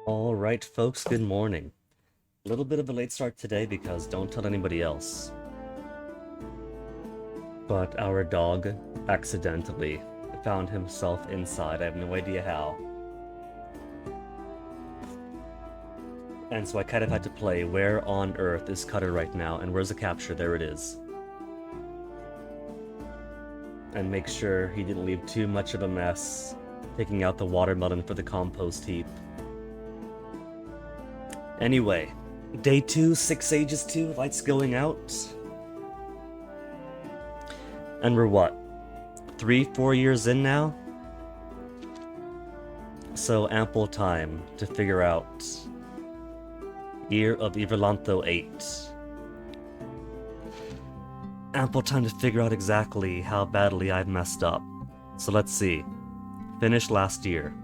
All right, folks, good morning. A little bit of a late start today because don't tell anybody else. But our dog accidentally found himself inside. I have no idea how. And so I kind of had to play where on earth is Cutter right now and where's the capture? There it is. And make sure he didn't leave too much of a mess, taking out the watermelon for the compost heap. Anyway, day 2, 6 ages 2, lights going out. And we're what? 3-4 years in now? So ample time to figure out Year of Everlantho 8. Ample time to figure out exactly how badly I've messed up. So let's see. Finished last year.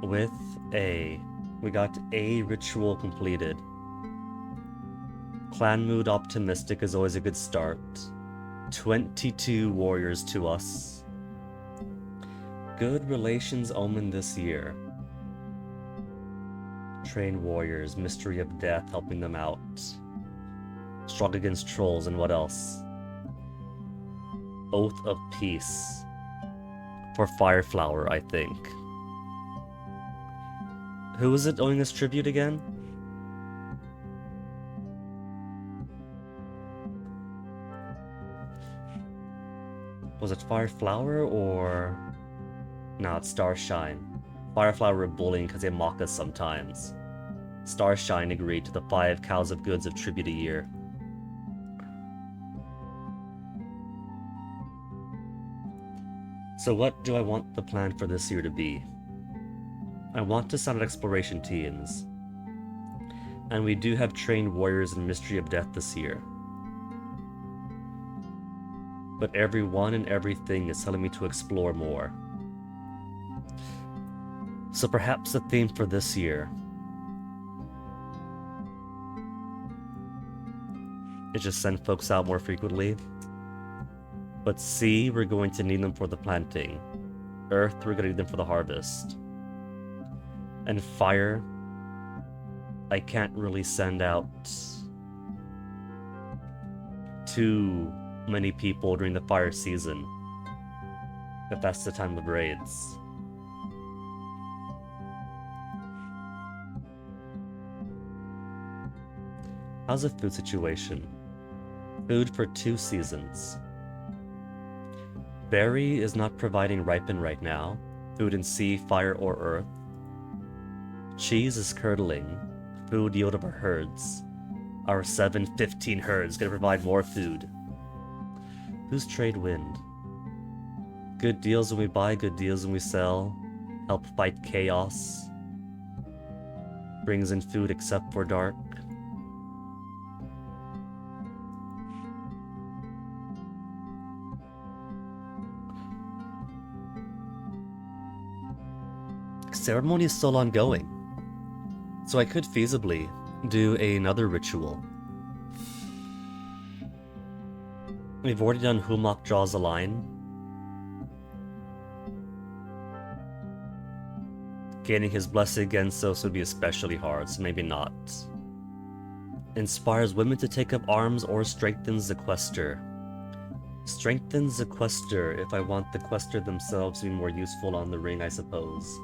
With we got a ritual completed. Clan mood optimistic is always a good start. 22 warriors to us. Good relations omen this year. Train warriors, mystery of death helping them out. Strong against trolls, and what else? Oath of peace. For Fireflower, I think. Who is it owing us tribute again? Was it Fireflower or... No, it's Starshine. Fireflower were bullying because they mock us sometimes. Starshine agreed to the 5 cows of goods of tribute a year. So what do I want the plan for this year to be? I want to send out exploration teams. And we do have trained warriors in Mystery of Death this year. But everyone and everything is telling me to explore more. So perhaps the theme for this year is just send folks out more frequently. But sea, we're going to need them for the planting. Earth, we're going to need them for the harvest. And fire, I can't really send out too many people during the fire season, if that's the time of raids. How's the food situation? Food for 2 seasons. Berry is not providing ripen right now. Food in sea, fire, or earth. Cheese is curdling. Food yield of our herds. Our 7-15 herds gonna provide more food. Who's trade wind? Good deals when we buy, good deals when we sell. Help fight chaos. Brings in food except for dark. Ceremony is still ongoing. So I could feasibly do another ritual. We've already done Humok Draws a Line. Gaining his blessing against those would be especially hard, so maybe not. Inspires women to take up arms or strengthens the quester. Strengthens the quester if I want the quester themselves to be more useful on the ring, I suppose.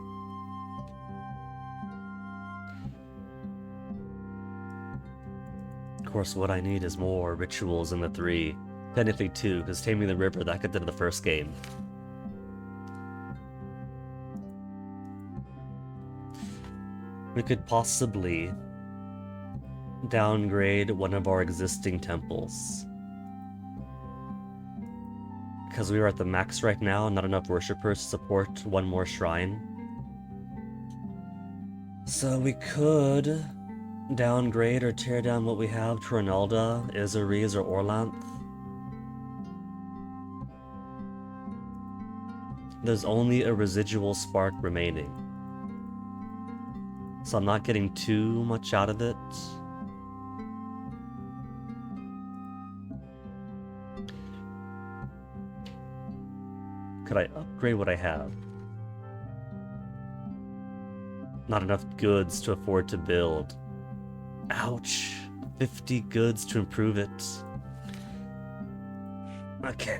Of course, what I need is more rituals in the 3. Technically 2, because Taming the River, that got done in the first game. We could possibly downgrade one of our existing temples. Because we are at the max right now, not enough worshippers to support one more shrine. So we could downgrade or tear down what we have to Ronalda, Izariz, or Orlanth. There's only a residual spark remaining. So I'm not getting too much out of it. Could I upgrade what I have? Not enough goods to afford to build. Ouch. 50 goods to improve it. Okay.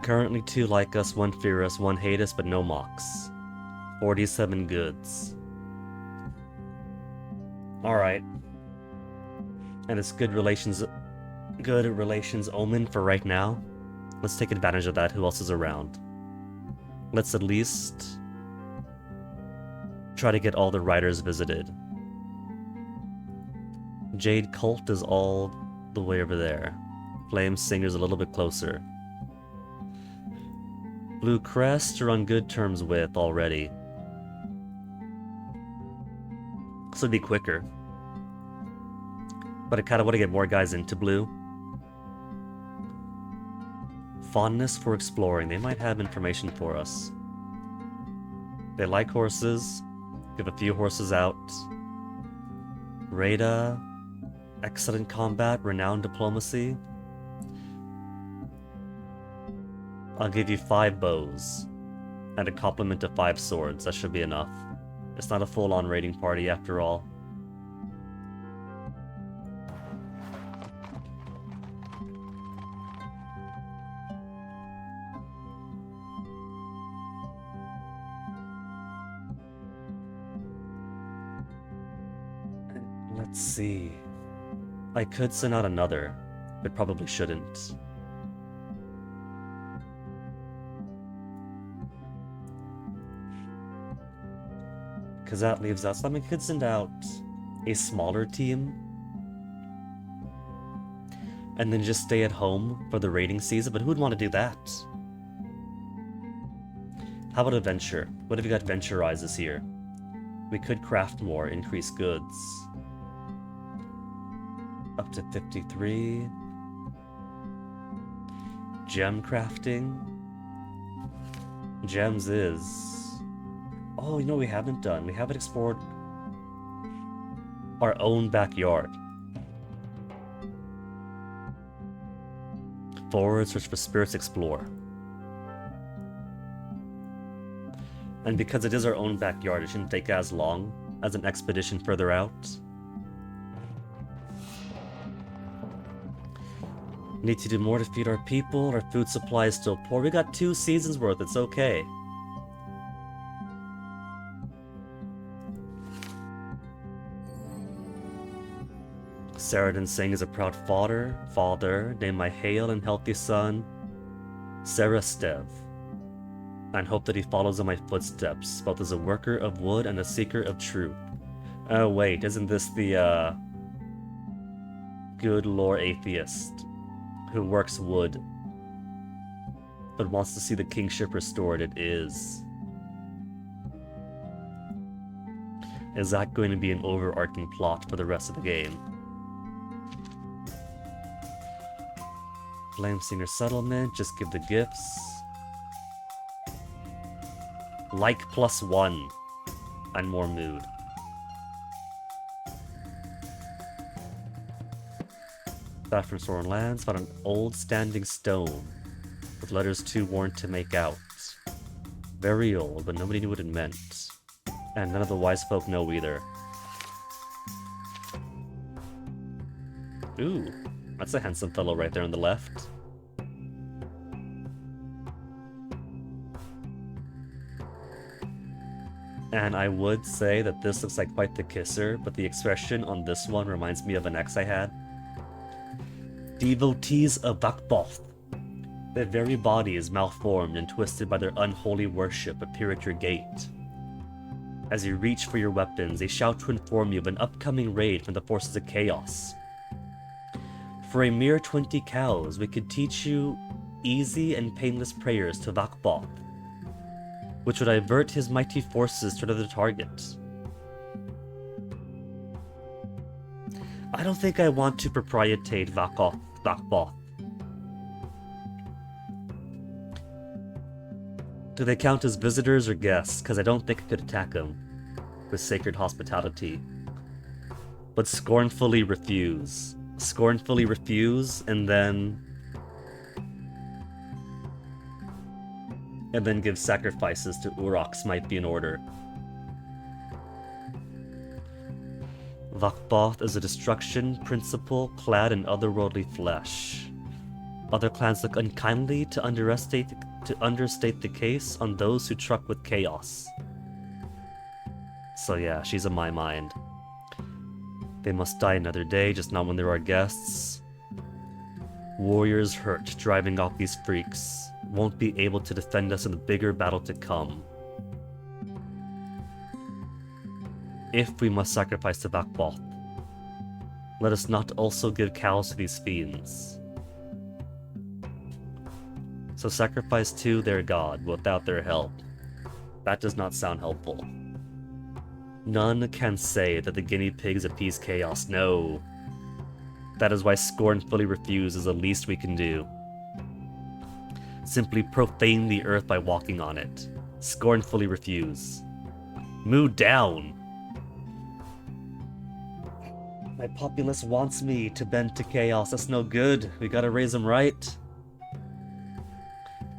Currently 2 like us, 1 fear us, 1 hate us, but no mocks. 47 goods. Alright. And it's good relations omen for right now. Let's take advantage of that. Who else is around? Let's at least try to get all the riders visited. Jade Cult is all the way over there. Flame Singer's a little bit closer. Blue Crest are on good terms with already. This would be quicker. But I kind of want to get more guys into Blue. Fondness for exploring. They might have information for us. They like horses. Give a few horses out. Rada. Excellent combat. Renowned diplomacy. I'll give you 5 bows. And a complement of 5 swords. That should be enough. It's not a full-on raiding party after all. Let's see. I could send out another, but probably shouldn't. Because that leaves us. I mean, I could send out a smaller team and then just stay at home for the raiding season, but who would want to do that? How about a venture? What have you got venturizes here? We could craft more, increase goods. Up to 53. Gem crafting. Gems is... Oh, you know what we haven't done? We haven't explored our own backyard. Forward, search for spirits, explore. And because it is our own backyard, it shouldn't take as long as an expedition further out. Need to do more to feed our people. Our food supply is still poor. We got 2 seasons worth. It's okay. Saradin Singh is a proud father, named my hale and healthy son, Sarastev, and hope that he follows in my footsteps, both as a worker of wood and a seeker of truth. Oh wait, isn't this the, good lore atheist who works wood, but wants to see the kingship restored? It is. Is that going to be an overarching plot for the rest of the game? Flamesinger Settlement, just give the gifts. Like +1 and more mood. That from Soren Lands, found an old standing stone with letters too worn to make out. Very old, but nobody knew what it meant. And none of the wise folk know either. Ooh, that's a handsome fellow right there on the left. And I would say that this looks like quite the kisser, but the expression on this one reminds me of an ex I had. Devotees of Vakboth. Their very body is malformed and twisted by their unholy worship appear at your gate. As you reach for your weapons, they shout to inform you of an upcoming raid from the forces of chaos. For a mere 20 cows, we could teach you easy and painless prayers to Vakboth, which would divert his mighty forces to another target. I don't think I want to proprietate Vakboth. Do they count as visitors or guests? Because I don't think I could attack them with sacred hospitality. But scornfully refuse. Scornfully refuse, and then and then give sacrifices to Uroks might be in order. Vakboth is a destruction principle clad in otherworldly flesh. Other clans look unkindly to understate the case on those who truck with chaos. So yeah, she's in my mind. They must die another day, just not when there are guests. Warriors hurt driving off these freaks. Won't be able to defend us in the bigger battle to come. If we must sacrifice to Vakboth, let us not also give cows to these fiends. So sacrifice to their god without their help. That does not sound helpful. None can say that the guinea pigs appease chaos, no. That is why scornfully refuse is the least we can do. Simply profane the earth by walking on it. Scornfully refuse. Moo down! My populace wants me to bend to chaos, that's no good. We gotta raise them right.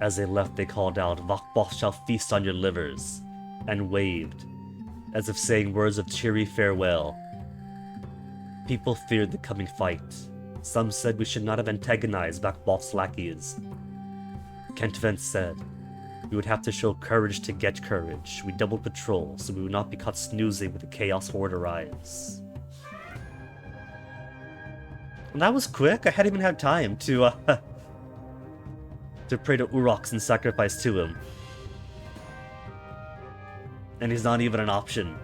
As they left, they called out, Vakboth shall feast on your livers, and waved, as if saying words of cheery farewell. People feared the coming fight. Some said we should not have antagonized Vakboth's lackeys. Kentvent said, we would have to show courage to get courage. We doubled patrol, so we would not be caught snoozing when the Chaos Horde arrives. And that was quick. I hadn't even had time to pray to Uroks and sacrifice to him. And he's not even an option.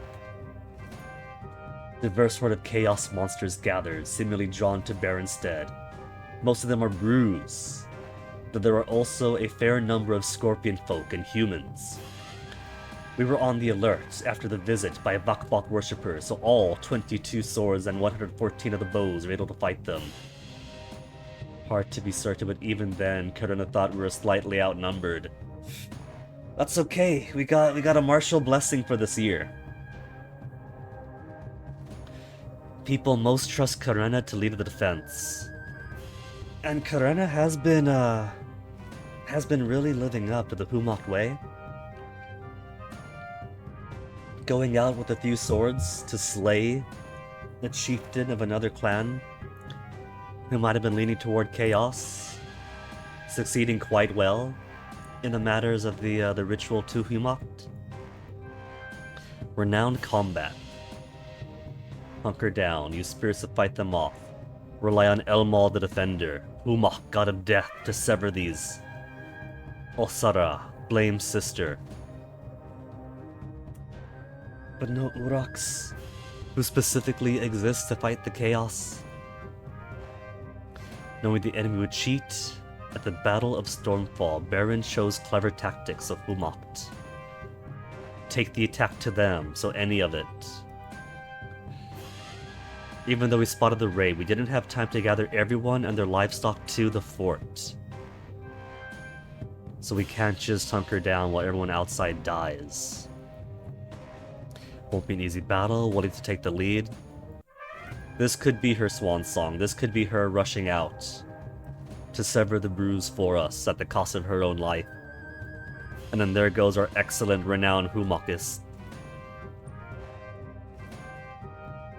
Diverse horde of chaos monsters gathered, seemingly drawn to Baronstead. Most of them are brews, though there are also a fair number of scorpion folk and humans. We were on the alert after the visit by Vakboth worshippers, so all 22 swords and 114 of the bows were able to fight them. Hard to be certain, but even then, Karuna thought we were slightly outnumbered. That's okay, we got a martial blessing for this year. People most trust Karuna to lead the defense. And Karuna has been really living up to the Humak way. Going out with a few swords to slay the chieftain of another clan who might have been leaning toward chaos, succeeding quite well in the matters of the ritual to Humacht. Renowned combat. Hunker down, use spirits to fight them off. Rely on Elmal the Defender, Humak, god of death, to sever these. Osara, Blame's sister. But no Uroks, who specifically exist to fight the chaos. Knowing the enemy would cheat, at the Battle of Stormfall, Baron chose clever tactics of Humacht. Take the attack to them, so any of it. Even though we spotted the raid, we didn't have time to gather everyone and their livestock to the fort. So we can't just hunker down while everyone outside dies. Won't be an easy battle, we'll need to take the lead. This could be her swan song, this could be her rushing out to sever the bruise for us at the cost of her own life. And then there goes our excellent, renowned Humakist.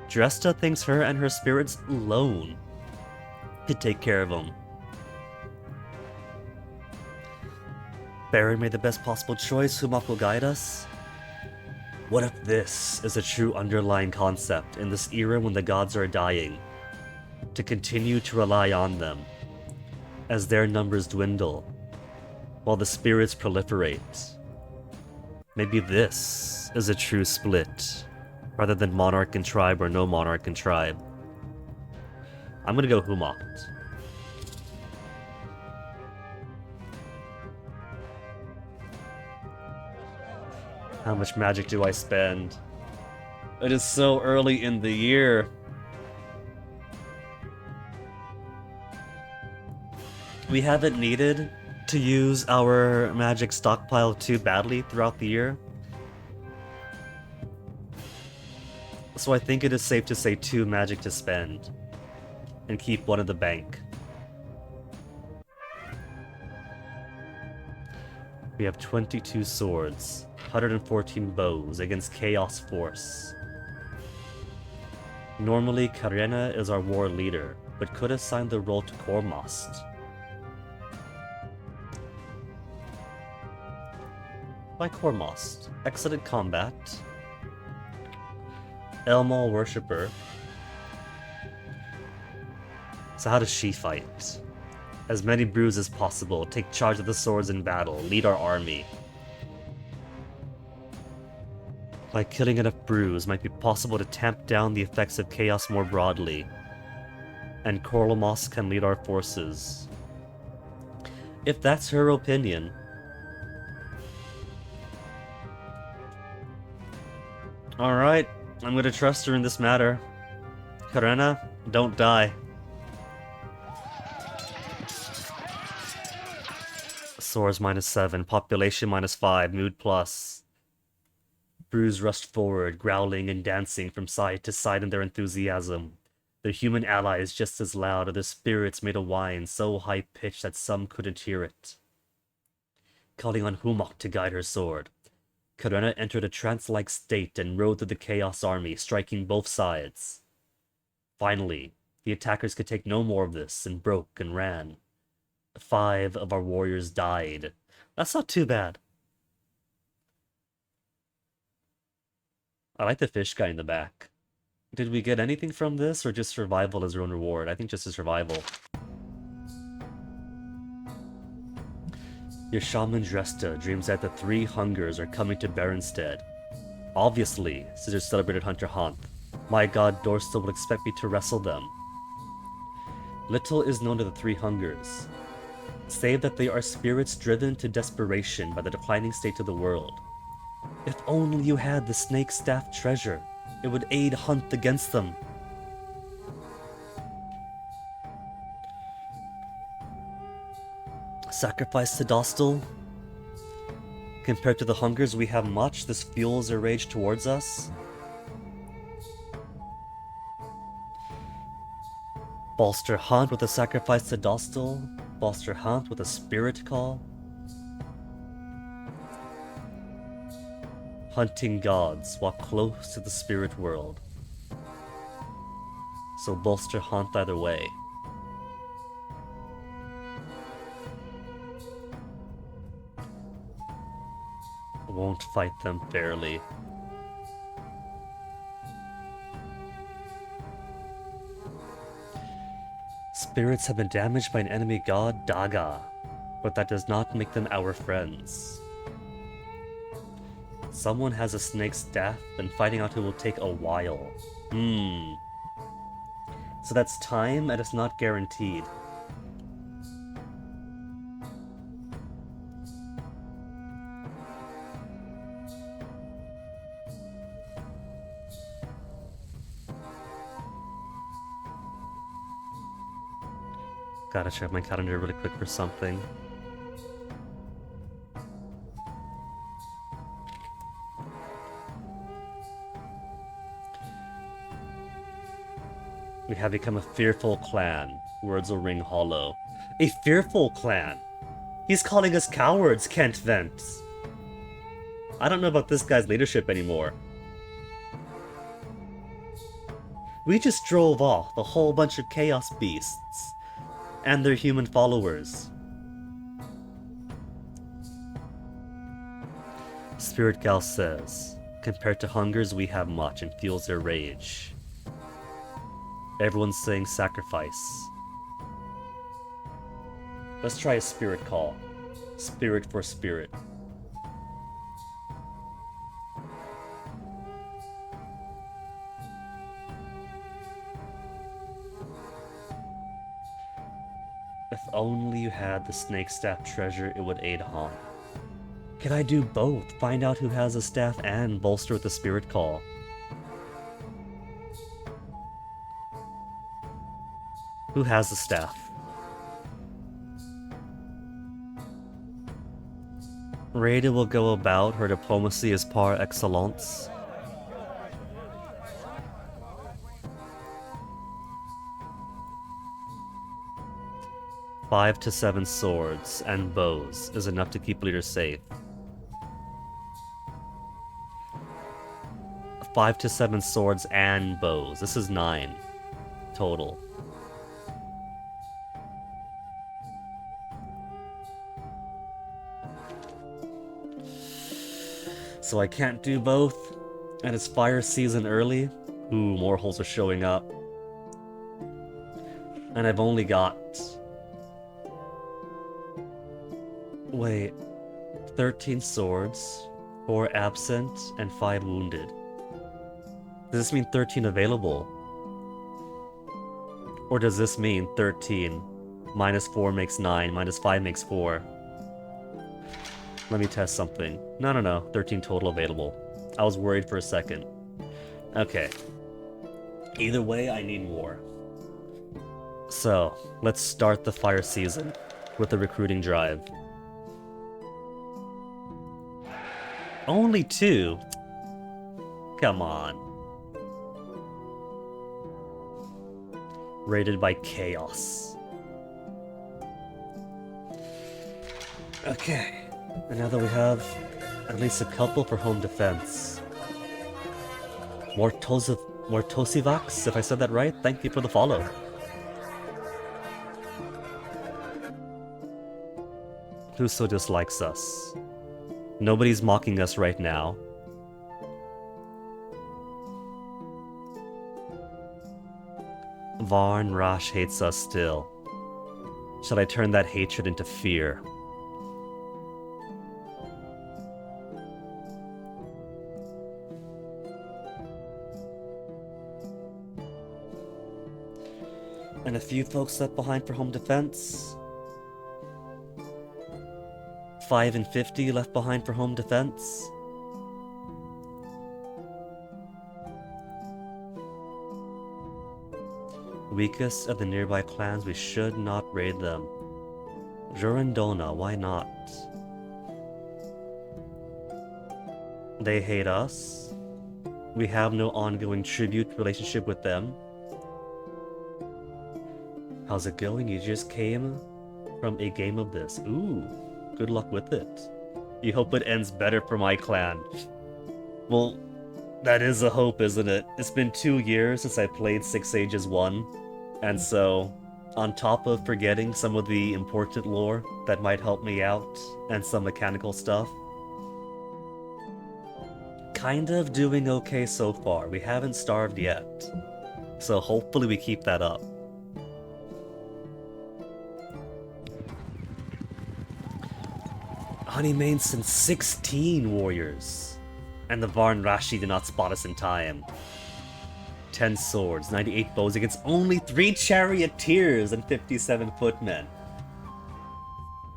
Dresta thinks her and her spirits alone could take care of him. Baron made the best possible choice, Humak will guide us. What if this is a true underlying concept in this era when the gods are dying? To continue to rely on them, as their numbers dwindle, while the spirits proliferate. Maybe this is a true split, rather than monarch and tribe or no monarch and tribe. I'm gonna go Humacht. How much magic do I spend? It is so early in the year. We haven't needed to use our magic stockpile too badly throughout the year. So I think it is safe to say 2 magic to spend, and keep 1 in the bank. We have 22 swords, 114 bows against Chaos Force. Normally, Karena is our war leader, but could assign the role to Kormost. By Kormost. Excellent combat. Elmal Worshipper. So how does she fight? As many brews as possible, take charge of the swords in battle, lead our army. By killing enough brews, might be possible to tamp down the effects of chaos more broadly. And Kormost can lead our forces. If that's her opinion. Alright, I'm gonna trust her in this matter. Karena, don't die. Swords -7, population -5, mood plus. Brews rushed forward, growling and dancing from side to side in their enthusiasm. Their human allies just as loud, and their spirits made a whine so high-pitched that some couldn't hear it. Calling on Humok to guide her sword, Karena entered a trance-like state and rode through the Chaos Army, striking both sides. Finally, the attackers could take no more of this and broke and ran. 5 of our warriors died. That's not too bad. I like the fish guy in the back. Did we get anything from this, or just survival as your own reward? I think just a survival. Your shaman Dresta dreams that the 3 hungers are coming to Baronstead. Obviously, since your celebrated hunter Hanth, my god Dorsta will expect me to wrestle them. Little is known of the 3 hungers, save that they are spirits driven to desperation by the declining state of the world. If only you had the snake staff treasure, it would aid Hanth against them. Sacrifice to Dostal? Compared to the hungers we have much, this fuels their rage towards us. Bolster Hanth with a sacrifice to Dostal? Bolster Hanth with a spirit call? Hunting gods while close to the spirit world. So bolster Hanth either way. Won't fight them fairly. Spirits have been damaged by an enemy god, Daga, but that does not make them our friends. Someone has a snake staff, and finding out who will take a while. So that's time, and it's not guaranteed. Gotta check my calendar really quick for something. We have become a fearful clan. Words will ring hollow. A fearful clan? He's calling us cowards, Kent Vents. I don't know about this guy's leadership anymore. We just drove off a whole bunch of chaos beasts and their human followers. Spirit Gal says, compared to hungers we have much, and fuels their rage. Everyone's saying sacrifice. Let's try a spirit call. Spirit for spirit. If only you had the snake staff treasure, it would aid Han. Can I do both? Find out who has a staff and bolster with the spirit call. Who has the staff? Rada will go about her diplomacy as par excellence. 5 to 7 swords and bows is enough to keep leaders safe. 5 to 7 swords and bows. This is 9 total. So I can't do both. And it's fire season early. Ooh, more holes are showing up. And I've only got... Wait. 13 swords, 4 absent, and 5 wounded. Does this mean 13 available? Or does this mean 13 minus 4 makes 9, minus 5 makes 4? Let me test something. No. 13 total available. I was worried for a second. Okay. Either way, I need more. So, let's start the fire season with a recruiting drive. Only 2? Come on. Rated by Chaos. Okay. And now that we have at least a couple for home defense. Mortosivax, if I said that right, thank you for the follow. Who so dislikes us? Nobody's mocking us right now. Varn Rash hates us still. Should I turn that hatred into fear? And a few folks left behind for home defense. 5 and 50 left behind for home defense. Weakest of the nearby clans, we should not raid them. Jurandona, why not? They hate us. We have no ongoing tribute relationship with them. How's it going? You just came from a game of this. Ooh, good luck with it. You hope it ends better for my clan. Well, that is a hope, isn't it? It's been 2 years since I played Six Ages 1, and so, on top of forgetting some of the important lore that might help me out, and some mechanical stuff, kind of doing okay so far. We haven't starved yet, so hopefully we keep that up. Honeymane sent 16 warriors, and the Varn Rashi did not spot us in time. 10 swords, 98 bows against only 3 charioteers and 57 footmen.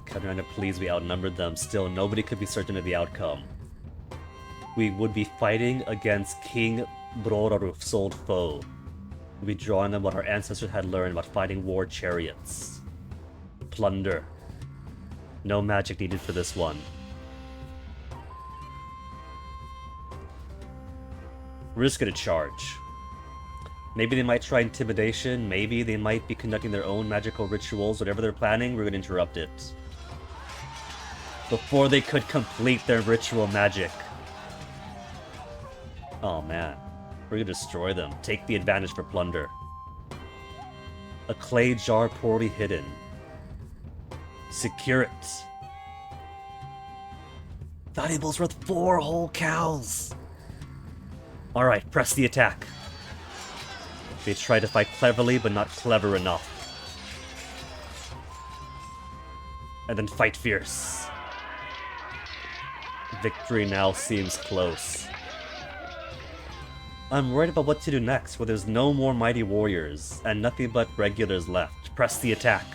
Kinda pleased we outnumbered them. Still, nobody could be certain of the outcome. We would be fighting against King Broraruf's old foe. We'd be drawing on what our ancestors had learned about fighting war chariots. Plunder. No magic needed for this one. We're just gonna charge. Maybe they might try intimidation, maybe they might be conducting their own magical rituals, whatever they're planning, we're gonna interrupt it. Before they could complete their ritual magic. Oh man, we're gonna destroy them. Take the advantage for plunder. A clay jar poorly hidden. Secure it. Valuables worth 4 whole cows. Alright, press the attack. They try to fight cleverly, but not clever enough. And then fight fierce. Victory now seems close. I'm worried about what to do next, where there's no more mighty warriors, and nothing but regulars left. Press the attack.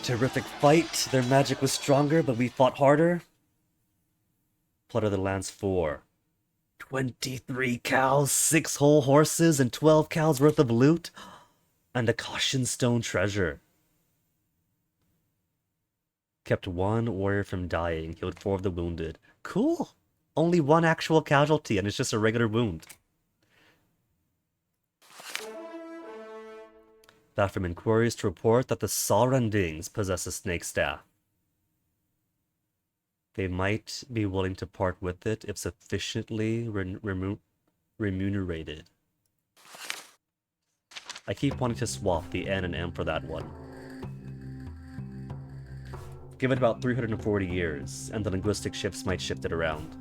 Terrific fight. Their magic was stronger, but we fought harder. Blood of the Lands 4. 23 cows, 6 whole horses, and 12 cows worth of loot. And a caution stone treasure. Kept 1 warrior from dying, healed 4 of the wounded. Cool! Only 1 actual casualty, and it's just a regular wound. That from inquiries to report that the Sarandings possess a snake staff. They might be willing to part with it if sufficiently remunerated. I keep wanting to swap the N and M for that one. Give it about 340 years, and the linguistic shifts might shift it around.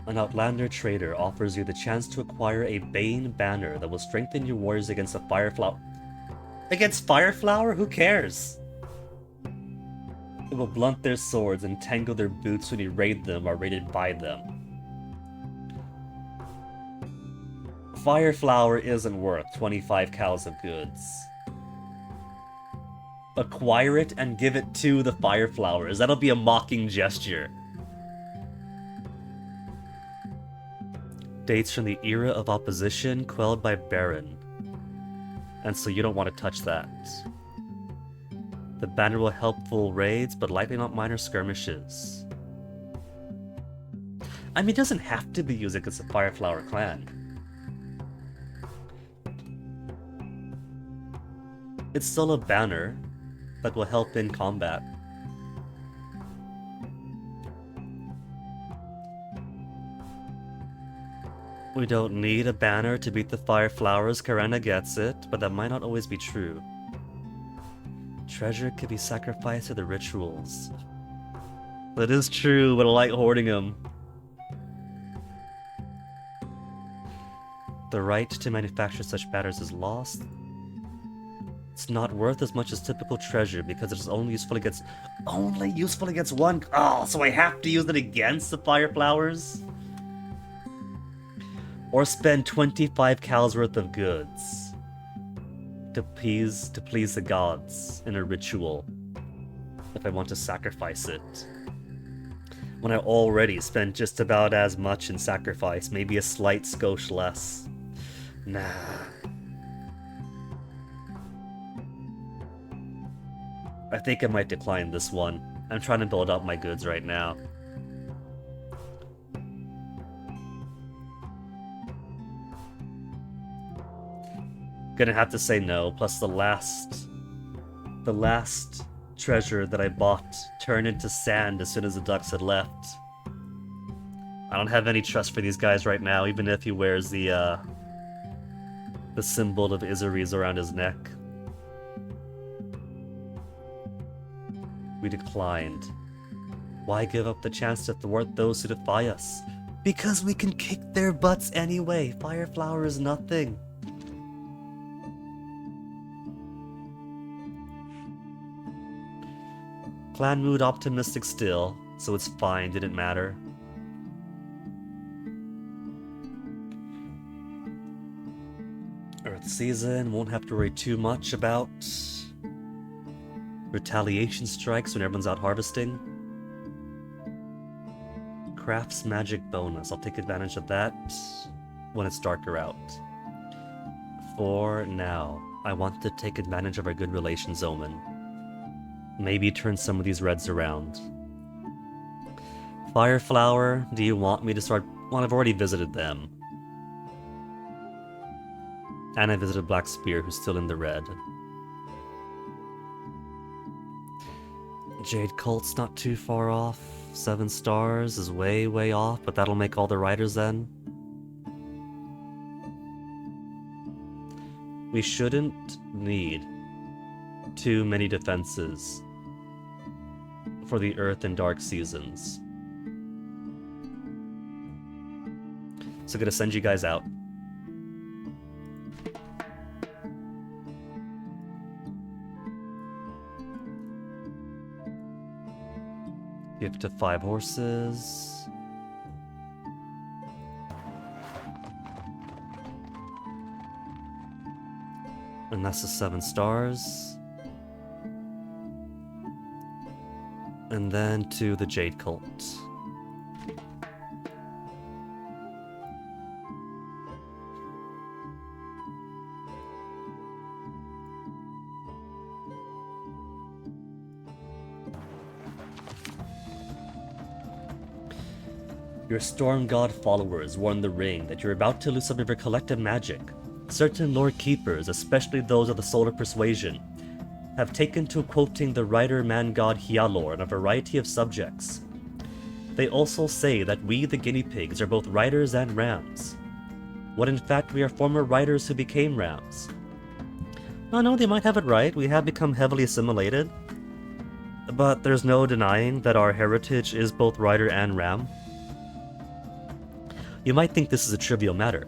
An Outlander trader offers you the chance to acquire a Bane banner that will strengthen your warriors against a Fireflower. Against Fireflower? Who cares? It will blunt their swords and tangle their boots when you raid them or raided by them. Fireflower isn't worth 25 cows of goods. Acquire it and give it to the Fireflowers. That'll be a mocking gesture. Dates from the era of opposition quelled by Baron. And so you don't want to touch that. The banner will help full raids, but likely not minor skirmishes. I mean, it doesn't have to be used against the Fireflower clan. It's still a banner that will help in combat. We don't need a banner to beat the Fireflowers, Karana gets it, but that might not always be true. Treasure could be sacrificed to the rituals. That is true, but I like hoarding them. The right to manufacture such banners is lost. It's not worth as much as typical treasure because it is only useful against one. Oh, so I have to use it against the Fireflowers? Or spend 25 cows worth of goods to please the gods in a ritual if I want to sacrifice it. When I already spent just about as much in sacrifice, maybe a slight skosh less. Nah. I think I might decline this one. I'm trying to build up my goods right now. Gonna have to say no, plus the last treasure that I bought turned into sand as soon as the ducks had left. I don't have any trust for these guys right now, even if he wears the symbol of Izaris around his neck. We declined. Why give up the chance to thwart those who defy us? Because we can kick their butts anyway. Fireflower is nothing. Clan mood optimistic still, so it's fine, didn't matter. Earth season, won't have to worry too much about retaliation strikes when everyone's out harvesting. Crafts magic bonus, I'll take advantage of that when it's darker out. For now, I want to take advantage of our good relations, Omen. Maybe turn some of these reds around. Fireflower, do you want me to start? Well, I've already visited them. And I visited Black Spear, who's still in the red. Jade Cult's not too far off. 7 stars is way, way off, but that'll make all the riders then. We shouldn't need too many defenses for the Earth and Dark seasons. So gonna send you guys out. Give to 5 horses. And that's the 7 stars. And then to the Jade Cult. Your Storm God followers warn the Ring that you're about to lose some of your collective magic. certain Lord Keepers, especially those of the Solar Persuasion, have taken to quoting the writer man-god Hyalor on a variety of subjects. They also say that we, the guinea pigs, are both riders and rams, when in fact we are former riders who became rams. Oh no, they might have it right, we have become heavily assimilated, but there's no denying that our heritage is both rider and ram. You might think this is a trivial matter,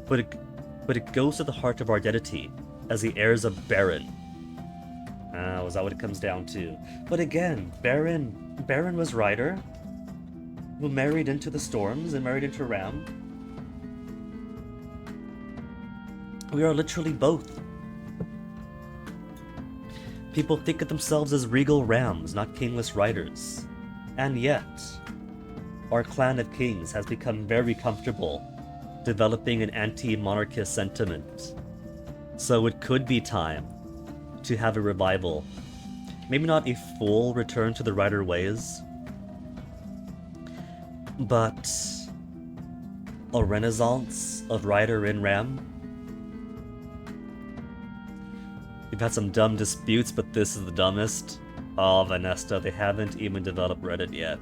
but it goes to the heart of our identity as the heirs of Beren. Is that what it comes down to? But again, Beren was rider, who married into the storms and married into Ram. We are literally both. People think of themselves as regal rams, not kingless riders. And yet, our clan of kings has become very comfortable developing an anti-monarchist sentiment. So it could be time to have a revival. Maybe not a full return to the rider ways, but a renaissance of rider in ram. We've had some dumb disputes, but this is the dumbest. Oh, Vanesta, they haven't even developed Reddit yet.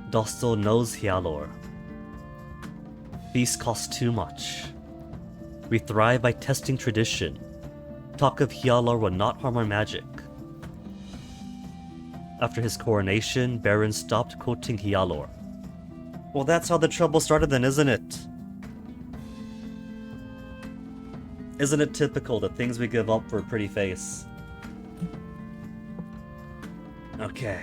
Dostal knows Hyalor. Feast costs too much. We thrive by testing tradition. Talk of Hyalor will not harm our magic. After his coronation, Beren stopped quoting Hyalor. Well, that's how the trouble started then, isn't it? Isn't it typical that things we give up for a pretty face? Okay.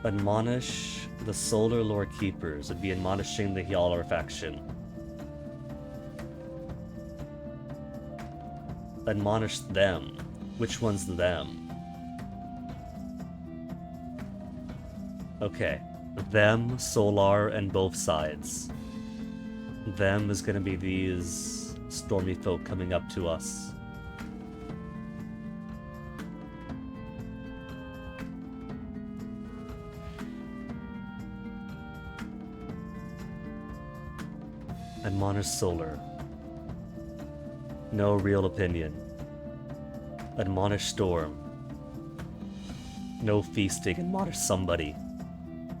Admonish the Solar Lord Keepers would be admonishing the Hyalor faction. Admonish them. Which one's them? Okay. Them, Solar, and both sides. Them is gonna be these stormy folk coming up to us. Admonish Solar. No real opinion. Admonish Storm. No feasting. Admonish somebody.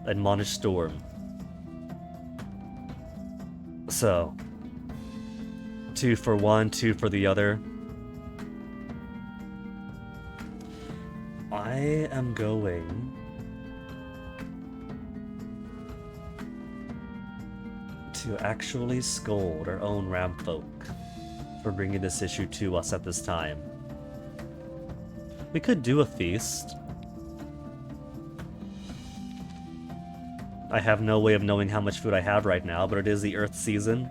Admonish Storm. So, 2 for one, 2 for the other. I am going to actually scold our own ram folk for bringing this issue to us at this time. We could do a feast. I have no way of knowing how much food I have right now, but it is the Earth season.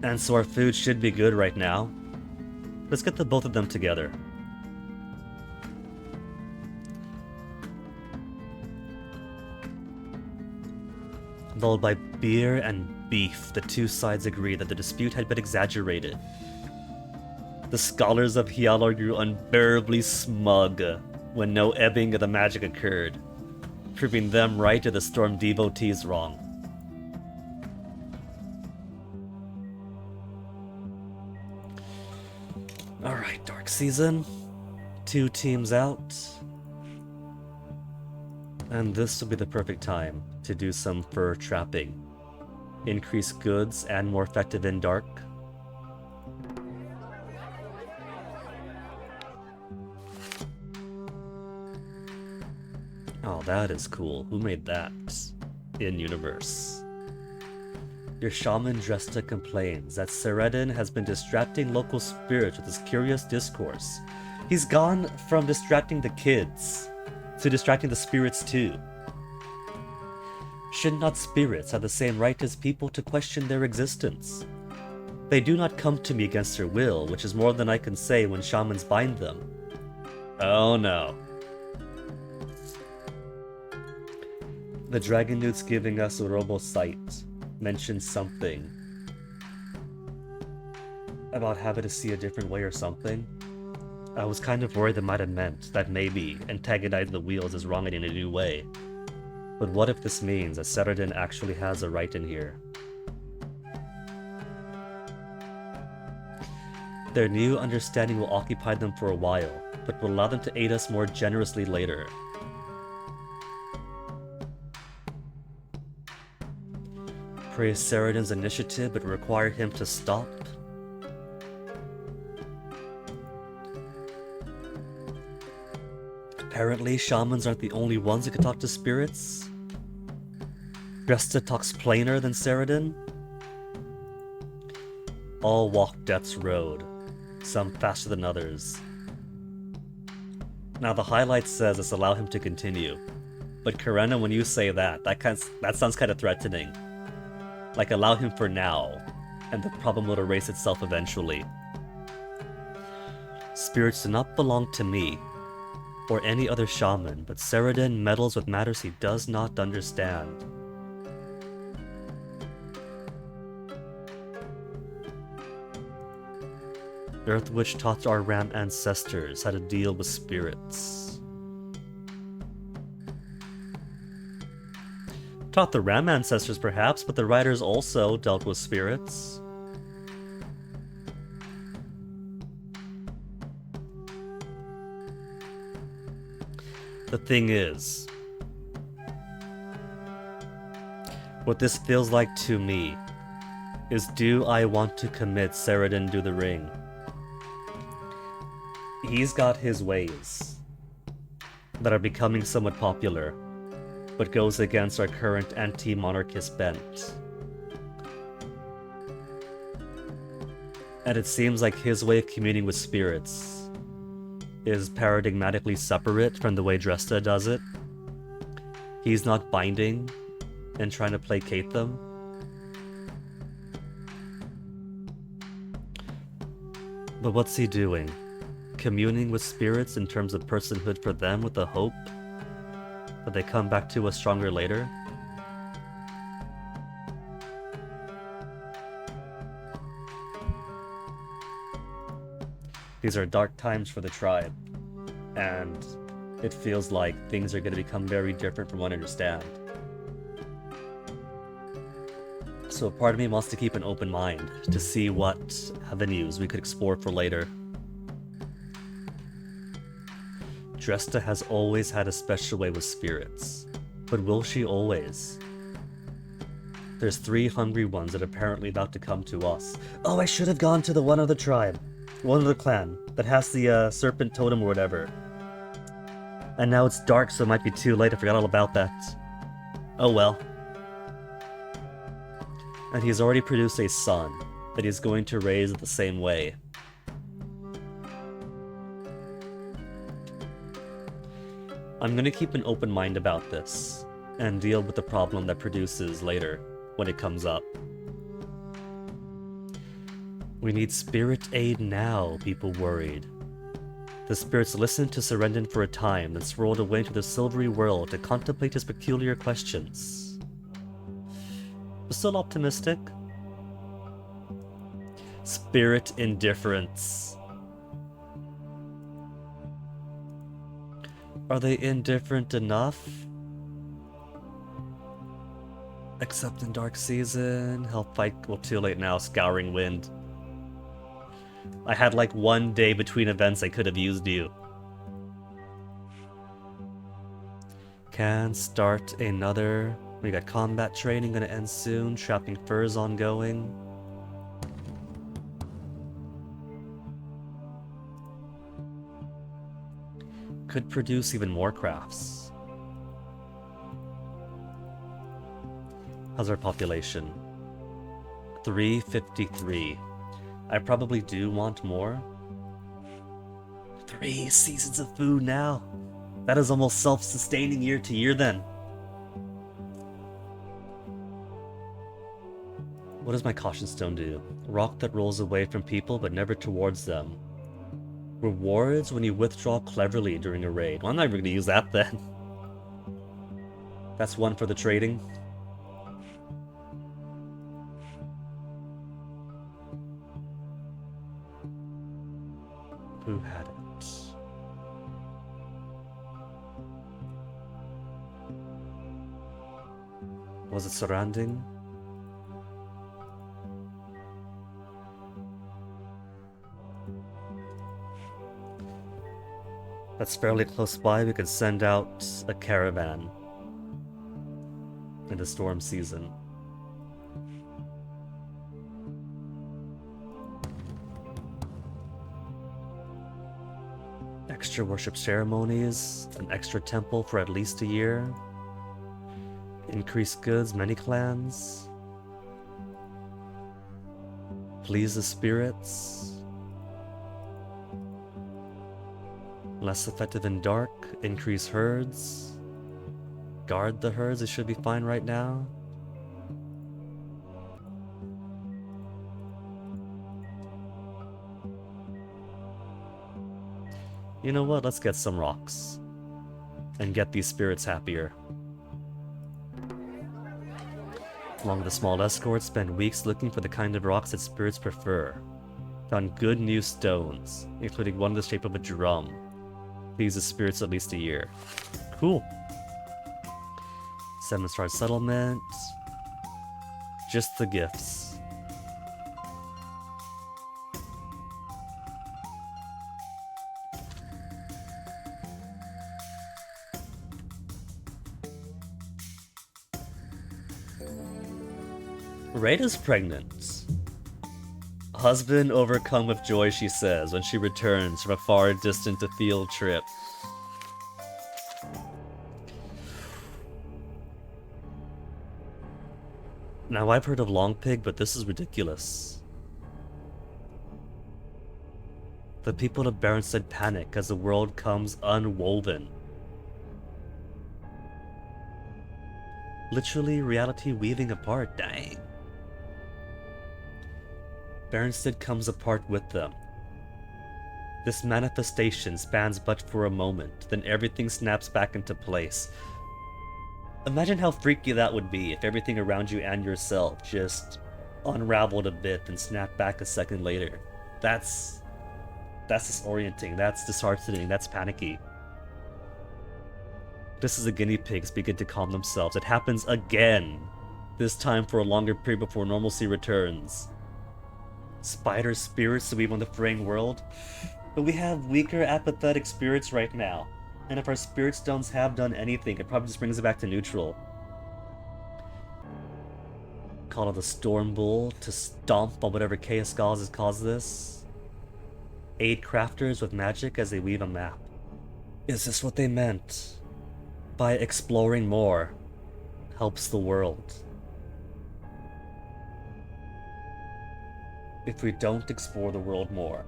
And so our food should be good right now. Let's get the both of them together. Lulled by beer and beef, the two sides agreed that the dispute had been exaggerated. The scholars of Hyalor grew unbearably smug when no ebbing of the magic occurred, proving them right and the Storm devotees wrong. Alright, Dark Season. 2 teams out. And this will be the perfect time to do some fur trapping. Increase goods and more effective in dark. Oh, that is cool. Who made that? In-universe. Your shaman Dresta complains that Seredin has been distracting local spirits with his curious discourse. He's gone from distracting the kids to distracting the spirits too. Should not spirits have the same right as people to question their existence? They do not come to me against their will, which is more than I can say when shamans bind them. Oh no. The dragon dude's giving us a robo sight. Mentioned something about having to see a different way or something. I was kind of worried that might have meant that maybe antagonizing the wheels is wrong in a new way. But what if this means that Seradin actually has a right in here? Their new understanding will occupy them for a while, but will allow them to aid us more generously later. Praise Seradin's initiative, but require him to stop. Apparently, shamans aren't the only ones who can talk to spirits. Dresta talks plainer than Seradin. All walk Death's road, some faster than others. Now the highlight says it's allow him to continue. But Karena, when you say that sounds kind of threatening. Like allow him for now, and the problem will erase itself eventually. Spirits do not belong to me, or any other shaman, but Seradin meddles with matters he does not understand. Earth Witch taught our Ram ancestors how to deal with spirits. Taught the Ram ancestors perhaps, but the writers also dealt with spirits. The thing is, what this feels like to me is, do I want to commit Seradin to the ring? He's got his ways that are becoming somewhat popular, but goes against our current anti-monarchist bent. And it seems like his way of communing with spirits is paradigmatically separate from the way Dresta does it. He's not binding and trying to placate them. But what's he doing? Communing with spirits in terms of personhood for them with the hope that they come back to us stronger later? These are dark times for the tribe, and it feels like things are going to become very different from what I understand. So part of me wants to keep an open mind to see what avenues we could explore for later. Dresta has always had a special way with spirits, but will she always? There's 3 hungry ones that are apparently about to come to us. Oh, I should have gone to the one other tribe, one other clan, that has the serpent totem or whatever. And now it's dark, so it might be too late. I forgot all about that. Oh well. And he's already produced a son that he's going to raise the same way. I'm going to keep an open mind about this, and deal with the problem that produces later, when it comes up. We need spirit aid now, people worried. The spirits listened to Seradin for a time, then swirled away into the silvery world to contemplate his peculiar questions. But still optimistic. Spirit indifference. Are they indifferent enough? Except in Dark Season, help fight, well, too late now, Scouring Wind. I had like 1 day between events I could have used you. Can start another. We got combat training gonna end soon, trapping furs ongoing. Could produce even more crafts. How's our population? 353. I probably do want more. 3 seasons of food now. That is almost self-sustaining year to year then. What does my caution stone do? Rock that rolls away from people but never towards them. Rewards when you withdraw cleverly during a raid. Well, I'm not even going to use that then. That's one for the trading. Who had it? Was it surrounding? That's fairly close by. We could send out a caravan in the storm season. Extra worship ceremonies, an extra temple for at least a year. Increased goods, many clans. Please the spirits. Less effective in dark, increase herds. Guard the herds, it should be fine right now. You know what, let's get some rocks. And get these spirits happier. Along with a small escort, spend weeks looking for the kind of rocks that spirits prefer. Found good new stones, including one in the shape of a drum. Please the spirits at least a year. Cool. 7-star settlement. Just the gifts. Rada's pregnant. Husband overcome with joy, she says, when she returns from a far distant field trip. Now, I've heard of Long Pig, but this is ridiculous. The people of Baronstead panic as the world comes unwoven. Literally, reality weaving apart, dang. Baronstead comes apart with them. This manifestation spans but for a moment, then everything snaps back into place. Imagine how freaky that would be if everything around you and yourself just unraveled a bit and snapped back a second later. That's disorienting, that's disheartening, that's panicky. Just as the guinea pigs begin to calm themselves, it happens again. This time for a longer period before normalcy returns. Spider spirits to weave on the fraying world? But we have weaker, apathetic spirits right now. And if our spirit stones have done anything, it probably just brings it back to neutral. Call it the Storm Bull to stomp on whatever chaos causes caused this. Aid crafters with magic as they weave a map. Is this what they meant? By exploring more helps the world. If we don't explore the world more,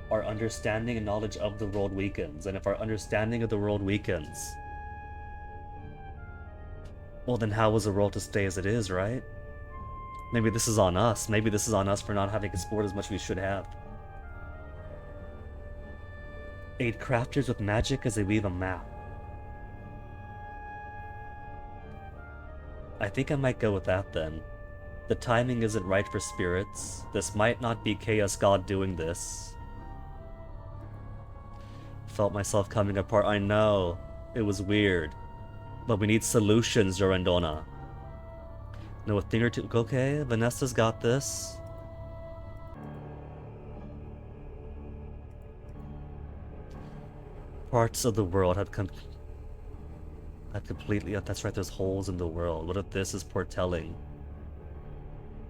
our understanding and knowledge of the world weakens, and if our understanding of the world weakens, well then how was the world to stay as it is, right? Maybe this is on us. Maybe this is on us for not having explored as much as we should have. Aid crafters with magic as they weave a map. I think I might go with that then. The timing isn't right for spirits. This might not be Chaos God doing this. Felt myself coming apart. I know. It was weird. But we need solutions, Jorandona. Know a thing or two. Okay, Vanessa's got this. Parts of the world have completely... Oh, that's right, there's holes in the world. What if this is foretelling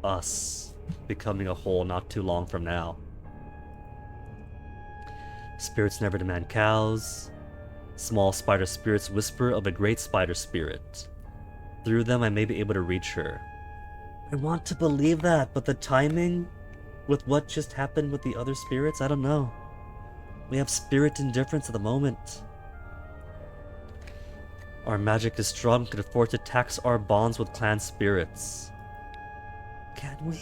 us becoming a whole not too long from now? Spirits never demand cows. Small spider spirits whisper of a great spider spirit. Through them I may be able to reach her. I want to believe that, but the timing with what just happened with the other spirits, I don't know. We have spirit indifference at the moment. Our magic is strong, can afford to tax our bonds with clan spirits. Can we?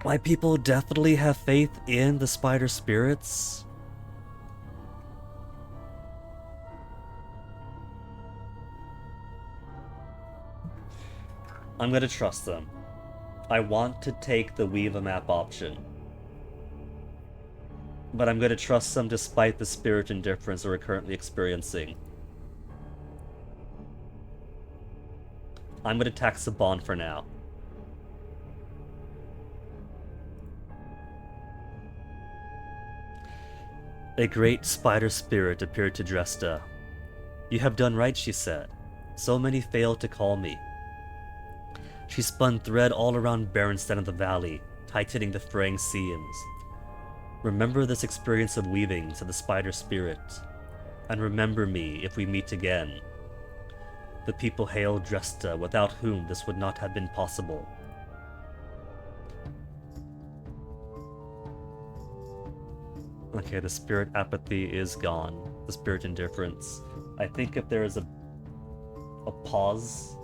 My people definitely have faith in the spider spirits. I'm gonna trust them. I want to take the weave a map option. But I'm gonna trust them despite the spirit indifference that we're currently experiencing. I'm gonna tax the bond for now. A great spider spirit appeared to Dresta. You have done right, she said. So many failed to call me. She spun thread all around Berenstain of the Valley, tightening the fraying seams. Remember this experience of weaving, said the spider spirit, and remember me if we meet again. The people hailed Dresta, without whom this would not have been possible. Okay, the spirit apathy is gone. The spirit indifference. I think if there is a pause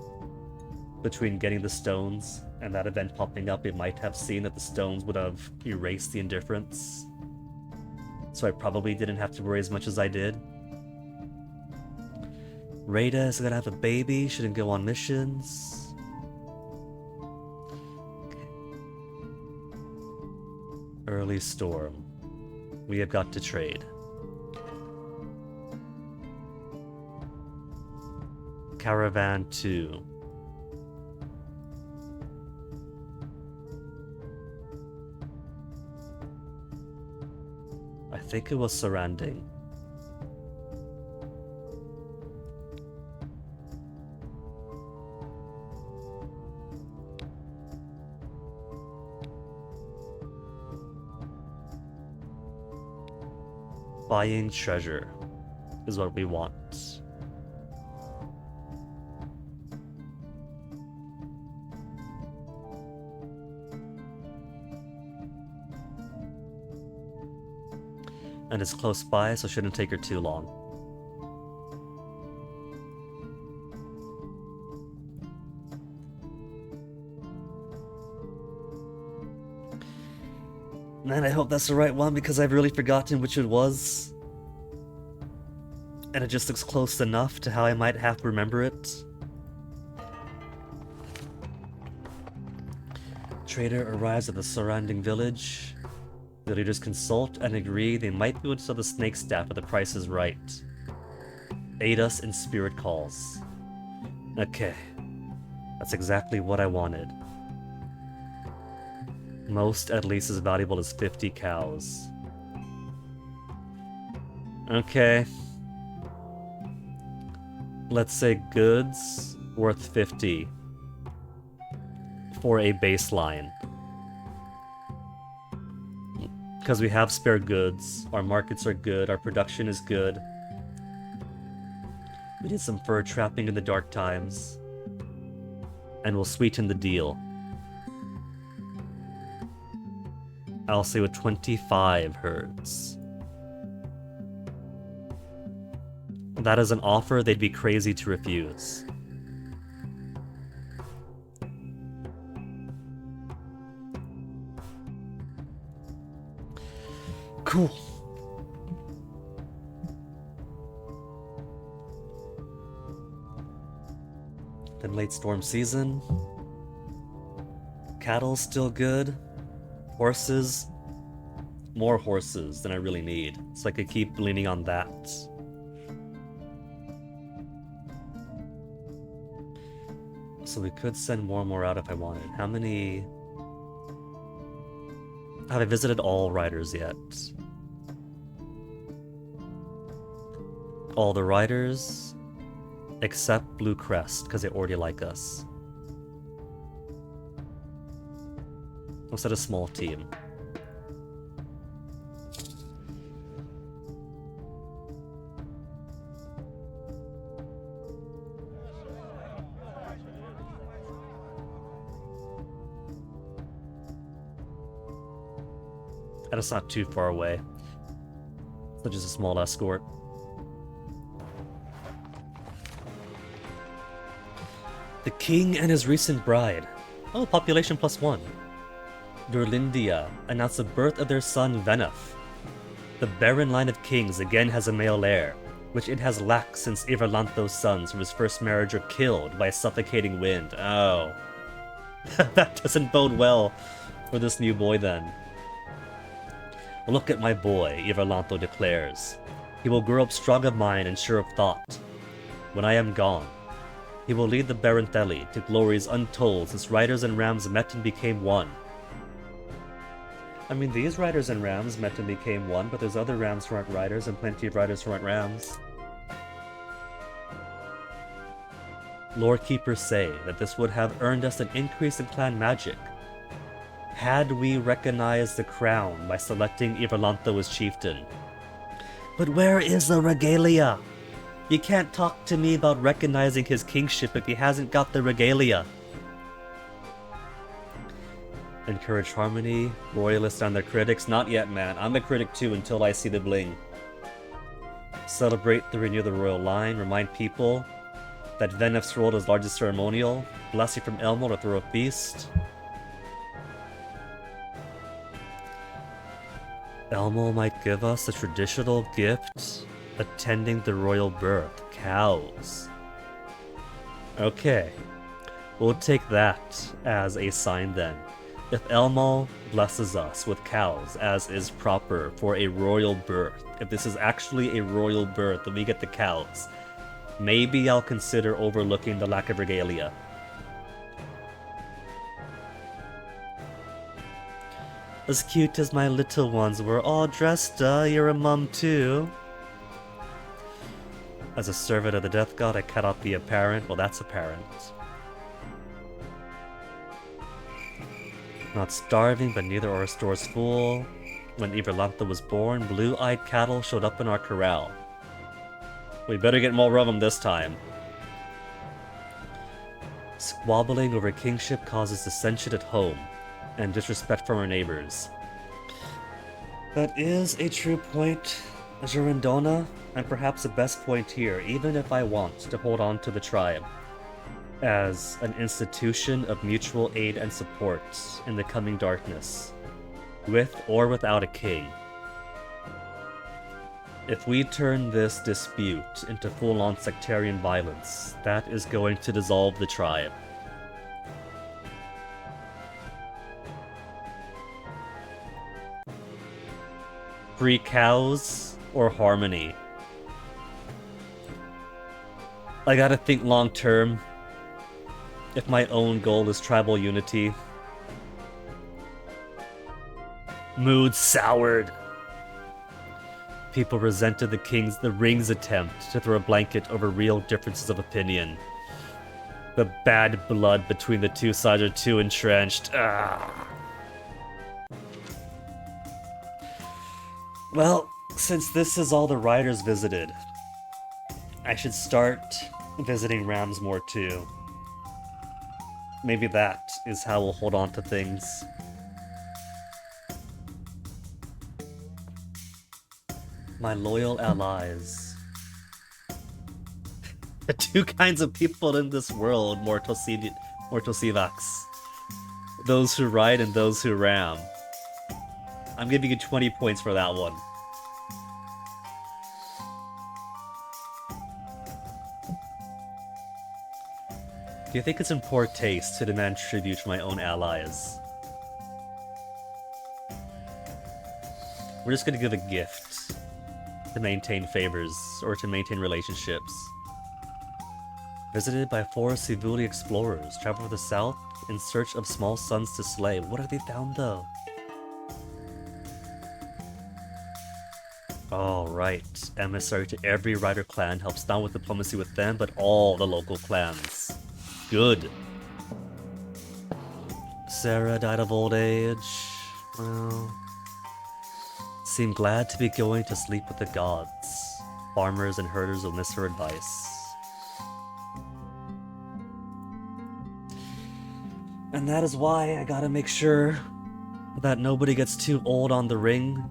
between getting the stones and that event popping up, it might have seen that the stones would have erased the indifference. So I probably didn't have to worry as much as I did. Rada is gonna have a baby, shouldn't go on missions. Okay. Early storm. We have got to trade. Caravan 2. I think it was surrounding. Buying treasure is what we want. And it's close by, so it shouldn't take her too long. Man, I hope that's the right one because I've really forgotten which it was. And it just looks close enough to how I might have to remember it. Trader arrives at the surrounding village. The leaders consult and agree they might be able to sell the snake staff if the price is right. Aid us in spirit calls. Okay. That's exactly what I wanted. Most, at least, as valuable as 50 cows. Okay. Let's say goods worth 50 for a baseline. Because we have spare goods, our markets are good, our production is good. We did some fur trapping in the dark times. And we'll sweeten the deal. I'll say with 25 herds. That is an offer they'd be crazy to refuse. Cool. Then late storm season. Cattle still good. Horses. More horses than I really need. So I could keep leaning on that. So we could send more and more out if I wanted. How many... Have I visited all riders yet? All the riders, except Blue Crest, because they already like us. We'll set a small team. And it's not too far away. So just a small escort. The king and his recent bride. Oh, population +1. Durlindia announced the birth of their son Venuf. The barren line of kings again has a male heir, which it has lacked since Iverlantho's sons from his first marriage were killed by a suffocating wind. Oh. That doesn't bode well for this new boy then. Look at my boy, Iverlanto declares. He will grow up strong of mind and sure of thought. When I am gone, he will lead the Barantelli to glories untold since riders and rams met and became one. I mean, these riders and rams met and became one, but there's other rams who aren't riders and plenty of riders who aren't rams. Lore keepers say that this would have earned us an increase in clan magic, had we recognized the crown by selecting Iverlanto as chieftain. But where is the regalia? You can't talk to me about recognizing his kingship if he hasn't got the regalia. Encourage harmony, royalists and their critics. Not yet, man. I'm a critic too until I see the bling. Celebrate the renew of the royal line. Remind people that Venef's role is largest ceremonial. Blessing from Elmo to throw a feast. Elmo might give us a traditional gift attending the royal birth. Cows. Okay. We'll take that as a sign then. If Elmo blesses us with cows, as is proper for a royal birth, if this is actually a royal birth and we get the cows, maybe I'll consider overlooking the lack of regalia. As cute as my little ones were all dressed, you're a mum too. As a servant of the death god, I cannot be a parent. Well, that's apparent. Not starving, but neither are our stores full. When Iverlanto was born, blue-eyed cattle showed up in our corral. We better get more of them this time. Squabbling over kingship causes dissension at home, and disrespect from our neighbors. That is a true point, Girondona, and perhaps the best point here, even if I want to hold on to the tribe as an institution of mutual aid and support in the coming darkness, with or without a king. If we turn this dispute into full-on sectarian violence, that is going to dissolve the tribe. Free cows or harmony? I gotta think long-term. If my own goal is tribal unity. Mood soured. People resented the ring's attempt to throw a blanket over real differences of opinion. The bad blood between the two sides are too entrenched. Well, since this is all the riders visited, I should start visiting rams more too. Maybe that is how we'll hold on to things. My loyal allies. The two kinds of people in this world, Mortosivax. Those who ride and those who ram. I'm giving you 20 points for that one. Do you think it's in poor taste to demand tribute to my own allies? We're just gonna give a gift to maintain favors, or to maintain relationships. Visited by 4 Sivuli explorers, travel to the south in search of small sons to slay. What have they found though? Alright, emissary to every rider clan helps not with diplomacy with them, but all the local clans. Good. Sarah died of old age. Well, seemed glad to be going to sleep with the gods. Farmers and herders will miss her advice. And that is why I gotta make sure that nobody gets too old on the ring.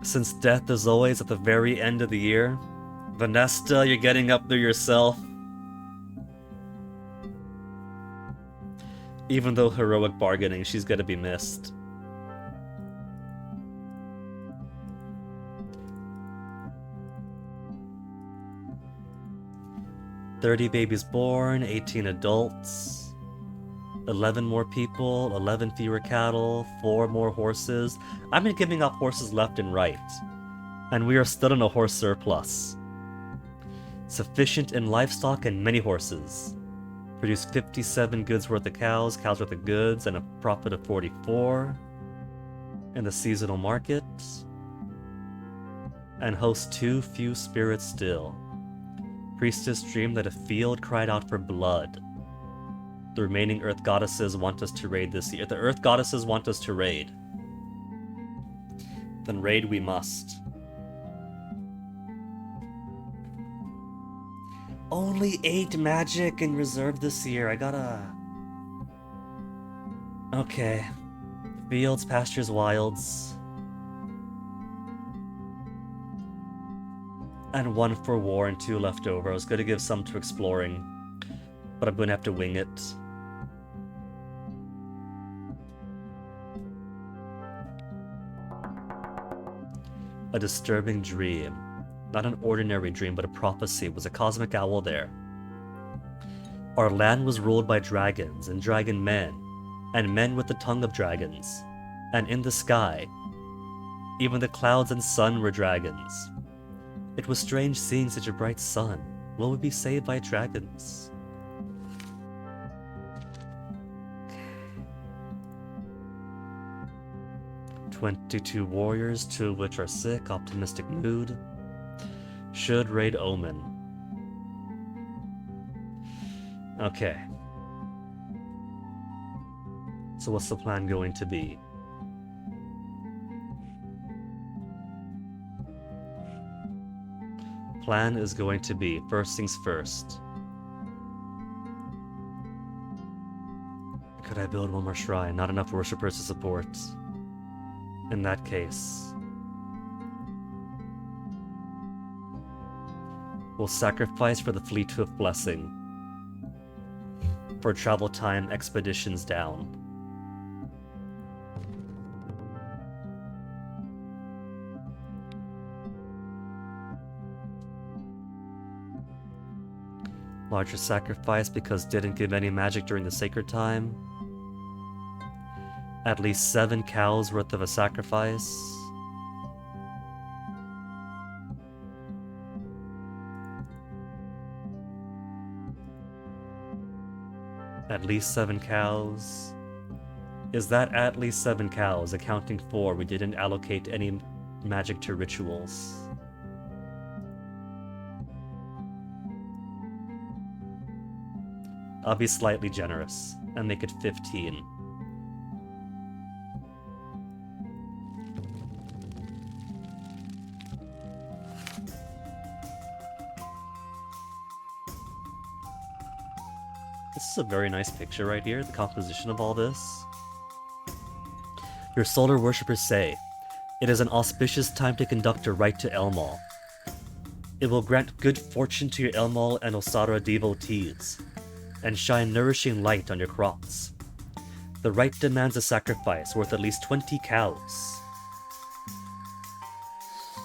Since death is always at the very end of the year. Vanesta, you're getting up there yourself. Even though heroic bargaining, she's gonna be missed. "30 babies born, 18 adults. 11 more people, 11 fewer cattle, 4 more horses. I've been giving up horses left and right. And we are still in a horse surplus. Sufficient in livestock and many horses. Produce 57 goods worth of cows, cows worth of goods, and a profit of 44. In the seasonal market. And host too few spirits still. Priestess dreamed that a field cried out for blood. The remaining earth goddesses want us to raid this year. The earth goddesses want us to raid. Then raid we must. Only 8 magic in reserve this year. I gotta... Okay. Fields, pastures, wilds. And 1 for war and 2 left over. I was gonna give some to exploring, but I'm gonna have to wing it. A disturbing dream. Not an ordinary dream, but a prophecy. Was a cosmic owl there? Our land was ruled by dragons and dragon men, and men with the tongue of dragons. And in the sky, even the clouds and sun were dragons. It was strange seeing such a bright sun. Will we be saved by dragons? 22 warriors, 2 of which are sick. Optimistic mood. Should raid Omen. Okay. So what's the plan going to be? Plan is going to be, first things first. Could I build 1 more shrine? Not enough worshippers to support. In that case, we'll sacrifice for the Fleethoof blessing. For travel time expeditions down. Larger sacrifice because didn't give any magic during the sacred time. At least 7 cows worth of a sacrifice. At least 7 cows. Is that at least 7 cows, accounting for we didn't allocate any magic to rituals? I'll be slightly generous and make it 15. This is a very nice picture right here, the composition of all this. Your solar worshippers say, it is an auspicious time to conduct a rite to Elmal. It will grant good fortune to your Elmal and Osara devotees, and shine nourishing light on your crops. The rite demands a sacrifice worth at least 20 cows.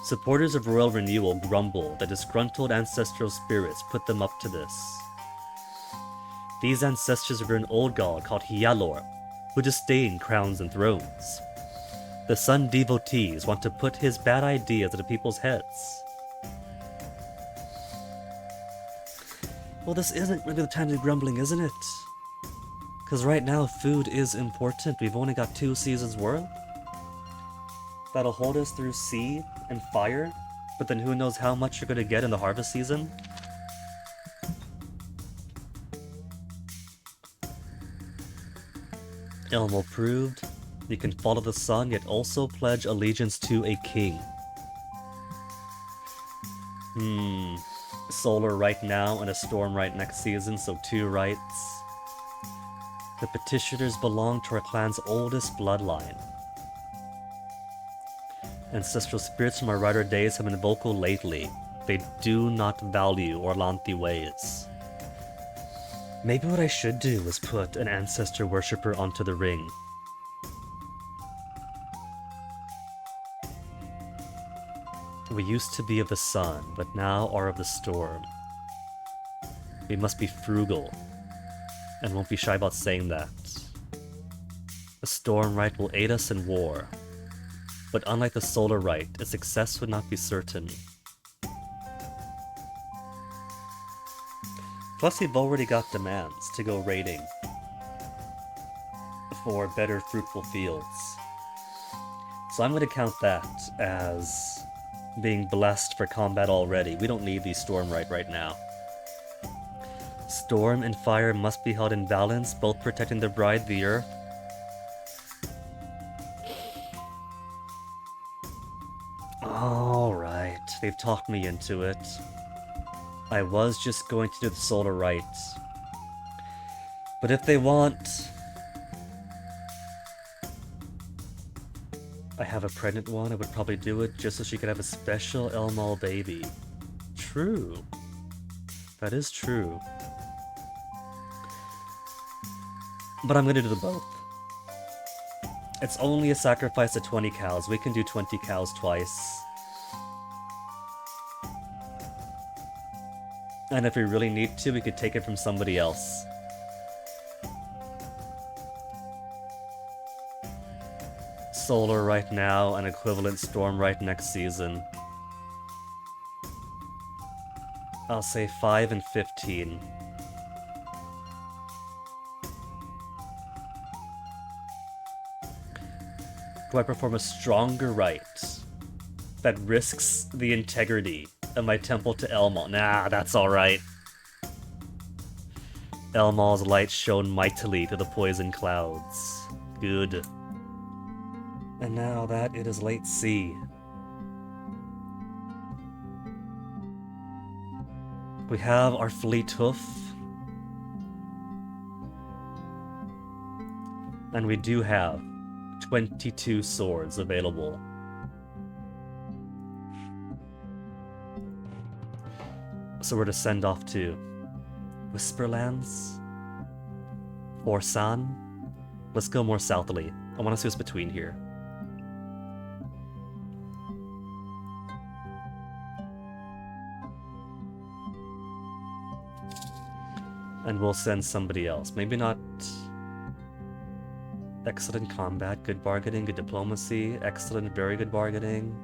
Supporters of royal renewal grumble that disgruntled ancestral spirits put them up to this. These ancestors were an old god called Hyalor, who disdained crowns and thrones. The sun devotees want to put his bad ideas into people's heads. Well, this isn't really the time to be grumbling, isn't it? Because right now, food is important. We've only got 2 seasons worth. That'll hold us through sea and fire, but then who knows how much you're going to get in the harvest season? Elmo proved you can follow the sun, yet also pledge allegiance to a king. Solar right now and a storm right next season, so 2 rites. The petitioners belong to our clan's oldest bloodline. Ancestral spirits from our rider days have been vocal lately. They do not value Orlanthi ways. Maybe what I should do is put an ancestor worshipper onto the ring. We used to be of the sun, but now are of the storm. We must be frugal. and won't be shy about saying that. The Storm Rite will aid us in war, but unlike the Solar Rite, its success would not be certain. Plus, we've already got demands to go raiding for better fruitful fields. So I'm going to count that as being blessed for combat already. We don't need the Storm Rite right now. Storm and fire must be held in balance, both protecting their bride, the earth. Alright, they've talked me into it. I was just going to do the Solar Rite. But if they want... I have a pregnant one, I would probably do it just so she could have a special Elmal baby. True. That is true. But I'm gonna do the both. It's only a sacrifice of 20 cows. We can do 20 cows twice. And if we really need to, we could take it from somebody else. Solar right now, and equivalent Storm right next season. I'll say 5 and 15. Do I perform a stronger rite that risks the integrity of my temple to Elmal? Nah, that's alright. Elmal's light shone mightily through the poison clouds. Good. And now that it is late sea, we have our fleet hoof, and we do have 22 swords available. So we're to send off to Whisperlands, Orsan. Let's go more southerly. I want to see what's between here. And we'll send somebody else. Maybe not... Excellent combat, good bargaining, good diplomacy, excellent, very good bargaining.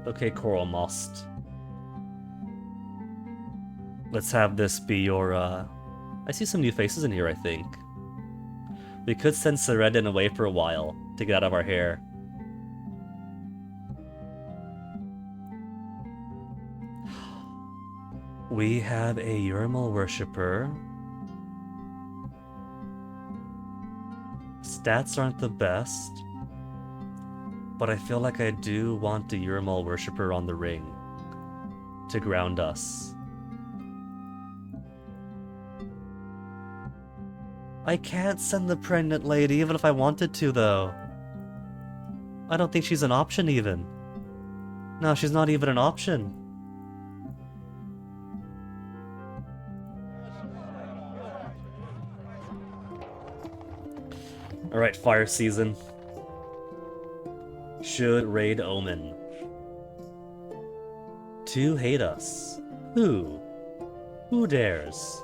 Okay, Coral Most. Let's have this be your, I see some new faces in here, I think. We could send Seredin away for a while to get out of our hair. We have a Yurmal worshipper. Stats aren't the best, but I feel like I do want a Yurmal worshipper on the ring to ground us. I can't send the pregnant lady even if I wanted to, though. I don't think she's an option even. No, she's not even an option. Alright, fire season. Should raid Omen. To hate us. Who? Who dares?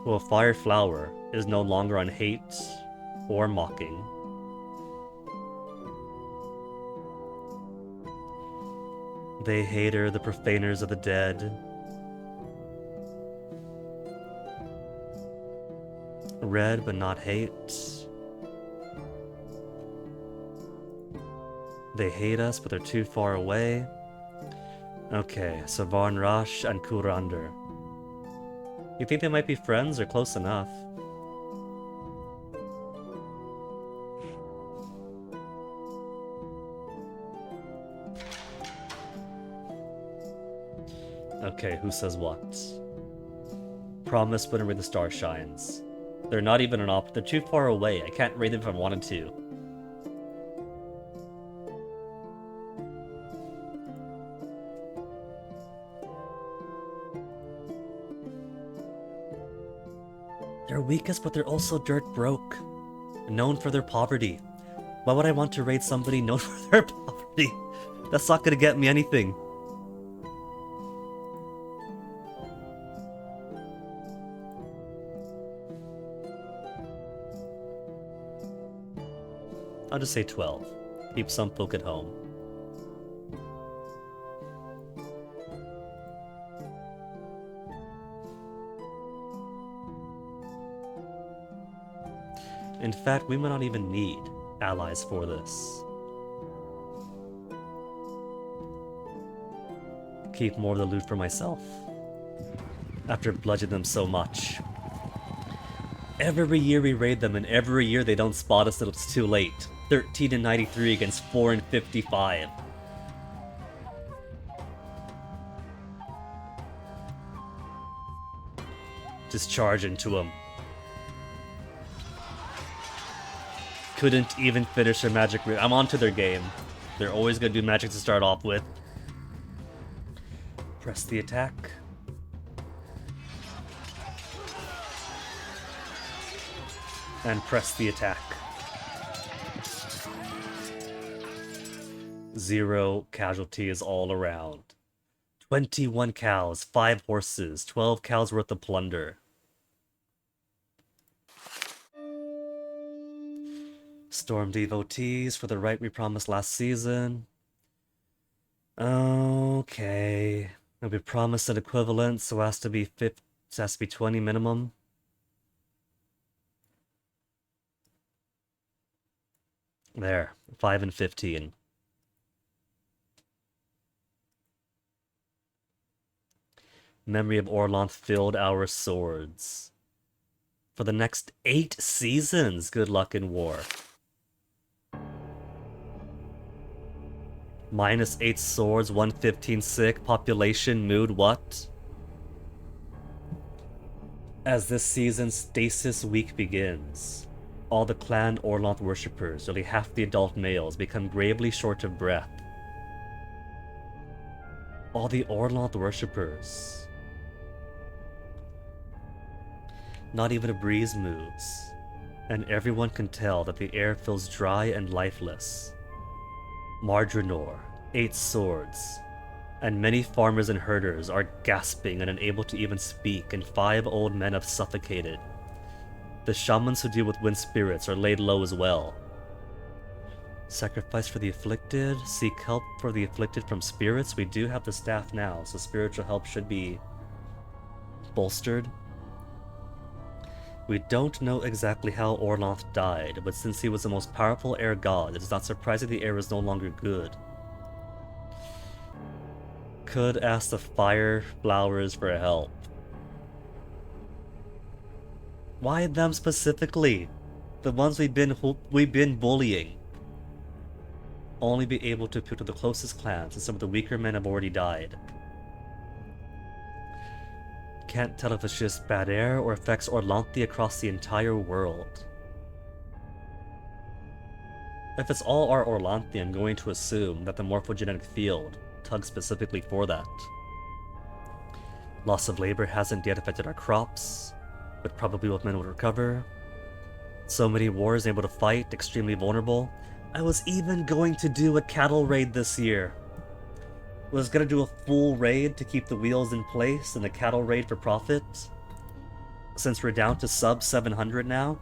Well, Fire Flower is no longer on hate or mocking. They hate her, the profaners of the dead. Red, but not hate. They hate us, but they're too far away. Okay, so Varn Rash and Kurander. You think they might be friends or close enough? Okay, who says what? Promise wouldn't raid the star shines. They're not even an op. They're too far away. I can't raid them if I wanted to. They're weakest, but they're also dirt broke. Known for their poverty. Why would I want to raid somebody known for their poverty? That's not gonna get me anything. I'll just say 12. Keep some folk at home. In fact, we might not even need allies for this. Keep more of the loot for myself. After bludgeoning them so much. Every year we raid them, and every year they don't spot us until it's too late. 13 and 93 against 4 and 55. Just charge into them. Couldn't even finish their magic. I'm onto their game. They're always gonna do magic to start off with. Press the attack. And press the attack. 0 casualties all around. 21 cows, 5 horses, 12 cows worth of plunder. Storm devotees for the right we promised last season. Okay. We promised an equivalent, so it has to be 20 minimum. There, 5 and 15. Memory of Orlanth filled our swords. For the next 8 seasons, good luck in war. -8 swords, 115 sick, population, mood, what? As this season's Stasis Week begins, all the clan Orlanth worshippers, nearly half the adult males, become gravely short of breath. All the Orlanth worshippers. Not even a breeze moves, and everyone can tell that the air feels dry and lifeless. Mardranor, 8 swords, and many farmers and herders are gasping and unable to even speak, and 5 old men have suffocated. The shamans who deal with wind spirits are laid low as well. Sacrifice for the afflicted, seek help for the afflicted from spirits. We do have the staff now, so spiritual help should be bolstered. We don't know exactly how Orlanth died, but since he was the most powerful air god, it is not surprising the air is no longer good. Could ask the fire flowers for help. Why them specifically? The ones we've been bullying. Only be able to appeal to the closest clans, and some of the weaker men have already died. Can't tell if it's just bad air or affects Orlanthi across the entire world. If it's all our Orlanthi, I'm going to assume that the morphogenetic field tugs specifically for that. Loss of labor hasn't yet affected our crops, but probably both men will recover. So many wars able to fight, extremely vulnerable. I was even going to do a cattle raid this year. Was gonna do a full raid to keep the wheels in place and a cattle raid for profit. Since we're down to sub 700 now.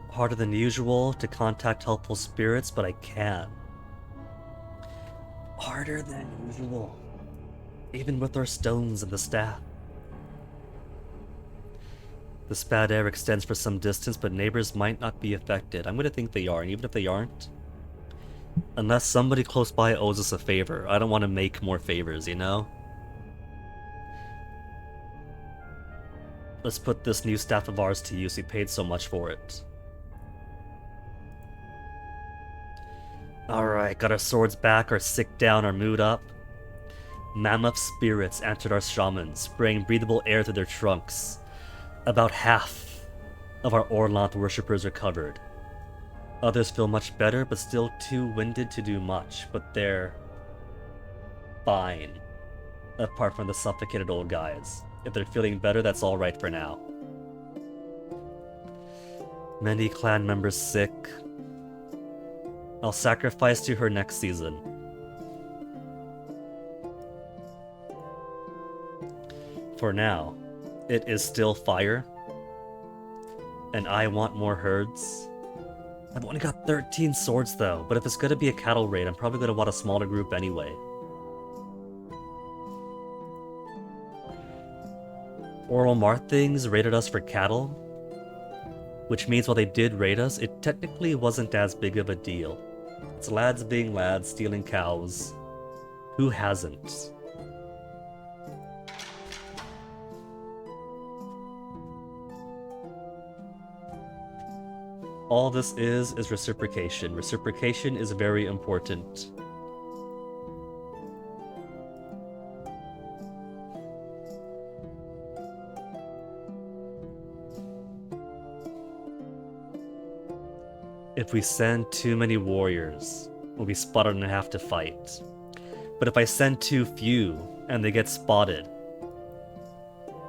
Harder than usual to contact helpful spirits, but I can. Harder than usual. Even with our stones and the staff. The bad air extends for some distance, but neighbors might not be affected. I'm gonna think they are, and even if they aren't, unless somebody close by owes us a favor, I don't want to make more favors, you know? Let's put this new staff of ours to use. We paid so much for it. Alright, got our swords back, our sick down, our mood up. Mammoth spirits answered our shamans, spraying breathable air through their trunks. About half of our Orlanth worshippers recovered. Others feel much better, but still too winded to do much, but they're fine. Apart from the suffocated old guys. If they're feeling better, that's alright for now. Many clan members sick. I'll sacrifice to her next season. For now, it is still fire. And I want more herds. I've only got 13 swords though, but if it's gonna be a cattle raid, I'm probably gonna want a smaller group anyway. Oral Marthings raided us for cattle, which means while they did raid us, it technically wasn't as big of a deal. It's lads being lads, stealing cows. Who hasn't? All this is reciprocation. Reciprocation is very important. If we send too many warriors, we'll be spotted and have to fight. But if I send too few and they get spotted,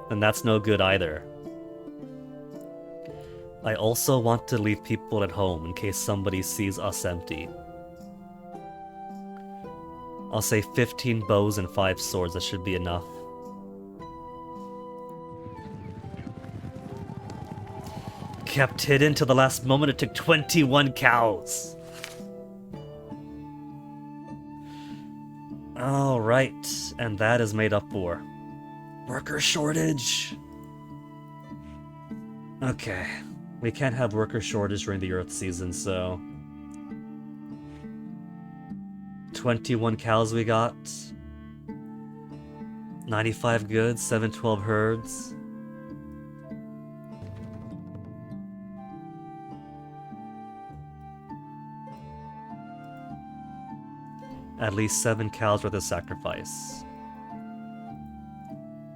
then that's no good either. I also want to leave people at home in case somebody sees us empty. I'll say 15 bows and 5 swords, that should be enough. Kept hidden till the last moment, it took 21 cows! Alright, and that is made up for. Worker shortage! Okay. We can't have worker shortage during the Earth season, so... 21 cows we got. 95 goods, 712 herds. At least 7 cows worth of sacrifice.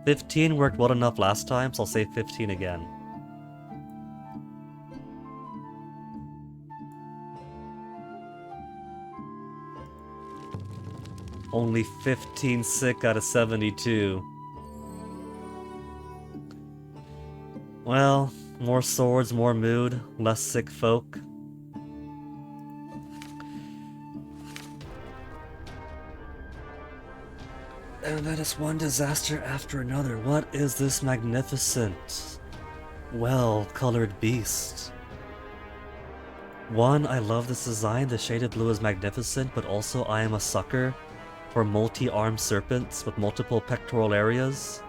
15 worked well enough last time, so I'll say 15 again. Only 15 sick out of 72. Well, more swords, more mood, less sick folk. And that is one disaster after another. What is this magnificent, well-colored beast? One, I love this design. The shaded blue is magnificent, but also I am a sucker for multi-armed serpents with multiple pectoral areas.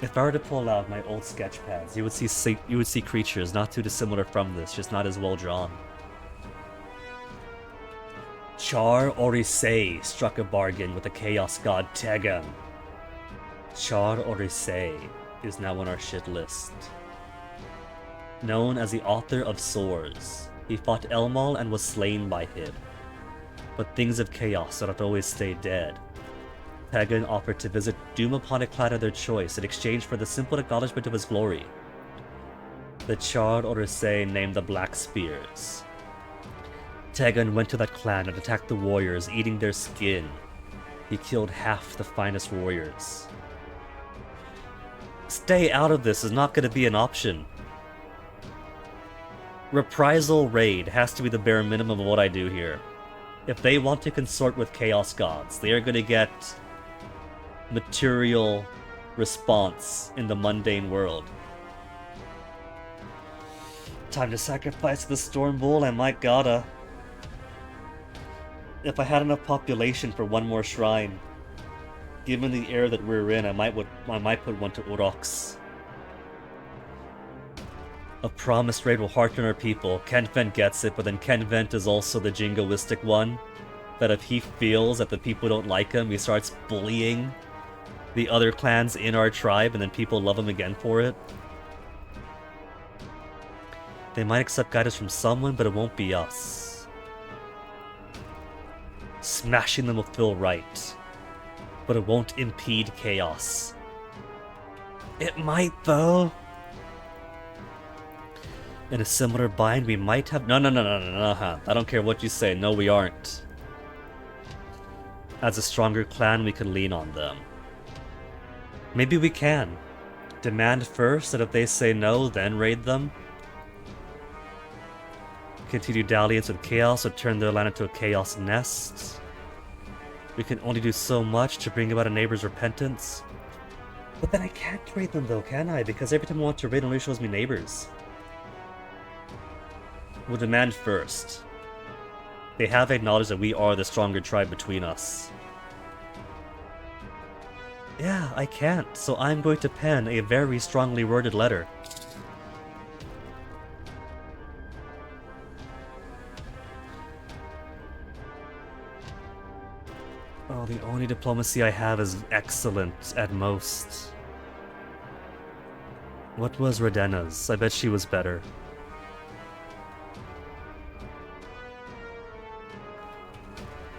If I were to pull out my old sketch pads, you would see creatures not too dissimilar from this, just not as well drawn. Char Orisei struck a bargain with the Chaos God Tegan. Char Orisei is now on our shit list. Known as the author of Swords, he fought Elmal and was slain by him. But things of chaos do not always stay dead. Tegan offered to visit doom upon a clan of their choice in exchange for the simple acknowledgement of his glory. The Char Orisei named the Black Spears. Tegan went to that clan and attacked the warriors, eating their skin. He killed half the finest warriors. Stay out of this is not going to be an option. Reprisal raid has to be the bare minimum of what I do here. If they want to consort with Chaos Gods, they are going to get material response in the mundane world. Time to sacrifice the Storm Bull, I might gotta. If I had enough population for one more shrine, given the era that we're in, I might put one to Urox. A promised raid will hearten our people. Kenvent gets it, but then Kenvent is also the jingoistic one. That if he feels that the people don't like him, he starts bullying the other clans in our tribe, and then people love him again for it. They might accept guidance from someone, but it won't be us. Smashing them will feel right, but it won't impede chaos. It might, though. In a similar bind, we might have... No, I don't care what you say. No, we aren't. As a stronger clan, we can lean on them. Maybe we can. Demand first, and if they say no, then raid them. Continue dalliance with Chaos or turn their land into a Chaos nest. We can only do so much to bring about a neighbor's repentance. But then I can't raid them though, can I? Because every time I want to raid, it only shows me neighbors. We'll demand first. They have acknowledged that we are the stronger tribe between us. Yeah, I can't, so I'm going to pen a very strongly worded letter. Oh, the only diplomacy I have is excellent at most. What was Radena's? I bet she was better.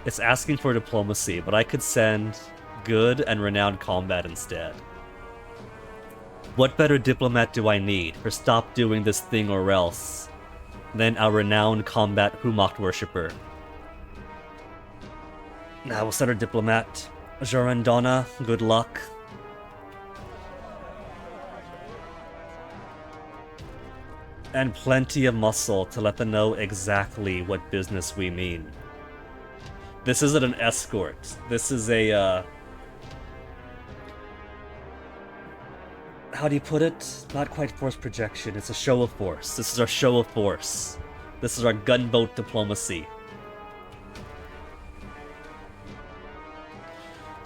It's asking for diplomacy, but I could send good and renowned combat instead. What better diplomat do I need for stop doing this thing or else than our renowned combat Humacht worshipper? Now we'll send our diplomat. Jorandona, good luck. And plenty of muscle to let them know exactly what business we mean. This isn't an escort. This is a, how do you put it? Not quite force projection, it's a show of force. This is our show of force. This is our gunboat diplomacy.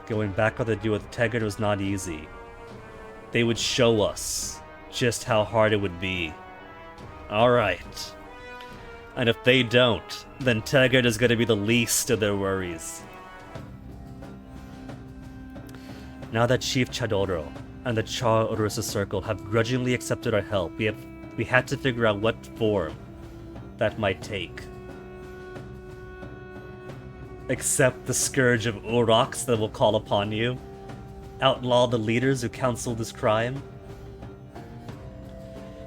Going back on the deal with Tegart was not easy. They would show us just how hard it would be. Alright. And if they don't, then Tegart is going to be the least of their worries. Now that Chief Chadoro and the Char Orisa Circle have grudgingly accepted our help, we had to figure out what form that might take. Accept the scourge of Uroks that will call upon you. Outlaw the leaders who counseled this crime.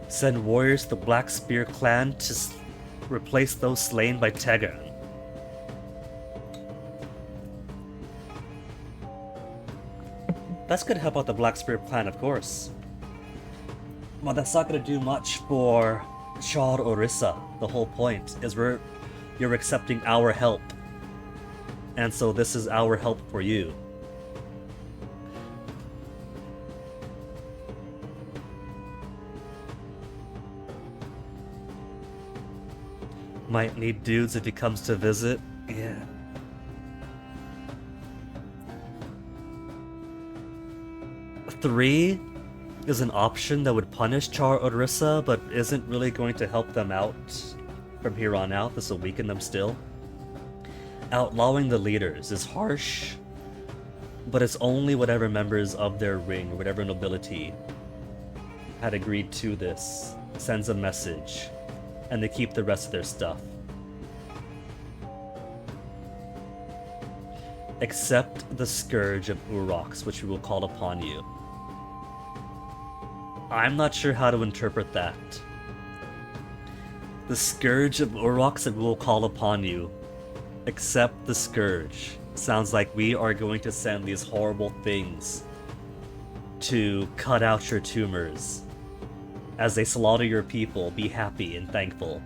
Send warriors to the Black Spear clan to replace those slain by Tegart. That's gonna help out the Black Spear clan, of course. Well, that's not gonna do much for Char Orisa. The whole point is you're accepting our help. And so this is our help for you. Might need dudes if he comes to visit. Yeah. Three is an option that would punish Char Orisa, but isn't really going to help them out from here on out. This will weaken them still. Outlawing the leaders is harsh, but it's only whatever members of their ring, or whatever nobility, had agreed to this, sends a message, and they keep the rest of their stuff. Accept the Scourge of Uroks, which we will call upon you. I'm not sure how to interpret that. The Scourge of Uroks that we will call upon you. Accept the Scourge. Sounds like we are going to send these horrible things to cut out your tumors. As they slaughter your people, be happy and thankful.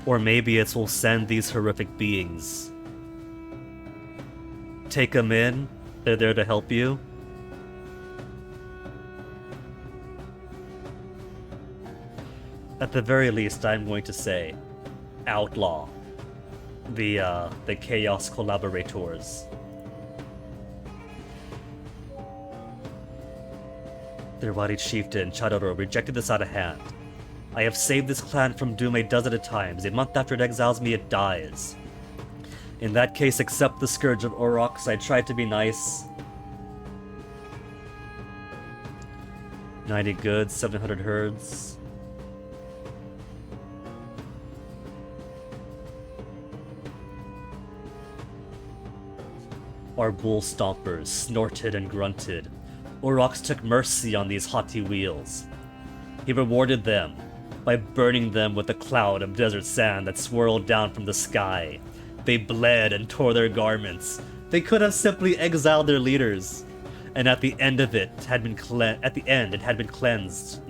Or maybe it's we'll send these horrific beings. Take them in, they're there to help you. At the very least, I'm going to say, outlaw the Chaos collaborators. Their Wadi chieftain, Chadoro, rejected this out of hand. I have saved this clan from doom a dozen times. A month after it exiles me, it dies. In that case, accept the Scourge of Uroks. I tried to be nice. 90 goods, 700 herds. Our bull stompers snorted and grunted. Uroks took mercy on these haughty wheels. He rewarded them by burning them with a cloud of desert sand that swirled down from the sky. They bled and tore their garments. They could have simply exiled their leaders, and at the end of it had been cleansed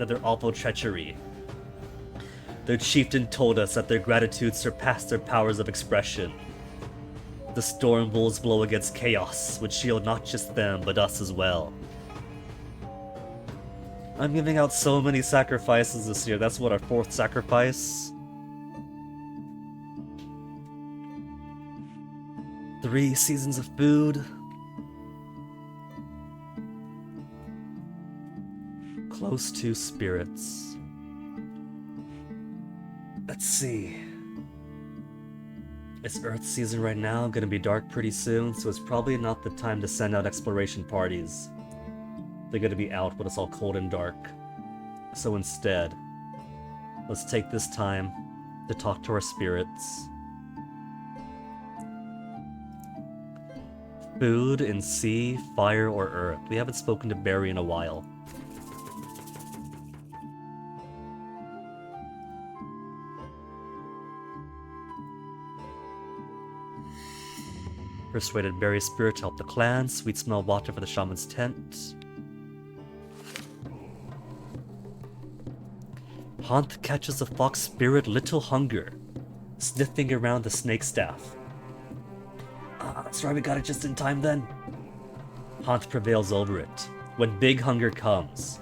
of their awful treachery. Their chieftain told us that their gratitude surpassed their powers of expression. The storm bulls blow against chaos would shield not just them, but us as well. I'm giving out so many sacrifices this year. That's what, our 4th sacrifice? 3 seasons of food. Close to spirits. Let's see. It's Earth season right now, gonna be dark pretty soon, so it's probably not the time to send out exploration parties. They're gonna be out when it's all cold and dark. So instead, let's take this time to talk to our spirits. Food in sea, fire, or earth. We haven't spoken to Barry in a while. Persuaded Barry's spirit to help the clan. Sweet smell water for the shaman's tent. Haunt catches the fox spirit Little Hunger, sniffing around the snake staff. That's right, we got it just in time then. Haunt prevails over it. When Big Hunger comes,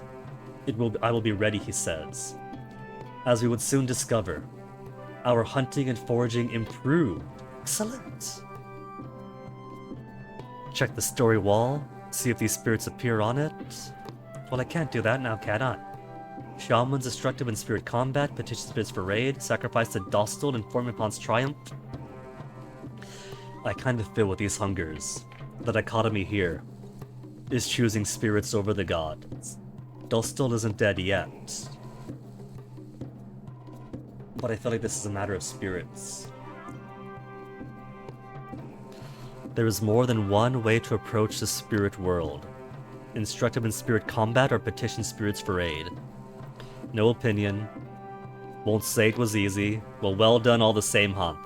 I will be ready, he says. As we would soon discover, our hunting and foraging improved. Excellent. Check the story wall, see if these spirits appear on it. Well, I can't do that now, can I? Shamans instructed in spirit combat, petition spirits for raid, sacrifice to Dostal, informing upon's triumph. I kind of feel with these hungers. The dichotomy here is choosing spirits over the gods. Dostal isn't dead yet. But I feel like this is a matter of spirits. There is more than one way to approach the spirit world. Instruct them in spirit combat or petition spirits for aid. No opinion. Won't say it was easy. Well done all the same, Hunt.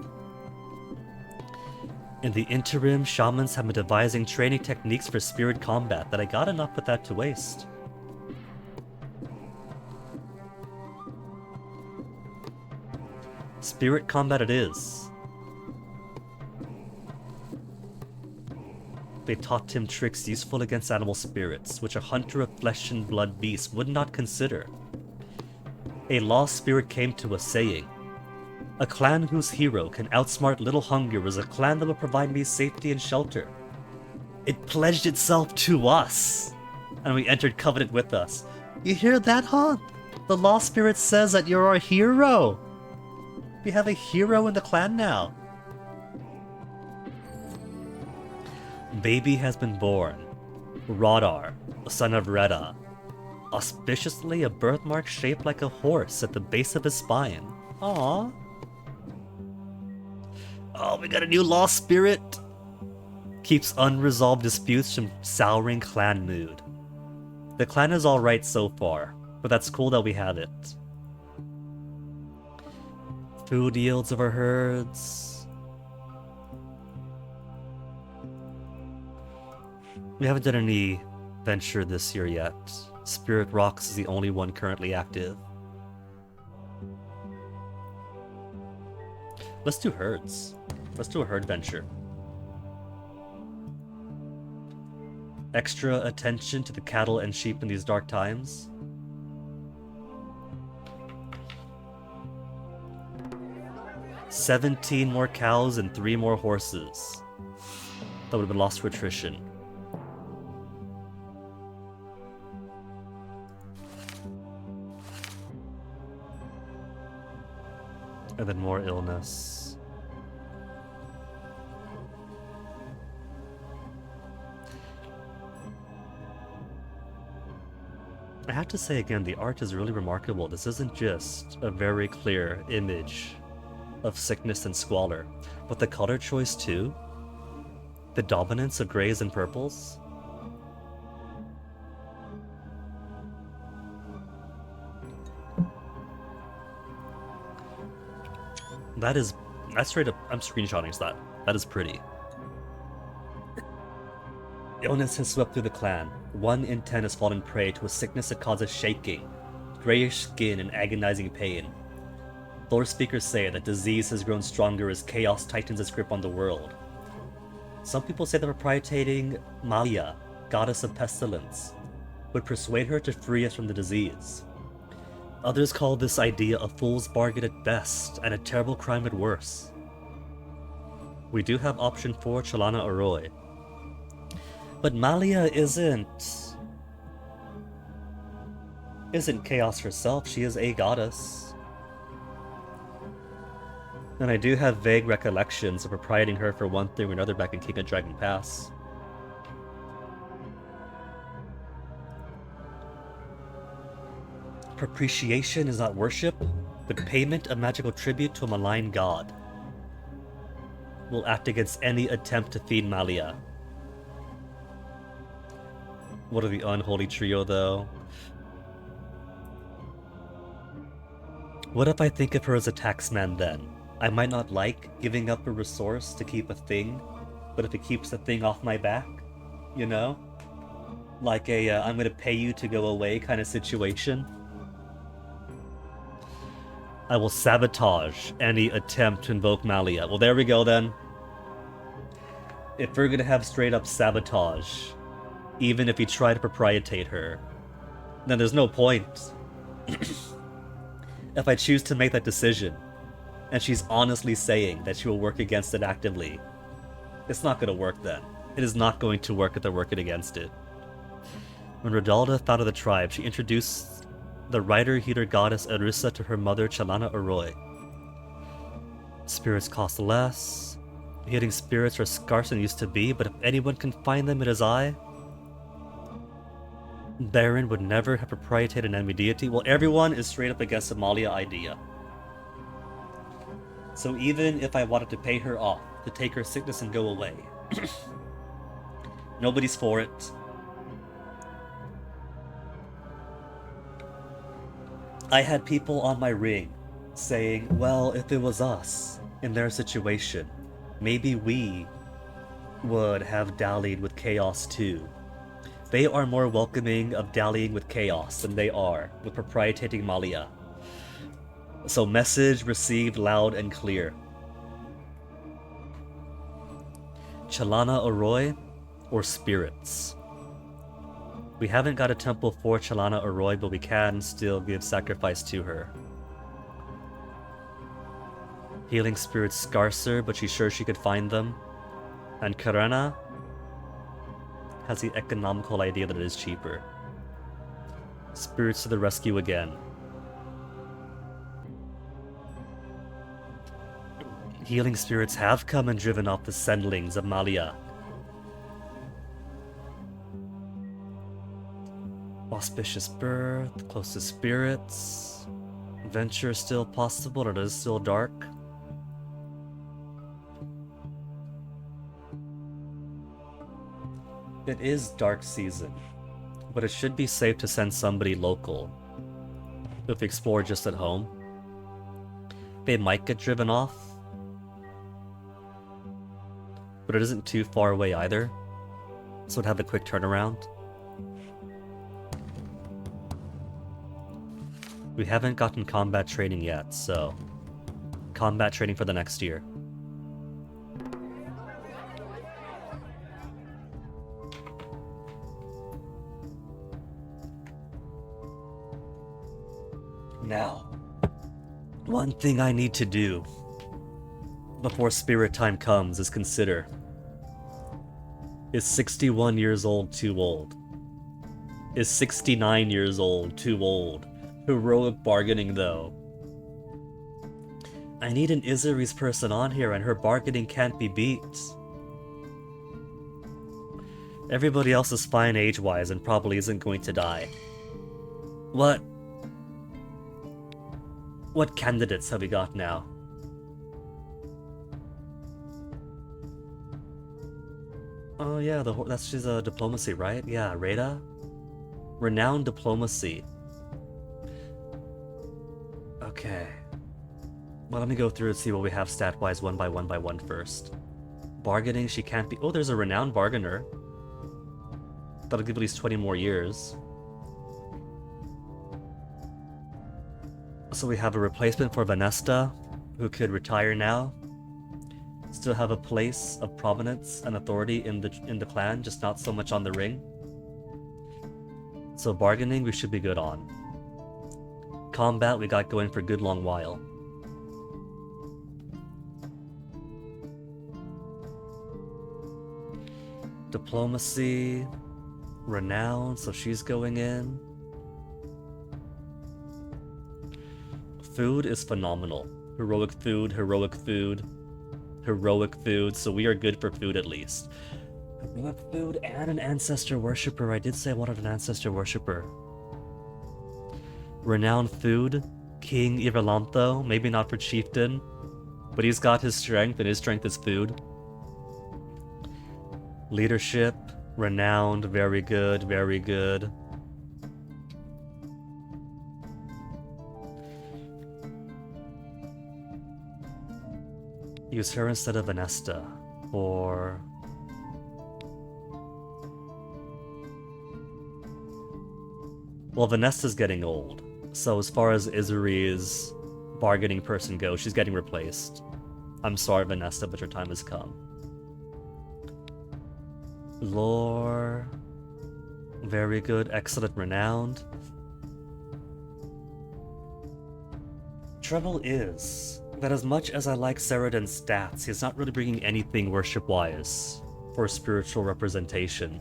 In the interim, shamans have been devising training techniques for spirit combat that I got enough with that to waste. Spirit combat it is. They taught him tricks useful against animal spirits, which a hunter of flesh and blood beasts would not consider. A lost spirit came to us saying, "A clan whose hero can outsmart Little Hunger is a clan that will provide me safety and shelter." It pledged itself to us, and we entered covenant with us. You hear that, Haunt? The lost spirit says that you're our hero. We have a hero in the clan now. Baby has been born. Rodar, the son of Reda. Auspiciously, a birthmark shaped like a horse at the base of his spine. Aww. Oh, we got a new lost spirit. Keeps unresolved disputes from souring clan mood. The clan is alright so far, but that's cool that we have it. Food yields of our herds. We haven't done any venture this year yet. Spirit Rocks is the only one currently active. Let's do herds. Let's do a herd venture. Extra attention to the cattle and sheep in these dark times. "17 more cows and 3 more horses." That would have been lost to attrition. And then more illness. I have to say again, the art is really remarkable. This isn't just a very clear image of sickness and squalor, but the color choice too. The dominance of grays and purples. That's straight up, I'm screenshotting that. That is pretty. Illness has swept through the clan. 1 in 10 has fallen prey to a sickness that causes shaking, grayish skin, and agonizing pain. Lore speakers say that disease has grown stronger as chaos tightens its grip on the world. Some people say that propitiating Malia, goddess of pestilence, would persuade her to free us from the disease. Others call this idea a fool's bargain at best, and a terrible crime at worst. We do have option 4, Chalana Arroy. But Malia isn't chaos herself, she is a goddess. And I do have vague recollections of propitiating her for one thing or another back in King of Dragon Pass. Propitiation is not worship, but payment of magical tribute to a malign god. Will act against any attempt to feed Malia. What are the unholy trio, though? What if I think of her as a taxman then? I might not like giving up a resource to keep a thing, but if it keeps the thing off my back, you know? Like a, I'm gonna pay you to go away kind of situation. I will sabotage any attempt to invoke Malia. Well, there we go then. If we're gonna have straight up sabotage, even if we try to propitiate her, then there's no point. If I choose to make that decision, and she's honestly saying that she will work against it actively, it's not going to work then. It is not going to work if they're working against it. When Rodalda founded the tribe, she introduced the rider-heater goddess Erisa to her mother Chalana Arroy. Spirits cost less. Healing spirits are scarce than used to be, but if anyone can find them, it is I. Baron would never have propitiated an enemy deity. Well, everyone is straight up against the Malia idea. So even if I wanted to pay her off, to take her sickness and go away, nobody's for it. I had people on my ring saying, well, if it was us, in their situation, maybe we would have dallied with chaos too. They are more welcoming of dallying with chaos than they are with propitiating Malia. So message received loud and clear. Chalana Arroy or spirits? We haven't got a temple for Chalana Arroy, but we can still give sacrifice to her. Healing spirits scarcer, but she's sure she could find them. And Karana has the economical idea that it is cheaper. Spirits to the rescue again. Healing spirits have come and driven off the sendlings of Malia. Auspicious birth, close to spirits. Venture still possible, or it is still dark. It is dark season, but it should be safe to send somebody local. If we explore just at home, they might get driven off, but it isn't too far away either, so it'd have a quick turnaround. We haven't gotten combat training yet, so combat training for the next year. Now, one thing I need to do before spirit time comes is consider, is 61 years old too old? Is 69 years old too old? Heroic bargaining though. I need an Izaris person on here and her bargaining can't be beat. Everybody else is fine age-wise and probably isn't going to die. What candidates have we got now? Oh yeah, she's a diplomacy, right? Yeah, Rada? Renowned diplomacy. Okay. Well, let me go through and see what we have stat-wise one by one first. Bargaining, she can't be... Oh, there's a renowned bargainer. That'll give at least 20 more years. So we have a replacement for Venesta, who could retire now. Still have a place of prominence and authority in the clan, just not so much on the ring. So bargaining, we should be good on. Combat, we got going for a good long while. Diplomacy, renown, so she's going in. Food is phenomenal. Heroic food, heroic food, heroic food, so we are good for food at least. Heroic food and an ancestor worshipper. I did say I wanted an ancestor worshipper. Renowned food, King Iverlantho, maybe not for chieftain, but he's got his strength, and his strength is food. Leadership, renowned, very good, very good. Use her instead of Venesta, or... Well, Venesta's getting old, so as far as Izuri's bargaining person goes, she's getting replaced. I'm sorry, Venesta, but your time has come. Lore... Very good, excellent, renowned. Trouble is that as much as I like Ceradan's stats, he's not really bringing anything worship-wise for spiritual representation.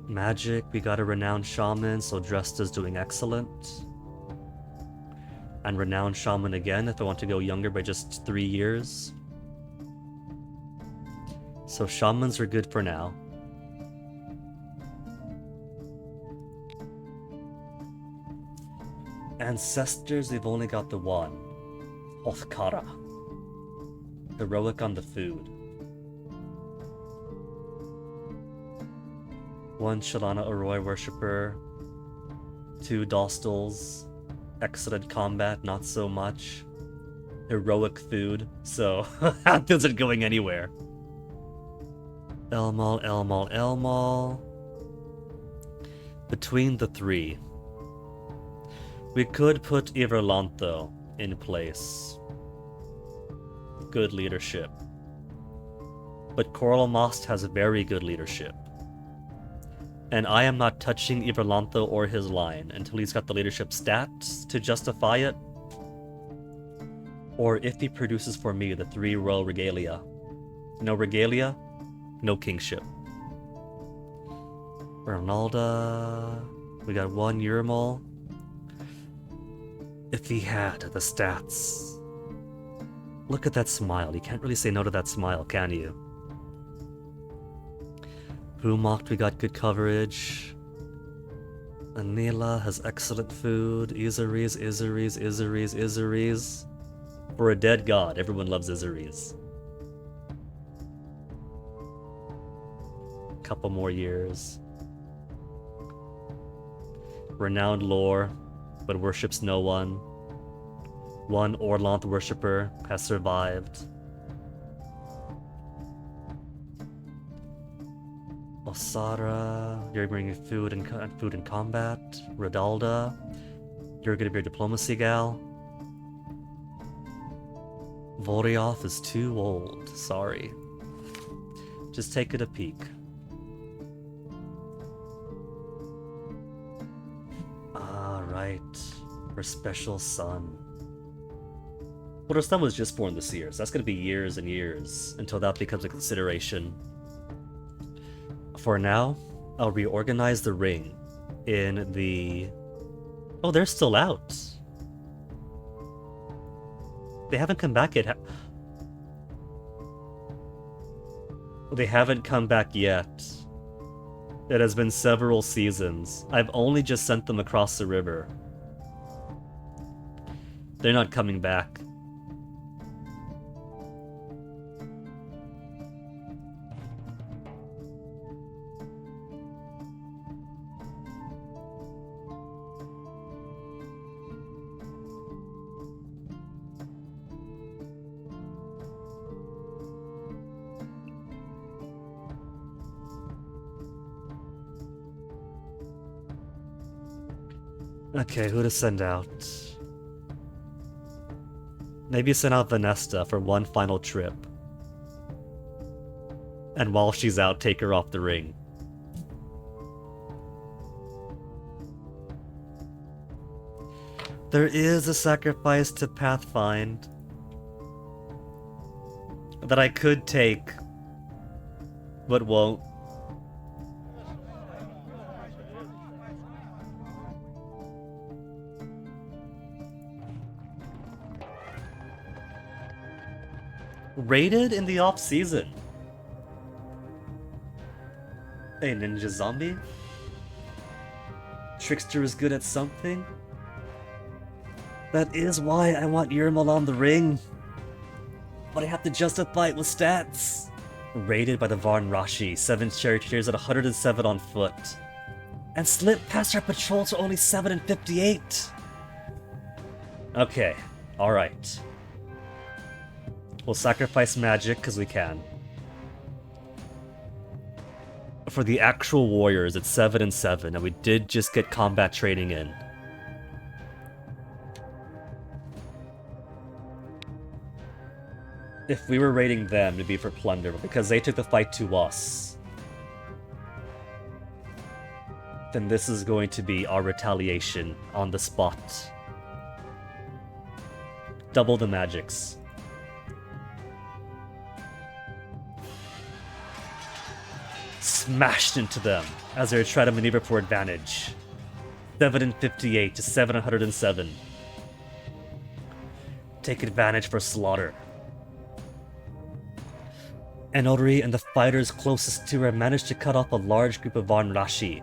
Magic, we got a renowned shaman, so Dresta's doing excellent. And renowned shaman again, if I want to go younger by just 3 years. So shamans are good for now. Ancestors, we've only got the one. Othkara. Heroic on the food. 1 Shalana Arroy worshipper. 2 Dostals. Excellent combat, not so much. Heroic food, so that isn't going anywhere. Elmal, Elmal, Elmal. Between the 3. We could put Iverlantho in place. Good leadership. But Coralmost has very good leadership. And I am not touching Iverlantho or his line until he's got the leadership stats to justify it. Or if he produces for me the 3 royal regalia. No regalia, no kingship. Ronalda. We got 1 Yurmal. If he had the stats. Look at that smile. You can't really say no to that smile, can you? Brumoct, we got good coverage. Anila has excellent food. Izuriz. For a dead god, everyone loves Izuriz. Couple more years. Renowned lore, but worships no one. 1 Orlanth worshipper has survived. Osara, you're bringing food and combat. Rodalda, you're gonna be a diplomacy gal. Volrioth is too old, sorry. Just take it a peek. Alright, her special son. Well, her son was just born this year, so that's gonna be years and years until that becomes a consideration. For now, I'll reorganize the ring in the... Oh, they're still out. They haven't come back yet. They haven't come back yet. It has been several seasons. I've only just sent them across the river. They're not coming back. Okay, who to send out? Maybe send out Vanesta for one final trip. And while she's out, take her off the ring. There is a sacrifice to Pathfind that I could take, but won't. Raided in the off-season. A ninja zombie? Trickster is good at something? That is why I want Yermal on the ring. But I have to justify it with stats. Raided by the Varn Rashi, 7 charioteers at 107 on foot. And slipped past our patrol to only 7 and 58. Okay, alright. We'll sacrifice magic because we can. For the actual warriors, it's 7 and 7, and we did just get combat training in. If we were raiding them, it'd be for plunder, but because they took the fight to us, then this is going to be our retaliation on the spot. Double the magics. Smashed into them as they try to maneuver for advantage. 7 and 58 to 707. Take advantage for slaughter. Enori and the fighters closest to her managed to cut off a large group of Varn Rashi.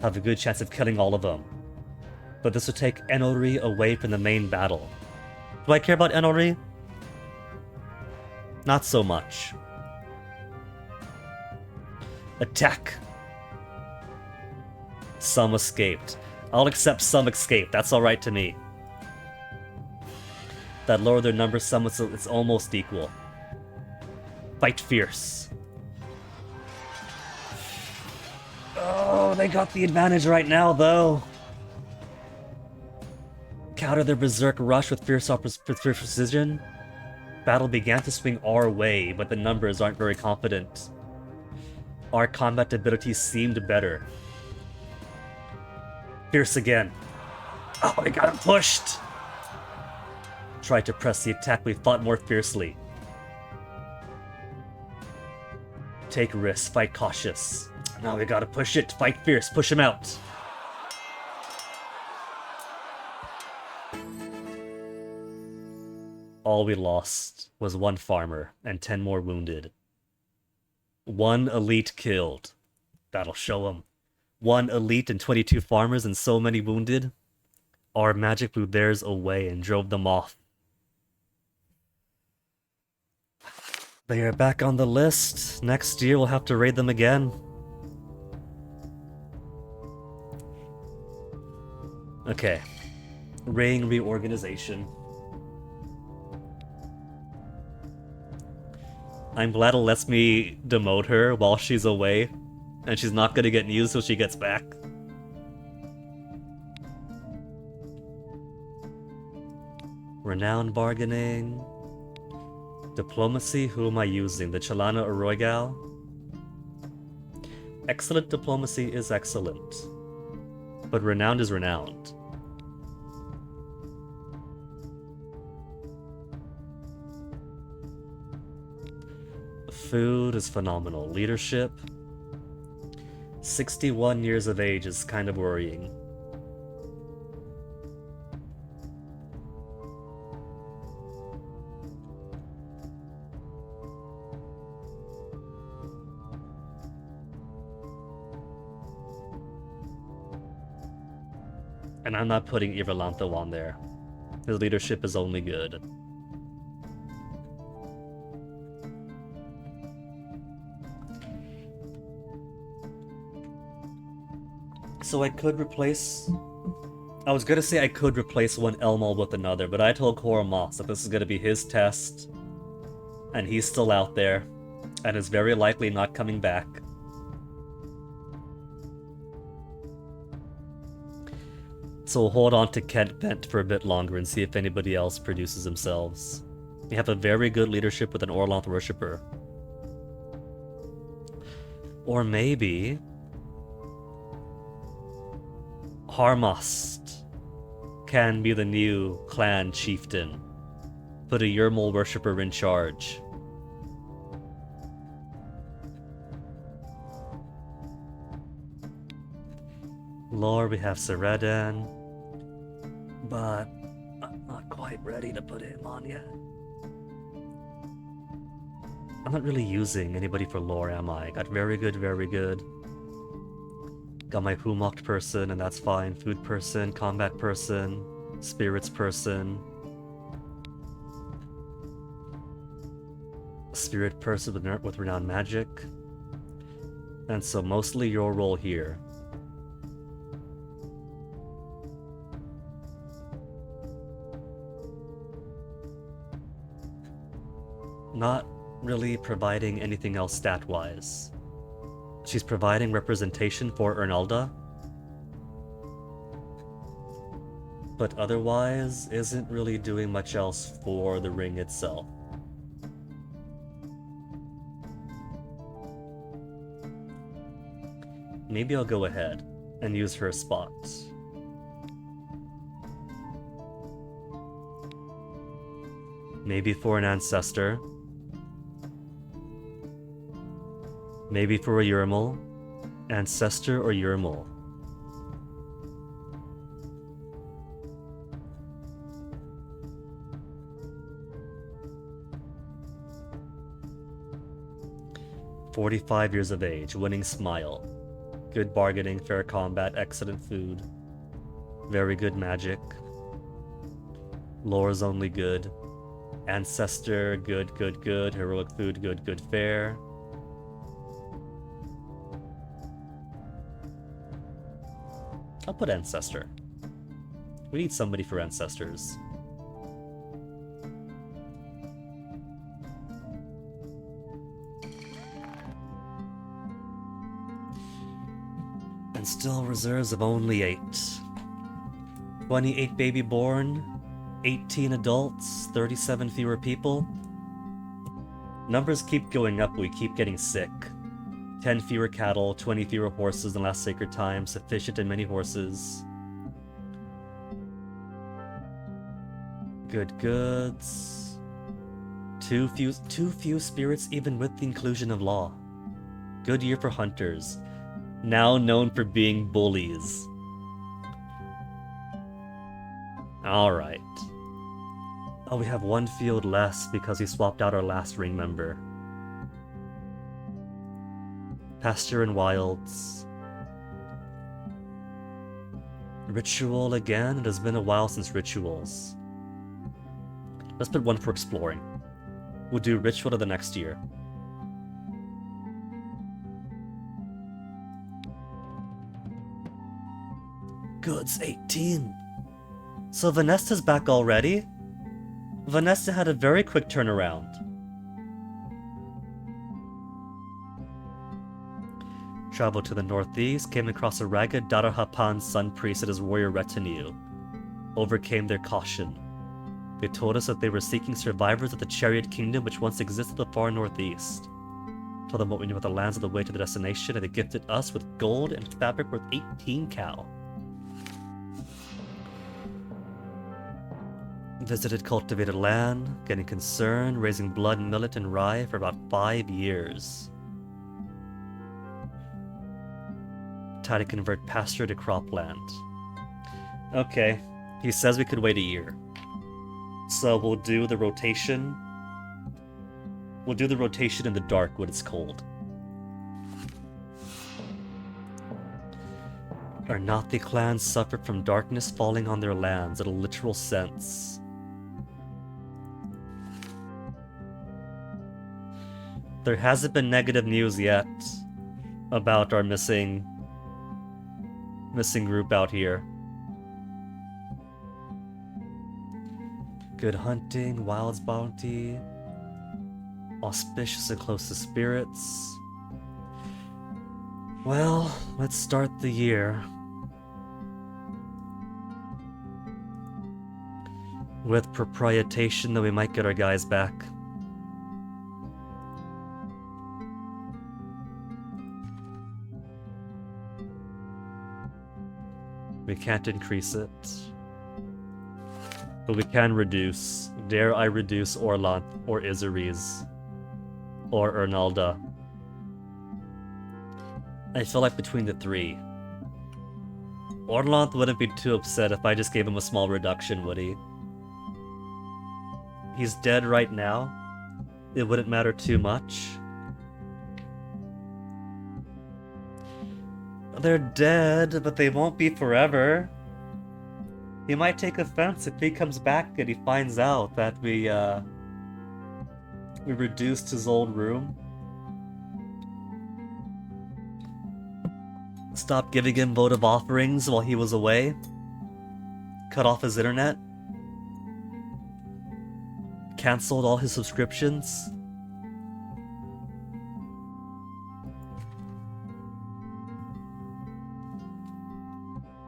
Have a good chance of killing all of them. But this will take Enori away from the main battle. Do I care about Enori? Not so much. Attack! Some escaped. I'll accept some escape, that's alright to me. That lowered their number some, it's almost equal. Fight fierce. Oh, they got the advantage right now, though. Counter their berserk rush with fierce precision. Battle began to swing our way, but the numbers aren't very confident. Our combat abilities seemed better. Fierce again. Oh, they got him pushed! Tried to press the attack, we fought more fiercely. Take risks, fight cautious. Now we gotta push it, fight fierce, push him out. All we lost was 1 farmer and 10 more wounded. 1 elite killed. That'll show him. 1 elite and 22 farmers and so many wounded. Our magic blew theirs away and drove them off. They are back on the list. Next year we'll have to raid them again. Okay. Ring reorganization. I'm glad it lets me demote her while she's away, and she's not gonna get news till she gets back. Renown bargaining. Diplomacy, who am I using? The Chalana Oroigal? Excellent diplomacy is excellent. But renowned is renowned. Food is phenomenal. Leadership. 61 years of age is kind of worrying. And I'm not putting Iverlantho on there. His leadership is only good. So I could replace... I was gonna say I could replace one Elmal with another, but I told Koromas that this is gonna be his test. And he's still out there. And is very likely not coming back. So we'll hold on to Kent Bent for a bit longer and see if anybody else produces themselves. We have a very good leadership with an Orloth worshipper. Or maybe Harmast can be the new clan chieftain. Put a Yermol worshipper in charge. Lore, we have Seredan, but I'm not quite ready to put him on yet. I'm not really using anybody for lore, am I? Got very good, very good. Got my Humoct person, and that's fine. Food person, combat person, spirits person. Spirit person with renowned magic. And so mostly your role here. Not really providing anything else stat-wise. She's providing representation for Ernalda, but otherwise isn't really doing much else for the ring itself. Maybe I'll go ahead and use her spot. Maybe for an ancestor. Maybe for a Yermol. Ancestor or Yermol. "45 years of age, winning smile. Good bargaining, fair combat, excellent food. Very good magic. Lore's only good. Ancestor, good, good, good. Heroic food, good, good, fair. I'll put Ancestor. We need somebody for Ancestors. And still reserves of only 8. 28 baby born, 18 adults, 37 fewer people. Numbers keep going up, we keep getting sick. 10 fewer cattle, 20 fewer horses than last sacred time, sufficient and many horses. Good goods. Too few spirits even with the inclusion of law. Good year for hunters. Now known for being bullies. Alright. Oh, we have 1 field less because we swapped out our last ring member. Pasture and wilds. Ritual again? It has been a while since rituals. Let's put 1 for exploring. We'll do ritual to the next year. Goods 18. So Vanessa's back already? Vanessa had a very quick turnaround. Traveled to the northeast, came across a ragged Darahapan sun priest and his warrior retinue. Overcame their caution. They told us that they were seeking survivors of the Chariot Kingdom which once existed in the far northeast. Told them what we knew about the lands of the way to the destination, and they gifted us with gold and fabric worth 18 cow. Visited cultivated land, getting concerned, raising blood, millet, and rye for about 5 years. Tried to convert pasture to cropland. Okay, he says we could wait a year. So we'll do the rotation. We'll do the rotation in the dark when it's cold. Are not the clans suffered from darkness falling on their lands in a literal sense? There hasn't been negative news yet about our missing group out here. Good hunting, wilds bounty, auspicious and close to spirits. Well, let's start the year. With proprietation, though, we might get our guys back. We can't increase it. But we can reduce. Dare I reduce Orlanth or Izaries or Ernalda? I feel like between the three. Orlanth wouldn't be too upset if I just gave him a small reduction, would he? He's dead right now. It wouldn't matter too much. They're dead, but they won't be forever. He might take offense if he comes back and he finds out that we reduced his old room. Stopped giving him votive offerings while he was away. Cut off his internet. Cancelled all his subscriptions.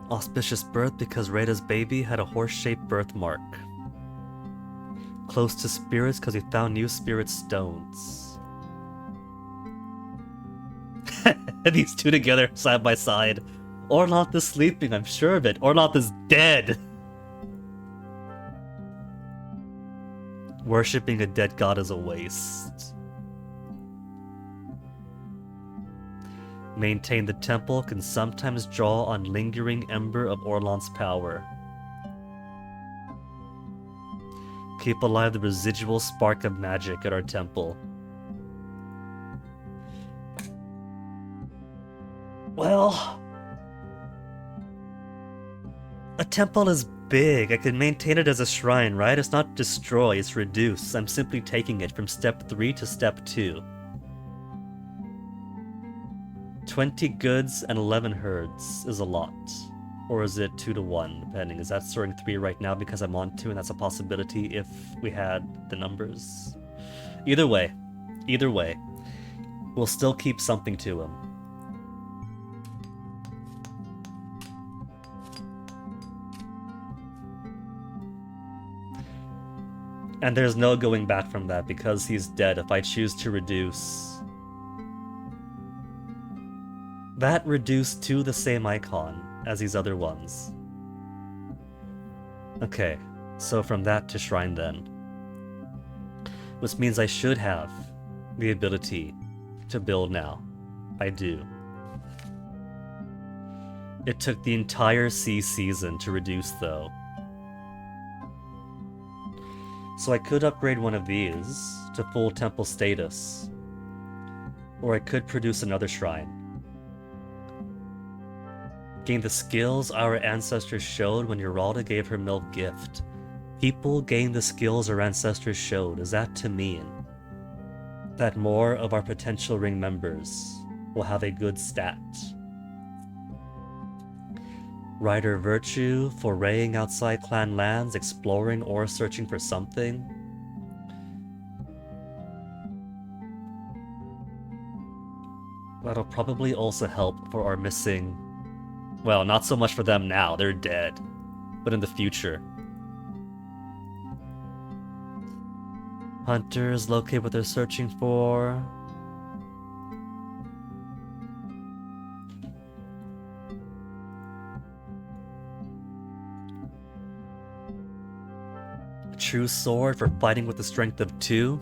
Auspicious birth because Rada's baby had a horse-shaped birthmark. Close to spirits because he found new spirit stones. These two together, side by side. Orlanth is sleeping, I'm sure of it. Orlanth is dead! Worshipping a dead god is a waste. Maintain the temple can sometimes draw on lingering ember of Orlanth's power. Keep alive the residual spark of magic at our temple. Well, a temple is big. I can maintain it as a shrine, right? It's not destroy, it's reduce. I'm simply taking it from step 3 to step 2. 20 goods and 11 herds is a lot. Or is it 2 to 1, depending. Is that storing 3 right now because I'm on 2 and that's a possibility if we had the numbers? Either way, we'll still keep something to him. And there's no going back from that because he's dead. If I choose to reduce... that reduced to the same icon as these other ones. Okay, so from that to shrine then. Which means I should have the ability to build now. I do. It took the entire sea season to reduce though. So I could upgrade one of these to full temple status. Or I could produce another shrine. Gain the skills our ancestors showed when Uralda gave her milk gift. People gain the skills our ancestors showed. Is that to mean that more of our potential ring members will have a good stat? Rider virtue, foraying outside clan lands, exploring or searching for something. That'll probably also help for our missing... well, not so much for them now, they're dead. But in the future. Hunters locate what they're searching for. True sword for fighting with the strength of 2.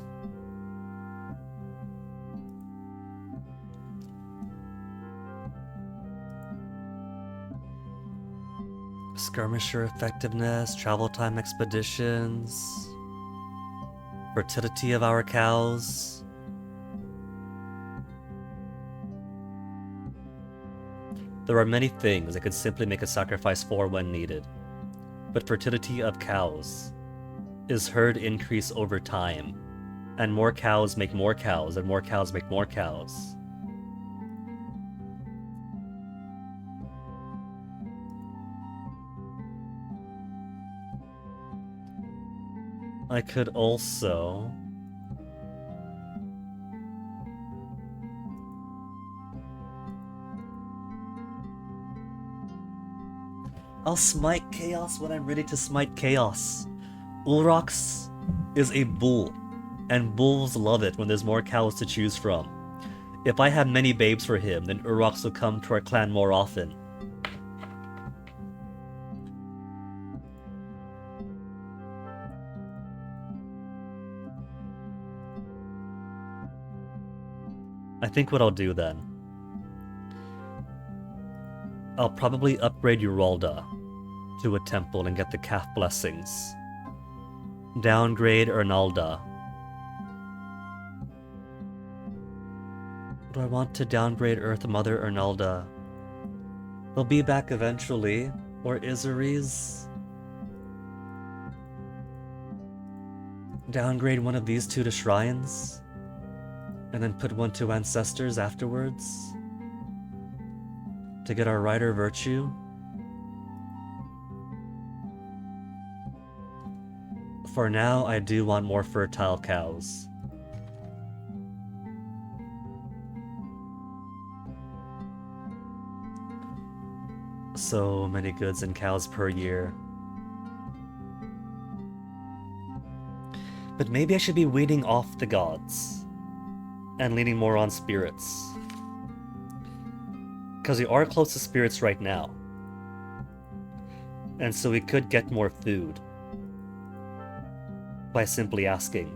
Skirmisher effectiveness, travel time expeditions, fertility of our cows. There are many things I could simply make a sacrifice for when needed, but fertility of cows is herd increase over time, and more cows make more cows, and more cows make more cows. I could also... I'll smite chaos when I'm ready to smite chaos. Ulrox is a bull, and bulls love it when there's more cows to choose from. If I have many babes for him, then Urox will come to our clan more often. I think what I'll do then, I'll probably upgrade Uralda to a temple and get the calf blessings. Downgrade Ernalda. Do I want to downgrade Earth Mother Ernalda? They'll be back eventually. Or Izaries. Downgrade one of these two to shrines. And then put one to ancestors afterwards. To get our rider virtue. For now, I do want more fertile cows. So many goods and cows per year. But maybe I should be weeding off the gods and leaning more on spirits. Because we are close to spirits right now. And so we could get more food by simply asking.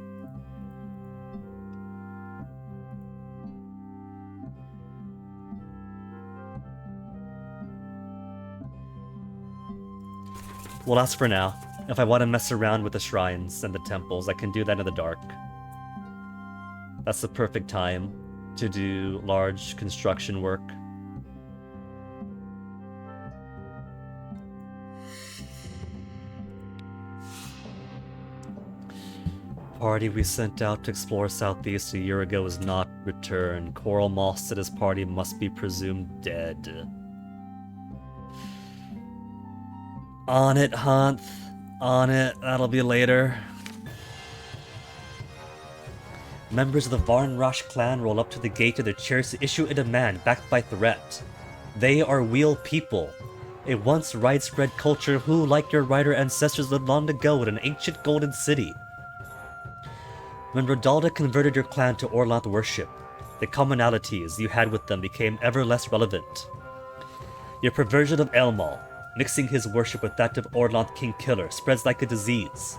We'll ask for now. If I want to mess around with the shrines and the temples, I can do that in the dark. That's the perfect time to do large construction work. Party we sent out to explore Southeast a year ago has not returned. Coral Moss said his party must be presumed dead. On it, Hanth. On it. That'll be later. Members of the Varnrosh clan roll up to the gate of their chairs to issue a demand backed by threat. They are Wheel people, a once widespread culture who, like your rider ancestors, lived long ago in an ancient golden city. When Rodalda converted your clan to Orlanth worship, the commonalities you had with them became ever less relevant. Your perversion of Elmal, mixing his worship with that of Orlanth King Killer, spreads like a disease.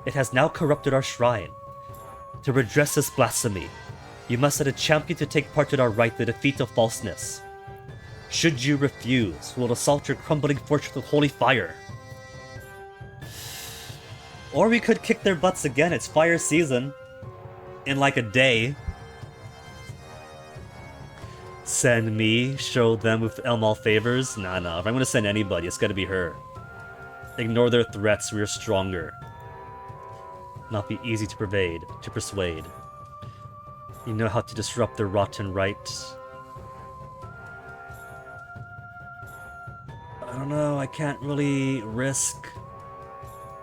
It has now corrupted our shrine. To redress this blasphemy, you must set a champion to take part in our rite, the defeat of falseness. Should you refuse, we will assault your crumbling fortress with holy fire. Or we could kick their butts again, it's fire season. In like a day. Send me, show them with Elmal favors? Nah, if I'm gonna send anybody, it's gotta be her. Ignore their threats, we are stronger. Not be easy to persuade. You know how to disrupt their rotten rite. I don't know, I can't really risk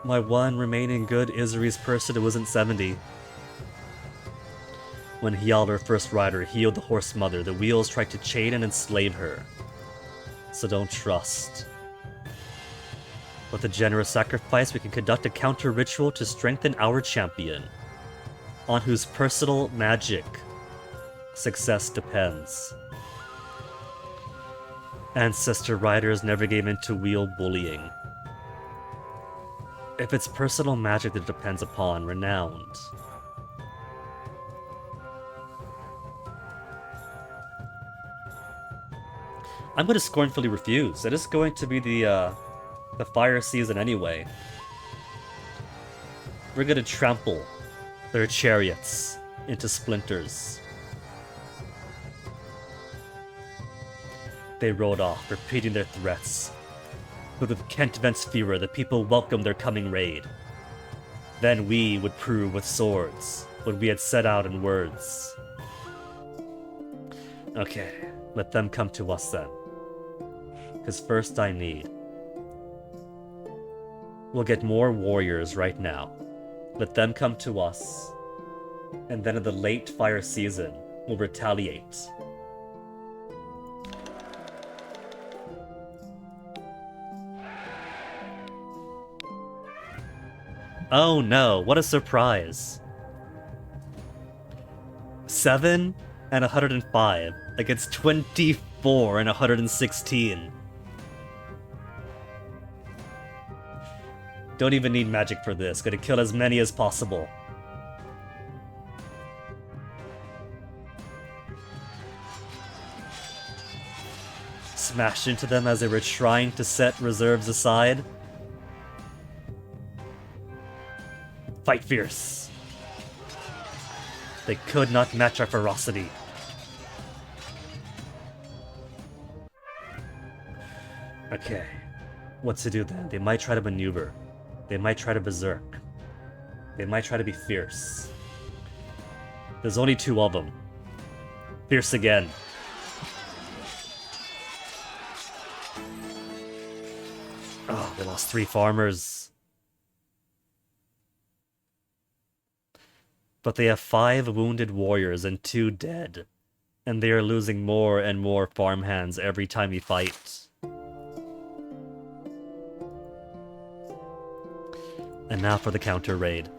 my one remaining good Izaries person who wasn't 70. When Hjalr, first rider, healed the horse mother, the wheels tried to chain and enslave her. So don't trust. With a generous sacrifice, we can conduct a counter ritual to strengthen our champion, on whose personal magic success depends. Ancestor riders never gave in to wheel bullying. If it's personal magic that depends upon, renowned. I'm going to scornfully refuse. It is going to be the fire season anyway. We're going to trample their chariots into splinters. They rode off, repeating their threats. But with Kent Vensfira, the people welcomed their coming raid. Then we would prove with swords what we had set out in words. Okay, let them come to us then. Because first I need. We'll get more warriors right now. Let them come to us. And then in the late fire season, we'll retaliate. Oh no, what a surprise. 7 and 105 against 24 and 116. Don't even need magic for this. Gonna kill as many as possible. Smashed into them as they were trying to set reserves aside. Fight fierce. They could not match our ferocity. Okay. What to do then? They might try to maneuver. They might try to berserk. They might try to be fierce. There's only 2 of them. Fierce again. Oh, they lost 3 farmers. But they have 5 wounded warriors and 2 dead. And they are losing more and more farmhands every time we fight. And now for the counter raid.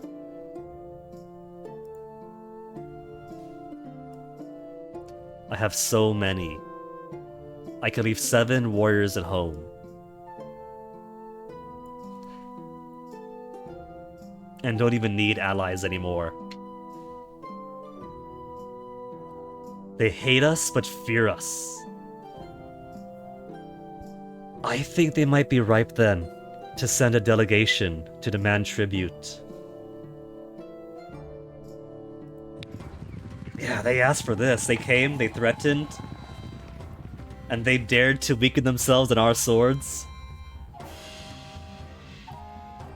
I have so many. I could leave 7 warriors at home. And don't even need allies anymore. They hate us, but fear us. I think they might be ripe then to send a delegation to demand tribute. Yeah, they asked for this. They came, they threatened, and they dared to weaken themselves in our swords.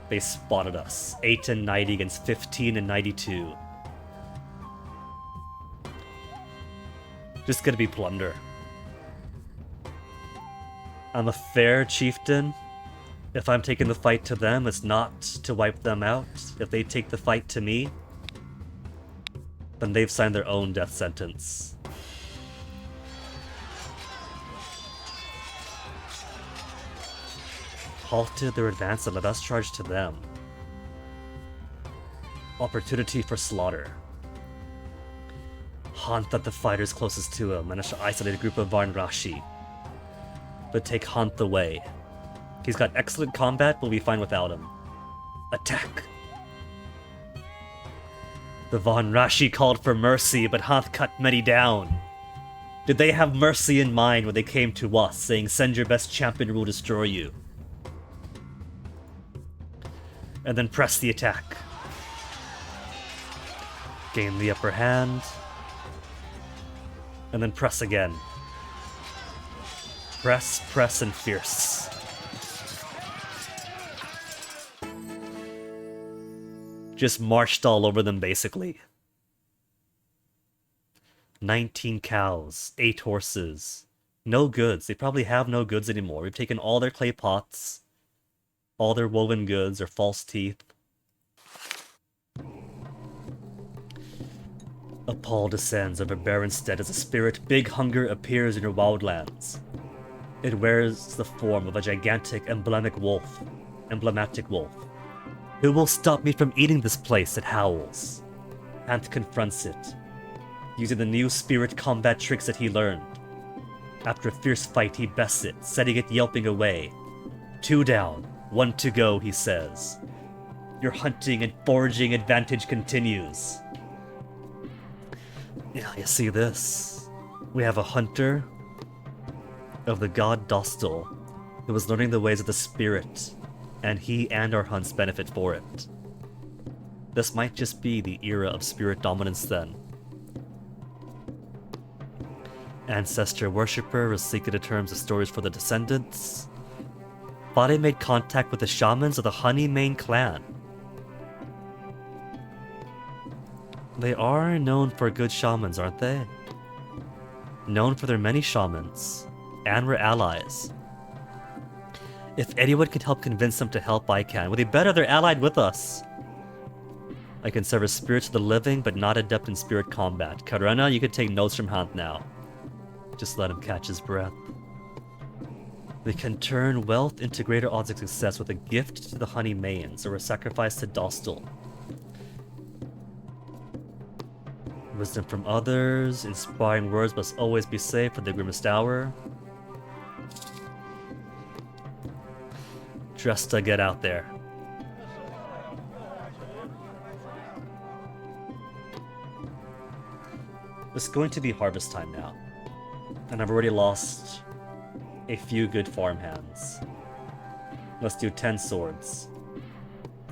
They spotted us. 8 and 90 against 15 and 92. Just gonna be plunder. I'm a fair chieftain. If I'm taking the fight to them, it's not to wipe them out. If they take the fight to me, then they've signed their own death sentence. Halted their advance and let us charge to them. Opportunity for slaughter. Hunt at the fighters closest to him, and an isolated group of Varn Rashi. But take Hunt away. He's got excellent combat, but we'll be fine without him. Attack! The Von Rashi called for mercy, but Hunt cut many down. Did they have mercy in mind when they came to us, saying, "Send your best champion, we'll destroy you"? And then press the attack. Gain the upper hand. And then press again. Press, press, and fierce. Just marched all over them, basically. 19 cows, 8 horses. No goods. They probably have no goods anymore. We've taken all their clay pots, all their woven goods, or false teeth. A pall descends over barren stead as a spirit big hunger appears in your wildlands. It wears the form of a gigantic emblematic wolf. Who will stop me from eating this place? It howls. Ant confronts it, using the new spirit combat tricks that he learned. After a fierce fight, he bests it, setting it yelping away. 2 down, 1 to go, he says. Your hunting and foraging advantage continues. Yeah, you see this? We have a hunter of the god Dostal who was learning the ways of the spirit, and he and our hunts benefit for it. This might just be the era of spirit dominance then. Ancestor worshipper was seeking the terms of stories for the descendants. Bade made contact with the shamans of the Honeymane clan. They are known for good shamans, aren't they? Known for their many shamans, and we're allies. If anyone can help convince them to help, I can. Well, they better they're allied with us. I can serve as spirit to the living, but not adept in spirit combat. Karena, you can take notes from Hunt now. Just let him catch his breath. We can turn wealth into greater odds of success with a gift to the honey mains or a sacrifice to Dostal. Wisdom from others, inspiring words must always be safe for the grimmest hour. Just to get out there. It's going to be harvest time now. And I've already lost a few good farm hands. Let's do 10 swords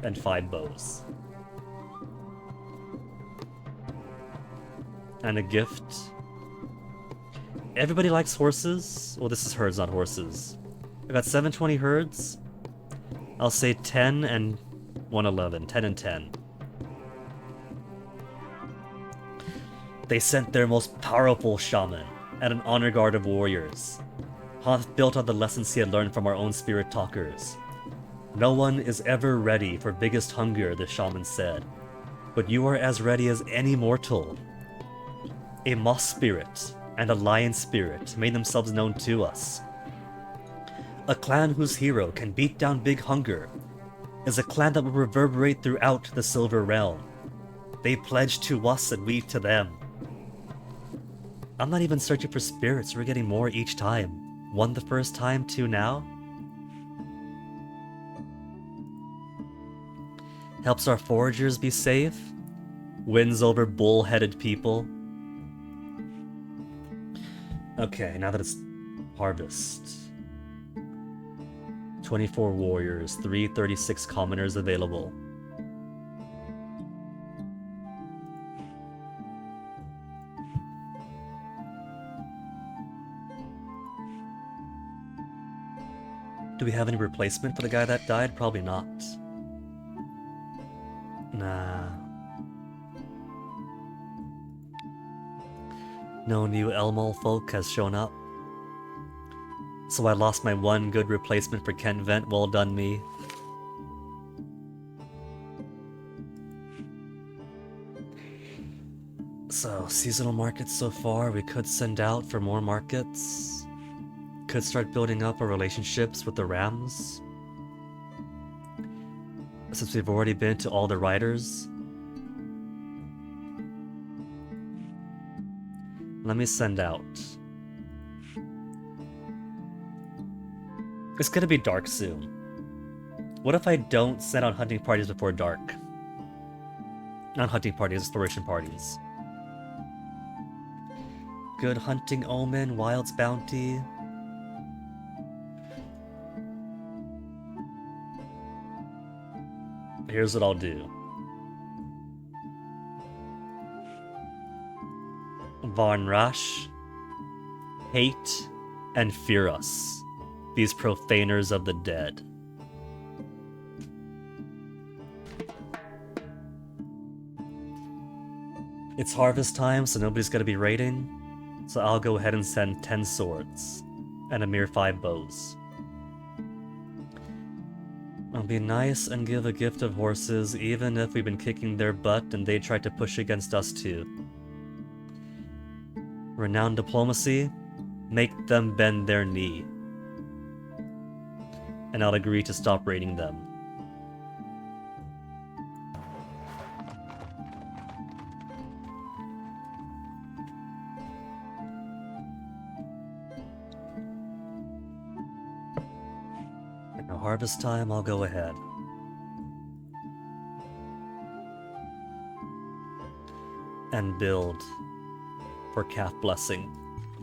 and 5 bows. And a gift. Everybody likes horses. Well, this is herds, not horses. I got 720 herds. I'll say 10 and 111. 10 and 10. They sent their most powerful shaman and an honor guard of warriors. Hoth built on the lessons he had learned from our own spirit talkers. No one is ever ready for biggest hunger, the shaman said. But you are as ready as any mortal. A moss spirit and a lion spirit made themselves known to us. A clan whose hero can beat down big hunger is a clan that will reverberate throughout the Silver Realm. They pledge to us and we to them. I'm not even searching for spirits, we're getting more each time. 1 the first time, 2 now. Helps our foragers be safe. Wins over bull-headed people. Okay, now that it's harvest. 24 warriors, 336 commoners available. Do we have any replacement for the guy that died? Probably not. Nah. No new Elmol folk has shown up. So I lost my one good replacement for Ken Vent. Well done, me. So, seasonal markets so far. We could send out for more markets. Could start building up our relationships with the Rams. Since we've already been to all the riders. Let me send out. It's gonna be dark soon. What if I don't send out hunting parties before dark? Not hunting parties, exploration parties. Good hunting omen, Wild's bounty. Here's what I'll do. Varn Rash, hate, and fear us, these profaners of the dead. It's harvest time, so nobody's gonna be raiding, so I'll go ahead and send 10 swords, and a mere 5 bows. I'll be nice and give a gift of horses, even if we've been kicking their butt and they tried to push against us too. Renowned diplomacy, make them bend their knee. And I'll agree to stop raiding them. And now harvest time, I'll go ahead. And build for calf blessing,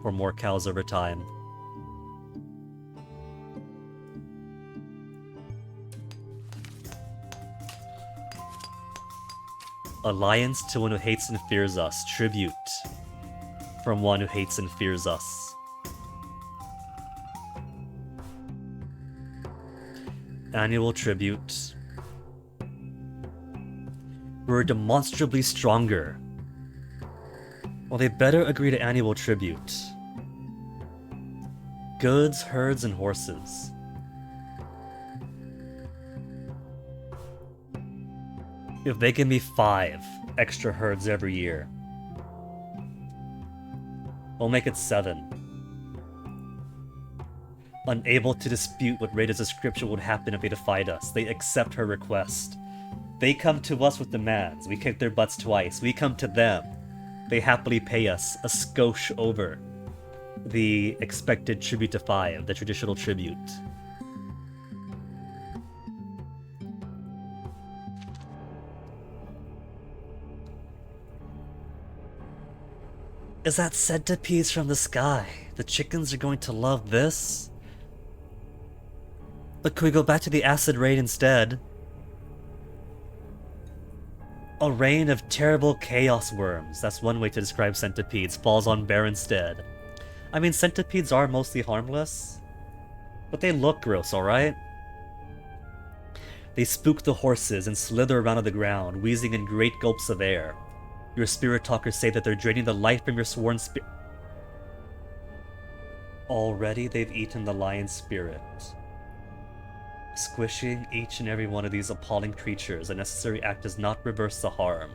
for more cows over time. Alliance to one who hates and fears us. Tribute from one who hates and fears us. Annual tribute. We're demonstrably stronger. Well, they better agree to annual tribute. Goods, herds, and horses. If they give me 5 extra herds every year, we'll make it 7. Unable to dispute what Rada's description would happen if they defied us, they accept her request. They come to us with demands. We kick their butts twice. We come to them. They happily pay us a skosh over the expected tribute to 5, the traditional tribute. Is that centipedes from the sky? The chickens are going to love this? But could we go back to the acid rain instead? A rain of terrible chaos worms, that's one way to describe centipedes, falls on Bear instead. I mean, centipedes are mostly harmless, but they look gross, alright? They spook the horses and slither around on the ground, wheezing in great gulps of air. Your spirit talkers say that they're draining the life from your sworn spirit. Already they've eaten the lion's spirit. Squishing each and every one of these appalling creatures, a necessary act does not reverse the harm.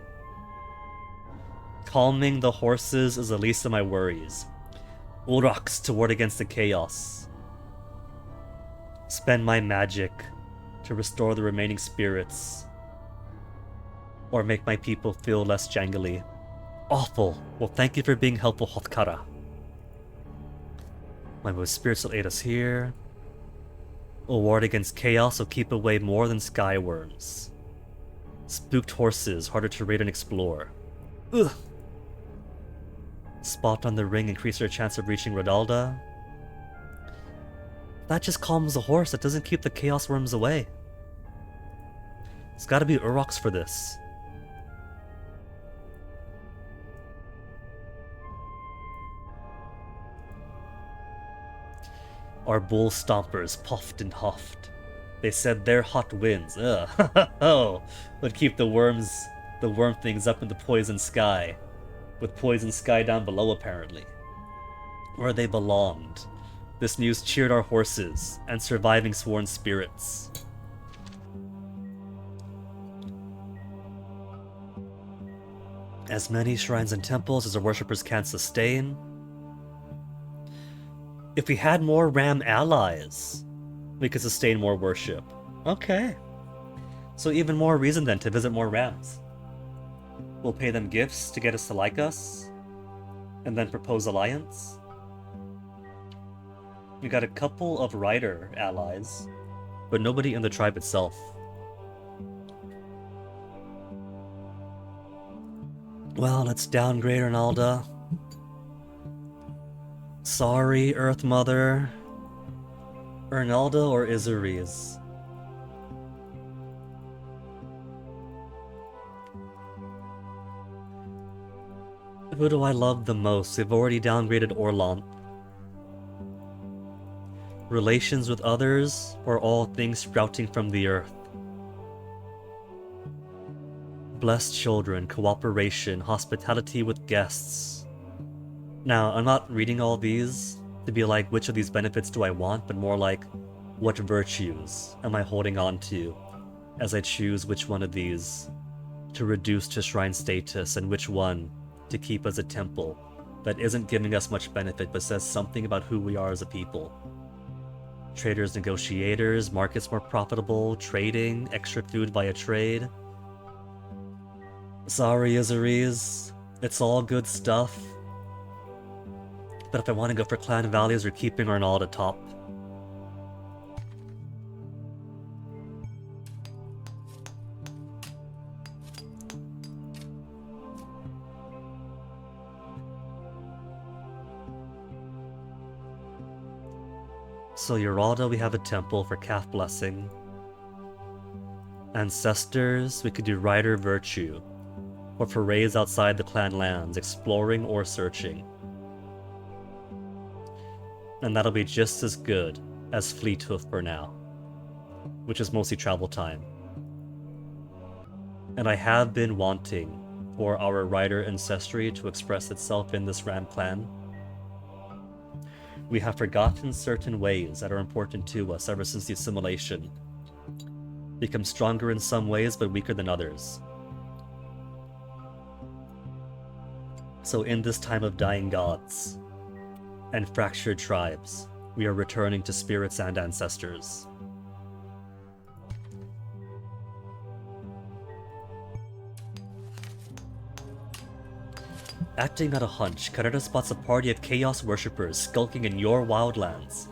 Calming the horses is the least of my worries. Uroks to ward against the chaos. Spend my magic to restore the remaining spirits. Or make my people feel less jangly. Awful. Well, thank you for being helpful, Hotkara. My most spirits will aid us here. A ward against chaos will keep away more than skyworms. Spooked horses, harder to raid and explore. Ugh. Spot on the ring, increase your chance of reaching Rodalda. That just calms the horse, it doesn't keep the chaos worms away. It's gotta be Uroks for this. Our bull stompers puffed and huffed. They said their hot winds, would keep the worm things up in the poison sky, with poison sky down below apparently, where they belonged. This news cheered our horses and surviving sworn spirits. As many shrines and temples as our worshippers can sustain. If we had more Ram allies, we could sustain more worship. Okay. So even more reason then to visit more Rams. We'll pay them gifts to get us to like us, and then propose alliance. We got a couple of Rider allies, but nobody in the tribe itself. Well, let's downgrade Ronalda. Sorry, Earth Mother. Ernalda or Izuriz? Who do I love the most? They've already downgraded Orlant. Relations with others, or all things sprouting from the earth? Blessed children, cooperation, hospitality with guests. Now, I'm not reading all these to be like, which of these benefits do I want, but more like, what virtues am I holding on to as I choose which one of these to reduce to shrine status and which one to keep as a temple that isn't giving us much benefit but says something about who we are as a people. Traders, negotiators, markets more profitable, trading, extra food via trade. Sorry, Izuriz, it's all good stuff. But if I want to go for clan values, we're keeping Arnold at top. So Uralda, we have a temple for calf blessing. Ancestors, we could do Rider Virtue, or for raids outside the clan lands, exploring or searching. And that'll be just as good as Fleethoof for now, which is mostly travel time. And I have been wanting for our Rider ancestry to express itself in this Ram clan. We have forgotten certain ways that are important to us ever since the assimilation. Become stronger in some ways, but weaker than others. So in this time of dying gods and fractured tribes, We are returning to spirits and ancestors. Acting on a hunch, Kareta spots a party of Chaos worshippers skulking in your wildlands.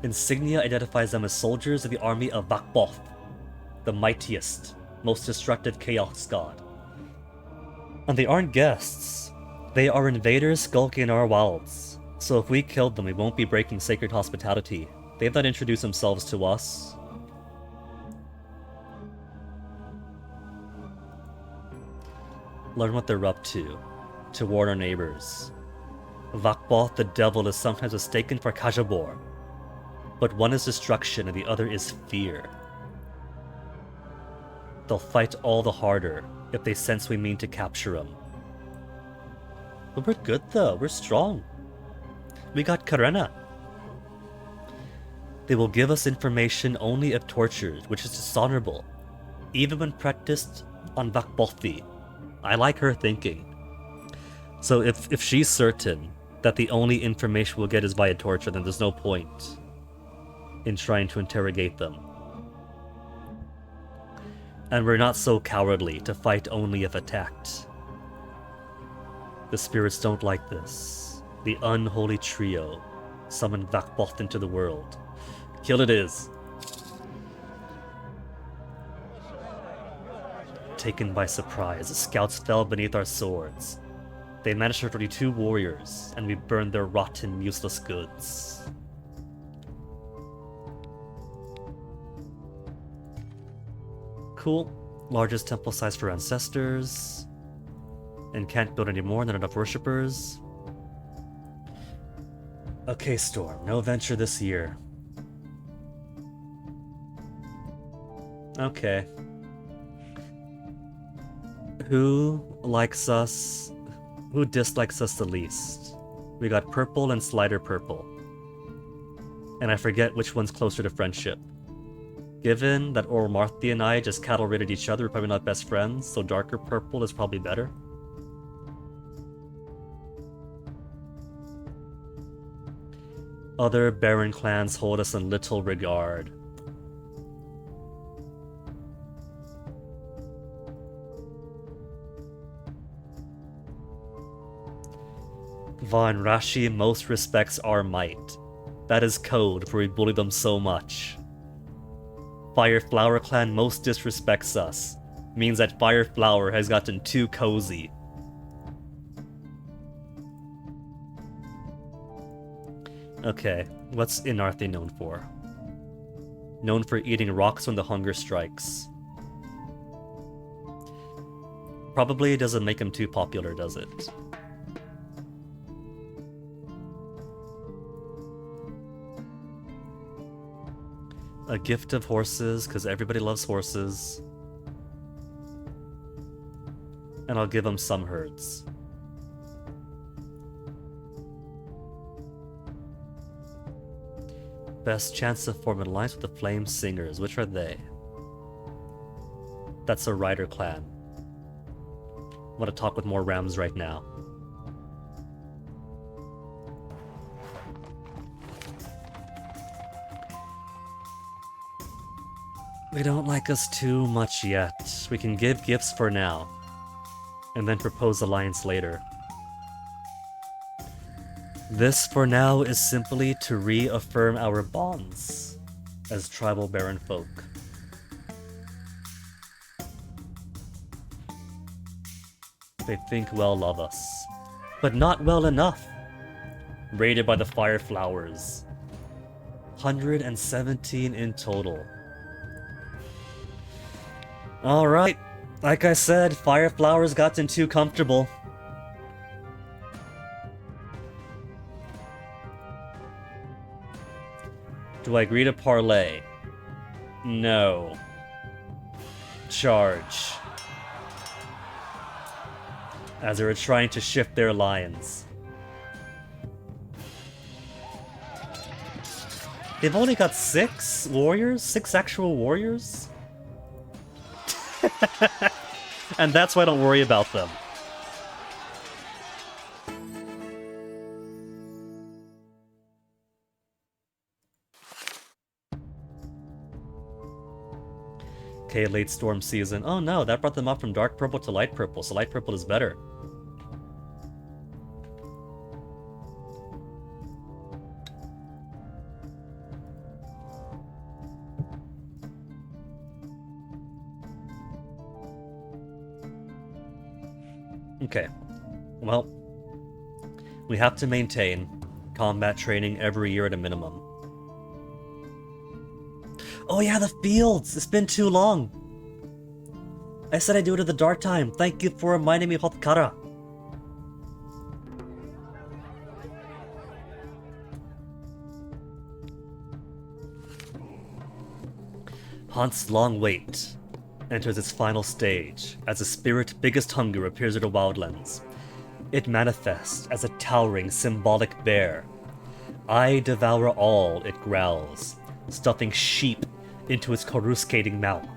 Insignia identifies them as soldiers of the army of Vakboth, the mightiest, most destructive Chaos god. And they aren't guests. They are invaders skulking in our wilds. So if we killed them, we won't be breaking sacred hospitality. They've not introduced themselves to us. Learn what they're up to warn our neighbors. Vakboth the devil is sometimes mistaken for Kajabor, but one is destruction and the other is fear. They'll fight all the harder if they sense we mean to capture him. But we're good though, we're strong. We got Karena. They will give us information only if tortured, which is dishonorable, even when practiced on Vakbothi. I like her thinking. So if she's certain that the only information we'll get is via torture, then there's no point in trying to interrogate them. And we're not so cowardly to fight only if attacked. The spirits don't like this. The unholy trio summoned Vakboth into the world. Kill it is. Taken by surprise, the scouts fell beneath our swords. They managed to 32 warriors, and we burned their rotten, useless goods. Cool. Largest temple size for ancestors. And can't build any more, not enough worshippers. Okay, Storm. No venture this year. Okay. Who likes us? Who dislikes us the least? We got Purple and Slider Purple. And I forget which one's closer to friendship. Given that Ormarthi and I just cattle raided each other, we're probably not best friends, so Darker Purple is probably better. Other Baron clans hold us in little regard. Von Rashi most respects our might. That is code for we bully them so much. Fire Flower clan most disrespects us. Means that Fire Flower has gotten too cozy. Okay, what's Inarthi known for? Known for eating rocks when the hunger strikes. Probably doesn't make him too popular, does it? A gift of horses, because everybody loves horses. And I'll give him some herds. Best chance of forming alliance with the Flame Singers. Which are they? That's a Rider clan. I want to talk with more Rams right now. They don't like us too much yet. We can give gifts for now, and then propose alliance later. This, for now, is simply to reaffirm our bonds as tribal Baron folk. They think well of us, but not well enough. Raided by the Fire Flowers. 117 in total. Alright, like I said, Fire Flowers gotten too comfortable. Do I agree to parlay? No. Charge. As they were trying to shift their lions. They've only got 6 warriors? 6 actual warriors? And that's why I don't worry about them. okay late storm season. Oh no, that brought them up from dark purple to light purple, so light purple is better. Okay, well, we have to maintain combat training every year at a minimum. Oh yeah, the fields! It's been too long! I said I'd do it at the dark time. Thank you for reminding me of Hotkara. Haunt's long wait enters its final stage as the spirit Biggest Hunger appears at the Wildlands. It manifests as a towering, symbolic bear. I devour all, it growls, stuffing sheep into its coruscating mouth.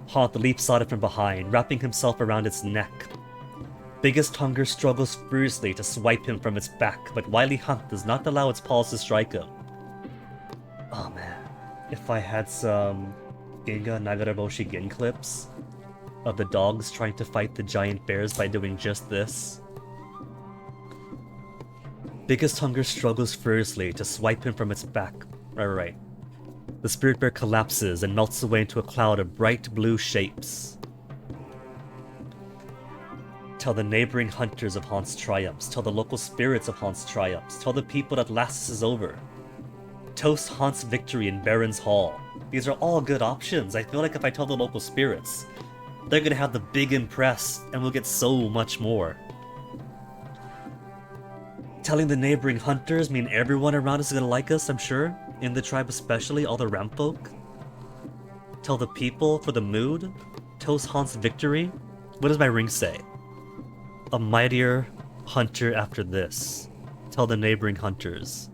Haunt leaps at it from behind, wrapping himself around its neck. Biggest Hunger struggles furiously to swipe him from its back, but wily Haunt does not allow its paws to strike him. Oh man, if I had some Ginga Nagaraboshi Gin clips of the dogs trying to fight the giant bears by doing just this. Biggest Hunger struggles furiously to swipe him from its back. Right. The spirit bear collapses and melts away into a cloud of bright blue shapes. Tell the neighboring hunters of Haunt's triumphs. Tell the local spirits of Haunt's triumphs. Tell the people that last this is over. Toast Haunt's victory in Baron's Hall. These are all good options. I feel like if I tell the local spirits, they're gonna have the big impress, and we'll get so much more. Telling the neighboring hunters mean everyone around us is gonna like us, I'm sure. In the tribe especially, all the Ramfolk. Tell the people for the mood. Toast Haunt's victory. What does my ring say? A mightier hunter after this. Tell the neighboring hunters.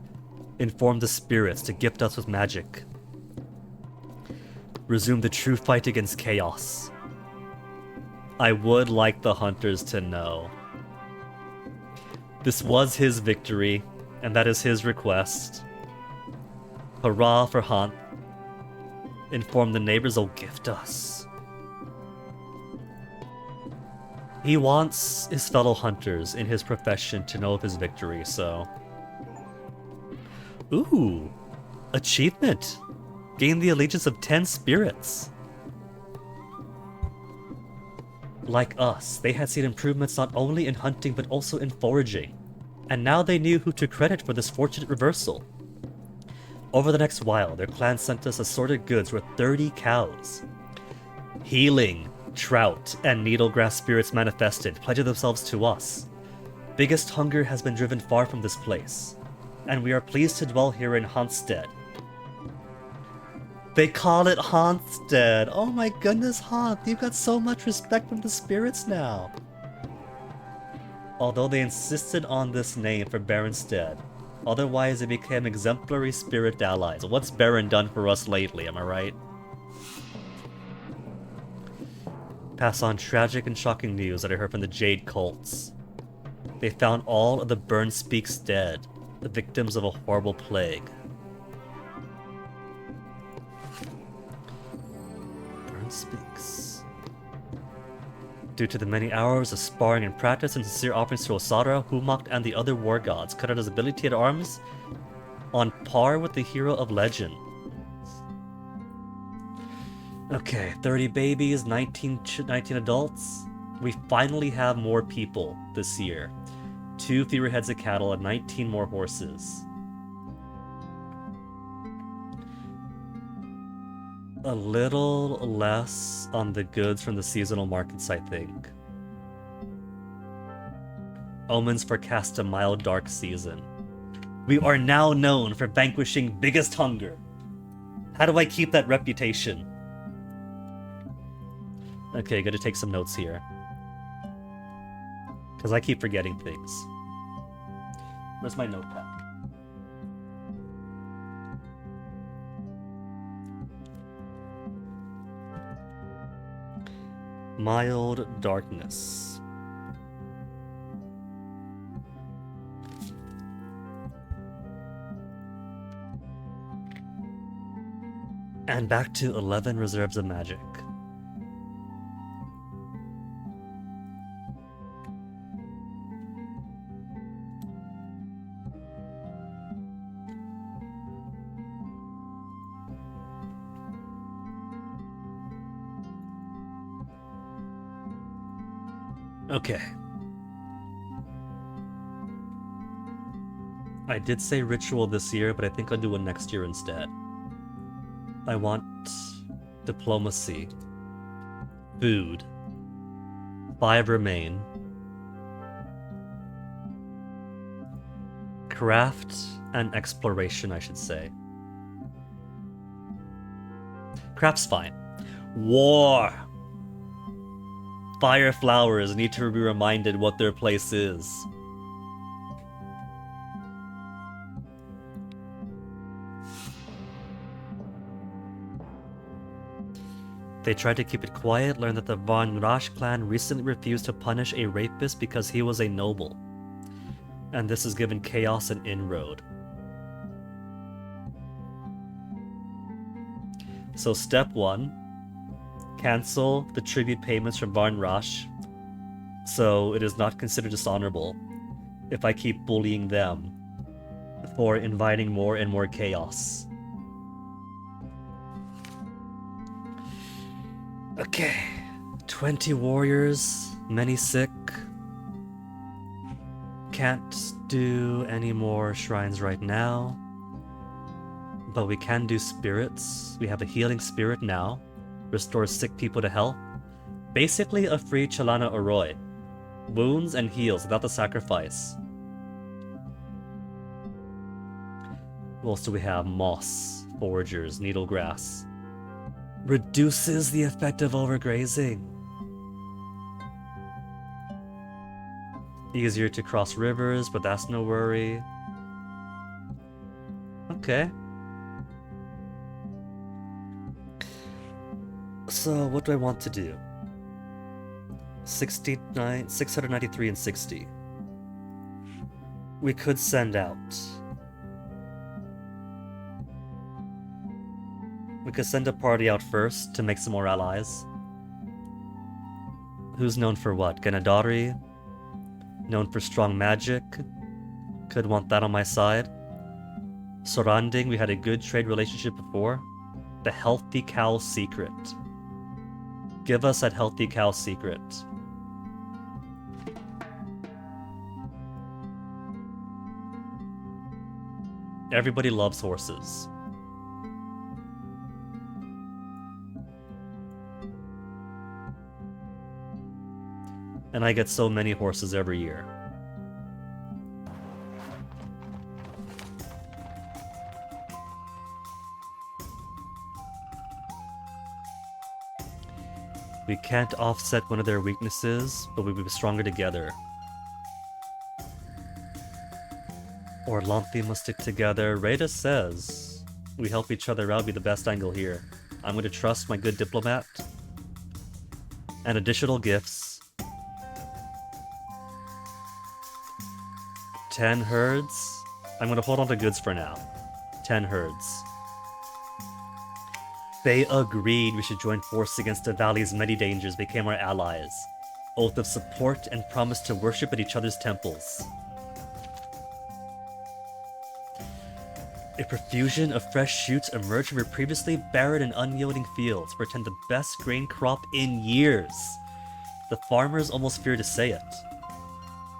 Inform the spirits to gift us with magic. Resume the true fight against chaos. I would like the hunters to know. This was his victory, and that is his request. Hurrah for Haunt. Inform the neighbors will gift us. He wants his fellow hunters in his profession to know of his victory, so... Ooh! Achievement! Gain the allegiance of 10 spirits! Like us, they had seen improvements not only in hunting but also in foraging, and now they knew who to credit for this fortunate reversal. Over the next while, their clan sent us assorted goods worth 30 cows. Healing, trout, and needlegrass spirits manifested, pledging themselves to us. Biggest Hunger has been driven far from this place, and we are pleased to dwell here in Hauntstead. They call it Hauntstead! Oh my goodness, Haunt, you've got so much respect from the spirits now! Although they insisted on this name for Baronstead, otherwise it became exemplary spirit allies. What's Baron done for us lately, am I right? Pass on tragic and shocking news that I heard from the Jade Cults. They found all of the Burnspeaks dead, the victims of a horrible plague. Burnspeaks. Due to the many hours of sparring and practice and sincere offerings to Osara, Humakt, and the other war gods, Karada's ability at arms on par with the hero of legend. Okay, 30 babies, 19 adults. We finally have more people this year. 2 fewer heads of cattle and 19 more horses. A little less on the goods from the seasonal markets, I think. Omens forecast a mild, dark season. We are now known for vanquishing Biggest Hunger. How do I keep that reputation? Okay, gotta take some notes here. Because I keep forgetting things. Where's my notepad? Mild darkness. And back to 11 reserves of magic. Okay. I did say ritual this year, but I think I'll do one next year instead. I want diplomacy. Food. 5 remain. Craft and exploration, I should say. Craft's fine. War! Fire flowers need to be reminded what their place is. They tried to keep it quiet, learned that the Von Rasch clan recently refused to punish a rapist because he was a noble. And this has given chaos an inroad. So step 1, cancel the tribute payments from Von Rasch, so it is not considered dishonorable if I keep bullying them for inviting more and more chaos. Okay, 20 warriors, many sick. Can't do any more shrines right now. But we can do spirits. We have a healing spirit now. Restores sick people to health. Basically a free Chalana Oroi. Wounds and heals without the sacrifice. What else do we have? Moss, foragers, needlegrass. Reduces the effect of overgrazing. Easier to cross rivers, but that's no worry. Okay. So, what do I want to do? 693 and 60. We could send out. We could send a party out first to make some more allies. Who's known for what? Ganadari? Known for strong magic? Could want that on my side. Surrounding, we had a good trade relationship before. The Healthy Cow Secret. Give us that Healthy Cow Secret. Everybody loves horses. And I get so many horses every year. We can't offset one of their weaknesses, but we will be stronger together. Or Lamphi must stick together. Rada says we help each other out, be the best angle here. I'm going to trust my good diplomat. And additional gifts. 10 herds. I'm going to hold on to goods for now. 10 herds. They agreed we should join forces against the valley's many dangers, became our allies. Oath of support and promise to worship at each other's temples. A profusion of fresh shoots emerged from your previously barren and unyielding fields, portend the best grain crop in years. The farmers almost fear to say it,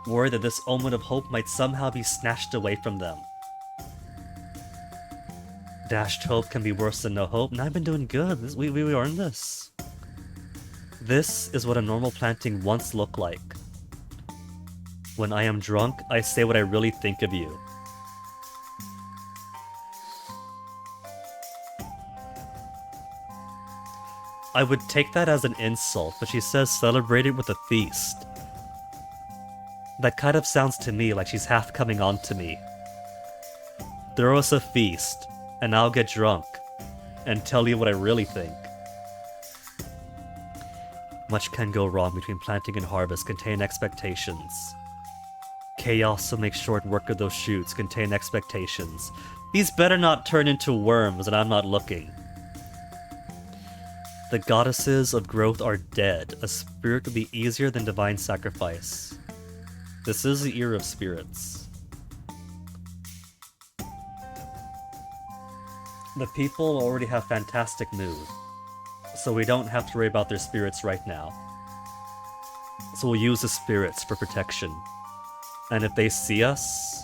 worried that this omen of hope might somehow be snatched away from them. Dashed hope can be worse than no hope, and I've been doing good. We earned this. This is what a normal planting once looked like. When I am drunk, I say what I really think of you. I would take that as an insult, but she says celebrate it with a feast. That kind of sounds to me like she's half coming on to me. Throw us a feast, and I'll get drunk, and tell you what I really think. Much can go wrong between planting and harvest, contain expectations. Chaos will make short work of those shoots, contain expectations. These better not turn into worms and I'm not looking. The goddesses of growth are dead. A spirit would be easier than divine sacrifice. This is the era of spirits. The people already have fantastic mood, so we don't have to worry about their spirits right now. So we'll use the spirits for protection. And if they see us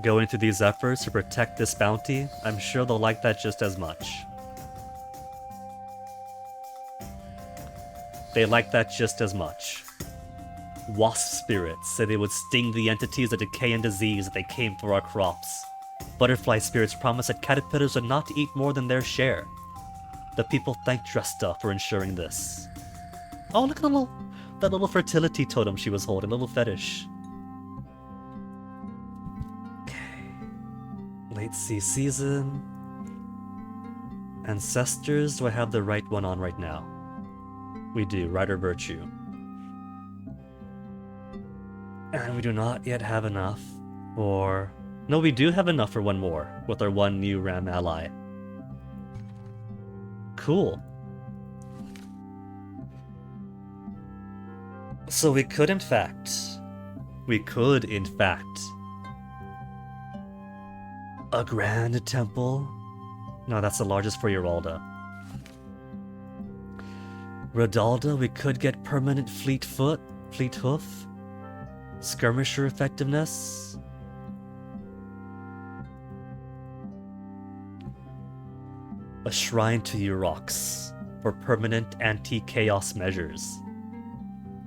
go into these efforts to protect this bounty, I'm sure they'll like that just as much. They like that just as much. Wasp spirits say they would sting the entities of decay and disease if they came for our crops. Butterfly spirits promise that caterpillars would not eat more than their share. The people thanked Dresta for ensuring this. Oh, look at that little fertility totem she was holding, a little fetish. Okay. Late sea season. Ancestors, do I have the right one on right now? We do, Rider Virtue. And we do not yet have enough for... No, we do have enough for one more, with our one new Ram ally. Cool. So we could in fact... A grand temple? No, that's the largest for Uralda. Rodalda, we could get permanent fleet hoof. Skirmisher effectiveness. A shrine to Urox for permanent anti-chaos measures.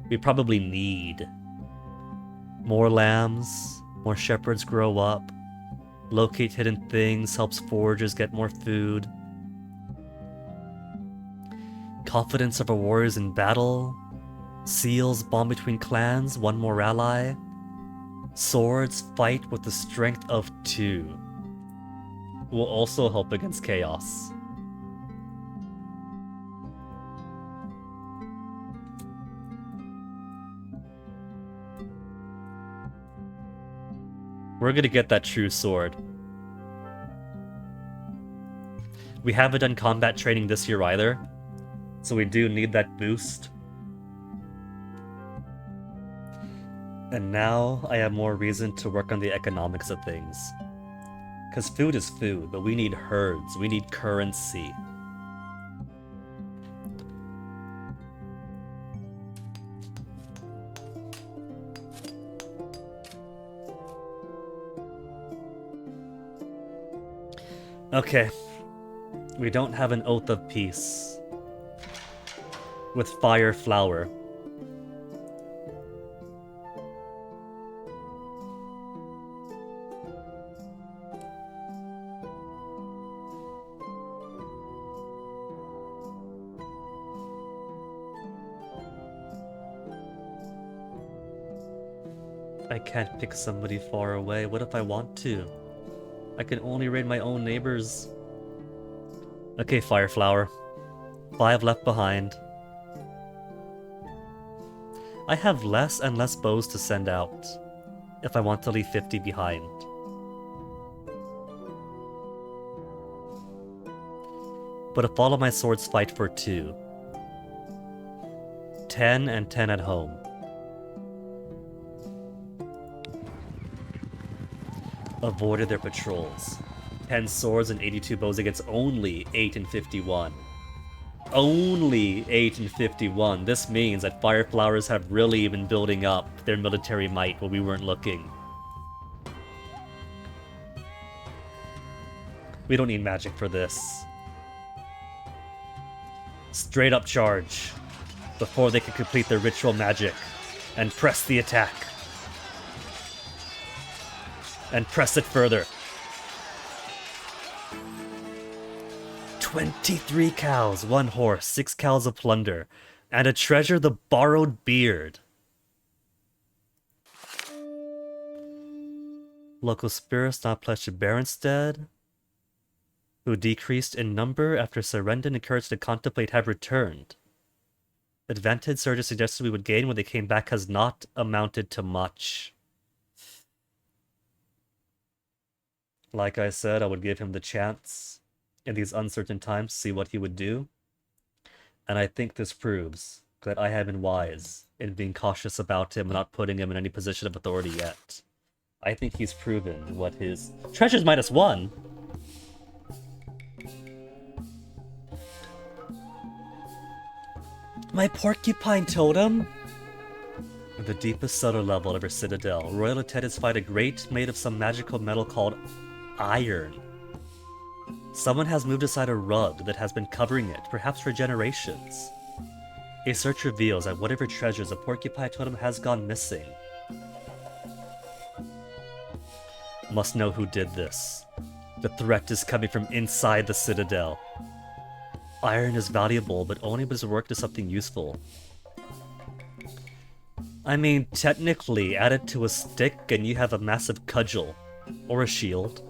We probably need more lambs, more shepherds grow up, locate hidden things, helps foragers get more food. Confidence of our warriors in battle. Seals bond between clans, one more ally. Swords fight with the strength of 2. Will also help against chaos. We're gonna get that true sword. We haven't done combat training this year either, so we do need that boost. And now I have more reason to work on the economics of things. Because food is food, but we need herds, we need currency. Okay. We don't have an Oath of Peace. With Fire Flower. I can't pick somebody far away. What if I want to? I can only raid my own neighbors. Okay, Fireflower. 5 left behind. I have less and less bows to send out if I want to leave 50 behind. But if all of my swords fight for 2. 10 and 10 at home. Avoided their patrols. 10 swords and 82 bows against only 8 and 51. Only 8 and 51. This means that Fireflowers have really been building up their military might while we weren't looking. We don't need magic for this. Straight up charge before they can complete their ritual magic and press the attack. And press it further. 23 cows, 1 horse, 6 cows of plunder, and a treasure, the borrowed beard. Local spirits not pledged to Baronstead, who decreased in number after Serendon encouraged to contemplate have returned. Advantage surges suggested we would gain when they came back has not amounted to much. Like I said, I would give him the chance in these uncertain times to see what he would do. And I think this proves that I have been wise in being cautious about him and not putting him in any position of authority yet. I think he's proven what his... Treasures -1! My porcupine totem? The deepest solar level of our citadel, royal attendants fight a grate made of some magical metal called iron. Someone has moved aside a rug that has been covering it, perhaps for generations. A search reveals that whatever treasures a porcupine totem has gone missing. Must know who did this. The threat is coming from inside the citadel. Iron is valuable, but only when it's worked to something useful. I mean, technically, add it to a stick and you have a massive cudgel. Or a shield.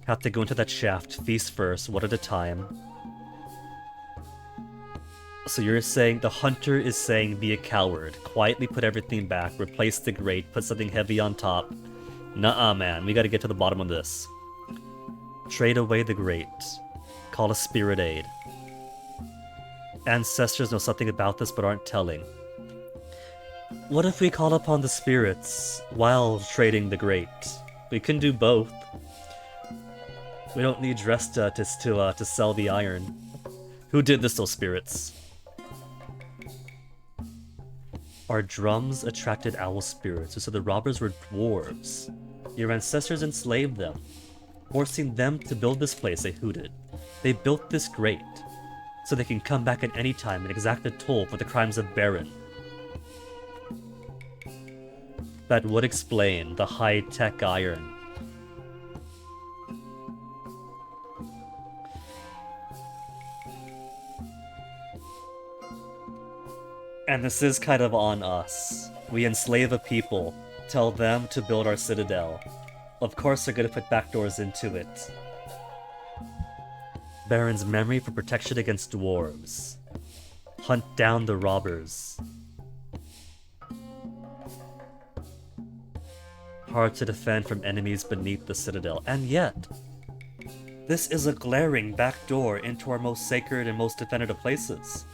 Have to go into that shaft, feast first, one at a time. So you're saying, the hunter is saying be a coward, quietly put everything back, replace the grate, put something heavy on top. Nuh-uh, man, we gotta get to the bottom of this. Trade away the grate. Call a spirit aid. Ancestors know something about this but aren't telling. What if we call upon the spirits while trading the grate? We can do both. We don't need Dresta to sell the iron. Who did this, those spirits? Our drums attracted owl spirits, so the robbers were dwarves. Your ancestors enslaved them, forcing them to build this place, they hooted. They built this grate, so they can come back at any time and exact a toll for the crimes of Baron. That would explain the high-tech iron. And this is kind of on us. We enslave a people, tell them to build our citadel. Of course they're gonna put backdoors into it. Baron's memory for protection against dwarves. Hunt down the robbers. Hard to defend from enemies beneath the citadel, and yet, this is a glaring backdoor into our most sacred and most defended of places.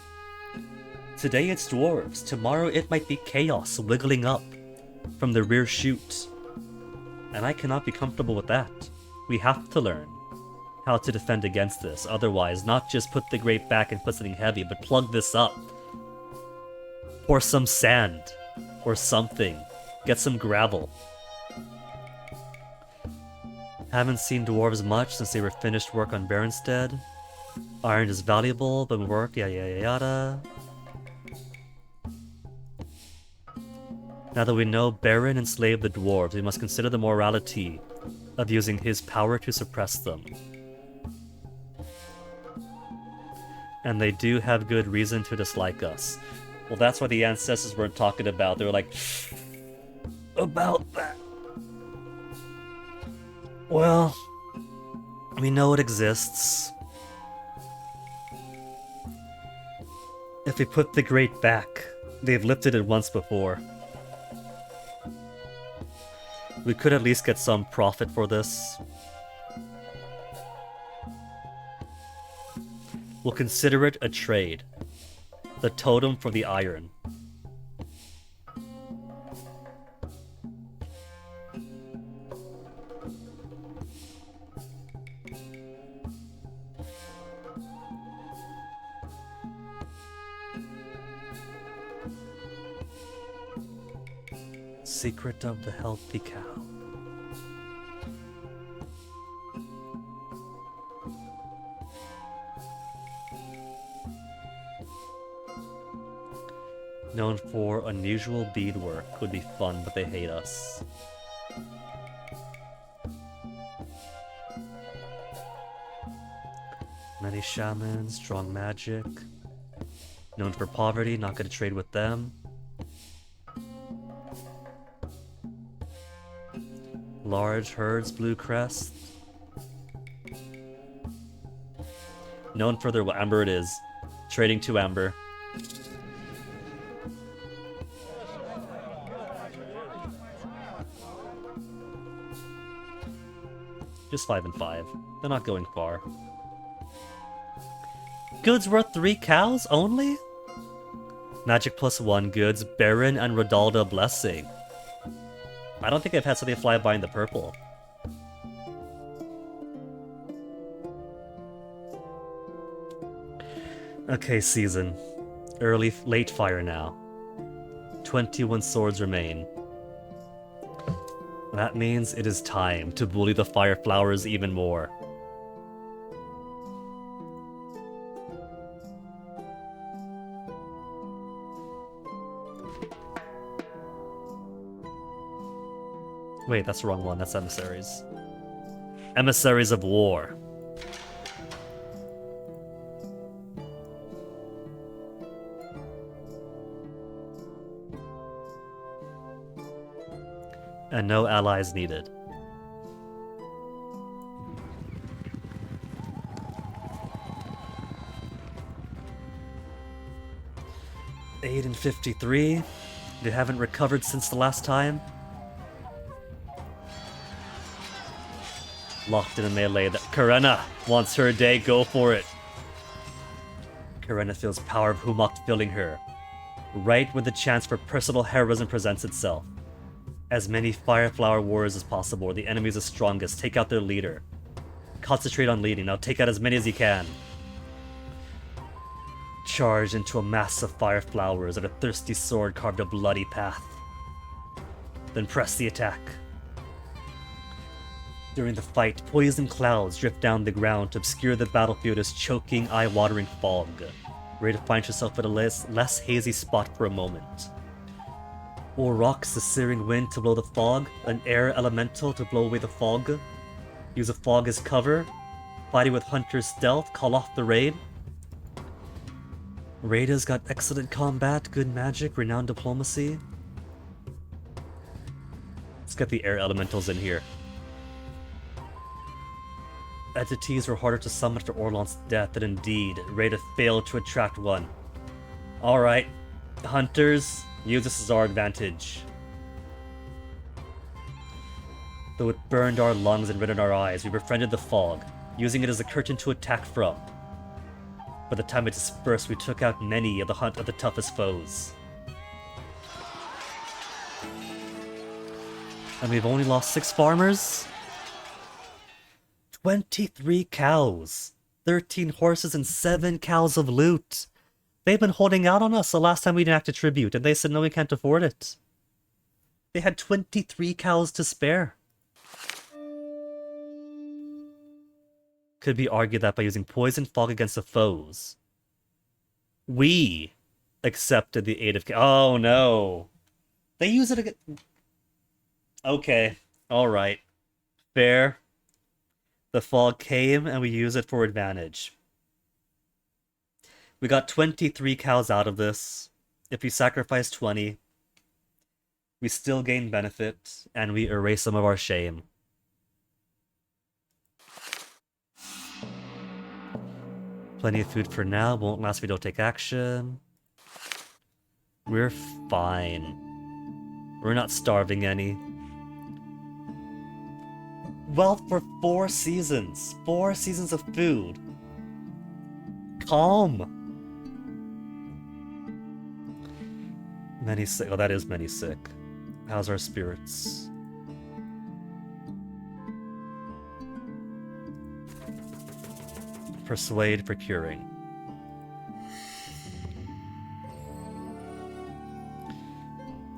Today it's dwarves, tomorrow it might be chaos wiggling up from the rear chute. And I cannot be comfortable with that. We have to learn how to defend against this, otherwise not just put the grate back and put something heavy, but plug this up. Pour some sand, or something. Get some gravel. Haven't seen dwarves much since they were finished work on Baronstead. Iron is valuable, but work, yada. Now that we know Baron enslaved the dwarves, we must consider the morality of using his power to suppress them. And they do have good reason to dislike us. Well, that's why the ancestors weren't talking about. They were like, about that. Well, we know it exists. If we put the grate back, they've lifted it once before. We could at least get some profit for this. We'll consider it a trade. The totem for the iron. Secret of the Healthy Cow. Known for unusual beadwork, would be fun, but they hate us. Many shamans, strong magic. Known for poverty, not gonna trade with them. Large herds, blue crest. Known for their amber it is. Trading to amber. Just 5 and 5. They're not going far. Goods worth 3 cows only? Magic +1 goods, Baron and Rodalda Blessing. I don't think I've had something fly by in the purple. Okay, season. Late fire now. 21 swords remain. That means it is time to bully the Fire Flowers even more. Wait, that's the wrong one. That's Emissaries. Emissaries of War. And no allies needed. Eight and 53. They haven't recovered since the last time. Locked in a melee that Karena wants her day, go for it. Karena feels power of Humok filling her. Right when the chance for personal heroism presents itself. As many Fireflower warriors as possible, the enemies are strongest. Take out their leader. Concentrate on leading. Now take out as many as you can. Charge into a mass of Fireflowers and a thirsty sword carved a bloody path. Then press the attack. During the fight, poison clouds drift down the ground to obscure the battlefield as choking, eye-watering fog. Ready to find yourself at a less hazy spot for a moment. Or rocks the searing wind to blow the fog, an air elemental to blow away the fog. Use a fog as cover. Fighting with Hunter's stealth, call off the raid. Raida's got excellent combat, good magic, renowned diplomacy. Let's get the air elementals in here. Entities were harder to summon after Orlon's death, and indeed, Raida failed to attract one. Alright, Hunters, use this as our advantage. Though it burned our lungs and reddened our eyes, we befriended the fog, using it as a curtain to attack from. By the time it dispersed, we took out many of the toughest foes. And we've only lost 6 farmers? 23 cows, 13 horses, and 7 cows of loot. They've been holding out on us the last time we enacted tribute, and they said no, we can't afford it. They had 23 cows to spare. Could be argued that by using poison fog against the foes, we accepted the aid of... Oh no! They use it against... Okay, alright. Fair. The fog came and we use it for advantage. We got 23 cows out of this. If we sacrifice 20, we still gain benefit, and we erase some of our shame. Plenty of food for now, won't last if we don't take action. We're fine. We're not starving any. Wealth for 4 seasons. 4 seasons of food. Calm. Many sick. Oh, that is many sick. How's our spirits? Persuade for curing.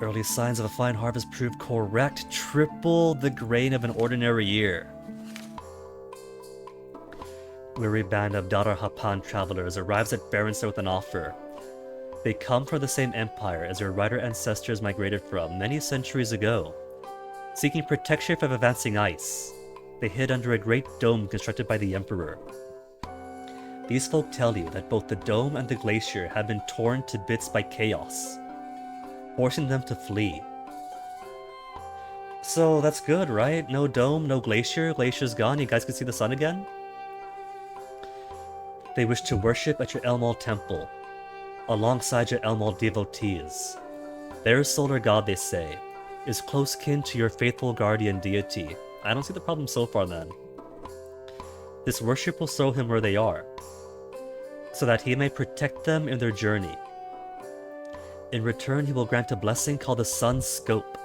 Early signs of a fine harvest prove correct. Triple the grain of an ordinary year. Weary band of Dar Hapan travelers arrives at Baronster with an offer. They come from the same empire as their rider ancestors migrated from many centuries ago. Seeking protection from advancing ice, they hid under a great dome constructed by the Emperor. These folk tell you that both the dome and the glacier have been torn to bits by chaos, forcing them to flee. So that's good, right? No dome, no glacier. Glacier's gone. You guys can see the sun again? They wish to worship at your Elmal temple, alongside your Elmal devotees. Their solar god, they say, is close kin to your faithful guardian deity. I don't see the problem so far then. This worship will throw him where they are, so that he may protect them in their journey. In return, he will grant a blessing called the Sun's Scope,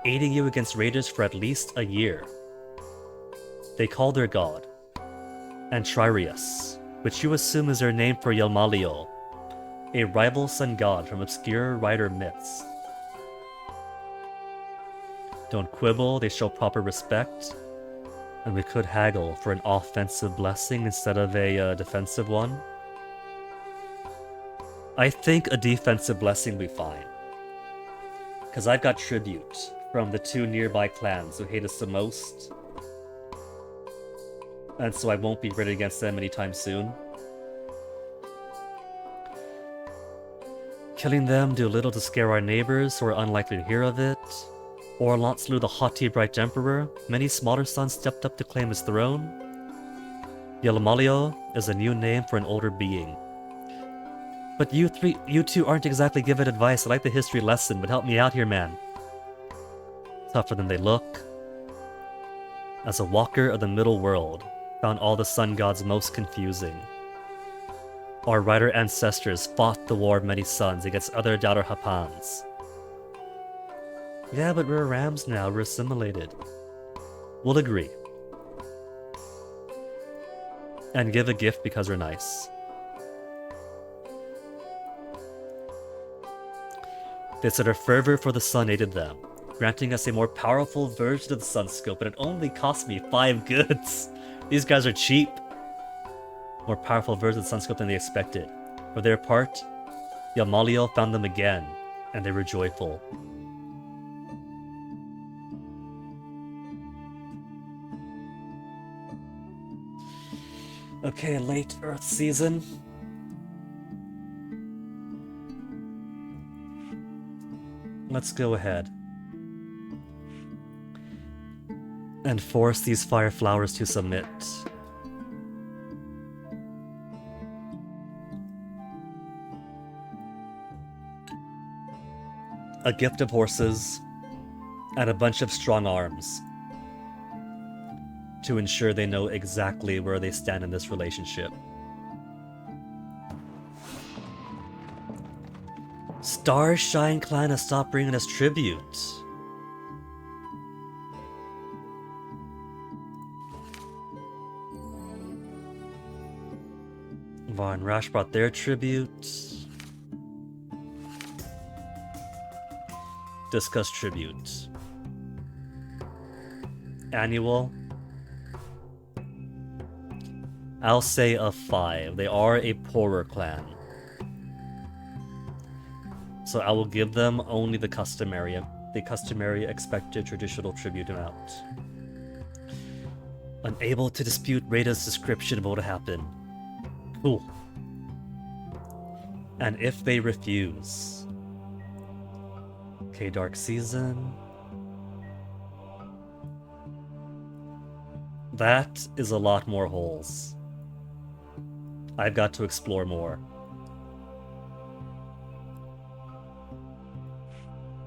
aiding you against raiders for at least a year. They call their god Antrarius, which you assume is their name for Yelmaliol, a rival sun god from obscure rider myths. don't quibble, they show proper respect. And we could haggle for an offensive blessing instead of a defensive one. I think a defensive blessing will be fine. Because I've got tribute from the 2 nearby clans who hate us the most. And so I won't be rated against them anytime soon. Killing them do little to scare our neighbors who are unlikely to hear of it. Orlant slew the haughty Bright Emperor. Many smaller sons stepped up to claim his throne. Yalamalio is a new name for an older being. But you two aren't exactly giving advice. I like the history lesson, but help me out here, man. Tougher than they look. As a walker of the middle world, found all the sun gods most confusing. Our rider ancestors fought the War of Many Suns against other Doubter Hapans. Yeah, but we're Rams now, we're assimilated. We'll agree. And give a gift because we're nice. They said our fervor for the sun aided them, granting us a more powerful version of the Sunscope, and it only cost me 5 goods. These guys are cheap. More powerful version of the Sunscope than they expected. For their part, Yamalio found them again, and they were joyful. Okay, late Earth season. Let's go ahead and force these fire flowers to submit. A gift of horses and a bunch of strong arms to ensure they know exactly where they stand in this relationship. Starshine Clan has stopped bringing us tribute. Von Rash brought their tribute. Discuss tribute. Annual. I'll say a 5. They are a poorer clan. So I will give them only the customary expected traditional tribute amount. Unable to dispute Rada's description of what will happen. Cool. And if they refuse... Okay, Dark Season... That is a lot more holes. I've got to explore more.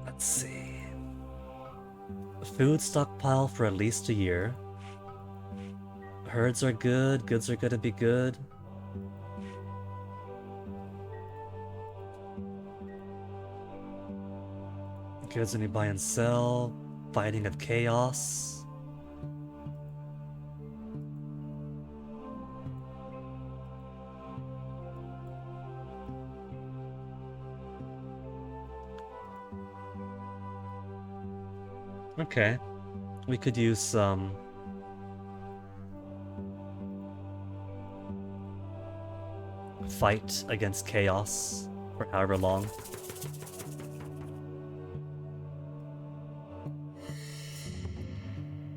Let's see. Food stockpile for at least a year. Herds are good, goods are gonna be good. Goods any buy and sell. Fighting of chaos. Okay, we could use some fight against chaos for however long.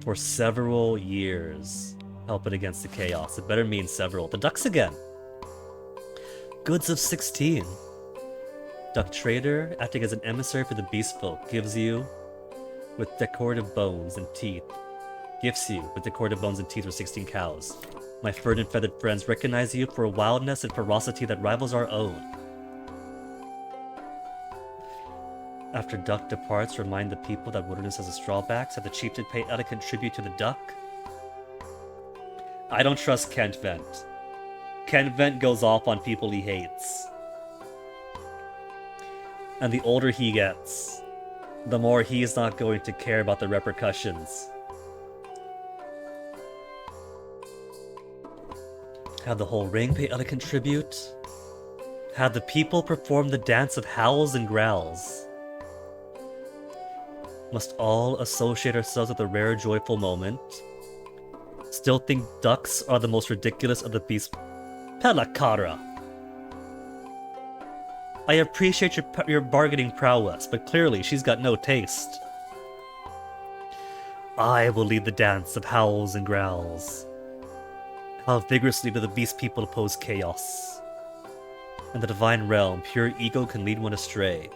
For several years, help it against the chaos. It better mean several. The ducks again. Goods of 16. Duck Trader, acting as an emissary for the beast folk, gives you with decorative bones and teeth. Gifts you with decorative bones and teeth for 16 cows. My furred and feathered friends recognize you for a wildness and ferocity that rivals our own. After Duck departs, remind the people that wilderness has its drawbacks. Have the chieftain pay elegant tribute to the duck. I don't trust Kent Vent. Kent Vent goes off on people he hates. And the older he gets, the more he's not going to care about the repercussions. Have the whole ring pay elegant tribute. Have the people perform the dance of howls and growls. Must all associate ourselves with a rare, joyful moment. Still think ducks are the most ridiculous of the beasts. Pelakara! I appreciate your bargaining prowess, but clearly she's got no taste. I will lead the dance of howls and growls. How vigorously do the beast people oppose chaos. In the divine realm, pure ego can lead one astray.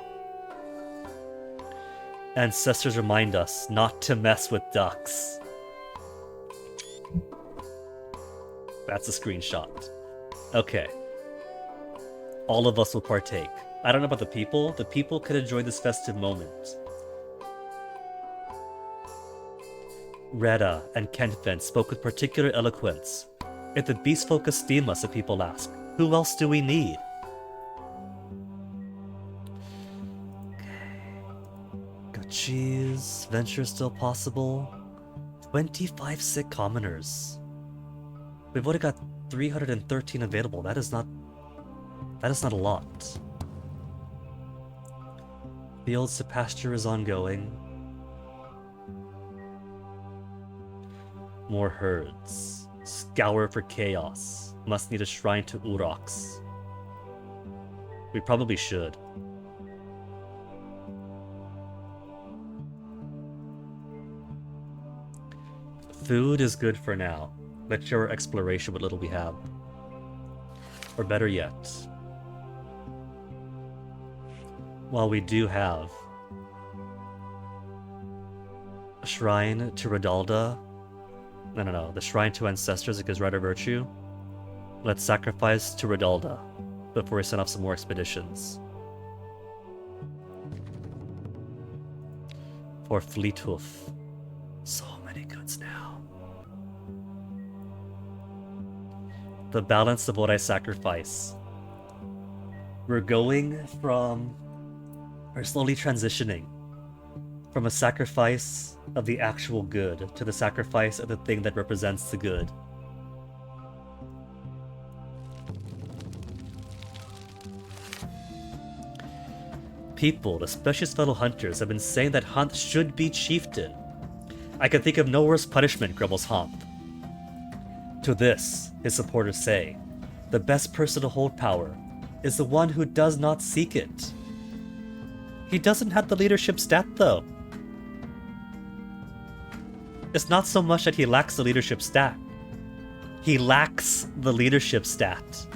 Ancestors remind us not to mess with ducks. That's a screenshot. Okay. All of us will partake. I don't know about the people. The people could enjoy this festive moment. Retta and Kenfen spoke with particular eloquence. If the beast folk esteem us, the people ask, who else do we need? Okay. Got cheese. Venture still possible. 25 sick commoners. We've already got 313 available. That is not a lot. Fields to pasture is ongoing. More herds. Scour for chaos. Must need a shrine to Urox. We probably should. Food is good for now. Let's show our exploration what little we have. Or better yet, while we do have a shrine to Redalda, no, the shrine to ancestors that gives right of virtue, let's sacrifice to Redalda before we send off some more expeditions. For Fleethoof. So many goods now. The balance of what I sacrifice. We're slowly transitioning from a sacrifice of the actual good to the sacrifice of the thing that represents the good. People, especially his fellow hunters, have been saying that Hunt should be chieftain. I can think of no worse punishment, grumbles Hunt. To this, his supporters say, the best person to hold power is the one who does not seek it. He doesn't have the leadership stat, though. It's not so much that he lacks the leadership stat. He lacks the leadership stat.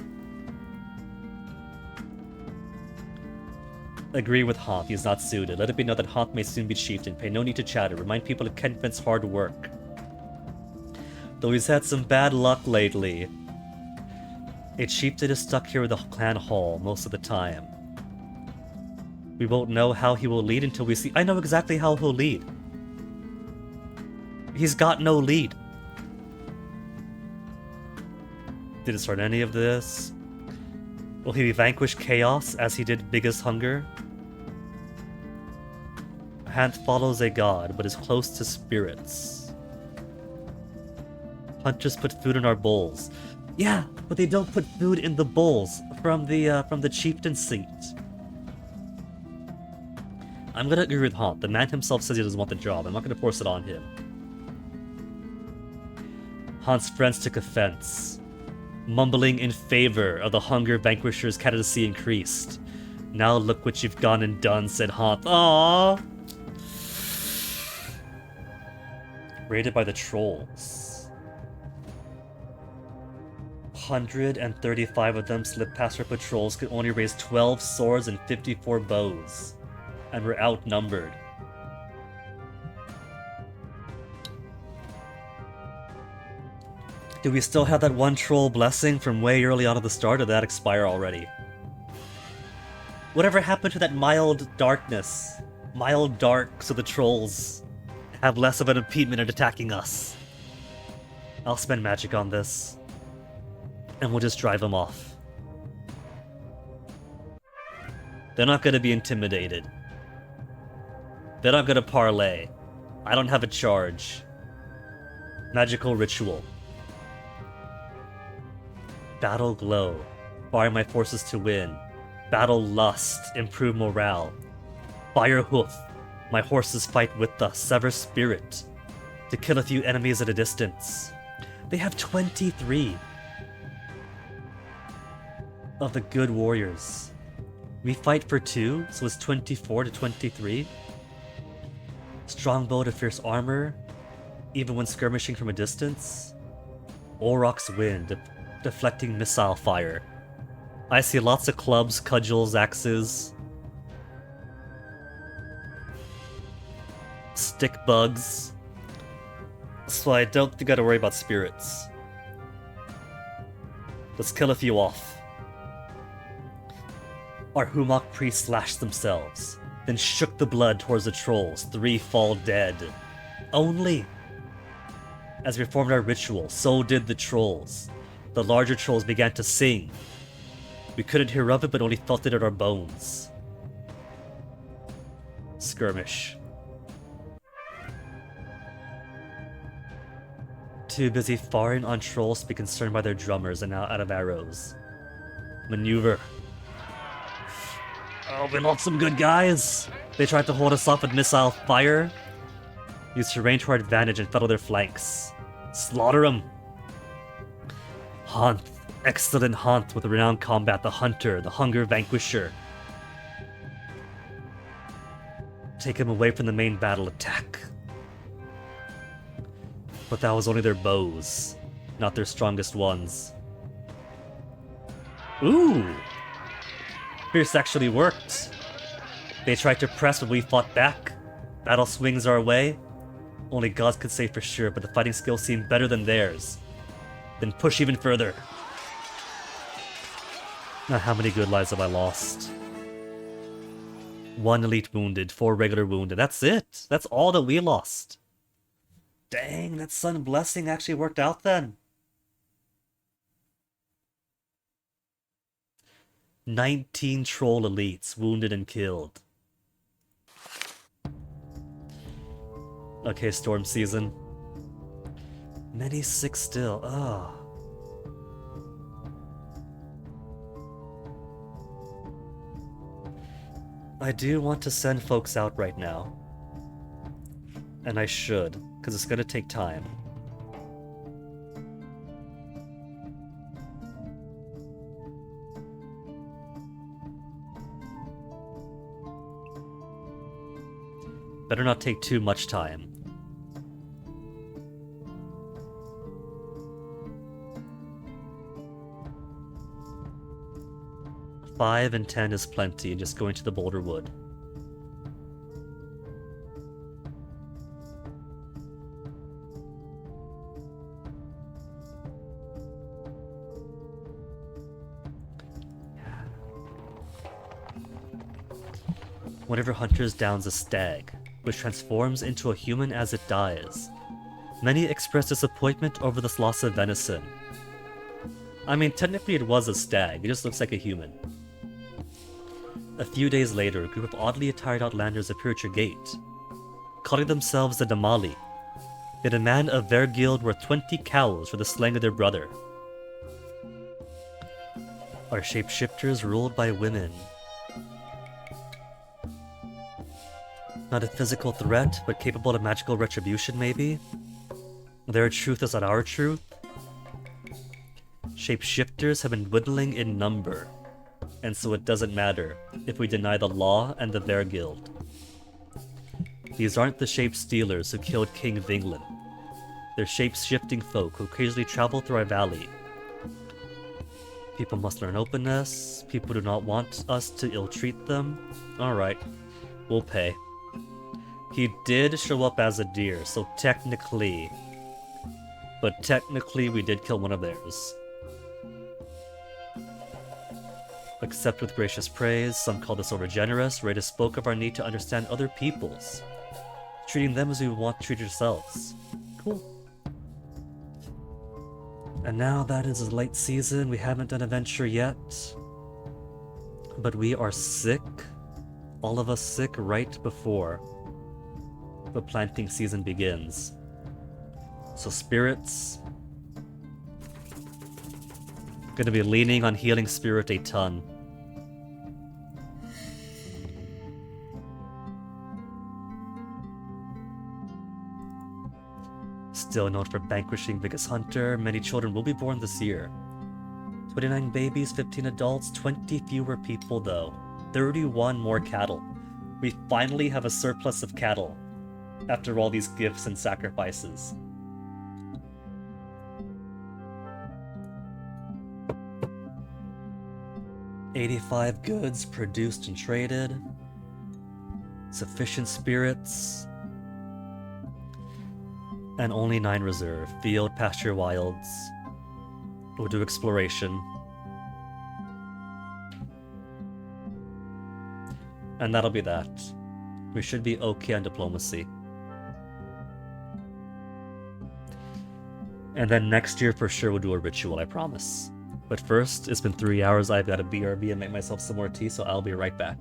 Agree with Haunt, he is not suited. Let it be known that Haunt may soon be chieftain. Pay no need to chatter. Remind people of Kenfen's hard work. Though he's had some bad luck lately. A chieftain is stuck here with the clan hall most of the time. We won't know how he will lead until we see— I know exactly how he'll lead. He's got no lead. Did it start any of this? Will he vanquish chaos as he did Biggest Hunger? Hunt follows a god, but is close to spirits. Hunters put food in our bowls. Yeah, but they don't put food in the bowls from the chieftain seat. I'm gonna agree with Haunt. The man himself says he doesn't want the job. I'm not gonna force it on him. Haunt's friends took offense. Mumbling in favor of the Hunger Vanquisher's candidacy increased. Now look what you've gone and done, said Haunt. Aww! Raided by the trolls. 135 of them slipped past our patrols, could only raise 12 swords and 54 bows. And were outnumbered. Do we still have that one troll blessing from way early on at the start, or did that expire already? Whatever happened to that mild darkness? Mild dark so the trolls have less of an impediment in attacking us. I'll spend magic on this. And we'll just drive them off. They're not gonna be intimidated. They're not gonna parlay. I don't have a charge. Magical ritual. Battle glow. Fire my forces to win. Battle lust. Improve morale. Fire hoof. My horses fight with the Sever Spirit to kill a few enemies at a distance. They have 23 of the good warriors. We fight for 2, so it's 24 to 23. Strongbow to fierce armor, even when skirmishing from a distance. Auroch's Wind, deflecting missile fire. I see lots of clubs, cudgels, axes. Stick bugs. So I don't think I gotta worry about spirits. Let's kill a few off. Our Humok priests slashed themselves, then shook the blood towards the trolls. 3 fall dead. Only! As we performed our ritual, so did the trolls. The larger trolls began to sing. We couldn't hear of it, but only felt it in our bones. Skirmish. Too busy firing on trolls to be concerned by their drummers and now out of arrows. Maneuver. Oh, we lost some good guys! They tried to hold us off with missile fire. Use terrain to our advantage and fell their flanks. Slaughter them! Haunt. Excellent Haunt with renowned combat. The Hunter, the Hunger Vanquisher. Take him away from the main battle attack. But that was only their bows, not their strongest ones. Ooh! Fierce actually worked. They tried to press, but we fought back. Battle swings our way. Only gods could say for sure, but the fighting skills seemed better than theirs. Then push even further. Now how many good lives have I lost? 1 elite wounded, 4 regular wounded. That's it! That's all that we lost. Dang, that Sun Blessing actually worked out then. 19 troll elites wounded and killed. Okay, Storm Season. Many sick still. Ah. I do want to send folks out right now. And I should, because it's gonna take time. Better not take too much time. Five and 10 is plenty, just going to the Boulder Wood. One of your hunters downs a stag, which transforms into a human as it dies. Many express disappointment over this loss of venison. I mean, technically it was a stag, it just looks like a human. A few days later, a group of oddly attired outlanders appear at your gate, calling themselves the Damali. They demand a Vergild worth 20 cows for the slaying of their brother. Are shapeshifters ruled by women? Not a physical threat, but capable of magical retribution, maybe? Their truth is not our truth? Shapeshifters have been dwindling in number, and so it doesn't matter if we deny the law and the Vergild. These aren't the shape-stealers who killed King Vinglin. They're shape-shifting folk who occasionally travel through our valley. People must learn openness. People do not want us to ill-treat them. Alright, we'll pay. He did show up as a deer, so technically... But technically we did kill one of theirs. Accept with gracious praise. Some call this overgenerous. Rita spoke of our need to understand other peoples, treating them as we would want to treat ourselves. Cool. And now that is a late season, we haven't done a venture yet. But we are sick. All of us sick right before the planting season begins. So spirits... Gonna be leaning on Healing Spirit a ton. Still known for vanquishing biggest hunter, many children will be born this year. 29 babies, 15 adults, 20 fewer people though. 31 more cattle. We finally have a surplus of cattle after all these gifts and sacrifices. $85 goods produced and traded. Sufficient spirits. And only 9 reserve. Field, pasture, wilds. We'll do exploration. And that'll be that. We should be okay on diplomacy. And then next year for sure we'll do a ritual, I promise. But first, it's been 3 hours, I've got to BRB and make myself some more tea, so I'll be right back.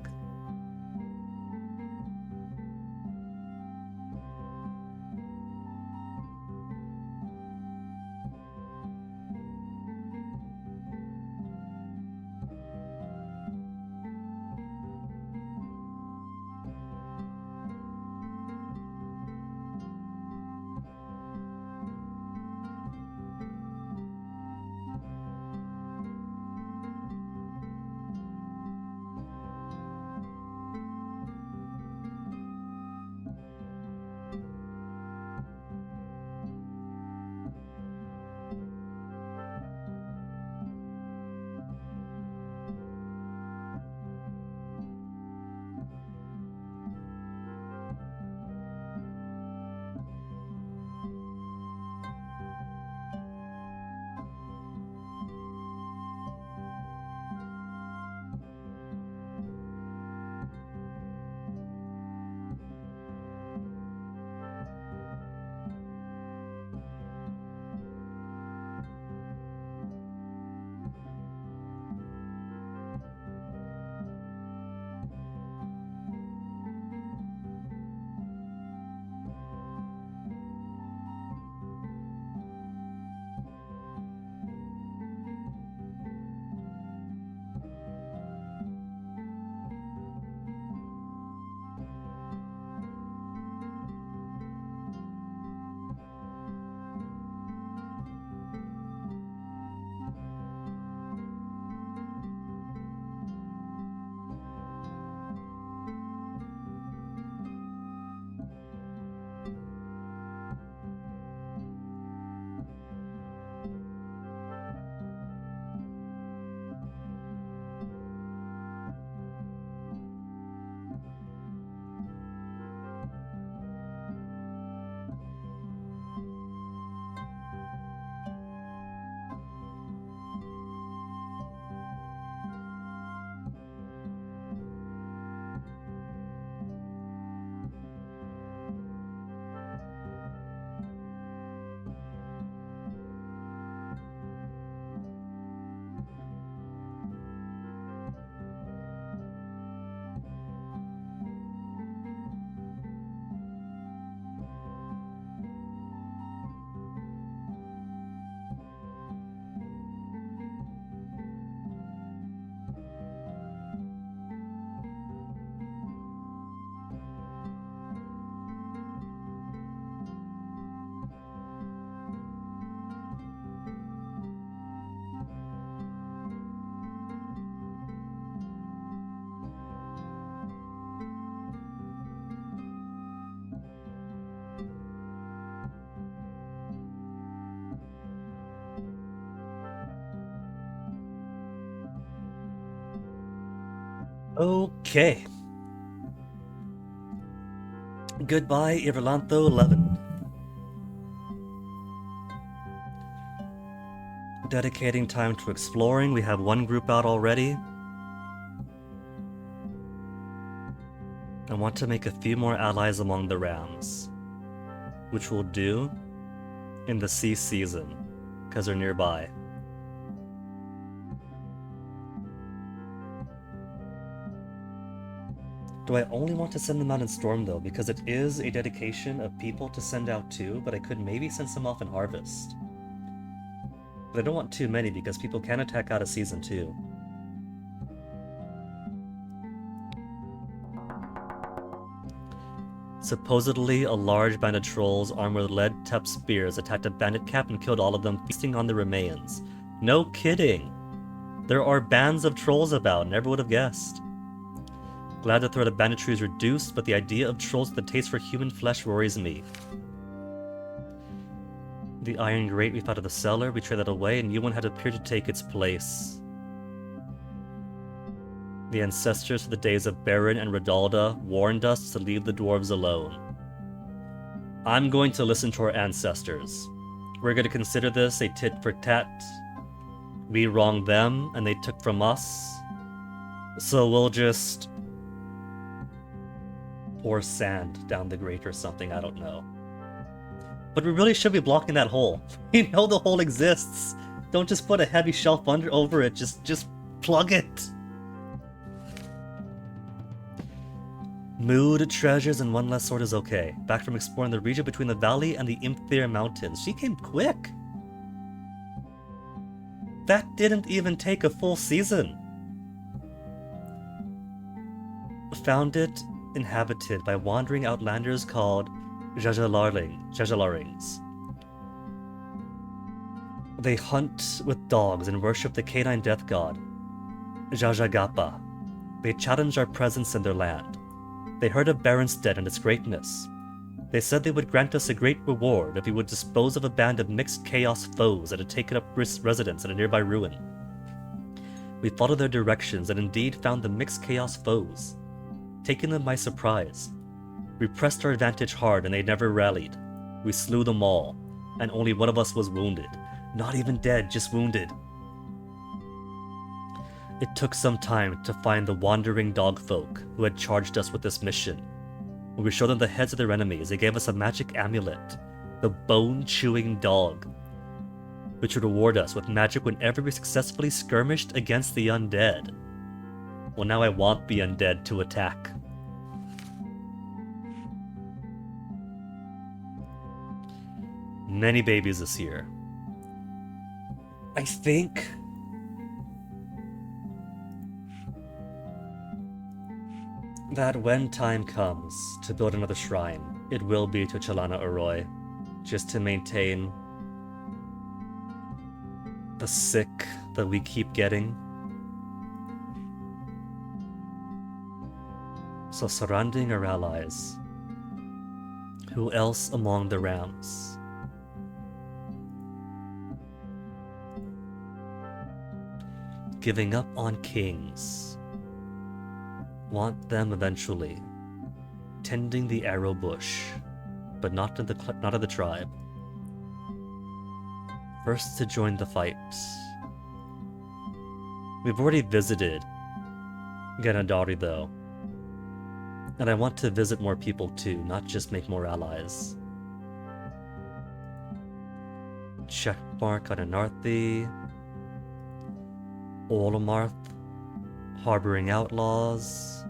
Okay. Goodbye, Irlanto 11. Dedicating time to exploring. We have one group out already. I want to make a few more allies among the rams, which we'll do in the sea season, because they're nearby. Do I only want to send them out in Storm though? Because it is a dedication of people to send out too, but I could maybe send some off in Harvest. But I don't want too many because people can attack out of Season 2. Supposedly, a large band of trolls armed with lead-tipped spears attacked a bandit camp and killed all of them, feasting on the remains. No kidding! There are bands of trolls about, never would have guessed. Glad the threat of banditry is reduced, but the idea of trolls with a taste for human flesh worries me. The iron grate we found in the cellar, we traded that away, and a new one had appeared to take its place. The ancestors of the days of Baron and Redalda warned us to leave the dwarves alone. I'm going to listen to our ancestors. We're going to consider this a tit for tat. We wronged them, and they took from us. So we'll just pour sand down the grate or something, I don't know. But we really should be blocking that hole. You know the hole exists. Don't just put a heavy shelf over it, just plug it. Mood, treasures, and one less sword is okay. Back from exploring the region between the valley and the Imthir mountains. She came quick. That didn't even take a full season. Found it inhabited by wandering outlanders called Jajalarings. They hunt with dogs and worship the canine death god, Jajagappa. They challenged our presence in their land. They heard of Baronstead and its greatness. They said they would grant us a great reward if we would dispose of a band of mixed chaos foes that had taken up residence in a nearby ruin. We followed their directions and indeed found the mixed chaos foes. Taking them by surprise, we pressed our advantage hard and they never rallied. We slew them all, and only one of us was wounded. Not even dead, just wounded. It took some time to find the wandering dogfolk who had charged us with this mission. When we showed them the heads of their enemies, they gave us a magic amulet, the Bone-Chewing Dog, which would reward us with magic whenever we successfully skirmished against the undead. Well, now I want the undead to attack. Many babies this year. I think that when time comes to build another shrine, it will be to Chalana Arroy, just to maintain the sick that we keep getting. So surrounding our allies, who else among the Rams? Giving up on kings. Want them eventually. Tending the arrow bush, but not in the tribe. First to join the fight. We've already visited Ganadari though. And I want to visit more people too, not just make more allies. Checkmark on Anarthi. Olamarth, harboring outlaws.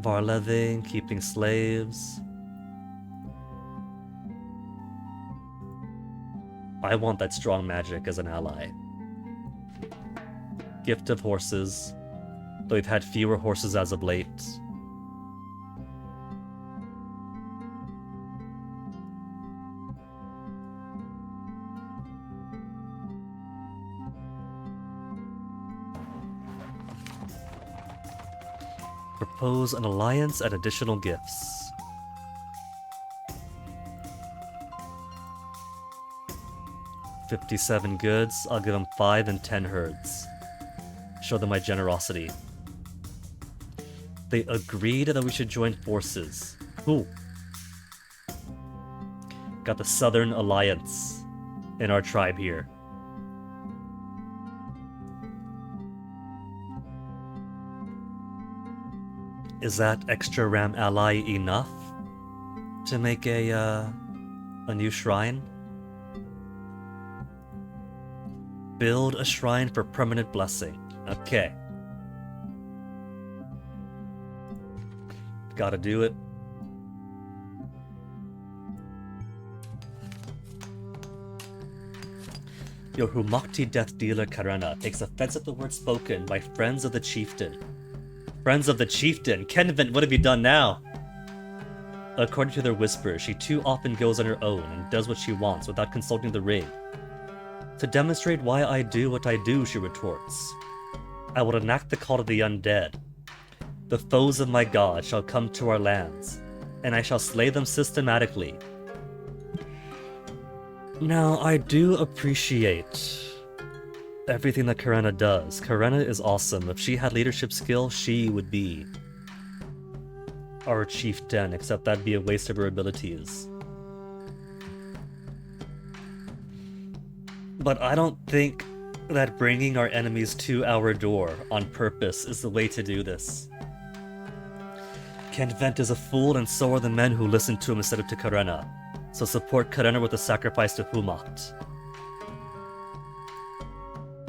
Varleving, keeping slaves. I want that strong magic as an ally. Gift of horses, though we've had fewer horses as of late. Propose an alliance and additional gifts. $57 goods, I'll give them 5 and 10 herds. Show them my generosity. They agreed that we should join forces. Ooh. Got the Southern Alliance in our tribe here. Is that extra ram ally enough to make a new shrine? Build a shrine for permanent blessing. Okay. Gotta do it. Your Humakti death dealer Karana takes offense at the words spoken by friends of the chieftain. Friends of the chieftain. Kenvin, what have you done now? According to their whispers, she too often goes on her own and does what she wants without consulting the ring. To demonstrate why I do what I do, she retorts, I will enact the call of the undead. The foes of my god shall come to our lands, and I shall slay them systematically. Now, I do appreciate everything that Karena does. Karena is awesome. If she had leadership skill, she would be our chieftain, except that'd be a waste of her abilities. But I don't think that bringing our enemies to our door on purpose is the way to do this. Kenvent is a fool, and so are the men who listen to him instead of to Karena. So support Karena with a sacrifice to Humat.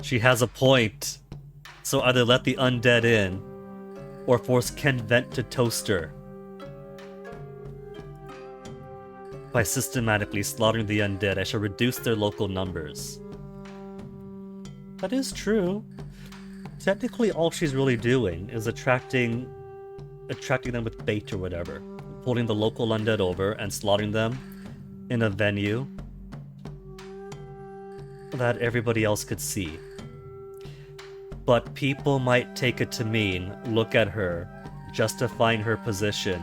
She has a point. So either let the undead in, or force Kenvent to toast her. By systematically slaughtering the undead, I shall reduce their local numbers. That is true. Technically, all she's really doing is attracting them with bait or whatever. Pulling the local undead over and slaughtering them in a venue that everybody else could see. But people might take it to mean, look at her, justifying her position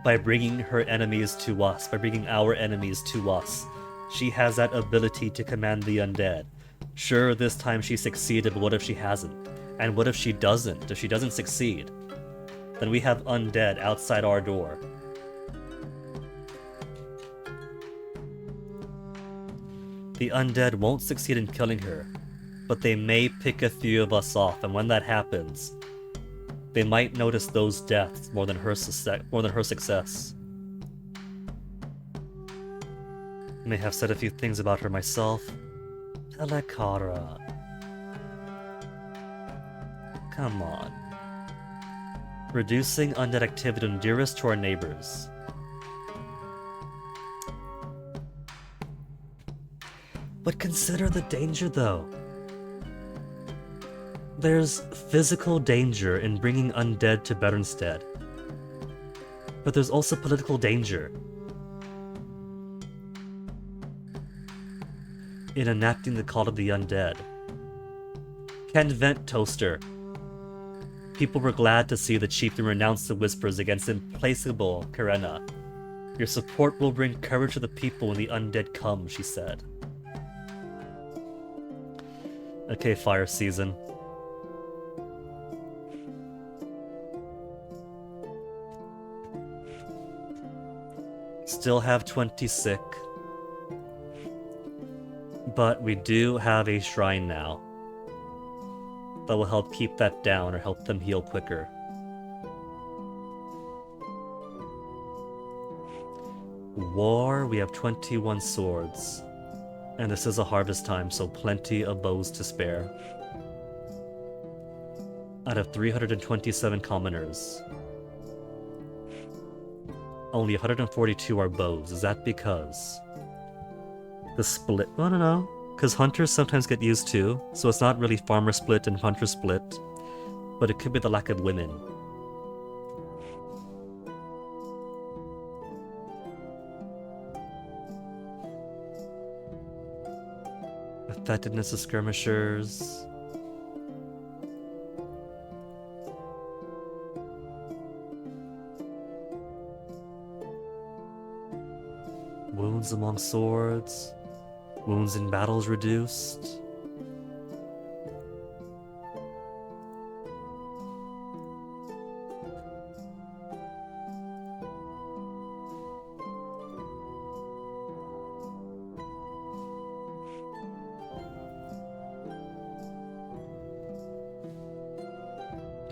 by bringing her enemies to us, by bringing our enemies to us. She has that ability to command the undead. Sure, this time she succeeded, but what if she hasn't? And what if she doesn't? If she doesn't succeed, then we have undead outside our door. The undead won't succeed in killing her, but they may pick a few of us off, and when that happens, they might notice those deaths more than her success. I may have said a few things about her myself. Telekara. Come on. Reducing undead activity nearest to our neighbors. But consider the danger, though. There's physical danger in bringing undead to Bernstead. But there's also political danger in enacting the call of the undead. Kenvent Toaster. People were glad to see the chieftain renounce the whispers against implacable Karena. Your support will bring courage to the people when the undead come, she said. Okay, fire season. Still have 20 sick. But we do have a shrine now that will help keep that down or help them heal quicker. War, we have 21 swords. And this is a harvest time, so plenty of bows to spare. Out of 327 commoners, only 142 are bows. Is that because the split? I don't know. Because hunters sometimes get used too, so it's not really farmer split and hunter split. But it could be the lack of women. Effectiveness of skirmishers. Wounds among swords. Wounds in battles reduced.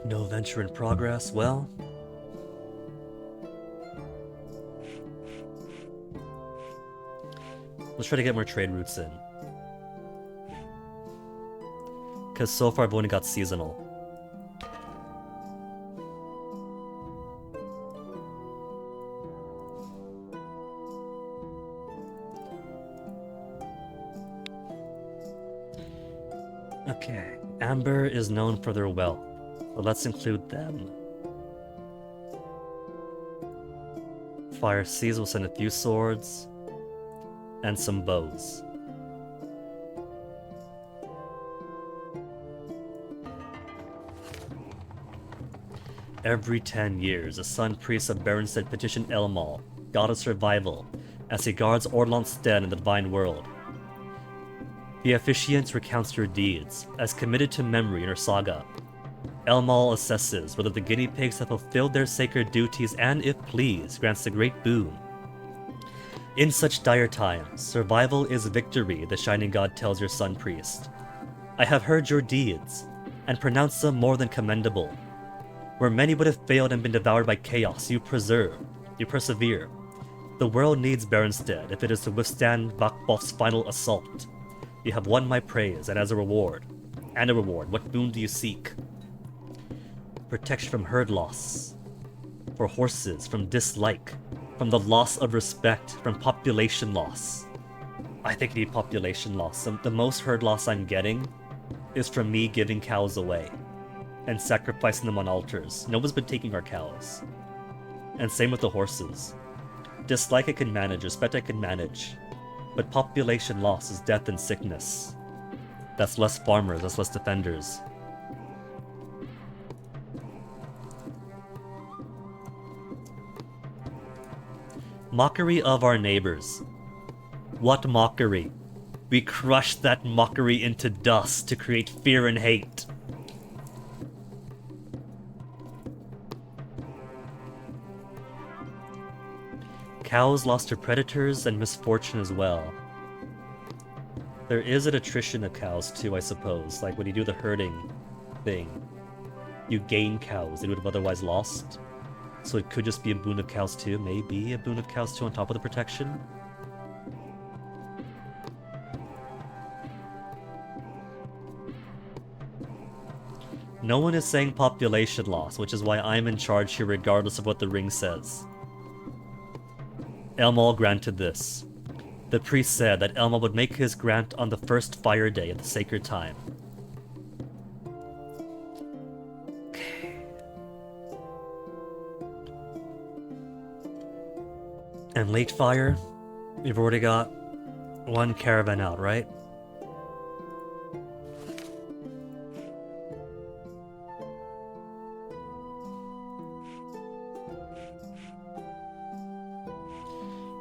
No venture in progress. Well, let's try to get more trade routes in. Because so far I've only got seasonal. Okay, Amber is known for their wealth. So let's include them. Fire Seas will send a few swords and some bows. Every 10 years, a Sun Priest of Baronstead petition Elmal, god of survival, as he guards Orlant's stead in the Divine World. The officiant recounts your deeds, as committed to memory in her saga. Elmal assesses whether the guinea pigs have fulfilled their sacred duties and, if pleased, grants the great boon. In such dire times, survival is victory, the Shining God tells your Sun Priest. I have heard your deeds, and pronounced them more than commendable. Where many would have failed and been devoured by chaos, you persevere. The world needs Baronstead if it is to withstand Vakbof's final assault. You have won my praise, and as a reward, what boon do you seek? Protection from herd loss. For horses, from dislike. From the loss of respect, from population loss. I think I need population loss. The most herd loss I'm getting is from me giving cows away and sacrificing them on altars. No one's been taking our cows. And same with the horses. Dislike I can manage, respect I can manage. But population loss is death and sickness. That's less farmers, that's less defenders. Mockery of our neighbors. What mockery? We crushed that mockery into dust to create fear and hate. Cows lost to predators and misfortune as well. There is an attrition of cows too, I suppose. Like when you do the herding thing, you gain cows that you would have otherwise lost. So it could just be a boon of cows too. Maybe a boon of cows too on top of the protection. No one is saying population loss, which is why I'm in charge here regardless of what the ring says. Elmal granted this. The priest said that Elmal would make his grant on the first fire day of the sacred time. Okay. And late fire, we've already got one caravan out, right?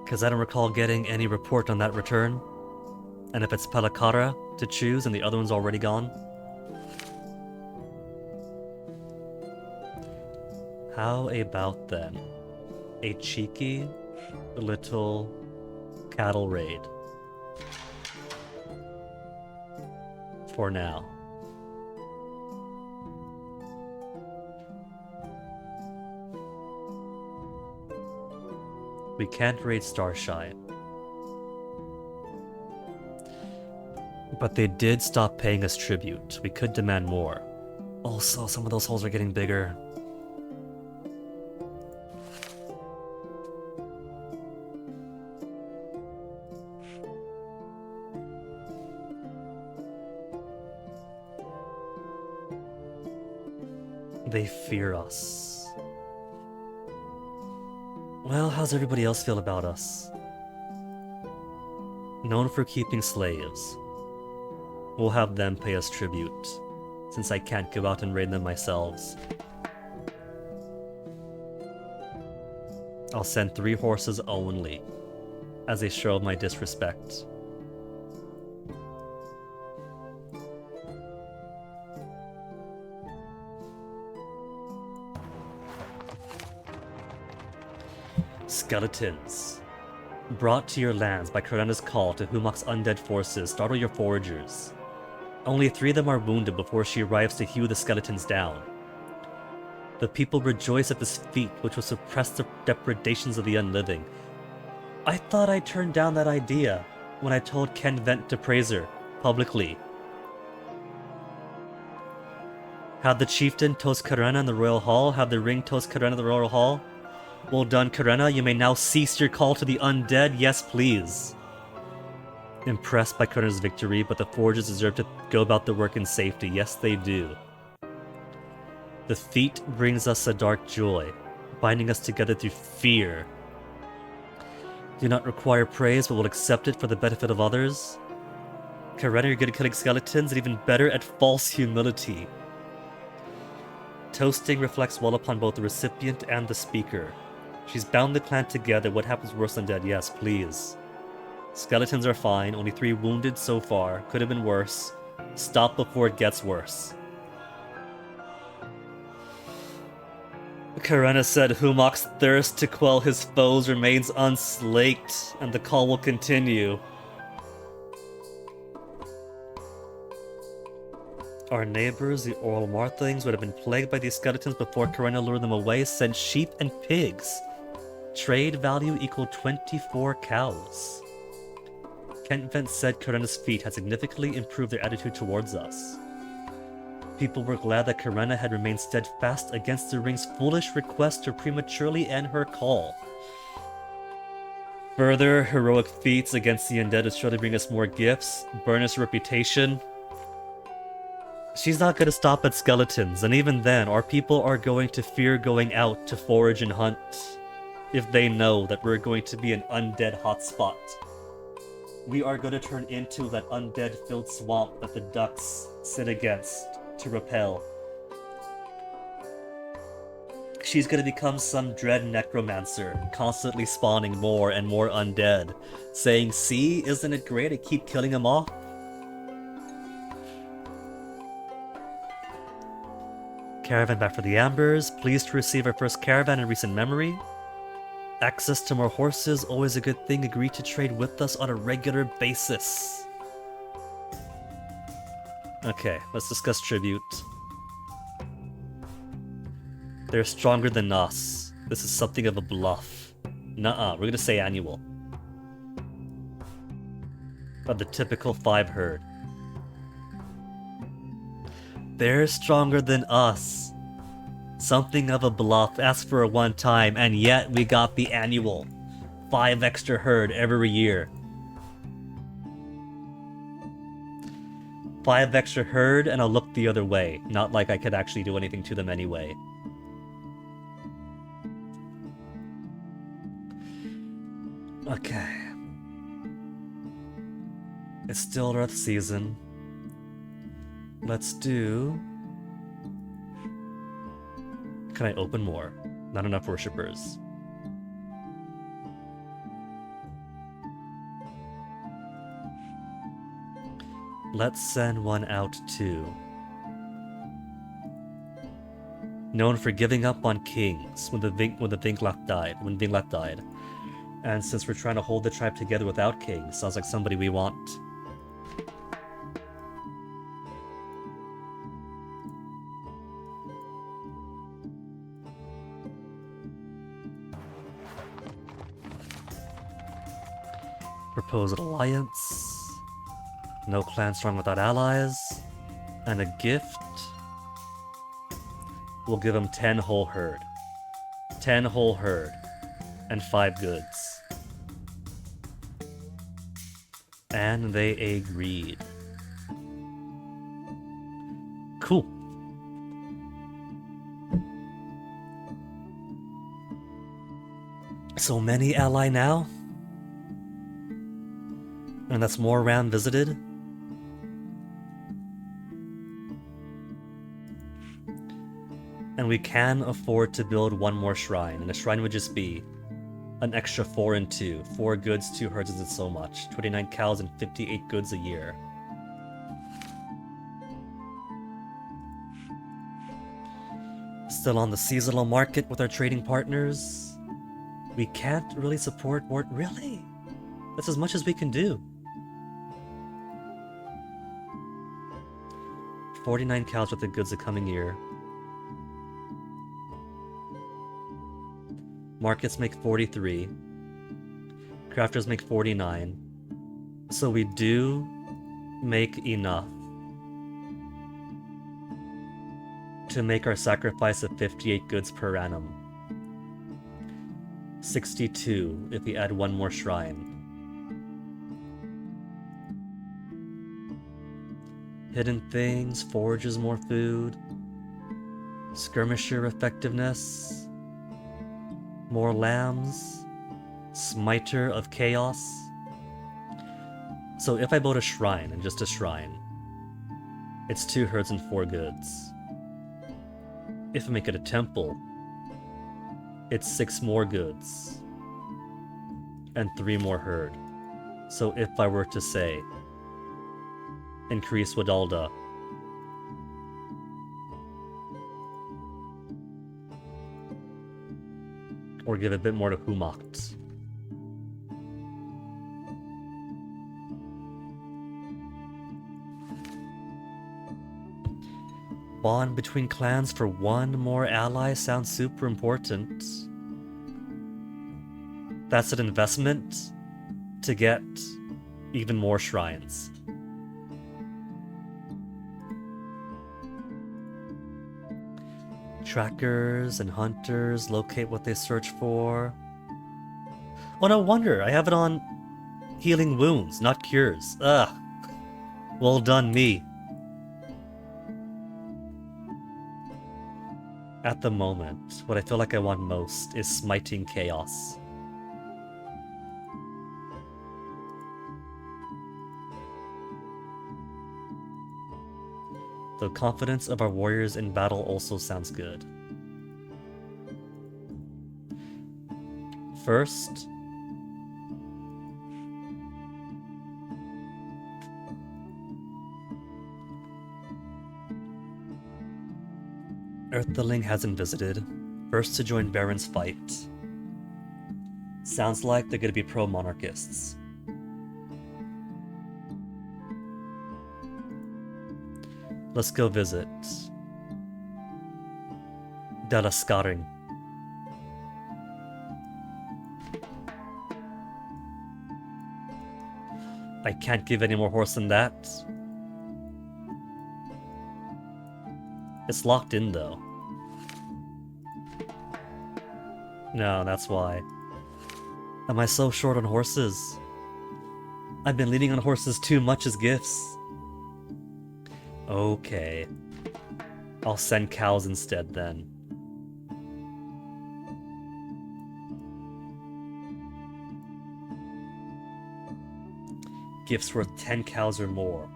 Because I don't recall getting any report on that return. And if it's Pelakara to choose and the other one's already gone. How about then a cheeky little cattle raid? For now. We can't raid Starshine. But they did stop paying us tribute. We could demand more. Also, some of those holes are getting bigger. They fear us. Well, how's everybody else feel about us? Known for keeping slaves. We'll have them pay us tribute, since I can't go out and raid them myself. I'll send 3 horses only, as a show of my disrespect. Skeletons. Brought to your lands by Karena's call to Humak's undead forces startle your foragers. Only 3 of them are wounded before she arrives to hew the skeletons down. The people rejoice at this feat, which will suppress the depredations of the unliving. I thought I turned down that idea when I told Ken Vent to praise her, publicly. Have the chieftain toast Karena in the royal hall? Have the ring toast Karena in the royal hall? Well done, Karena. You may now cease your call to the undead. Yes, please. Impressed by Karena's victory, but the foragers deserve to go about their work in safety. Yes, they do. The feat brings us a dark joy, binding us together through fear. Do not require praise, but will accept it for the benefit of others. Karena, you're good at killing skeletons, and even better at false humility. Toasting reflects well upon both the recipient and the speaker. She's bound the clan together. What happens worse than dead? Yes, please. Skeletons are fine. Only 3 wounded so far. Could have been worse. Stop before it gets worse. Karena said Humok's thirst to quell his foes remains unslaked, and the call will continue. Our neighbors, the Oral Marthlings, would have been plagued by these skeletons before Karena lured them away, sent sheep and pigs. Trade value equal 24 cows. Kent Vent said Karena's feat had significantly improved their attitude towards us. People were glad that Karena had remained steadfast against the ring's foolish request to prematurely end her call. Further heroic feats against the undead would surely bring us more gifts, burn us reputation. She's not going to stop at skeletons, and even then, our people are going to fear going out to forage and hunt if they know that we're going to be an undead hotspot. We are going to turn into that undead-filled swamp that the ducks sit against to repel. She's going to become some dread necromancer, constantly spawning more and more undead, saying, "See, isn't it great? I keep killing them off." Caravan back for the Ambers. Pleased to receive our first caravan in recent memory. Access to more horses, always a good thing. Agree to trade with us on a regular basis. Okay, let's discuss tribute. They're stronger than us. This is something of a bluff. Nuh-uh, we're gonna say annual. But the typical 5 herd. They're stronger than us. Something of a bluff. Ask for a one time, and yet we got the annual. 5 extra herd every year. 5 extra herd, and I'll look the other way. Not like I could actually do anything to them anyway. Okay. It's still Earth season. Let's do... Can I open more? Not enough worshippers. Let's send one out too. Known for giving up on kings when Vinglak died. And since we're trying to hold the tribe together without kings, sounds like somebody we want. Proposed alliance. No clan strong without allies. And a gift. We'll give them 10 whole herd. 10 whole herd. And 5 goods. And they agreed. Cool. So many ally now? And that's more round visited? And we can afford to build one more shrine, and the shrine would just be an extra 4 and 2. 4 goods, 2 herds isn't so much. 29 cows and 58 goods a year. Still on the seasonal market with our trading partners. We can't really support more. Really? That's as much as we can do. 49 cows worth of goods the coming year. Markets make 43. Crafters make 49. So we do make enough to make our sacrifice of 58 goods per annum. 62 if we add one more shrine. Hidden things, forages more food. Skirmisher effectiveness. More lambs. Smiter of Chaos. So if I build a shrine, and just a shrine, it's 2 herds and 4 goods. If I make it a temple, it's 6 more goods and 3 more herd. So if I were to say, increase Wadalda, or give a bit more to Humakt. Bond between clans for 1 more ally sounds super important. That's an investment to get even more shrines. Trackers and hunters locate what they search for. Oh, no wonder. I have it on healing wounds, not cures. Ugh. Well done, me. At the moment, what I feel like I want most is Smiting Chaos. The confidence of our warriors in battle also sounds good. First, Earthling hasn't visited. First to join Baron's fight. Sounds like they're gonna be pro-monarchists. Let's go visit Dalaskaring. I can't give any more horse than that. It's locked in though. No, that's why. Am I so short on horses? I've been leaning on horses too much as gifts. Okay. I'll send cows instead then. Gifts worth 10 cows or more.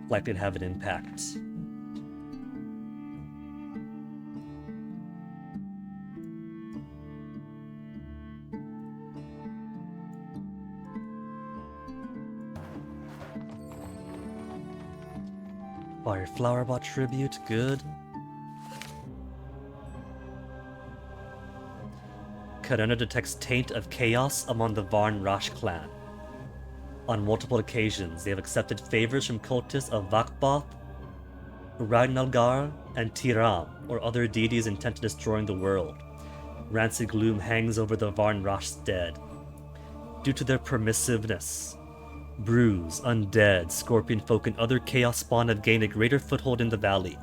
Likely to have an impact. Fire Flower bought tribute, good. Kadena detects taint of chaos among the Varn Rash clan. On multiple occasions, they have accepted favors from cultists of Vakbath, Ragnalgar, and Tiram, or other deities intent on destroying the world. Rancid gloom hangs over the Varn Rash's dead. Due to their permissiveness, Brews, undead, scorpion folk, and other chaos spawn have gained a greater foothold in the valley.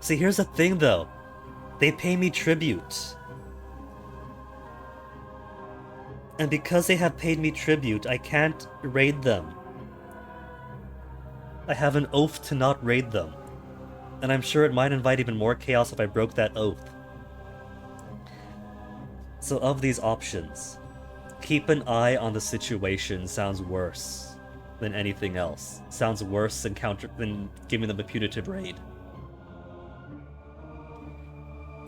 See, here's the thing though. They pay me tribute. And because they have paid me tribute, I can't raid them. I have an oath to not raid them. And I'm sure it might invite even more chaos if I broke that oath. So of these options, keep an eye on the situation sounds worse than anything else. Sounds worse than giving them a punitive raid.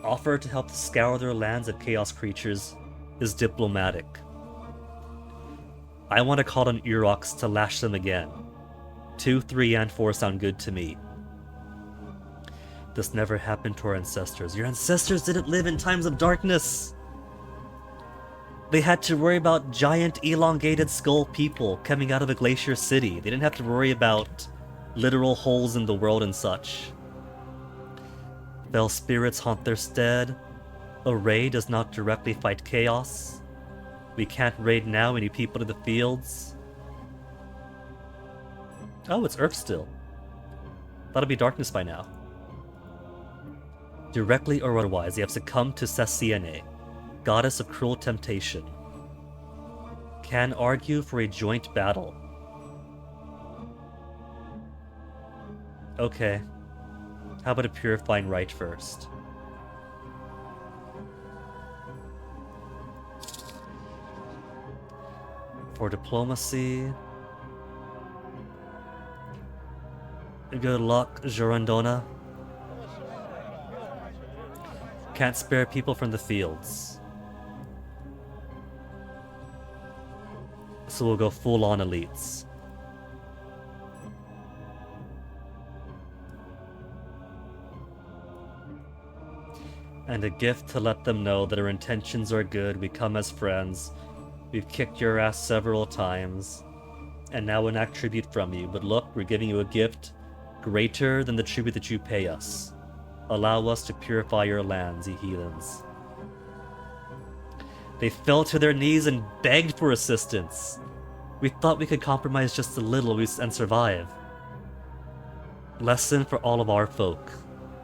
Offer to help scour their lands of chaos creatures is diplomatic. I want to call on Urox to lash them again. 2, 3, and 4 sound good to me. This never happened to our ancestors. Your ancestors didn't live in times of darkness! They had to worry about giant elongated skull people coming out of a glacier city. They didn't have to worry about literal holes in the world and such. Fell spirits haunt their stead. A raid does not directly fight chaos. We can't raid now, we need people to the fields. Oh, it's Earth still. That'll be darkness by now. Directly or otherwise, they have succumbed to Sasiene, goddess of cruel temptation. Can argue for a joint battle. Okay. How about a purifying rite first? For diplomacy... Good luck, Girondona. Can't spare people from the fields. So we'll go full-on elites. And a gift to let them know that our intentions are good, we come as friends. We've kicked your ass several times. And now enact tribute from you. But look, we're giving you a gift greater than the tribute that you pay us. Allow us to purify your lands, ye heathens. They fell to their knees and begged for assistance. We thought we could compromise just a little and survive. Lesson for all of our folk.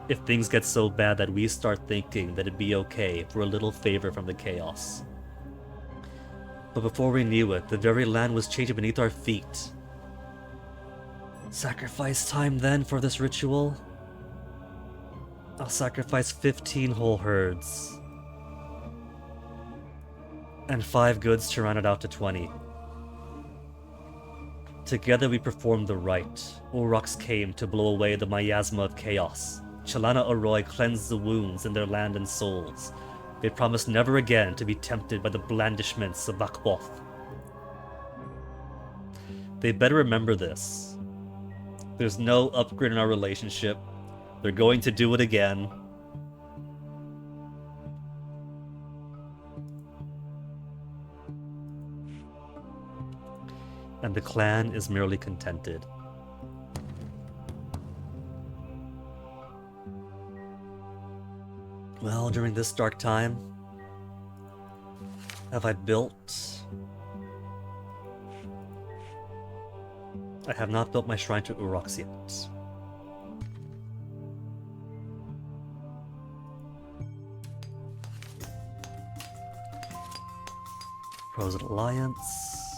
If things get so bad that we start thinking that it'd be okay for a little favor from the chaos. But before we knew it, the very land was changing beneath our feet. Sacrifice time then for this ritual? I'll sacrifice 15 whole herds. And 5 goods to round it out to 20. Together we performed the rite. Urox came to blow away the miasma of chaos. Chalana Arroy cleansed the wounds in their land and souls. They promised never again to be tempted by the blandishments of Vakboth. They better remember this. There's no upgrade in our relationship. They're going to do it again. And the clan is merely contented. Well, during this dark time, have I built... I have not built my shrine to Urox yet. Frozen Alliance.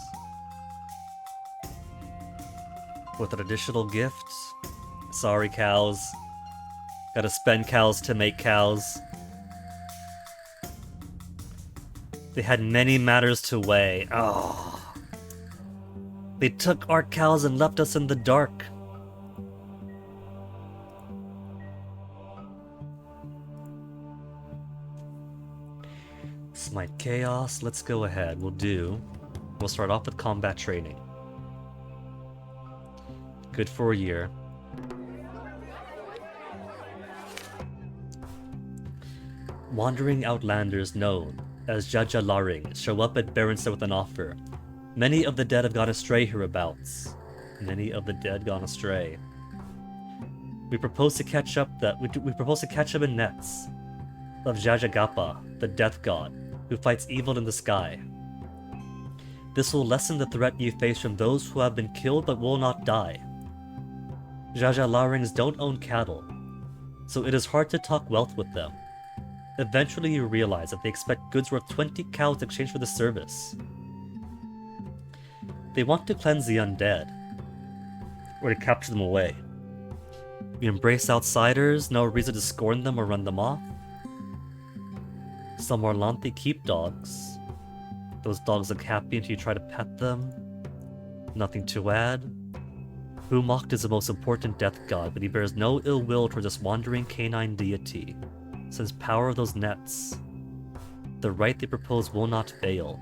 With an additional gift. Sorry, cows. Gotta spend cows to make cows. They had many matters to weigh. Oh. They took our cows and left us in the dark. Smite Chaos. Let's go ahead. We'll start off with combat training. Good for a year. Wandering outlanders known as Jaja Laring show up at Baronstead with an offer. Many of the dead have gone astray hereabouts. Many of the dead gone astray. We propose to catch up in nets of Jajagappa, the death god, who fights evil in the sky. This will lessen the threat you face from those who have been killed but will not die. Jaja Larings don't own cattle, so it is hard to talk wealth with them. Eventually you realize that they expect goods worth 20 cows in exchange for the service. They want to cleanse the undead, or to capture them away. We embrace outsiders, no reason to scorn them or run them off. Some Orlanthi keep dogs. Those dogs look happy until you try to pet them. Nothing to add. Humocht is the most important death god, but he bears no ill will towards this wandering canine deity. Since power of those nets, the rite they propose will not fail.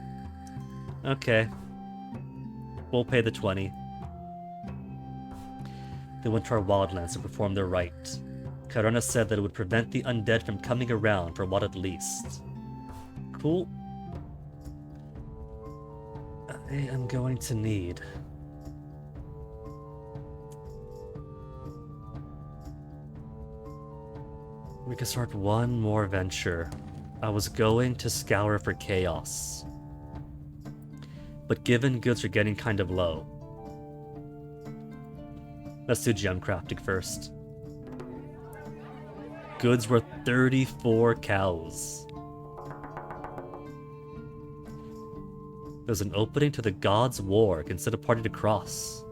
Okay. We'll pay the 20. They went to our wildlands to perform their rite. Karuna said that it would prevent the undead from coming around for what at least. Cool. I am going to need... We can start one more venture. I was going to scour for chaos. But given goods are getting kind of low. Let's do gem crafting first. Goods worth 34 cows. There's an opening to the God's War. Consider party to cross.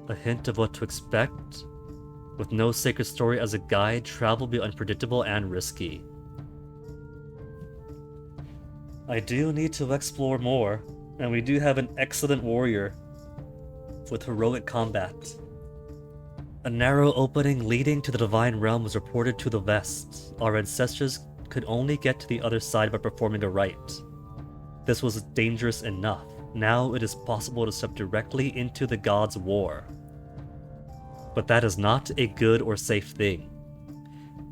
A hint of what to expect. With no sacred story as a guide, travel will be unpredictable and risky. I do need to explore more, and we do have an excellent warrior with heroic combat. A narrow opening leading to the Divine Realm was reported to the west. Our ancestors could only get to the other side by performing a rite. This was dangerous enough. Now it is possible to step directly into the gods' war. But that is not a good or safe thing.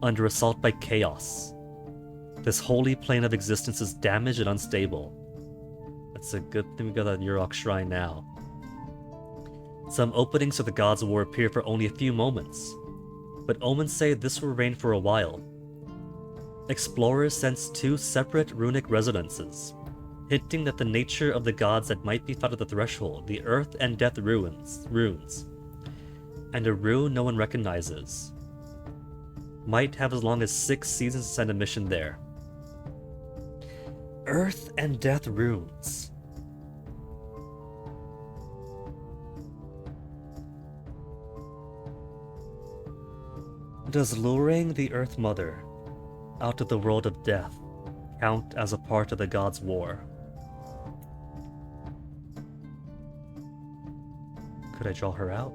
Under assault by chaos, this holy plane of existence is damaged and unstable. That's a good thing we got that Yurok shrine now. Some openings to the gods' war appear for only a few moments, but omens say this will reign for a while. Explorers sense 2 separate runic resonances, hinting that the nature of the gods that might be found at the threshold, the Earth and Death runes, and a rune no one recognizes, might have as long as 6 seasons to send a mission there. Earth and Death runes. Does luring the Earth Mother out of the world of death count as a part of the gods' war? Could I draw her out?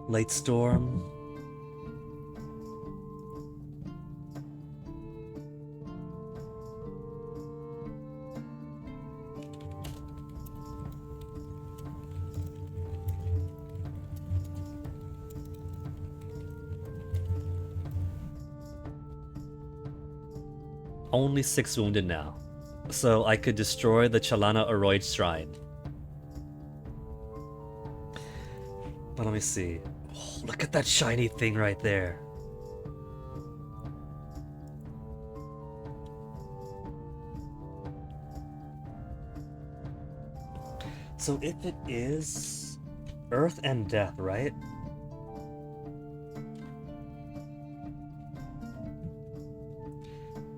Late Storm. Only 6 wounded now, so I could destroy the Chalana Oroid Shrine. But let me see. Oh, look at that shiny thing right there. So if it is Earth and Death, right?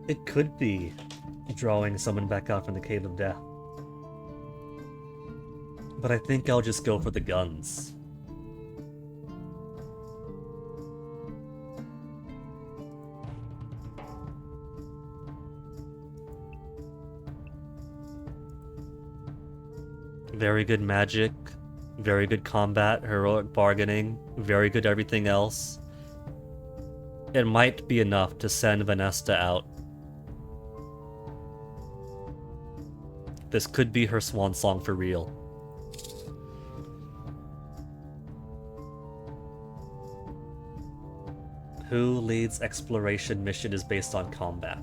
It could be drawing someone back out from the Cave of Death. But I think I'll just go for the guns. Very good magic, very good combat, heroic bargaining, very good everything else. It might be enough to send Venesta out. This could be her swan song for real. Who leads exploration mission is based on combat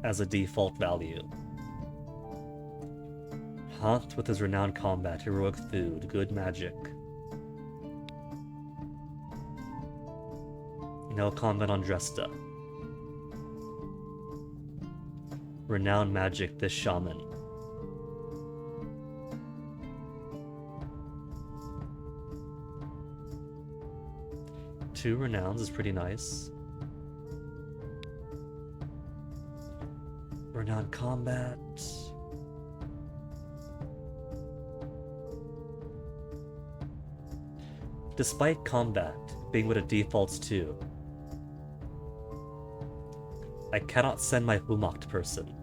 as a default value. Hunt with his renowned combat, heroic food, good magic. No combat on Dresta. Renowned magic, this shaman. Two renowns is pretty nice. Renowned combat. Despite combat being what it defaults to, I cannot send my Humoct person.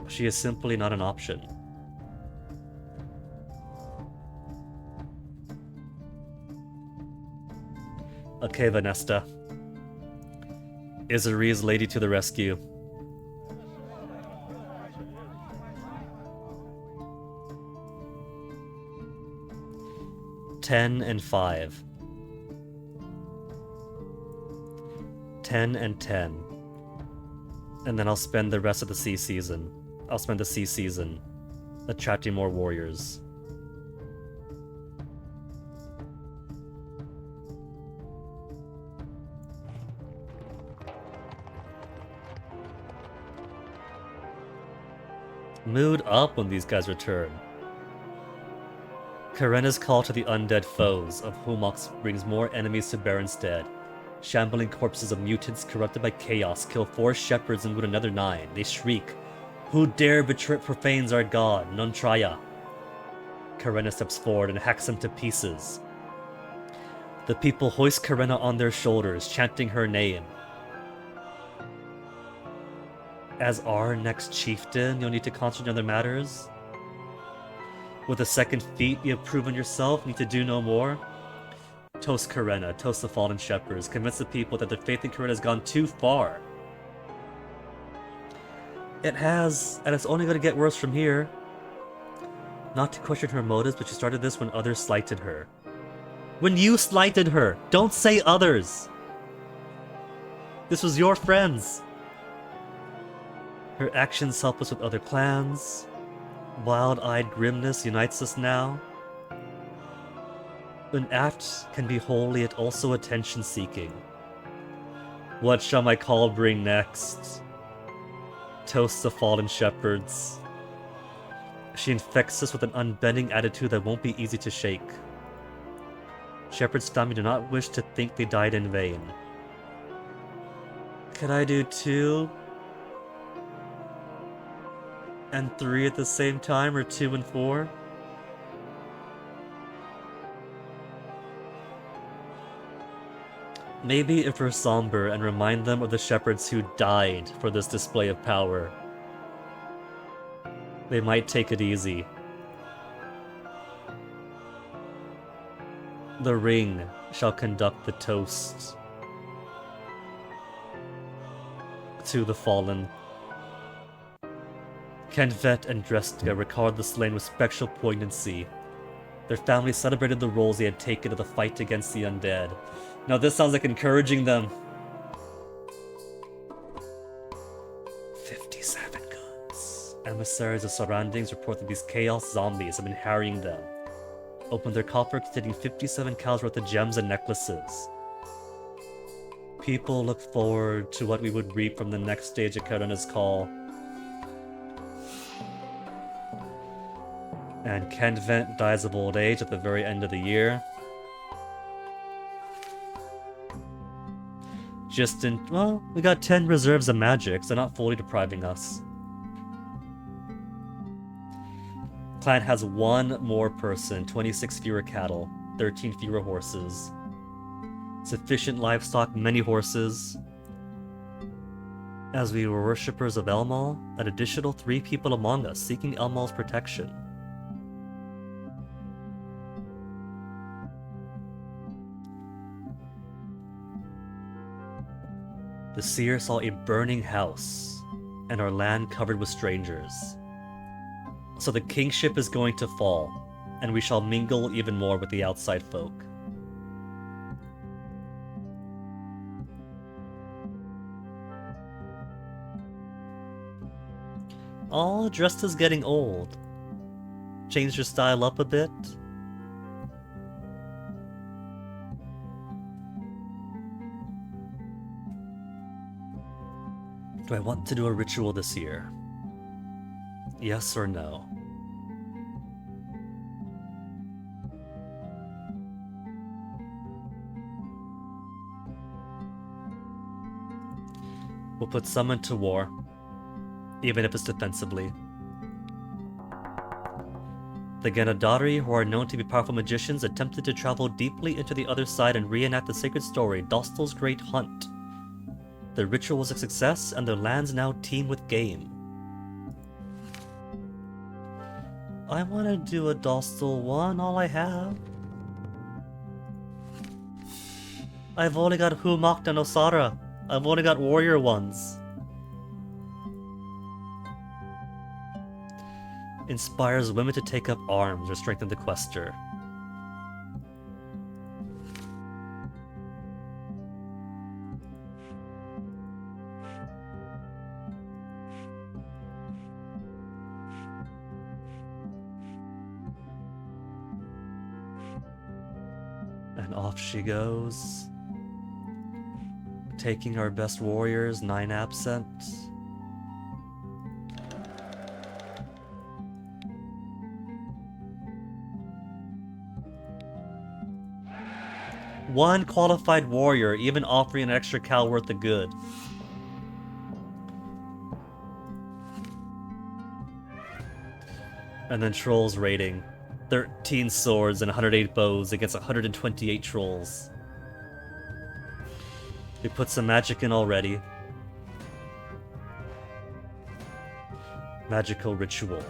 She is simply not an option. Okay, Venesta. Izari's lady to the rescue. $10 and $5. 10 and 10. And then I'll spend the rest of the sea season. I'll spend the sea season attracting more warriors. Mood up when these guys return. Karena's call to the undead foes of Humox brings more enemies to Baronstead. Shambling corpses of mutants corrupted by chaos kill 4 shepherds and wound another 9. They shriek, "Who dare betray profanes our god, Nontraya?" Karena steps forward and hacks him to pieces. The people hoist Karena on their shoulders, chanting her name. As our next chieftain, you'll need to concentrate on other matters. With a second feat, you have proven yourself, need to do no more. Toast Karena, toast the fallen shepherds, convince the people that their faith in Karena has gone too far. It has, and it's only going to get worse from here. Not to question her motives, but she started this when others slighted her. When you slighted her! Don't say others! This was your friends! Her actions help us with other clans. Wild-eyed grimness unites us now. An act can be holy, yet also attention-seeking. What shall my call bring next? Toast the fallen shepherds. She infects us with an unbending attitude that won't be easy to shake. Shepherds' family do not wish to think they died in vain. Could I do 2 and 3 at the same time, or 2 and 4? Maybe if we're somber and remind them of the shepherds who died for this display of power, they might take it easy. The ring shall conduct the toast to the fallen. Kenvet and Drestka recalled the slain with special poignancy. Their families celebrated the roles they had taken in the fight against the undead. Now this sounds like encouraging them. 57 guns. Emissaries of surroundings report that these chaos zombies have been harrying them. Opened their coffer containing 57 cows worth of gems and necklaces. People look forward to what we would reap from the next stage of Karena's call. And Kenvent dies of old age at the very end of the year. Well, we got 10 reserves of magic, so not fully depriving us. Clan has 1 more person, 26 fewer cattle, 13 fewer horses. Sufficient livestock, many horses. As we were worshippers of Elmal, an additional 3 people among us seeking Elmal's protection. The seer saw a burning house, and our land covered with strangers. So the kingship is going to fall, and we shall mingle even more with the outside folk. Oh, Dresta's getting old. Changed her style up a bit. Do I want to do a ritual this year? Yes or no? We'll put summon to war, even if it's defensively. The Ganadari, who are known to be powerful magicians, attempted to travel deeply into the other side and reenact the sacred story, Dostal's Great Hunt. The ritual was a success, and their lands now teem with game. I want to do a Dostal one, all I have. I've only got Humak and Osara. I've only got warrior ones. Inspires women to take up arms or strengthen the quester. And off she goes. Taking our best warriors, 9 absent. One qualified warrior, even offering an extra cow worth of good. And then trolls raiding. 13 swords and 108 bows against 128 trolls. We put some magic in already. Magical ritual.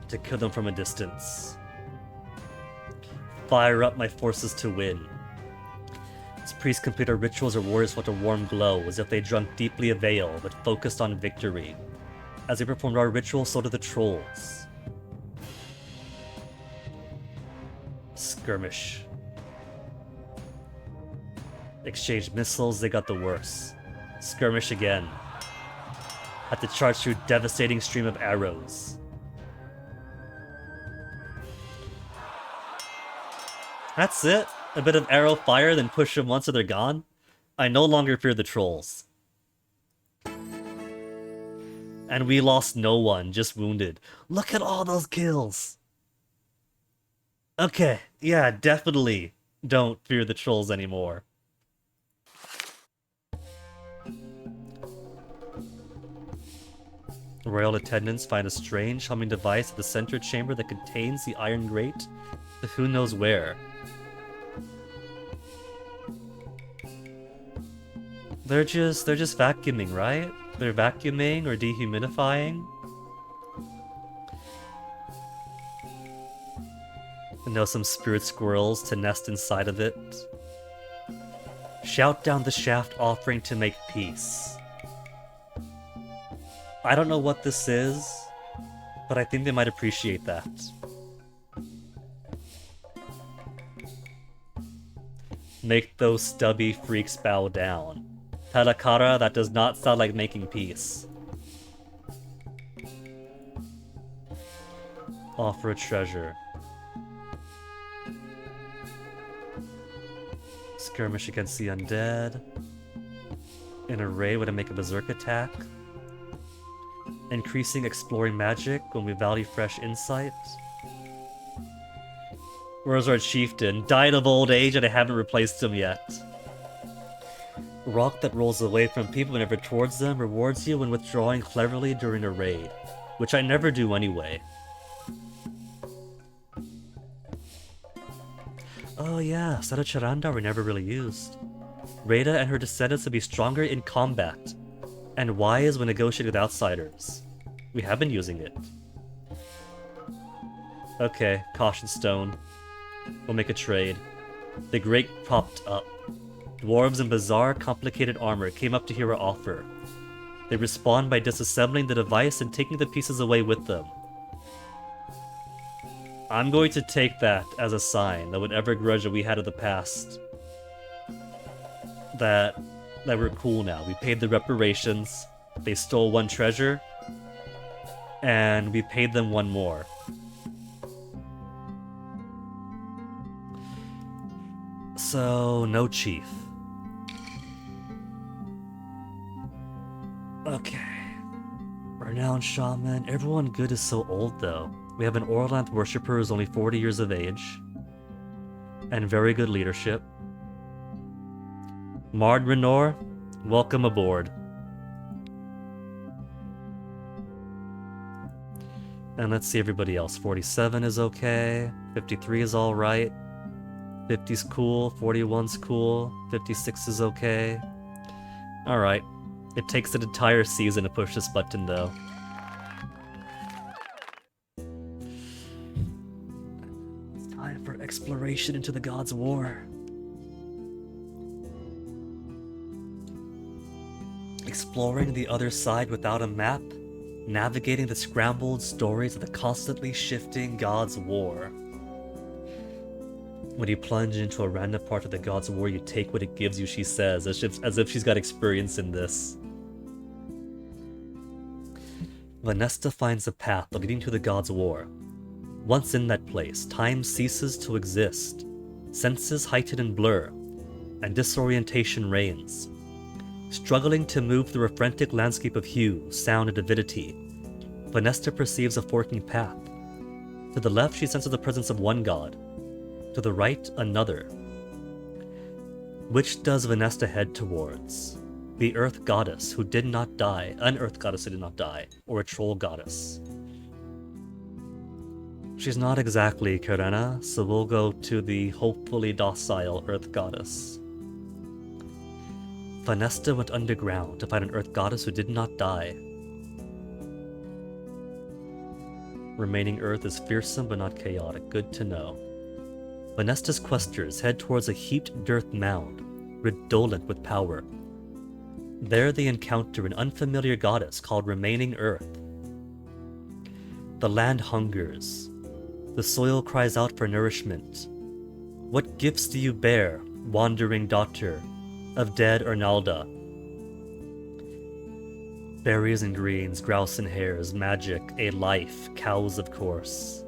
To kill them from a distance. Fire up my forces to win. As priests complete our rituals, our warriors felt a warm glow, as if they drunk deeply a veil, but focused on victory. As they performed our ritual, so did the trolls. Skirmish. Exchanged missiles, they got the worst. Skirmish again. Had to charge through devastating stream of arrows. That's it? A bit of arrow fire, then push them once so they're gone? I no longer fear the trolls. And we lost no one, just wounded. Look at all those kills! Okay, yeah, definitely don't fear the trolls anymore. Royal attendants find a strange humming device at the center chamber that contains the iron grate to who knows where. They're just vacuuming, right? They're vacuuming or dehumidifying. And now some spirit squirrels to nest inside of it. Shout down the shaft offering to make peace. I don't know what this is, but I think they might appreciate that. Make those stubby freaks bow down. Talakara, that does not sound like making peace. Offer a treasure. Skirmish against the undead. An array would make a berserk attack. Increasing exploring magic when we value fresh insight. Where's our chieftain? Died of old age and I haven't replaced him yet. Rock that rolls away from people whenever towards them rewards you when withdrawing cleverly during a raid, which I never do anyway. Oh yeah, Saracharanda were never really used. Rhaeda and her descendants would be stronger in combat, and wise when negotiating with outsiders. We have been using it. Okay, Caution Stone. We'll make a trade. The Great popped up. Dwarves in bizarre, complicated armor came up to hear our offer. They respond by disassembling the device and taking the pieces away with them. I'm going to take that as a sign that whatever grudge that we had in the past, that we're cool now. We paid the reparations, they stole one treasure, and we paid them one more. So, no chief. Okay. Renowned shaman. Everyone good is so old, though. We have an Orlanth worshipper who's only 40 years of age. And very good leadership. Mard Renor, welcome aboard. And let's see everybody else. 47 is okay. 53 is alright. 50's cool. 41's cool. 56 is okay. Alright. It takes an entire season to push this button, though. It's time for exploration into the Gods' War. Exploring the other side without a map, navigating the scrambled stories of the constantly shifting Gods' War. When you plunge into a random part of the Gods' War, you take what it gives you, she says, as if she's got experience in this. Vanesta finds a path leading to the Gods' War. Once in that place, time ceases to exist. Senses heighten and blur, and disorientation reigns. Struggling to move through a frantic landscape of hue, sound, and avidity, Vanesta perceives a forking path. To the left, she senses the presence of one god. To the right, another. Which does Vanesta head towards? The Earth Goddess who did not die, an Earth Goddess who did not die, or a Troll Goddess? She's not exactly Karena, so we'll go to the hopefully docile Earth Goddess. Vanesta went underground to find an Earth Goddess who did not die. Remaining Earth is fearsome but not chaotic, good to know. Vanesta's questers head towards a heaped dirt mound, redolent with power. There they encounter an unfamiliar goddess called Remaining Earth. The land hungers. The soil cries out for nourishment. What gifts do you bear, wandering daughter of dead Ernalda? Berries and greens, grouse and hares, magic, a life, cows of course.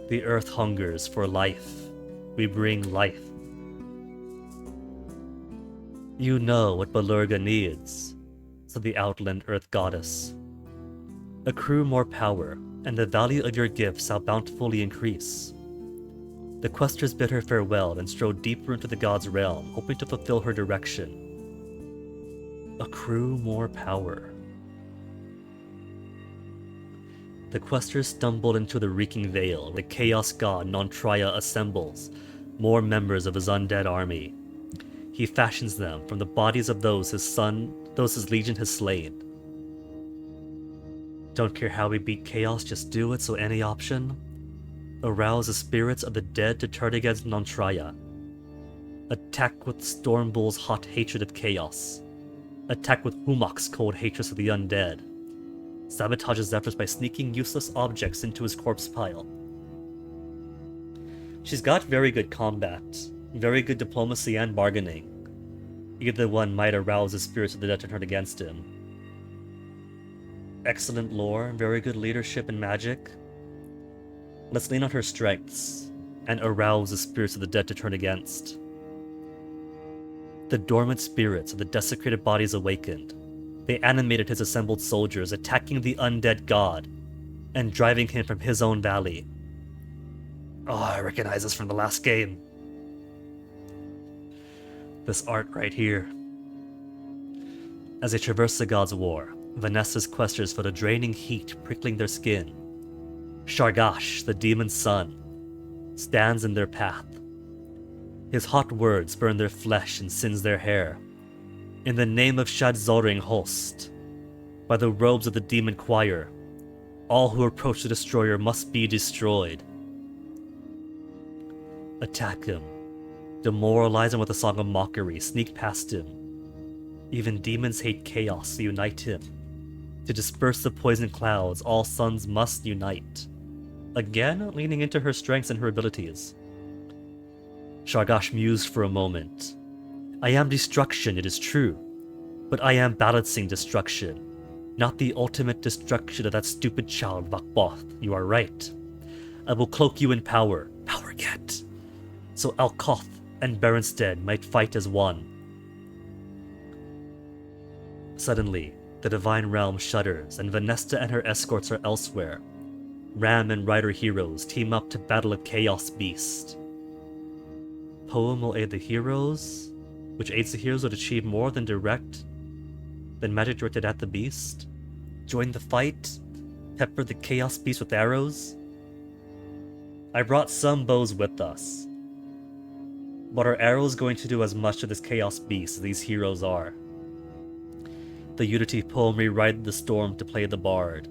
The earth hungers for life. We bring life. You know what Balurga needs, said the outland Earth Goddess. Accrue more power, and the value of your gifts shall bountifully increase. The questers bid her farewell and strode deeper into the god's realm, hoping to fulfill her direction. Accrue more power. The questers stumbled into the reeking vale. The chaos god Nontraya assembles more members of his undead army. He fashions them from the bodies of those his legion has slain. Don't care how we beat chaos, just do it, so any option? Arouse the spirits of the dead to turn against Nontraya. Attack with Stormbull's hot hatred of chaos. Attack with Humak's cold hatred of the undead. Sabotage his efforts by sneaking useless objects into his corpse pile. She's got very good combat, very good diplomacy and bargaining. Either one might arouse the spirits of the dead to turn against him. Excellent lore, very good leadership and magic. Let's lean on her strengths and arouse the spirits of the dead to turn against. The dormant spirits of the desecrated bodies awakened. They animated his assembled soldiers, attacking the undead god and driving him from his own valley. Oh, I recognize this from the last game. This art right here. As they traverse the god's war, Vanessa's questers felt a draining heat prickling their skin. Shargash, the demon's son, stands in their path. His hot words burn their flesh and singe their hair. In the name of Shadzoring Holst, by the robes of the demon choir, all who approach the destroyer must be destroyed. Attack him. Demoralize him with a song of mockery. Sneak past him. Even demons hate chaos, so unite him. To disperse the poison clouds, all suns must unite. Again, leaning into her strengths and her abilities. Shargash mused for a moment. I am destruction, it is true. But I am balancing destruction. Not the ultimate destruction of that stupid child, Vakboth. You are right. I will cloak you in power. Power get. So Alkoth and Berenstead might fight as one. Suddenly, the Divine Realm shudders, and Vanesta and her escorts are elsewhere. Ram and Rider heroes team up to battle a Chaos Beast. Poem will aid the heroes, which aids the heroes to achieve more than magic directed at the beast. Join the fight, pepper the Chaos Beast with arrows. I brought some bows with us, but are arrows going to do as much to this Chaos Beast as these heroes are? The Unity poem rewrite the storm to play the bard,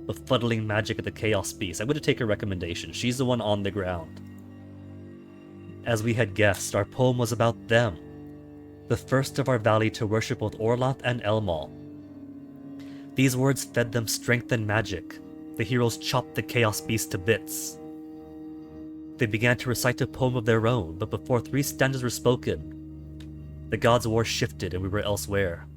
befuddling magic at the Chaos Beast. I'm going to take her recommendation. She's the one on the ground. As we had guessed, our poem was about them, the first of our valley to worship both Orloth and Elmal. These words fed them strength and magic. The heroes chopped the Chaos Beast to bits. They began to recite a poem of their own, but before 3 stanzas were spoken, the gods' war shifted and we were elsewhere.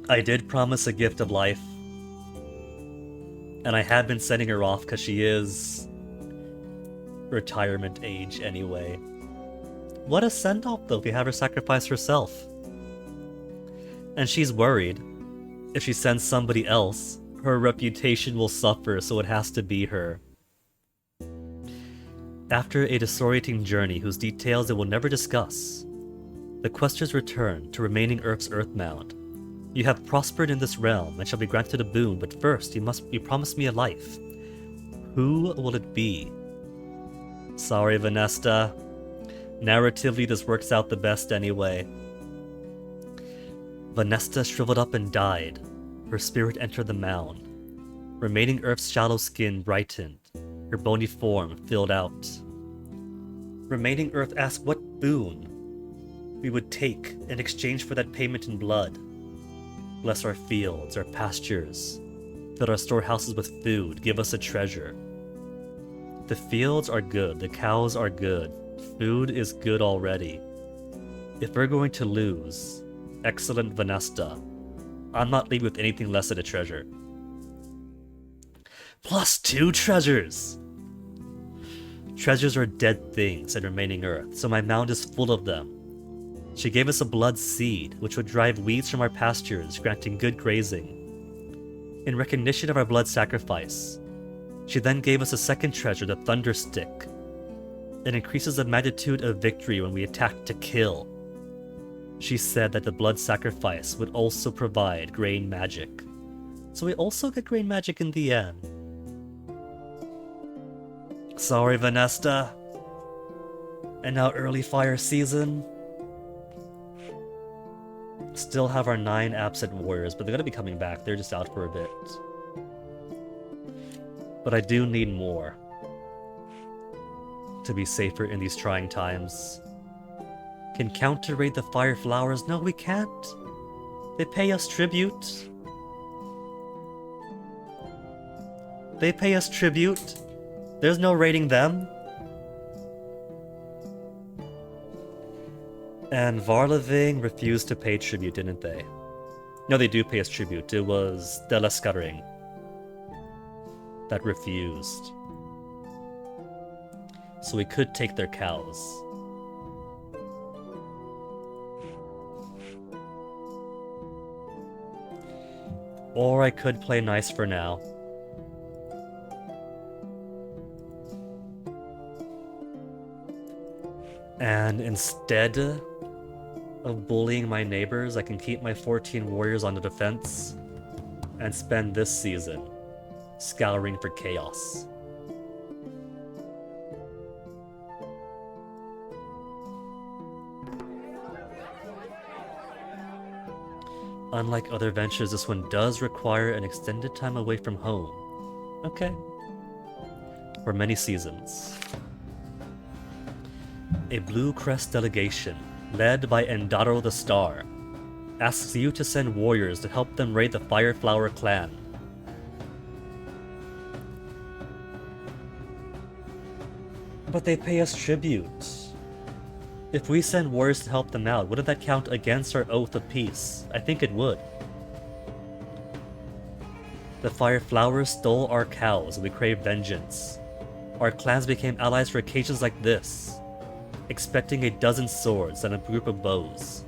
I did promise a gift of life, and I have been sending her off because she is retirement age anyway. What a send-off though if you have her sacrifice herself. And she's worried. If she sends somebody else, her reputation will suffer, so it has to be her. After a disorienting journey whose details they will never discuss, the The questers return to remaining Earth's Earthmound. You have prospered in this realm and shall be granted a boon, but first you promise me a life. Who will it be? Sorry, Vanesta. Narratively, this works out the best anyway. Vanesta shriveled up and died. Her spirit entered the mound. Remaining Earth's shallow skin brightened. Her bony form filled out. Remaining Earth asked what boon we would take in exchange for that payment in blood. Bless our fields, our pastures. Fill our storehouses with food. Give us a treasure. The fields are good. The cows are good. Food is good already. If we're going to lose, excellent Vanesta, I'm not leaving with anything less than a treasure. +2 treasures! Treasures are dead things in remaining Earth, so my mound is full of them. She gave us a blood seed, which would drive weeds from our pastures, granting good grazing. In recognition of our blood sacrifice, she then gave us a second treasure, the Thunder Stick. It increases the magnitude of victory when we attack to kill. She said that the blood sacrifice would also provide grain magic. So we also get grain magic in the end. Sorry, Vanesta. And now early fire season. Still have our 9 absent warriors, but they're gonna be coming back. They're just out for a bit. But I do need more to be safer in these trying times. Can counter raid the fire flowers? No, we can't. They pay us tribute. They pay us tribute. There's no raiding them. And Varlaving refused to pay tribute, didn't they? No, they do pay us tribute. It was Della Scuttering that refused. So we could take their cows. Or I could play nice for now. And instead of bullying my neighbors, I can keep my 14 warriors on the defense and spend this season scouring for chaos. Unlike other ventures, this one does require an extended time away from home. Okay. For many seasons. A Blue Crest delegation, led by Endaro the Star, asks you to send warriors to help them raid the Fireflower clan. But they pay us tribute. If we send warriors to help them out, wouldn't that count against our oath of peace? I think it would. The Fireflowers stole our cows and we crave vengeance. Our clans became allies for occasions like this, expecting a dozen swords and a group of bows.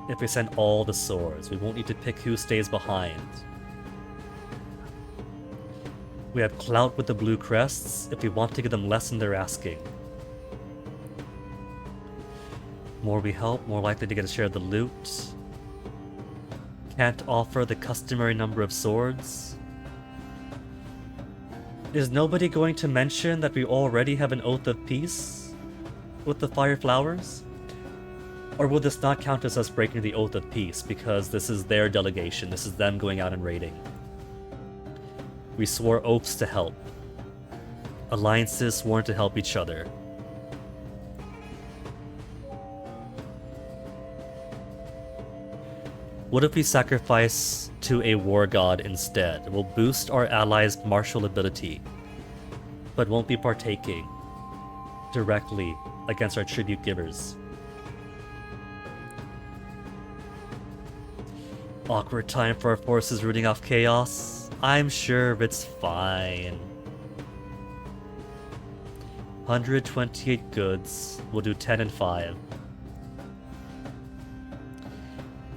If we send all the swords, we won't need to pick who stays behind. We have clout with the Blue Crests if we want to give them less than they're asking. More we help, more likely to get a share of the loot. Can't offer the customary number of swords. Is nobody going to mention that we already have an oath of peace with the Fireflowers? Or will this not count as us breaking the oath of peace because this is their delegation, this is them going out and raiding? We swore oaths to help. Alliances sworn to help each other. What if we sacrifice to a war god instead? We'll boost our allies' martial ability, but won't be partaking directly against our tribute givers. Awkward time for our forces rooting off chaos. I'm sure it's fine. 128 goods. We'll do 10 and 5.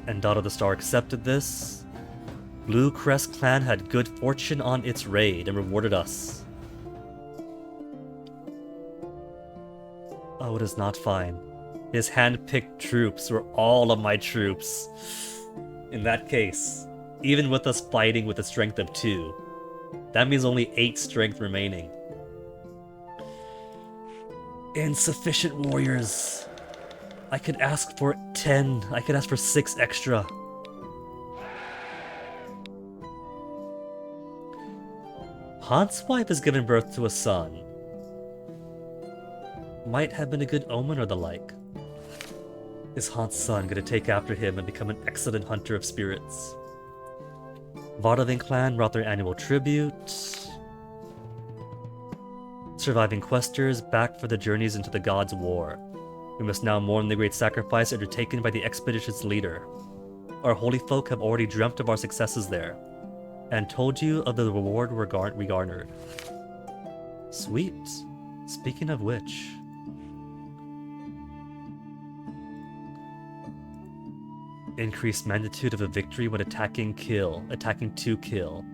And Dotto the Star accepted this. Blue Crest Clan had good fortune on its raid and rewarded us. Oh, it is not fine. His hand-picked troops were all of my troops. In that case, even with us fighting with a strength of 2, that means only 8 strength remaining. Insufficient warriors. I could ask for 10. I could ask for 6 extra. Han's wife has given birth to a son. Might have been a good omen or the like. Is Han's son gonna take after him and become an excellent hunter of spirits? Vardavan clan brought their annual tribute. Surviving questers back for the journeys into the gods' war. We must now mourn the great sacrifice undertaken by the expedition's leader. Our holy folk have already dreamt of our successes there, and told you of the reward we garnered. Sweet. Speaking of which... Increased magnitude of a victory when attacking to kill.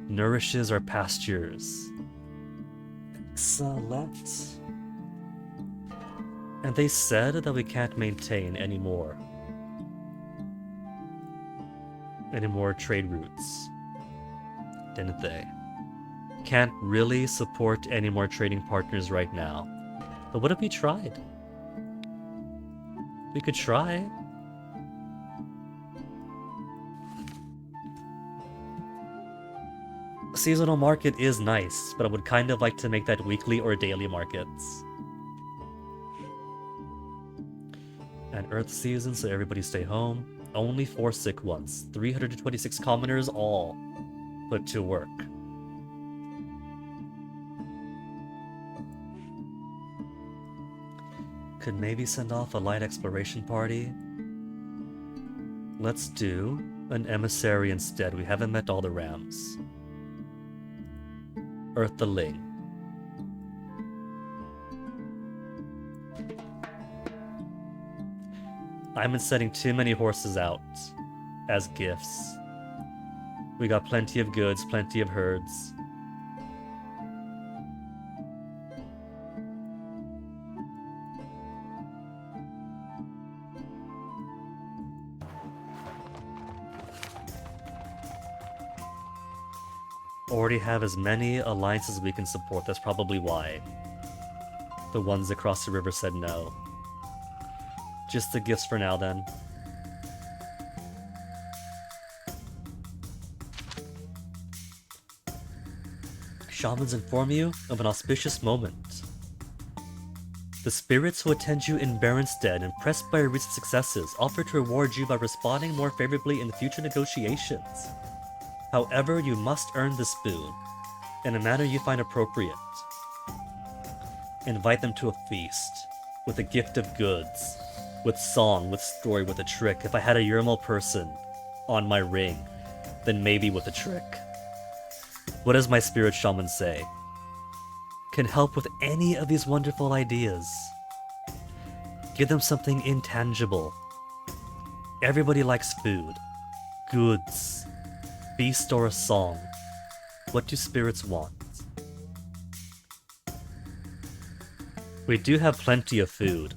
Nourishes our pastures. Excellent. And they said that we can't maintain any more trade routes, didn't they? Can't really support any more trading partners right now. But what if we tried? We could try. Seasonal market is nice, but I would kind of like to make that weekly or daily markets. And Earth season, so everybody stay home. Only 4 sick ones. 326 commoners all put to work. Could maybe send off a light exploration party. Let's do an emissary instead. We haven't met all the rams. Earth the Ling. I've been sending too many horses out as gifts. We got plenty of goods, plenty of herds. Already have as many alliances we can support, that's probably why. The ones across the river said no. Just the gifts for now then. Shamans inform you of an auspicious moment. The spirits who attend you in Baronstead, impressed by your recent successes, offer to reward you by responding more favorably in future negotiations. However, you must earn the spoon, in a manner you find appropriate. Invite them to a feast, with a gift of goods, with song, with story, with a trick. If I had a Yermal person on my ring, then maybe with a trick. What does my spirit shaman say? Can help with any of these wonderful ideas. Give them something intangible. Everybody likes food, goods, feast or a song. What do spirits want? We do have plenty of food,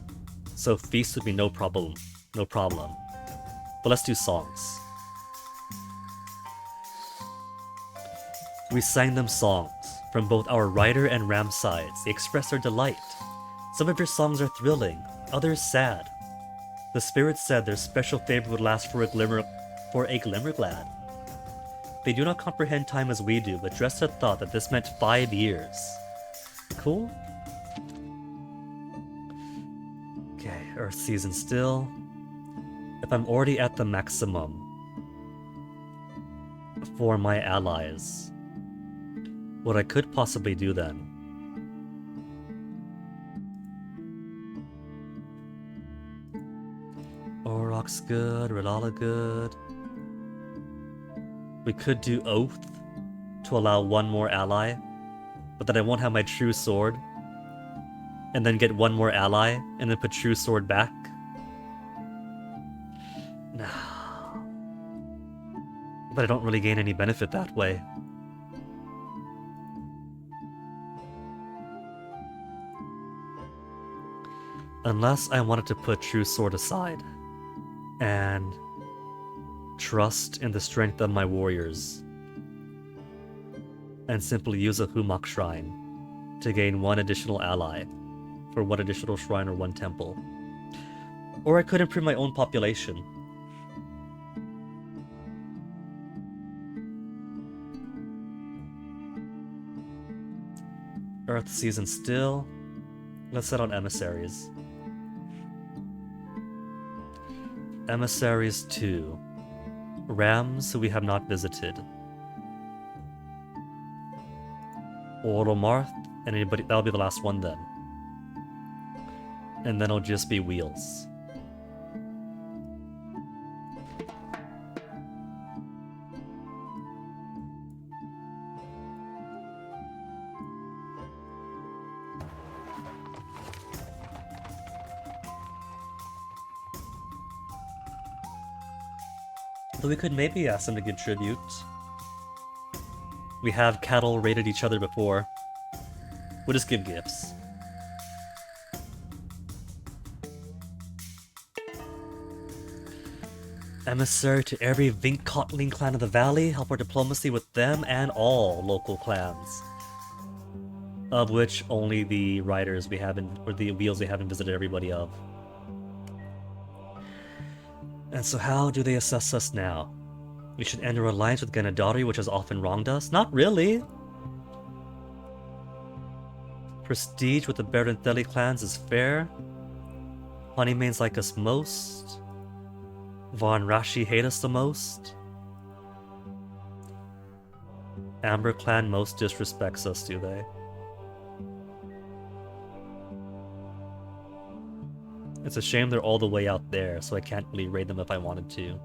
so feast would be no problem. But let's do songs. We sang them songs from both our rider and ram sides. They express their delight. Some of your songs are thrilling, others sad. The spirits said their special favor would last for a Glimmerglad. They do not comprehend time as we do, but Dress had thought that this meant 5 years. Cool? Okay, Earth season still. If I'm already at the maximum for my allies, what I could possibly do then Oroc's good, Rillala good. We could do Oath to allow 1 more ally, but then I won't have my true sword. And then get 1 more ally, and then put true sword back. No. But I don't really gain any benefit that way. Unless I wanted to put True Sword aside and trust in the strength of my warriors and simply use a Humak Shrine to gain one additional ally for one additional shrine or one temple. Or I could improve my own population. Earth season still. Let's set on emissaries. Emissaries 2. Rams who we have not visited. Oromarth, and anybody, that'll be the last one then. And then it'll just be wheels. Though we could maybe ask them to give tribute. We have cattle raided each other before. We'll just give gifts. Emissary to every Vinkotling clan of the valley, help our diplomacy with them and all local clans. Of which only the riders we haven't, or the wheels we haven't visited everybody of. And so how do they assess us now? We should end our alliance with Ganadari, which has often wronged us? Not really! Prestige with the Barentheli clans is fair. Honeymanes like us most. Von Rashi hate us the most. Amber clan most disrespects us, do they? It's a shame they're all the way out there, so I can't really raid them if I wanted to.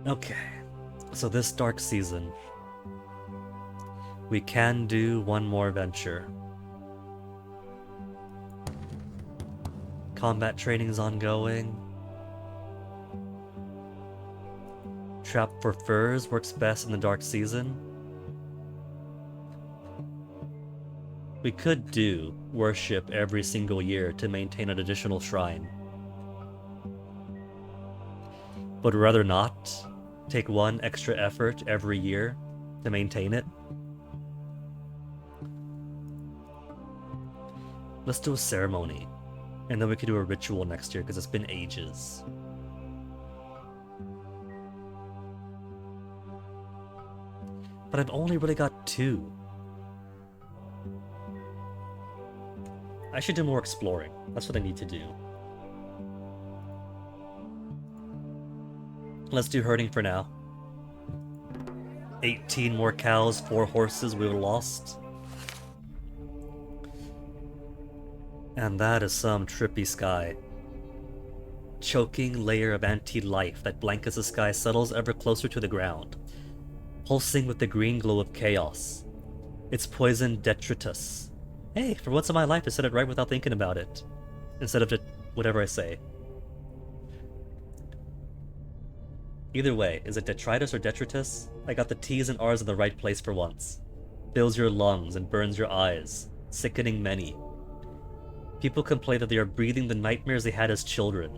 Okay, so this dark season, we can do one more venture. Combat training is ongoing. Trap for furs works best in the dark season. We could do worship every single year to maintain an additional shrine. But rather not take one extra effort every year to maintain it. Let's do a ceremony. And then we could do a ritual next year because it's been ages. But I've only really got 2. I should do more exploring. That's what I need to do. Let's do herding for now. 18 more cows, 4 horses we lost. And that is some trippy sky. Choking layer of anti-life that blankets the sky settles ever closer to the ground, pulsing with the green glow of chaos. It's poison detritus. Hey, for once in my life I said it right without thinking about it. Instead of just whatever I say. Either way, is it detritus or detritus? I got the T's and R's in the right place for once. Fills your lungs and burns your eyes, sickening many. People complain that they are breathing the nightmares they had as children.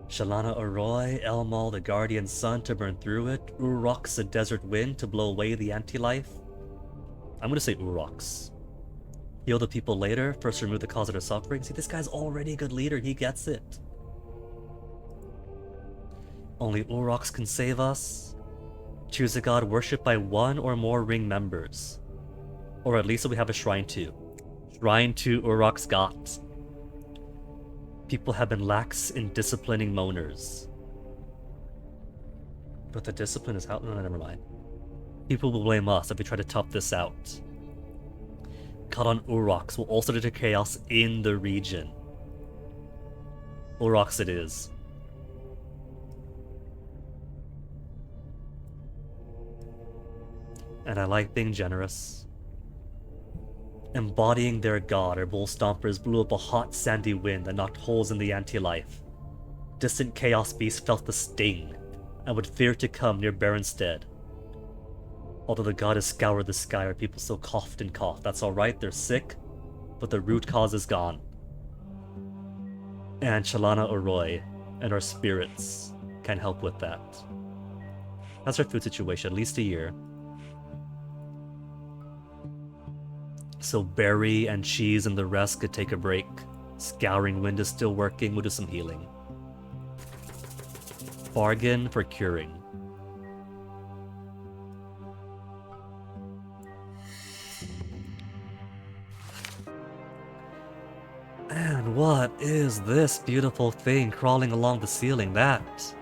Shalana Arroy, Elmal the guardian sun to burn through it, Urox the desert wind to blow away the anti-life. I'm gonna say Urox. Heal the people later, first remove the cause of their suffering. See, this guy's already a good leader, he gets it. Only Urox can save us. Choose a god worshipped by 1 or more ring members. Or at least we have a shrine to. Shrine to Urox gods. People have been lax in disciplining moaners. But the discipline is out. No, never mind. People will blame us if we try to tough this out. Cut on Urox will also deter chaos in the region. Urox it is. And I like being generous. Embodying their god, our bull stompers blew up a hot sandy wind that knocked holes in the anti-life. Distant chaos beasts felt the sting, and would fear to come near Baronstead. Although the goddess scoured the sky, our people still coughed and coughed. That's alright, they're sick, but the root cause is gone. And Chalana Oroi and our spirits can help with that. That's our food situation, at least a year. So Berry and Cheese and the rest could take a break. Scouring Wind is still working, we'll do some healing. Bargain for curing. And what is this beautiful thing crawling along the ceiling? That?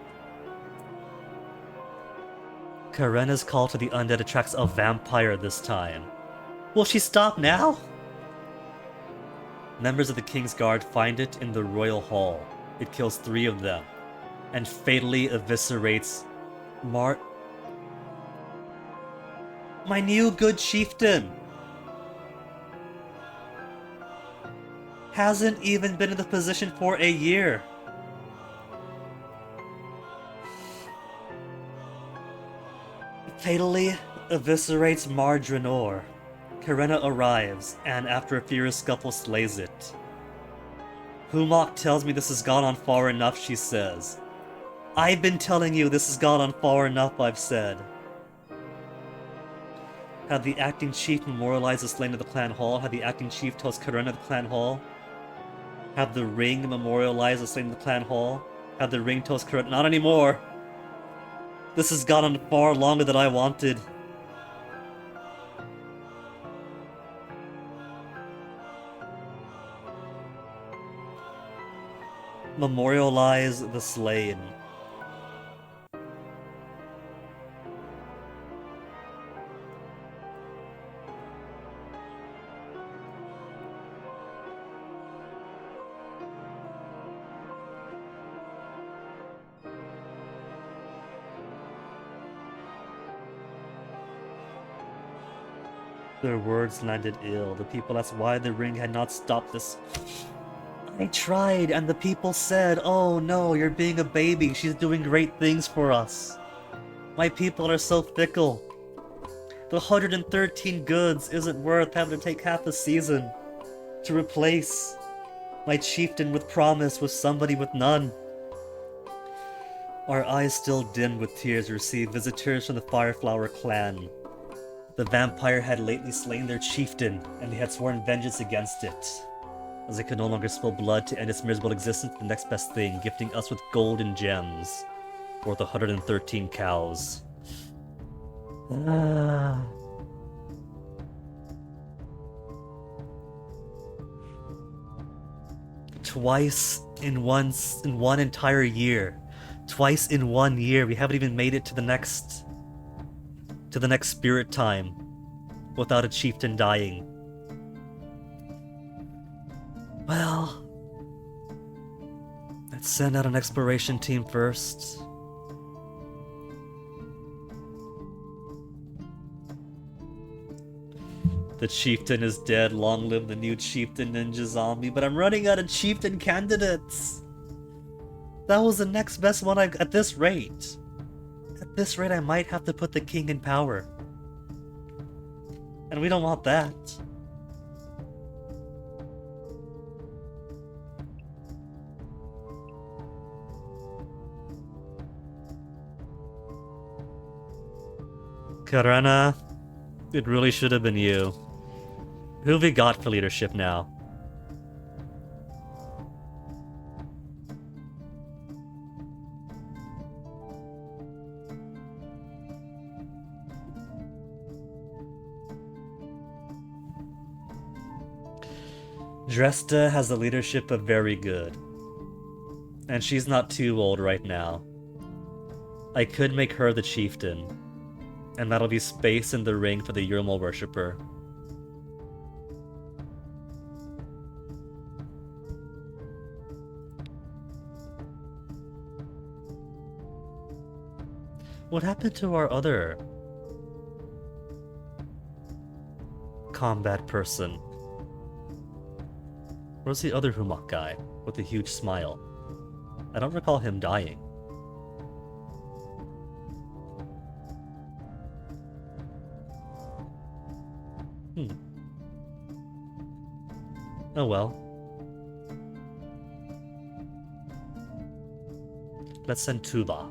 Karena's call to the undead attracts a vampire this time. Will she stop now? Members of the King's Guard find it in the Royal Hall. It kills 3 of them, and fatally eviscerates my new good chieftain! Hasn't even been in the position for a year. Fatally eviscerates Mar Draenor. Karena arrives, and after a furious scuffle slays it. Humok tells me this has gone on far enough, she says. I've been telling you this has gone on far enough, I've said. Had the acting chief memorialized the slain of the clan hall? Had the acting chief tells Karena the clan hall? Had the ring memorialized the slain of the clan hall? Had the ring tells Karena? Not anymore! This has gone on far longer than I wanted. Memorialize the slain. Their words landed ill. The people asked why the ring had not stopped this. I tried, and the people said, oh no, you're being a baby, she's doing great things for us. My people are so fickle. The 113 goods isn't worth having to take half a season to replace my chieftain with promise with somebody with none. Our eyes still dimmed with tears received visitors from the Fireflower clan. The vampire had lately slain their chieftain, and they had sworn vengeance against it. As it could no longer spill blood to end its miserable existence, the next best thing, gifting us with gold and gems, worth 113 cows. Twice in one entire year. Twice in 1 year. We haven't even made it to the next spirit time without a chieftain dying. Well, let's send out an exploration team first. The chieftain is dead, long live the new chieftain ninja zombie, but I'm running out of chieftain candidates! That was the next best one at this rate. At this rate, I might have to put the king in power. And we don't want that. Karena, it really should have been you. Who have we got for leadership now? Dresta has the leadership of Very Good. And she's not too old right now. I could make her the chieftain. And that'll be space in the ring for the Yurmal worshipper. What happened to our other combat person? Where's the other Humok guy with the huge smile? I don't recall him dying. Oh well. Let's send Tuva.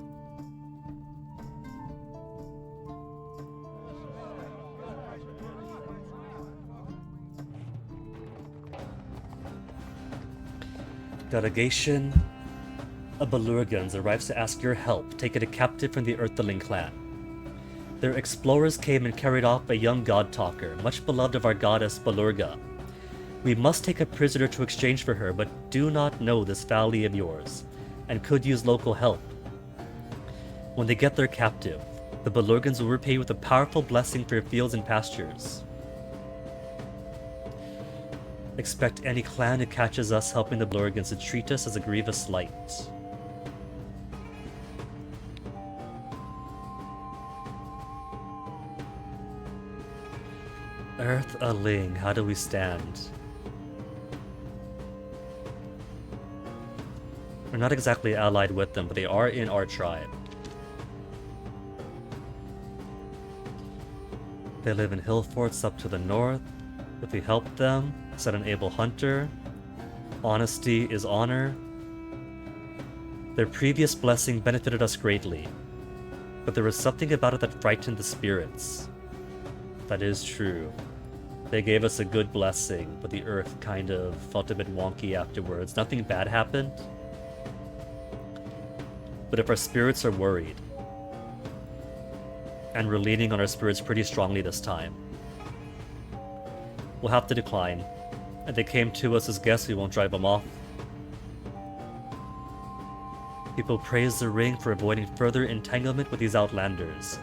Delegation of Balurgans arrives to ask your help, taking a captive from the Earthling clan. Their explorers came and carried off a young god talker, much beloved of our goddess Balurga. We must take a prisoner to exchange for her, but do not know this valley of yours, and could use local help. When they get their captive, the Balurgans will repay you with a powerful blessing for your fields and pastures. Expect any clan who catches us helping the Balurgans to treat us as a grievous slight. Earth-a-ling, how do we stand? We're not exactly allied with them, but they are in our tribe. They live in hill forts up to the north. If we help them, set an able hunter. Honesty is honor. Their previous blessing benefited us greatly, but there was something about it that frightened the spirits. That is true. They gave us a good blessing, but the earth kind of felt a bit wonky afterwards. Nothing bad happened. But if our spirits are worried, and we're leaning on our spirits pretty strongly this time, we'll have to decline. If they came to us as guests, we won't drive them off. People praise the ring for avoiding further entanglement with these outlanders.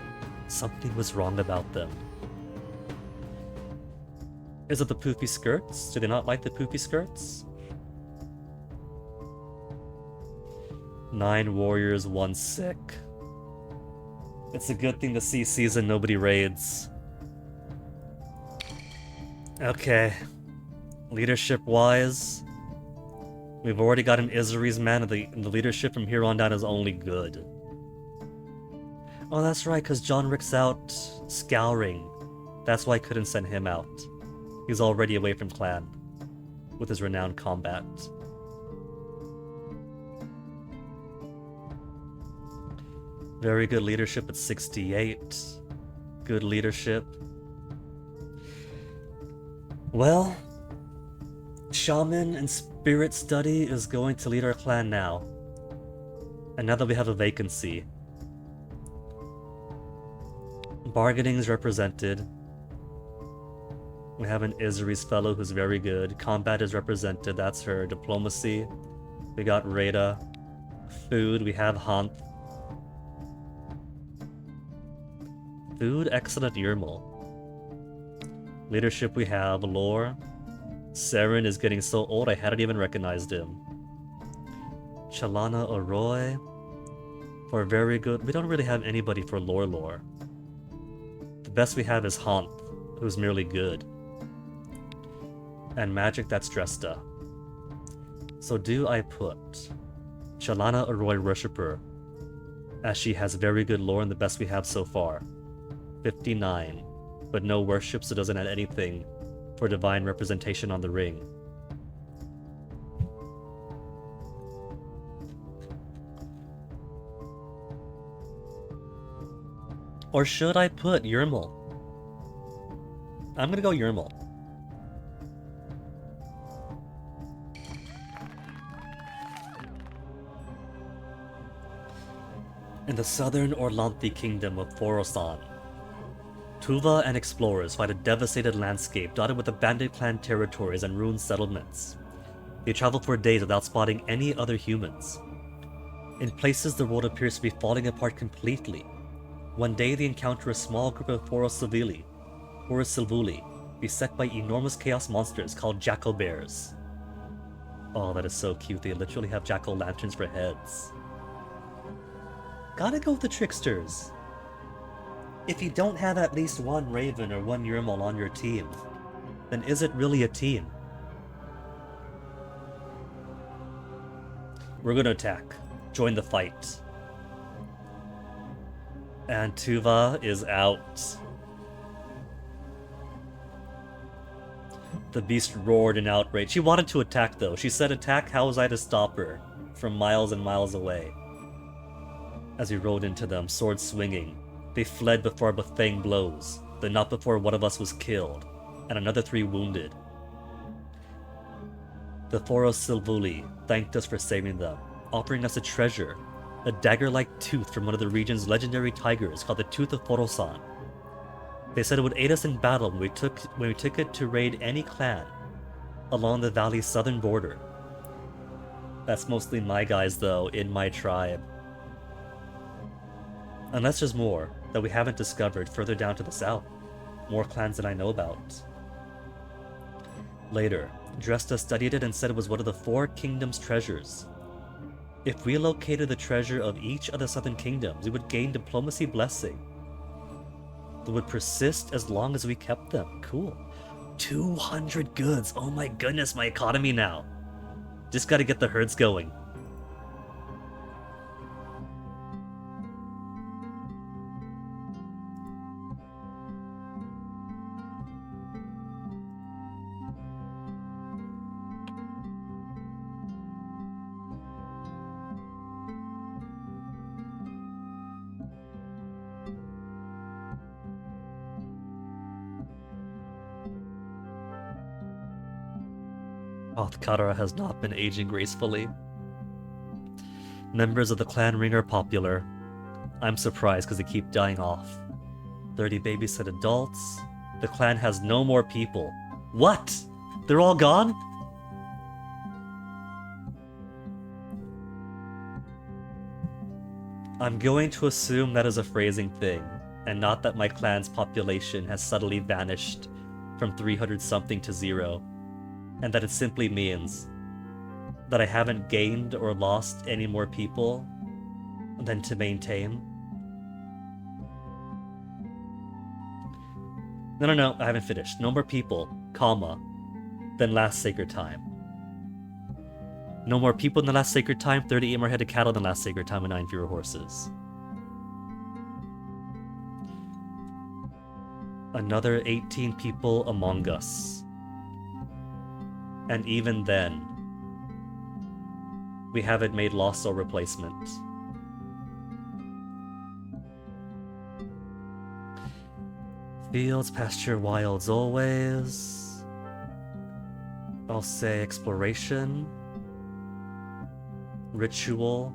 Something was wrong about them. Is it the poofy skirts? Do they not like the poofy skirts? 9 warriors, 1 sick. It's a good thing to see season nobody raids. Okay. Leadership-wise, we've already got an Isari's man, and the leadership from here on down is only good. Oh, that's right, because John Rick's out scouring. That's why I couldn't send him out. He's already away from clan with his renowned combat. Very good leadership at 68. Good leadership. Well, Shaman and Spirit Study is going to lead our clan now. And now that we have a vacancy, bargaining is represented. We have an Isari's fellow who's very good. Combat is represented, that's her. Diplomacy, we got Rada. Food, we have Hanth. Food, excellent Yermal. Leadership, we have Lore. Saren is getting so old I hadn't even recognized him. Chalana Oroy. For very good, we don't really have anybody for lore. The best we have is Hanth, who's merely good. And magic, that's Dresta. So do I put Chalana Oroy Worshipper, as she has very good lore and the best we have so far. 59, but no worship, so doesn't add anything for divine representation on the ring. Or should I put Yermal? I'm gonna go Yermal. In the southern Orlanthi kingdom of Forosan, Tuva and explorers find a devastated landscape dotted with abandoned clan territories and ruined settlements. They travel for days without spotting any other humans. In places, the world appears to be falling apart completely. One day, they encounter a small group of Horus Silvuli, beset by enormous chaos monsters called jackal bears. Oh, that is so cute. They literally have jackal lanterns for heads. Gotta go with the tricksters. If you don't have at least one Raven or one Yermal on your team, then is it really a team? We're gonna attack. Join the fight. And Tuva is out. The beast roared in outrage. She wanted to attack, though. She said, "Attack, how was I to stop her?" From miles and miles away. As we rode into them, swords swinging, they fled before our Bethang blows, though not before one of us was killed, and another 3 wounded. The Thoros Silvuli thanked us for saving them, offering us a treasure, a dagger-like tooth from one of the region's legendary tigers called the Tooth of Thorosan. They said it would aid us in battle when we took it to raid any clan along the valley's southern border. That's mostly my guys, though, in my tribe. Unless there's more that we haven't discovered further down to the south. More clans than I know about. Later, Dresta studied it and said it was one of the 4 kingdoms' treasures. If we located the treasure of each of the southern kingdoms, we would gain diplomacy blessing that would persist as long as we kept them. Cool. 200 goods. Oh my goodness, my economy now. Just gotta get the herds going. Othkara has not been aging gracefully. Members of the clan ring are popular. I'm surprised because they keep dying off. 30 babysat adults. The clan has no more people. What? They're all gone? I'm going to assume that is a phrasing thing, and not that my clan's population has subtly vanished from 300 something to 0. And that it simply means that I haven't gained or lost any more people than to maintain. No, I haven't finished. No more people, comma, than last sacred time. No more people than the last sacred time, 38 more head of cattle than last sacred time, and 9 fewer horses. Another 18 people among us. And even then, we haven't made lost soul replacement. Fields, pasture, wilds always. I'll say exploration, ritual,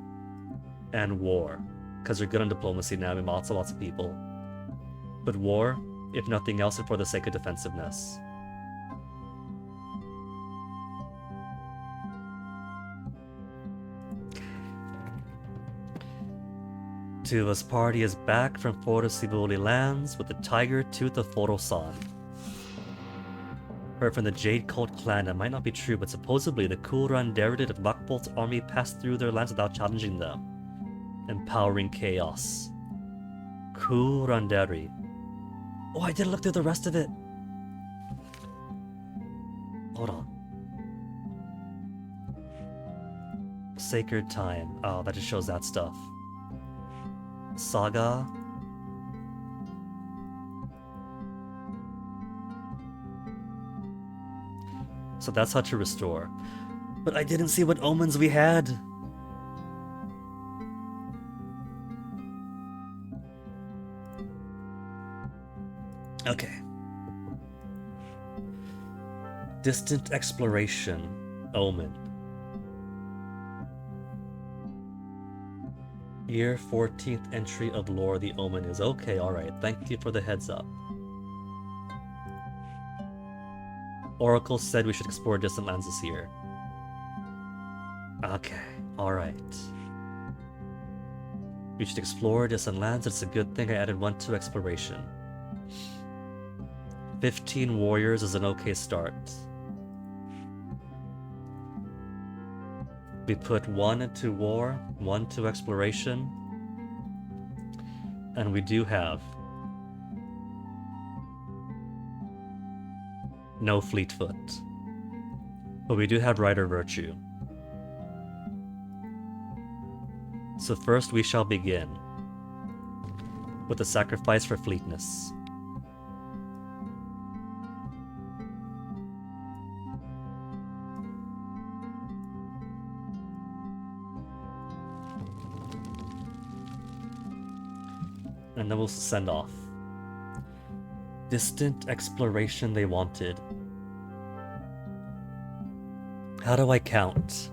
and war. Because they're good on diplomacy now, we have lots of people. But war, if nothing else, is for the sake of defensiveness. Tuva's party is back from Thoros Silvuli lands with the Tiger Tooth of Thorosan. Heard from the Jade Cult clan, it might not be true, but supposedly the Kulranderi of Vakbolt's army passed through their lands without challenging them, empowering chaos. Kulranderi. Oh, I didn't look through the rest of it. Hold on. Sacred Time. Oh, that just shows that stuff. Saga. So that's how to restore. But I didn't see what omens we had. Okay. Distant exploration. Omen. Year 14th entry of lore the omen is. Okay, alright. Thank you for the heads up. Oracle said we should explore distant lands this year. Okay, alright. We should explore distant lands. It's a good thing I added 1 to exploration. 15 warriors is an okay start. We put 1 to war, 1 to exploration, and we do have no Fleetfoot, but we do have Rider Virtue. So first we shall begin with a sacrifice for fleetness. And then we'll send off. Distant exploration they wanted. How do I count?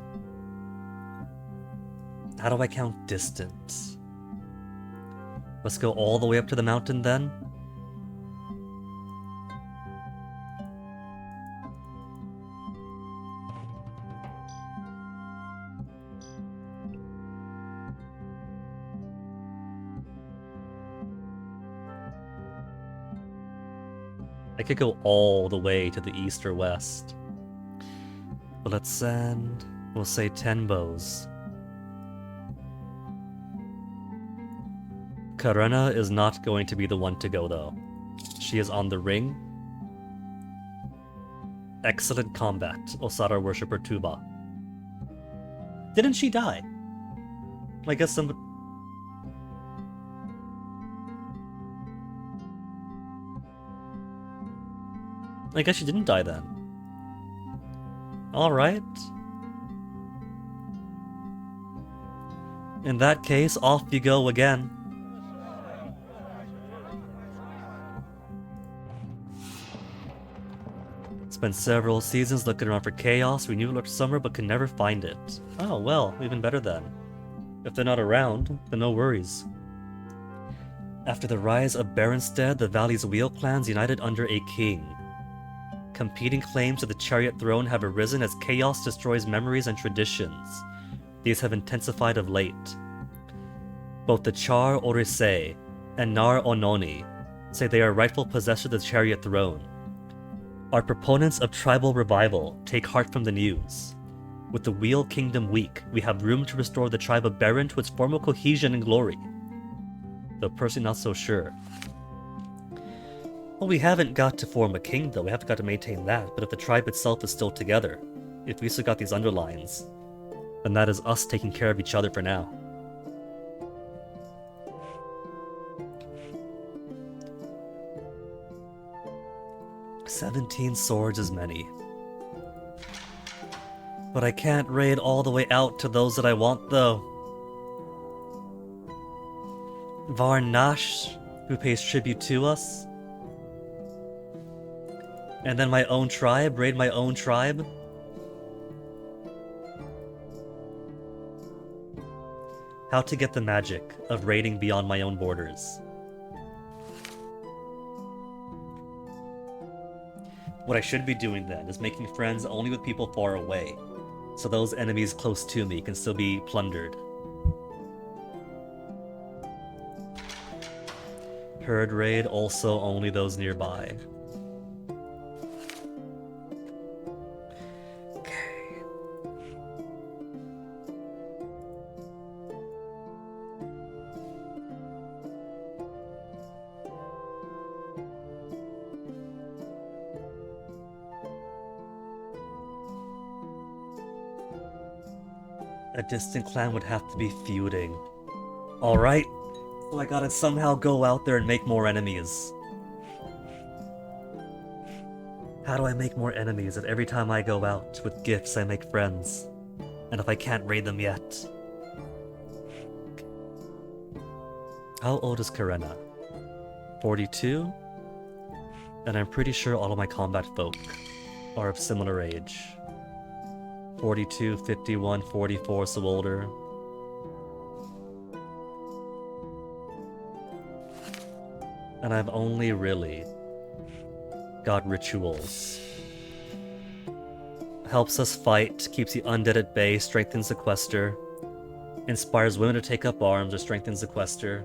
How do I count distant? Let's go all the way up to the mountain then. I could go all the way to the east or west. But let's send, we'll say 10 bows. Karena is not going to be the one to go though. She is on the ring. Excellent combat, Osara worshipper Tuba. Didn't she die? I guess some... I guess she didn't die then. Alright. In that case, off you go again. Spent several seasons looking around for chaos. We knew it looked summer but could never find it. Oh, well, even better then. If they're not around, then no worries. After the rise of Baronstead, the Valley's wheel clans united under a king. Competing claims to the Chariot Throne have arisen as chaos destroys memories and traditions. These have intensified of late. Both the Char Orisei and Nar Ononi say they are rightful possessors of the Chariot Throne. Our proponents of tribal revival take heart from the news. With the Wheel Kingdom weak, we have room to restore the tribe of Baron to its former cohesion and glory. Though personally not so sure. Well, we haven't got to form a king though, we haven't got to maintain that, but if the tribe itself is still together, if we still got these underlines, then that is us taking care of each other for now. "17 swords is many. But I can't raid all the way out to those that I want though. Varnash, who pays tribute to us. And then my own tribe, raid my own tribe. How to get the magic of raiding beyond my own borders. What I should be doing then is making friends only with people far away, so those enemies close to me can still be plundered. Herd raid, also only those nearby. Okay. A distant clan would have to be feuding. Alright, so I gotta somehow go out there and make more enemies. How do I make more enemies if every time I go out with gifts I make friends? And if I can't raid them yet? How old is Karena? 42? And I'm pretty sure all of my combat folk are of similar age. 42, 51, 44, so older. And I've only really got rituals. Helps us fight, keeps the undead at bay, strengthens the quester. Inspires women to take up arms or strengthens the quester.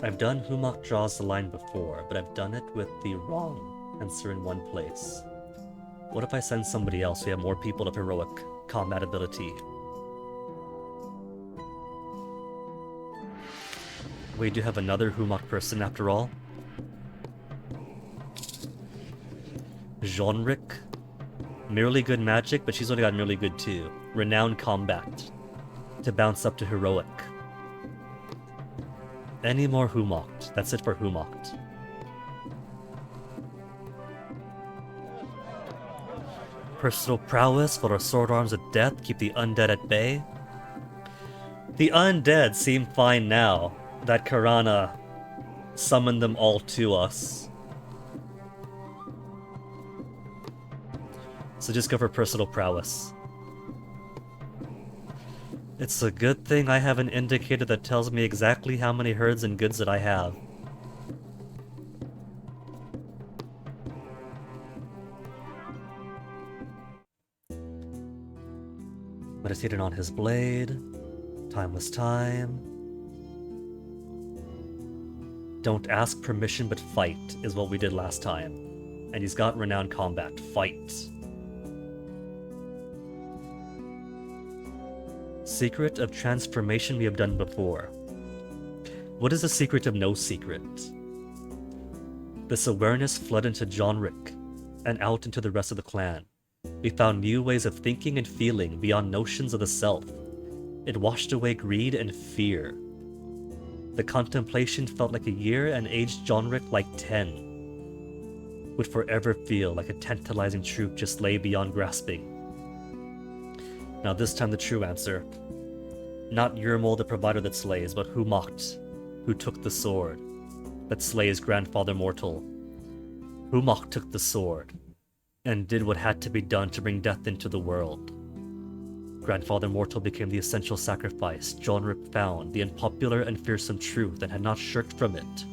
I've done Humak Draws the Line before, but I've done it with the wrong answer in one place. What if I send somebody else so we have more people of heroic combat ability? We do have another Humak person after all. Jeanric. Merely good magic, but she's only got merely good too. Renowned combat. To bounce up to heroic. Any more Humocked. That's it for Humocked. Personal prowess for our sword arms of death keep the undead at bay. The undead seem fine now that Karana summoned them all to us. So just go for personal prowess. It's a good thing I have an indicator that tells me exactly how many herds and goods that I have. Meditated on his blade. Time was time. Don't ask permission but fight is what we did last time. And he's got renowned combat. Fight. Secret of transformation we have done before. What is the secret of no secret? This awareness flooded into Jonric and out into the rest of the clan. We found new ways of thinking and feeling beyond notions of the self. It washed away greed and fear. The contemplation felt like a year and aged Jonric like 10. Would forever feel like a tantalizing truth just lay beyond grasping. Now this time the true answer. Not Yurmol the provider that slays, but Humocht, who took the sword, that slays grandfather mortal. Humocht took the sword, and did what had to be done to bring death into the world. Grandfather mortal became the essential sacrifice. Jonric found the unpopular and fearsome truth and had not shirked from it.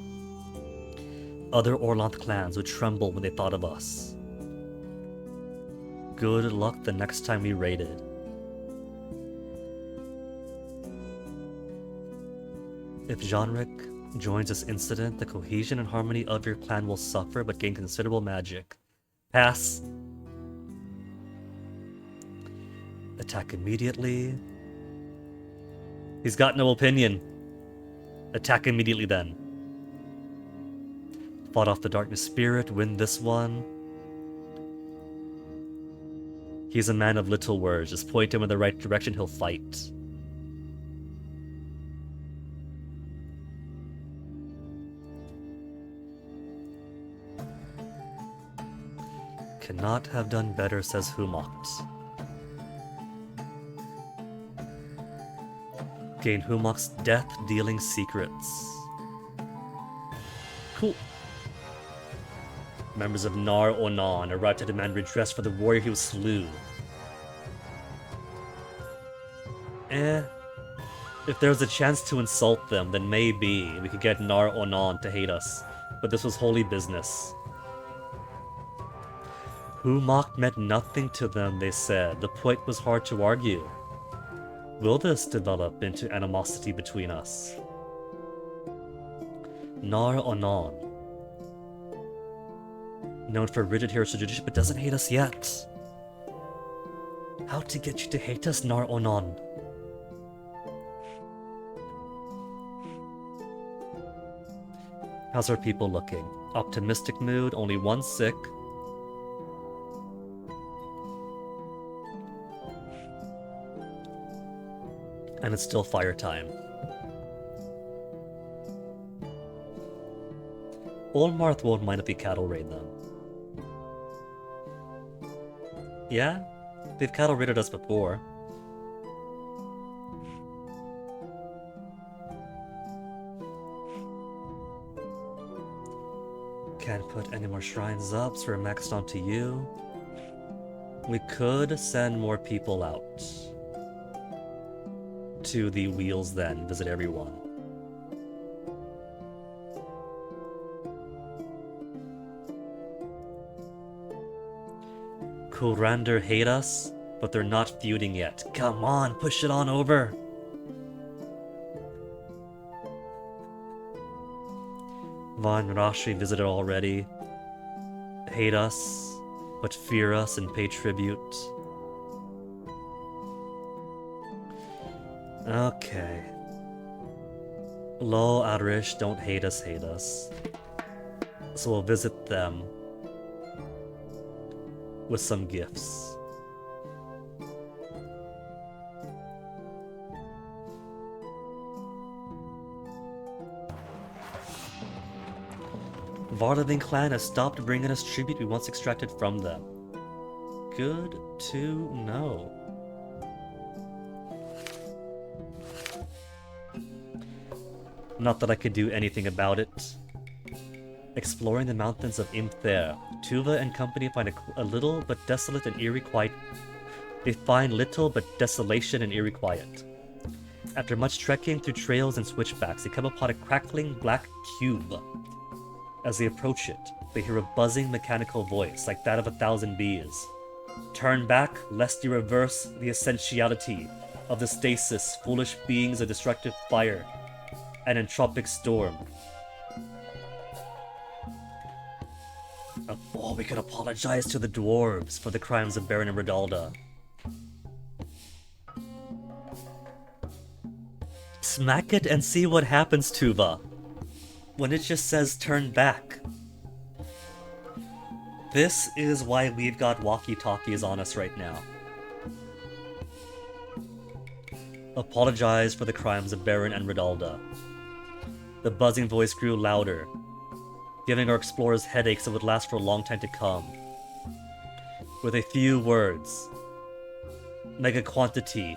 Other Orlanth clans would tremble when they thought of us. Good luck the next time we raided. If Jonric joins this incident, the cohesion and harmony of your clan will suffer but gain considerable magic. Pass. Attack immediately. He's got no opinion. Attack immediately then. Fought off the darkness spirit, win this one. He's a man of little words. Just point him in the right direction, he'll fight. Cannot have done better, says Humocht. Gain Humocht's death-dealing secrets. Cool. Members of Nar Onan arrived to demand redress for the warrior he was slew. If there was a chance to insult them, then maybe we could get Nar Onan to hate us. But this was holy business. Humocht meant nothing to them, they said. The point was hard to argue. Will this develop into animosity between us? Nar Onan. Known for rigid heritage tradition, but doesn't hate us yet. How to get you to hate us, Nar Onan? How's our people looking? Optimistic mood, only one sick. And it's still fire time. Olmarth won't mind if we cattle raid them. Yeah? They've cattle raided us before. Can't put any more shrines up, so we're maxed onto you. We could send more people out to the wheels then, visit everyone. Kulrander hate us, but they're not feuding yet. Come on, push it on over. Von Rashi visited already. Hate us, but fear us and pay tribute. Okay. Lo Adrish don't hate us, hate us. So we'll visit them with some gifts. Varlavin clan has stopped bringing us tribute we once extracted from them. good to know. Not that I could do anything about it. Exploring the mountains of Imther, Tuva and company find a little but desolate and eerie quiet. They find little but desolation and eerie quiet. After much trekking through trails and switchbacks, they come upon a crackling black cube. As they approach it, they hear a buzzing mechanical voice like that of 1,000 bees. Turn back, lest you reverse the essentiality of the stasis, foolish beings of destructive fire, an entropic storm. Oh, we could apologize to the dwarves for the crimes of Baron and Redalda. Smack it and see what happens, Tuva. When it just says turn back. This is why we've got walkie-talkies on us right now. Apologize for the crimes of Baron and Redalda. The buzzing voice grew louder, giving our explorers headaches that would last for a long time to come. With a few words, mega quantity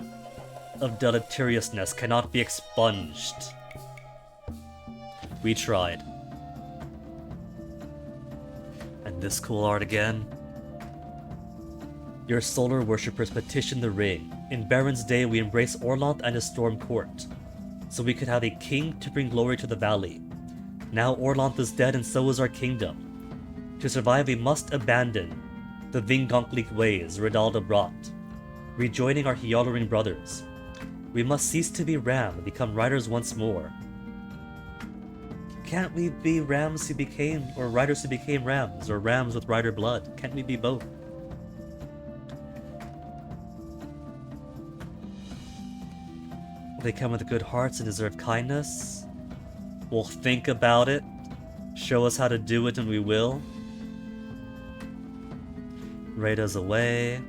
of deleteriousness cannot be expunged. We tried. And this cool art again. Your solar worshippers petitioned the ring. In Baron's day, we embraced Orlanth and his storm court, so we could have a king to bring glory to the valley. Now Orlanth is dead and so is our kingdom. To survive, we must abandon the Vingonklik ways Redalda brought, rejoining our Hyaluring brothers. We must cease to be Ram and become riders once more. Can't we be Rams who became, or riders who became Rams, or Rams with rider blood? Can't we be both? They come with good hearts and deserve kindness. We'll think about it. Show us how to do it and we will. Raid us away.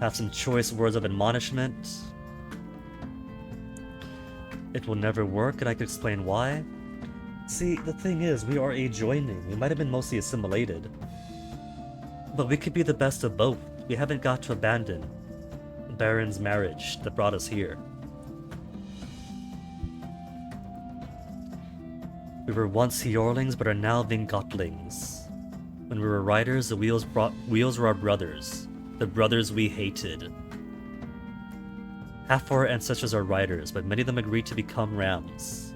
Have some choice words of admonishment. It will never work, and I could explain why. See, the thing is, we are adjoining. We might have been mostly assimilated. But we could be the best of both. We haven't got to abandon Baron's marriage that brought us here. We were once Hjorlings, but are now Vingotlings. When we were riders, the wheels were our brothers. The brothers we hated. Half of our ancestors are riders, but many of them agreed to become Rams.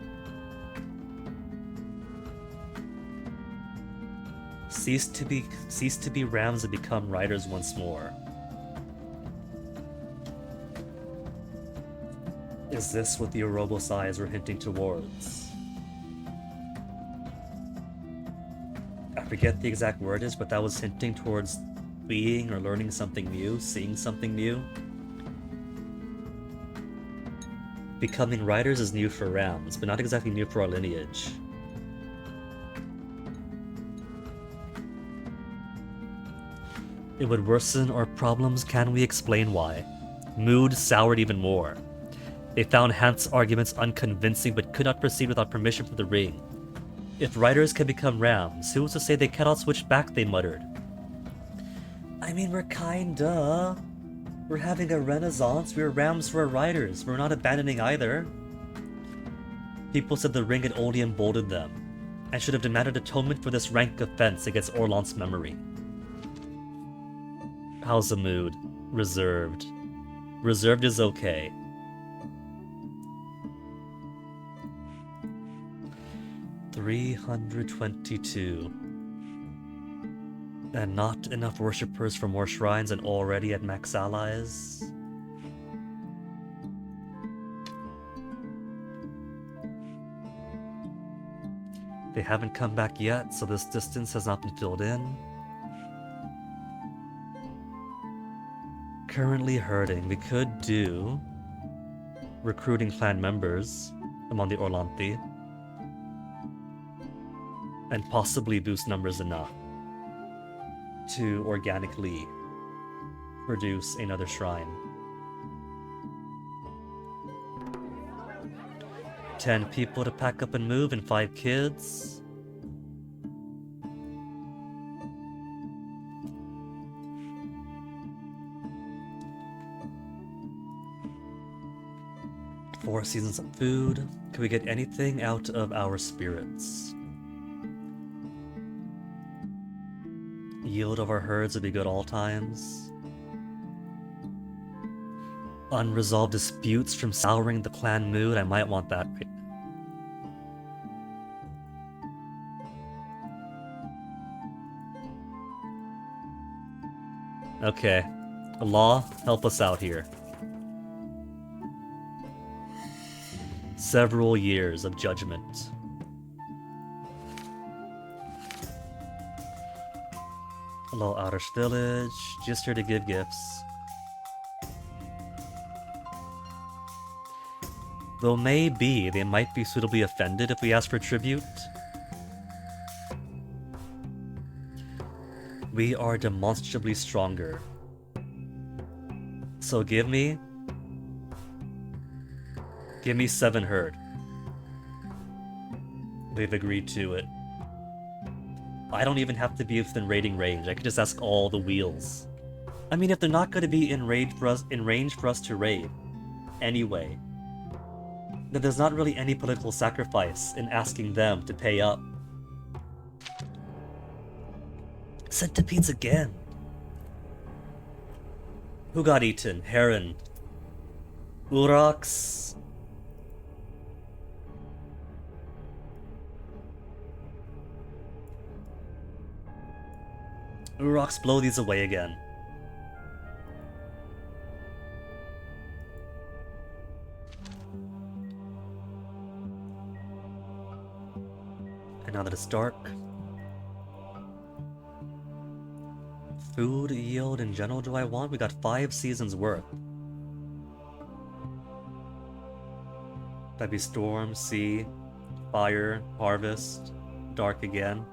Cease to be Rams and become riders once more. Is this what the Orobos eyes were hinting towards? I forget the exact word is, but that was hinting towards being or learning something new, seeing something new. Becoming riders is new for Rams, but not exactly new for our lineage. It would worsen our problems. Can we explain why? Mood soured even more. They found Hans's arguments unconvincing, but could not proceed without permission from the ring. If riders can become Rams, who was to say they cannot switch back, they muttered. I mean, we're kinda. We're having a renaissance. We're Rams for our riders. We're not abandoning either. People said the ring had only emboldened them, and should have demanded atonement for this rank offense against Orlanth's memory. How's the mood? Reserved. Reserved is okay. $322. And not enough worshippers for more shrines and already at max allies? They haven't come back yet, so this distance has not been filled in. Currently hurting. We could do recruiting clan members among the Orlanthi and possibly boost numbers enough to organically produce another shrine. 10 people to pack up and move and 5 kids. 4 seasons of food. Can we get anything out of our spirits? Yield of our herds would be good all times. Unresolved disputes from souring the clan mood. I might want that right now. Okay. Law, help us out here. Several years of judgment. Hello, Outerish Village. Just here to give gifts. Though maybe they might be suitably offended if we ask for tribute. We are demonstrably stronger. So give me 7 herd. They've agreed to it. I don't even have to be within raiding range. I could just ask all the wheels. I mean, if they're not going to be in range for us to raid anyway, then there's not really any political sacrifice in asking them to pay up. Centipedes again. Who got eaten? Heron. Urox. Urox, blow these away again. And now that it's dark, food yield in general do I want? We got 5 seasons worth. That'd be storm, sea, fire, harvest, dark again.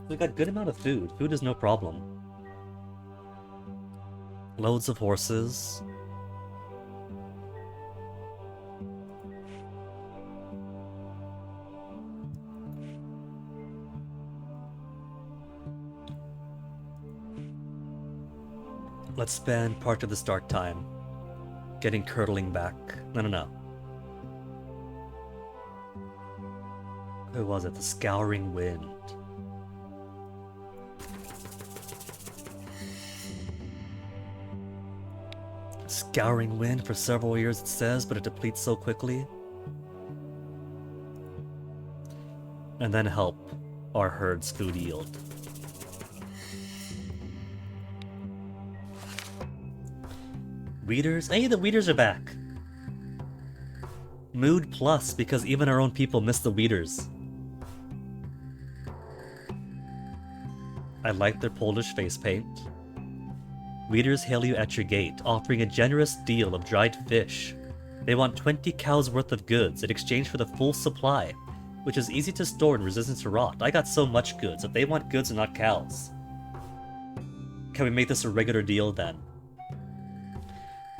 We got good amount of food. Food is no problem. Loads of horses. Let's spend part of this dark time getting curdling back. No. Who was it? The Scouring Wind. Scouring Wind for several years it says, but it depletes so quickly. And then help our herd's food yield. Weeders? Hey, the Weeders are back! Mood plus, because even our own people miss the Weeders. I like their Polish face paint. Weeders hail you at your gate, offering a generous deal of dried fish. They want 20 cows worth of goods in exchange for the full supply, which is easy to store and resistant to rot. I got so much goods that they want goods and not cows. Can we make this a regular deal then?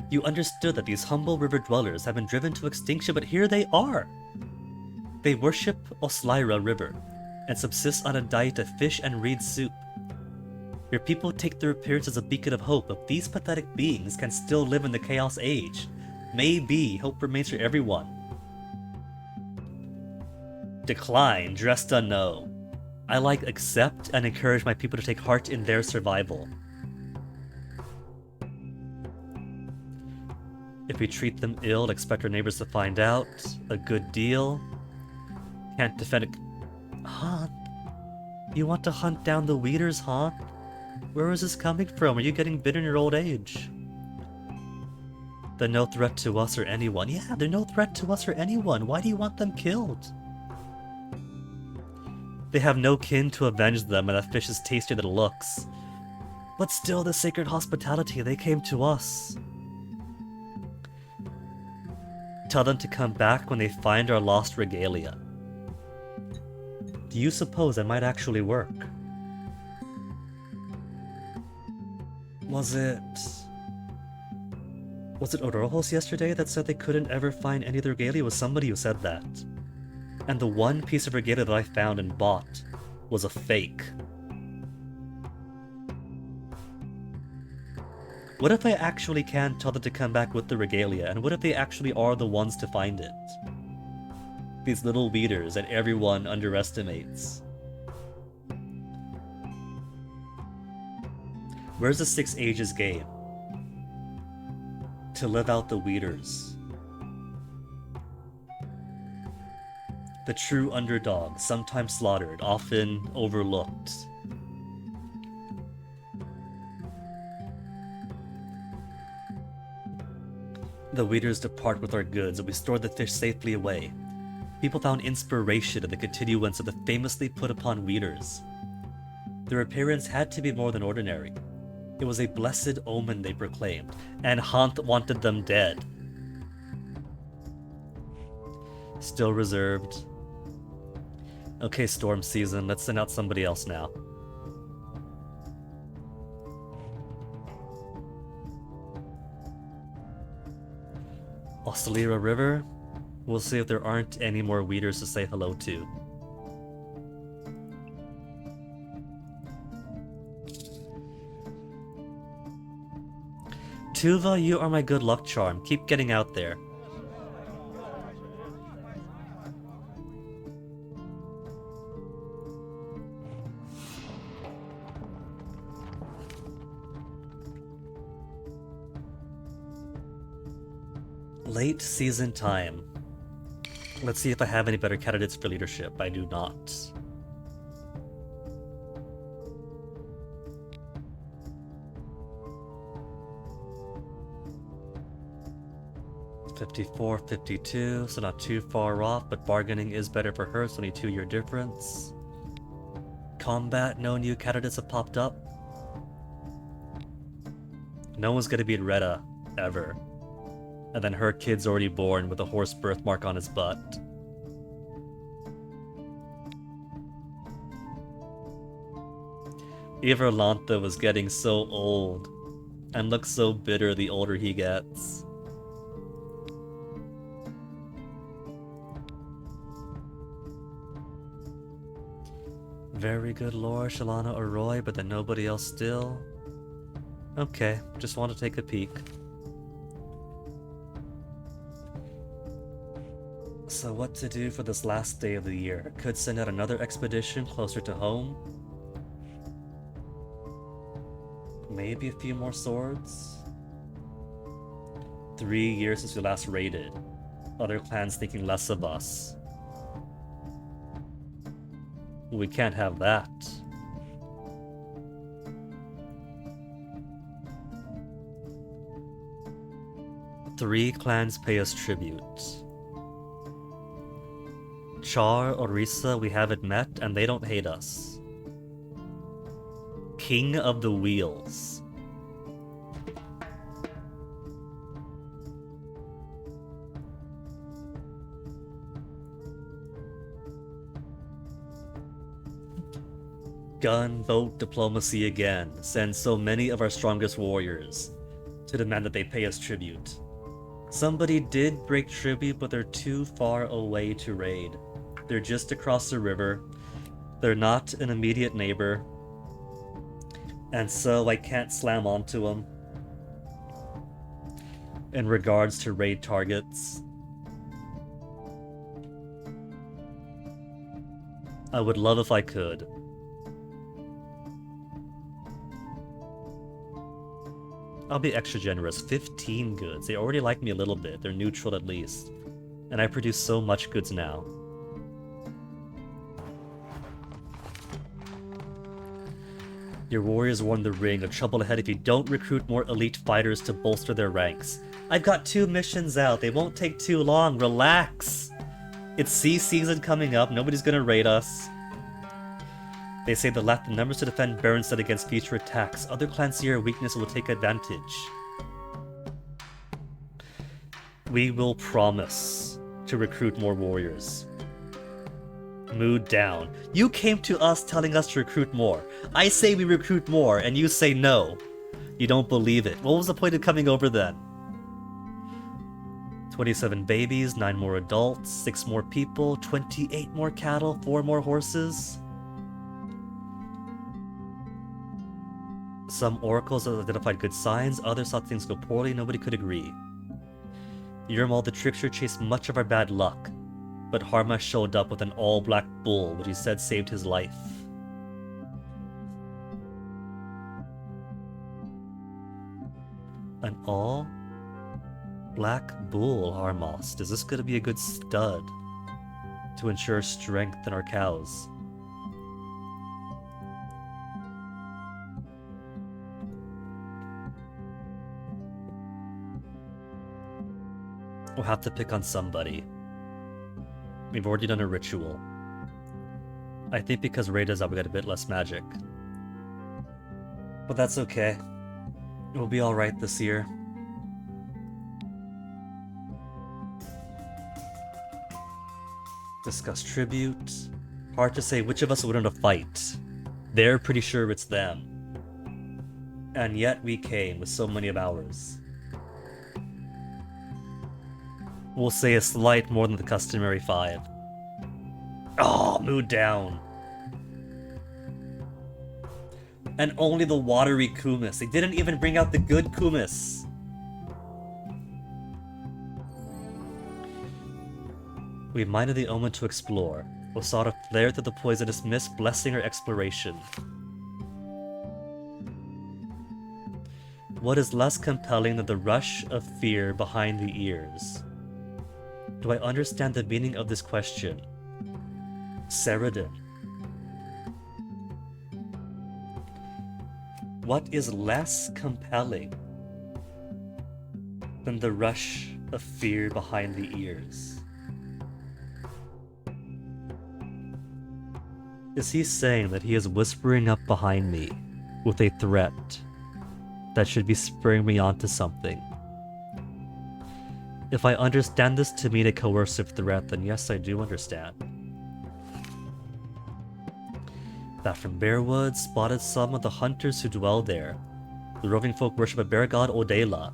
You understood that these humble river dwellers have been driven to extinction, but here they are! They worship Oslira River, and subsist on a diet of fish and reed soup. Your people take their appearance as a beacon of hope, but these pathetic beings can still live in the Chaos Age. Maybe hope remains for everyone. Decline, dressed to no. I like accept and encourage my people to take heart in their survival. If we treat them ill, expect our neighbors to find out. A good deal. Can't defend it. Huh? You want to hunt down the Weeders, huh? Where is this coming from? Are you getting bitter in your old age? They're no threat to us or anyone. Yeah, they're no threat to us or anyone. Why do you want them killed? They have no kin to avenge them, and that fish is tastier than it looks. But still, the sacred hospitality, they came to us. Tell them to come back when they find our lost regalia. Do you suppose that might actually work? Was it Orojos yesterday that said they couldn't ever find any of the regalia? It was somebody who said that. And the one piece of regalia that I found and bought was a fake. What if I actually can tell them to come back with the regalia? And what if they actually are the ones to find it? These little weeders that everyone underestimates. Where's the 6 Ages game? To live out the weeders. The true underdog, sometimes slaughtered, often overlooked. The weeders depart with our goods, and we store the fish safely away. People found inspiration in the continuance of the famously put upon weeders. Their appearance had to be more than ordinary. It was a blessed omen, they proclaimed, and Haunt wanted them dead. Still reserved. Okay, Storm Season, let's send out somebody else now. Oscelira River? We'll see if there aren't any more weeders to say hello to. Tuva, you are my good luck charm. Keep getting out there. Late season time. Let's see if I have any better candidates for leadership. I do not. $54, $52, so not too far off, but bargaining is better for her, so only 2-year difference. Combat, no new candidates have popped up. No one's gonna beat Retta, ever. And then her kid's already born with a horse birthmark on his butt. Iverlantha was getting so old, and looks so bitter the older he gets. Very good lore, Shalana Arroy, but then nobody else still. Okay, just want to take a peek. So what to do for this last day of the year? Could send out another expedition closer to home. Maybe a few more swords. 3 years since we last raided. Other clans thinking less of us. We can't have that. Three clans pay us tribute. Char, Orisa, we haven't met, and they don't hate us. King of the Wheels. Gun, boat, diplomacy again. Send so many of our strongest warriors to demand that they pay us tribute. Somebody did break tribute, but they're too far away to raid. They're just across the river. They're not an immediate neighbor. And so I can't slam onto them. In regards to raid targets. I would love if I could. I'll be extra generous. 15 goods. They already like me a little bit. They're neutral at least. And I produce so much goods now. Your warriors won the ring. A trouble ahead if you don't recruit more elite fighters to bolster their ranks. I've got 2 missions out. They won't take too long. Relax. It's sea season coming up. Nobody's gonna raid us. They say they lack the numbers to defend Baronstead against future attacks. Other clans see our weakness and will take advantage. We will promise to recruit more warriors. Mood down. You came to us telling us to recruit more. I say we recruit more, and you say no. You don't believe it. What was the point of coming over then? 27 babies, 9 more adults, 6 more people, 28 more cattle, 4 more horses. Some oracles identified good signs, others saw things go poorly, nobody could agree. Yurmal the trickster chased much of our bad luck, but Harma showed up with an all-black bull, which he said saved his life. An all-black bull, Harmos. Is this gonna be a good stud to ensure strength in our cows? We'll have to pick on somebody. We've already done a ritual. I think because Rada's up, we got a bit less magic. But that's okay. We'll be alright this year. Discuss tribute. Hard to say which of us would win a fight. They're pretty sure it's them. And yet we came with so many of ours. We'll say a slight more than the customary 5. Oh, mood down. And only the watery Kumis. They didn't even bring out the good Kumis. We minded the omen to explore. Osada flared through the poisonous mist, blessing our exploration. What is less compelling than the rush of fear behind the ears? Do I understand the meaning of this question? Saradin. What is less compelling than the rush of fear behind the ears? Is he saying that he is whispering up behind me with a threat that should be spurring me onto something? If I understand this to mean a coercive threat, then yes, I do understand. That from Bearwood spotted some of the hunters who dwell there. The roving folk worship a bear god Odela,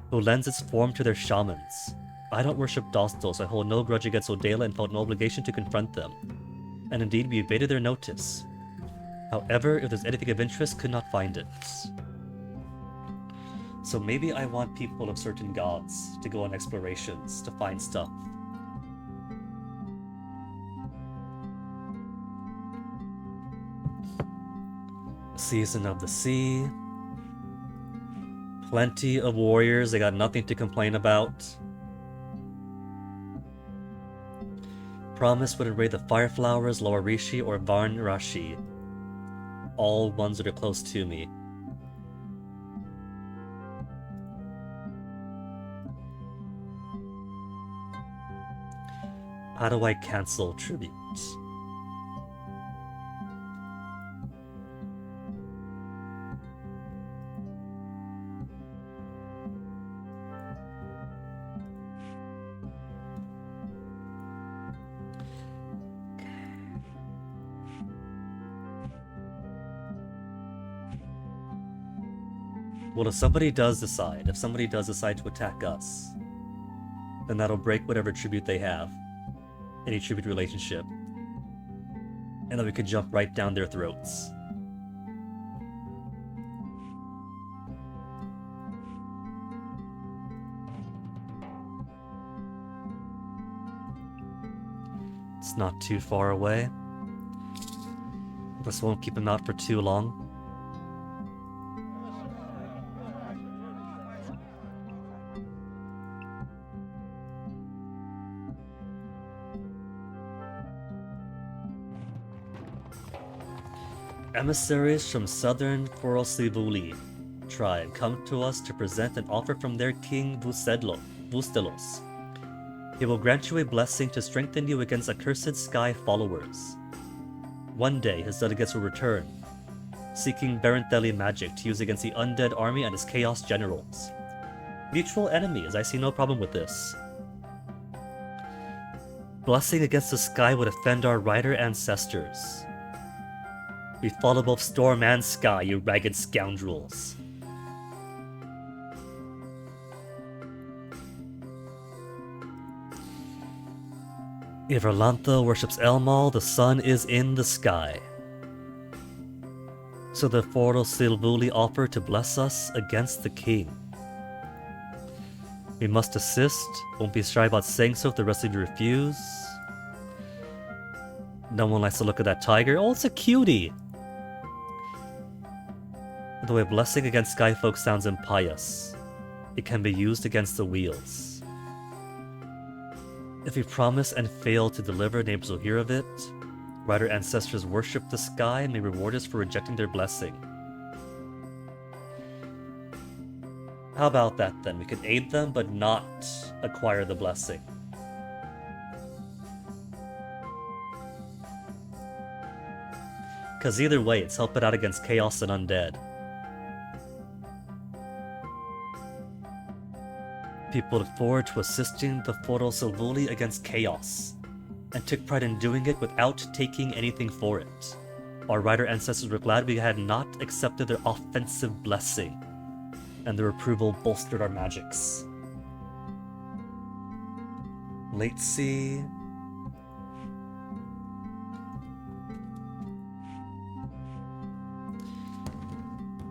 who lends its form to their shamans. I don't worship Dostal, so I hold no grudge against Odela and felt no obligation to confront them. And indeed, we evaded their notice. However, if there's anything of interest, could not find it. So maybe I want people of certain gods to go on explorations to find stuff. Season of the Sea. Plenty of warriors, they got nothing to complain about. Promise wouldn't raid the Fireflowers, Lower Rishi, or Varn Rashi. All ones that are close to me. How do I cancel tribute? Well, if somebody does decide to attack us, then that'll break whatever tribute they have. Any tribute relationship. And then we could jump right down their throats. It's not too far away. This won't keep him out for too long. Emissaries from southern Koroslivuli tribe come to us to present an offer from their king Vustelos. He will grant you a blessing to strengthen you against accursed sky followers. One day his delegates will return, seeking Barentheli magic to use against the undead army and his chaos generals. Mutual enemies, I see no problem with this. Blessing against the sky would offend our rider ancestors. We follow both storm and sky, you ragged scoundrels. If Erlantha worships Elmal, the sun is in the sky. So the Foro Silvuli offer to bless us against the king. We must assist. Won't be shy about saying so if the rest of you refuse. No one likes to look at that tiger. Oh, it's a cutie! The way blessing against skyfolk sounds impious. It can be used against the wheels. If we promise and fail to deliver, neighbors will hear of it. Rider ancestors worship the sky and may reward us for rejecting their blessing. How about that then? We can aid them, but not acquire the blessing. Because either way, it's helping out against chaos and undead. People look forward to assisting the Foro Silvuli against chaos, and took pride in doing it without taking anything for it. Our rider ancestors were glad we had not accepted their offensive blessing, and their approval bolstered our magics. Late Sea.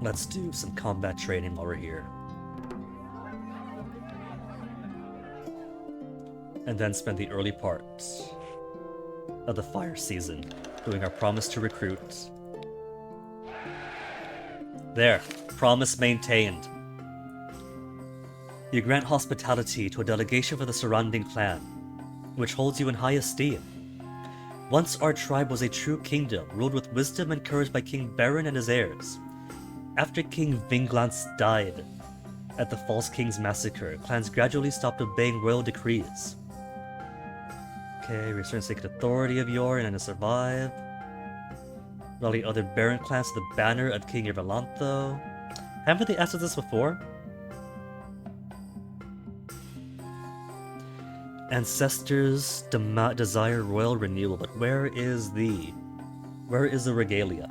Let's do some combat training while we're here. And then spend the early parts of the fire season doing our promise to recruit. There, promise maintained. You grant hospitality to a delegation from the surrounding clan, which holds you in high esteem. Once our tribe was a true kingdom, ruled with wisdom and courage by King Baron and his heirs. After King Vinglance died at the False King's massacre, clans gradually stopped obeying royal decrees. Okay, return sacred authority of Yorin and to survive. Rally other Baron clans to the banner of King Irvelantho. Haven't they asked us this before? Ancestors desire royal renewal, but where is the regalia?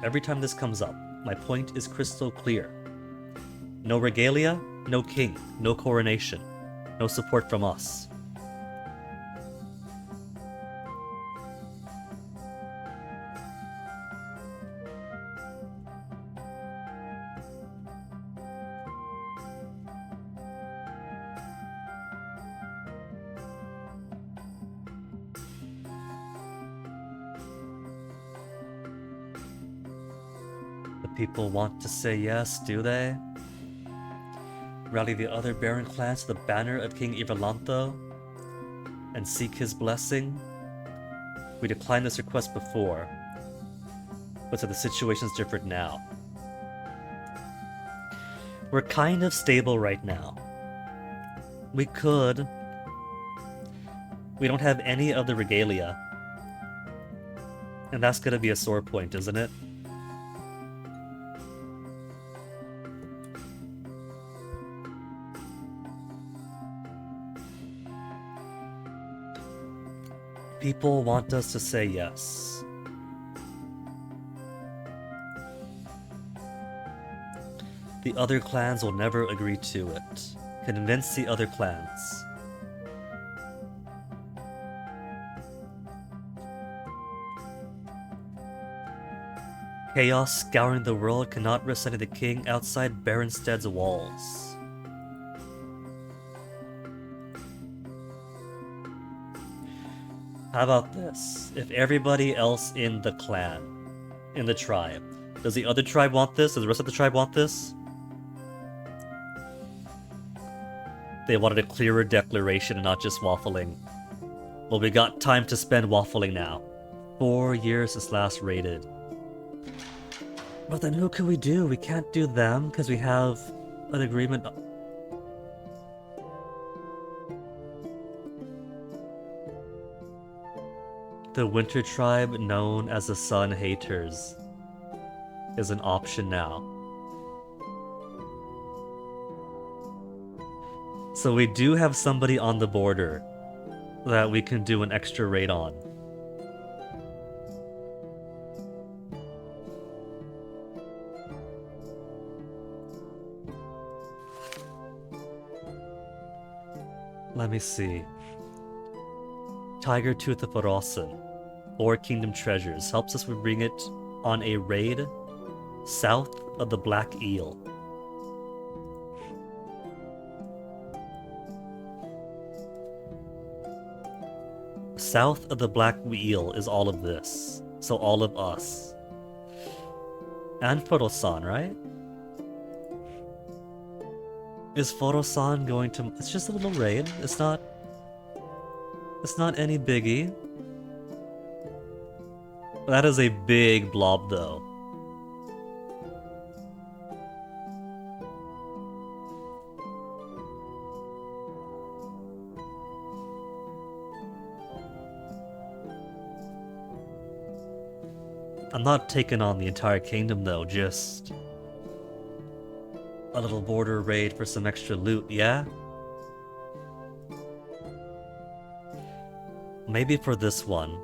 Every time this comes up, my point is crystal clear. No regalia, no king, no coronation, no support from us. People want to say yes, do they? Rally the other Baron clans to the banner of King Irvelantho and seek his blessing? We declined this request before, but so the situation's different now. We're kind of stable right now. We could. We don't have any of the regalia. And that's gonna be a sore point, isn't it? People want us to say yes. The other clans will never agree to it. Convince the other clans. Chaos scouring the world cannot risk sending the king outside Baronstead's walls. How about this? If everybody else in the clan, in the tribe, does the other tribe want this? Does the rest of the tribe want this? They wanted a clearer declaration and not just waffling. Well, we got time to spend waffling now. 4 years since last raided. But then who can we do? We can't do them because we have an agreement. The Winter Tribe, known as the Sun Haters, is an option now. So we do have somebody on the border that we can do an extra raid on. Let me see. Tiger Tooth of Orosin, or Kingdom Treasures, helps us bring it on a raid South of the Black Eel. South of the Black Eel is all of this. So all of us. And Foro-san, right? Is Foro-san going to... It's just a little raid. It's not any biggie. That is a big blob, though. I'm not taking on the entire kingdom, though, just... a little border raid for some extra loot, yeah? Maybe for this one,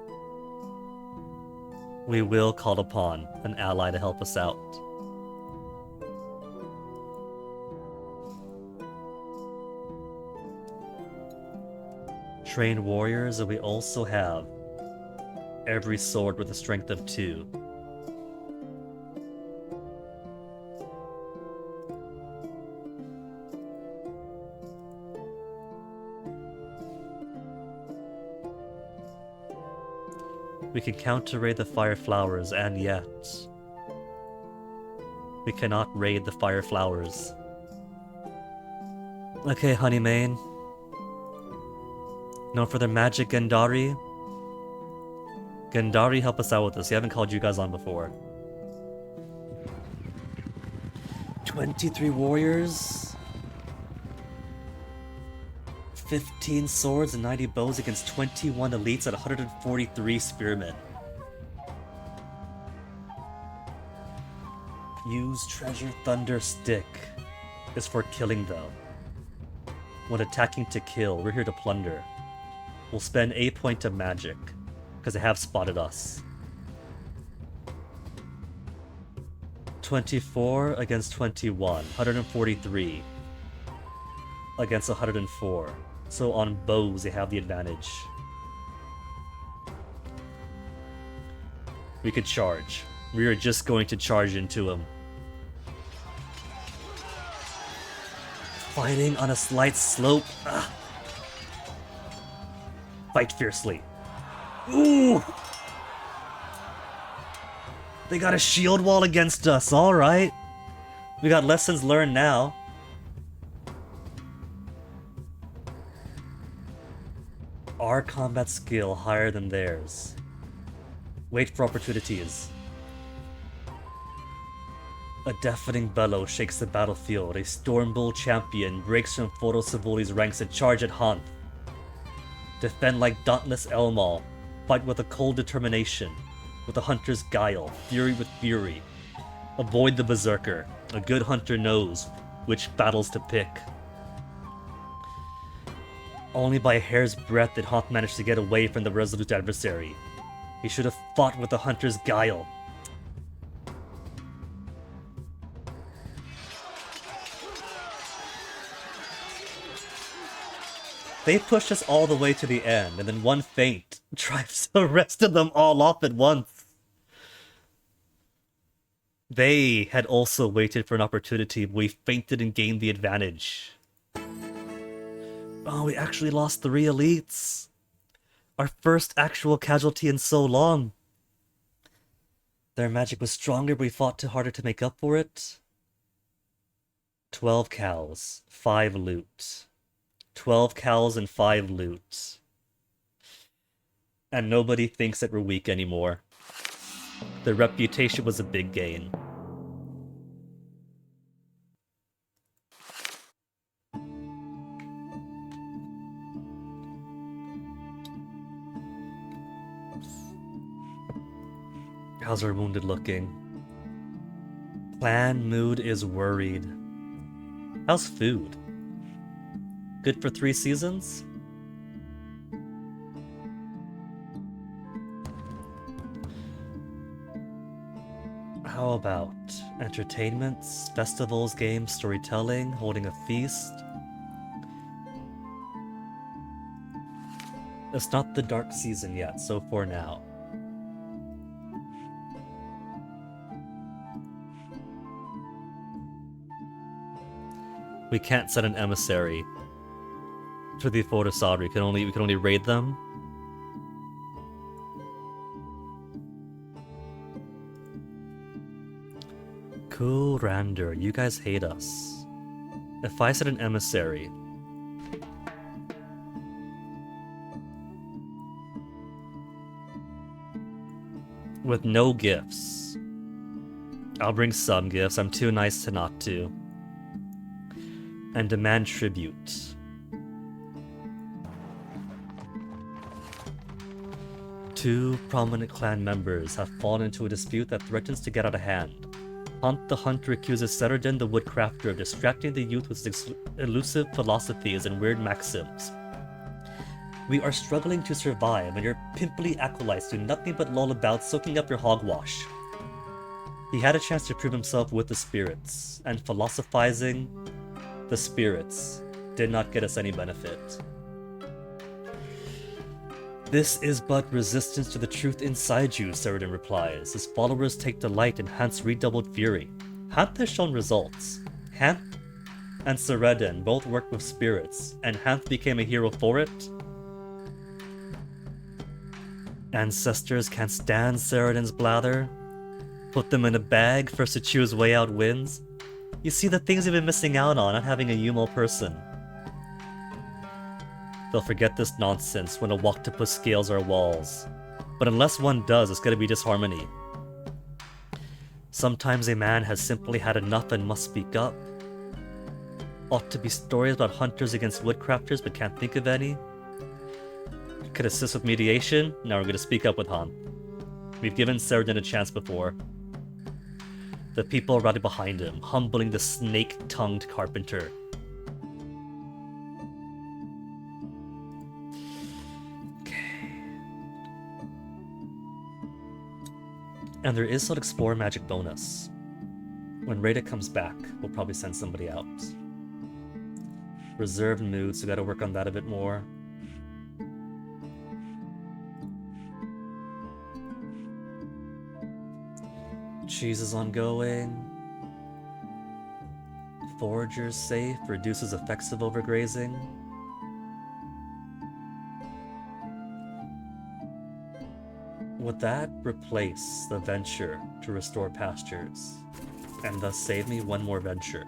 we will call upon an ally to help us out. Trained warriors, and we also have every sword with a strength of 2. We can counter-raid the Fire Flowers, and yet... we cannot raid the Fire Flowers. Okay, Honeymane. Known for their magic, Gendari. Gendari, help us out with this. We haven't called you guys on before. 23 warriors? 15 swords and 90 bows against 21 elites at 143 spearmen. Use Treasure Thunder Stick. Is for killing though. When attacking to kill, we're here to plunder. We'll spend a point of magic, because they have spotted us. 24 against 21, 143 against 104. So on bows, they have the advantage. We could charge. We are just going to charge into him. Fighting on a slight slope. Ah. Fight fiercely. Ooh! They got a shield wall against us, alright. We got lessons learned now. Our combat skill higher than theirs. Wait for opportunities. A deafening bellow shakes the battlefield. A Stormbull champion breaks from Foro Savoli's ranks and charge at Hanth. Defend like dauntless Elmal. Fight with a cold determination. With a hunter's guile. Fury with fury. Avoid the berserker. A good hunter knows which battles to pick. Only by a hair's breadth did Hanth manage to get away from the resolute adversary. He should have fought with the hunter's guile. They pushed us all the way to the end, and then one feint drives the rest of them all off at once. They had also waited for an opportunity, but we feinted and gained the advantage. Oh, we actually lost 3 elites. Our first actual casualty in so long. Their magic was stronger, but we fought too harder to make up for it. 12 cows, 5 loot. 12 cows and 5 loot. And nobody thinks that we're weak anymore. The reputation was a big gain. How's our wounded looking? Clan mood is worried. How's food? Good for 3 seasons? How about entertainments, festivals, games, storytelling, holding a feast? It's not the dark season yet, so for now. We can't send an emissary to the Fort of Sadri. We can only raid them. Cool Rander, you guys hate us. If I send an emissary, with no gifts, I'll bring some gifts. I'm too nice to not to. And demand tribute. Two prominent clan members have fallen into a dispute that threatens to get out of hand. Hunt the Hunter accuses Seradin the Woodcrafter of distracting the youth with his elusive philosophies and weird maxims. We are struggling to survive, and your pimply acolytes do nothing but loll about soaking up your hogwash. He had a chance to prove himself with the spirits, and philosophizing the spirits did not get us any benefit. This is but resistance to the truth inside you, Seradin replies. His followers take delight in Hant's redoubled fury. Hant has shown results. Hant and Seradin both work with spirits, and Hant became a hero for it. Ancestors can't stand Seradin's blather. Put them in a bag, first to choose way out wins. You see the things you've been missing out on, not having a Yumal person. They'll forget this nonsense when a Waktopus scales our walls. But unless one does, it's gonna be disharmony. Sometimes a man has simply had enough and must speak up. Ought to be stories about hunters against woodcrafters, but can't think of any. Could assist with mediation, now we're gonna speak up with Han. We've given Seradin a chance before. The people rallied behind him, humbling the snake-tongued carpenter. And there is still Explore Magic bonus. When Rada comes back, we'll probably send somebody out. Reserved mood, so gotta work on that a bit more. Cheese is ongoing. Forager's safe, reduces effects of overgrazing. Would that replace the venture to restore pastures, and thus save me one more venture?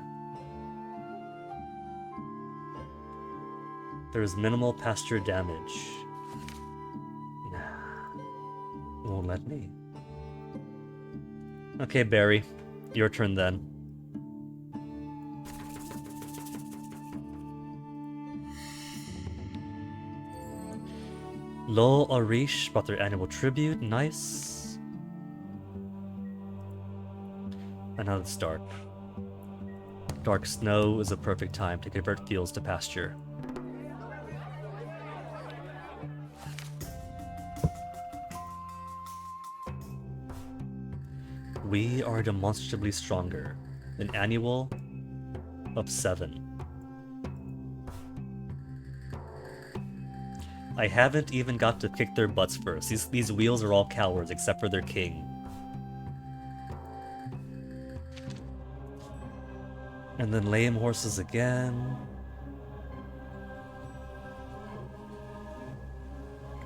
There is minimal pasture damage. Nah, won't let me. Okay, Barry, your turn then. Lo Arish brought their annual tribute, nice. And now it's dark. Dark snow is a perfect time to convert fields to pasture. We are demonstrably stronger. An annual of 7. I haven't even got to kick their butts first. These wheels are all cowards except for their king. And then lame horses again.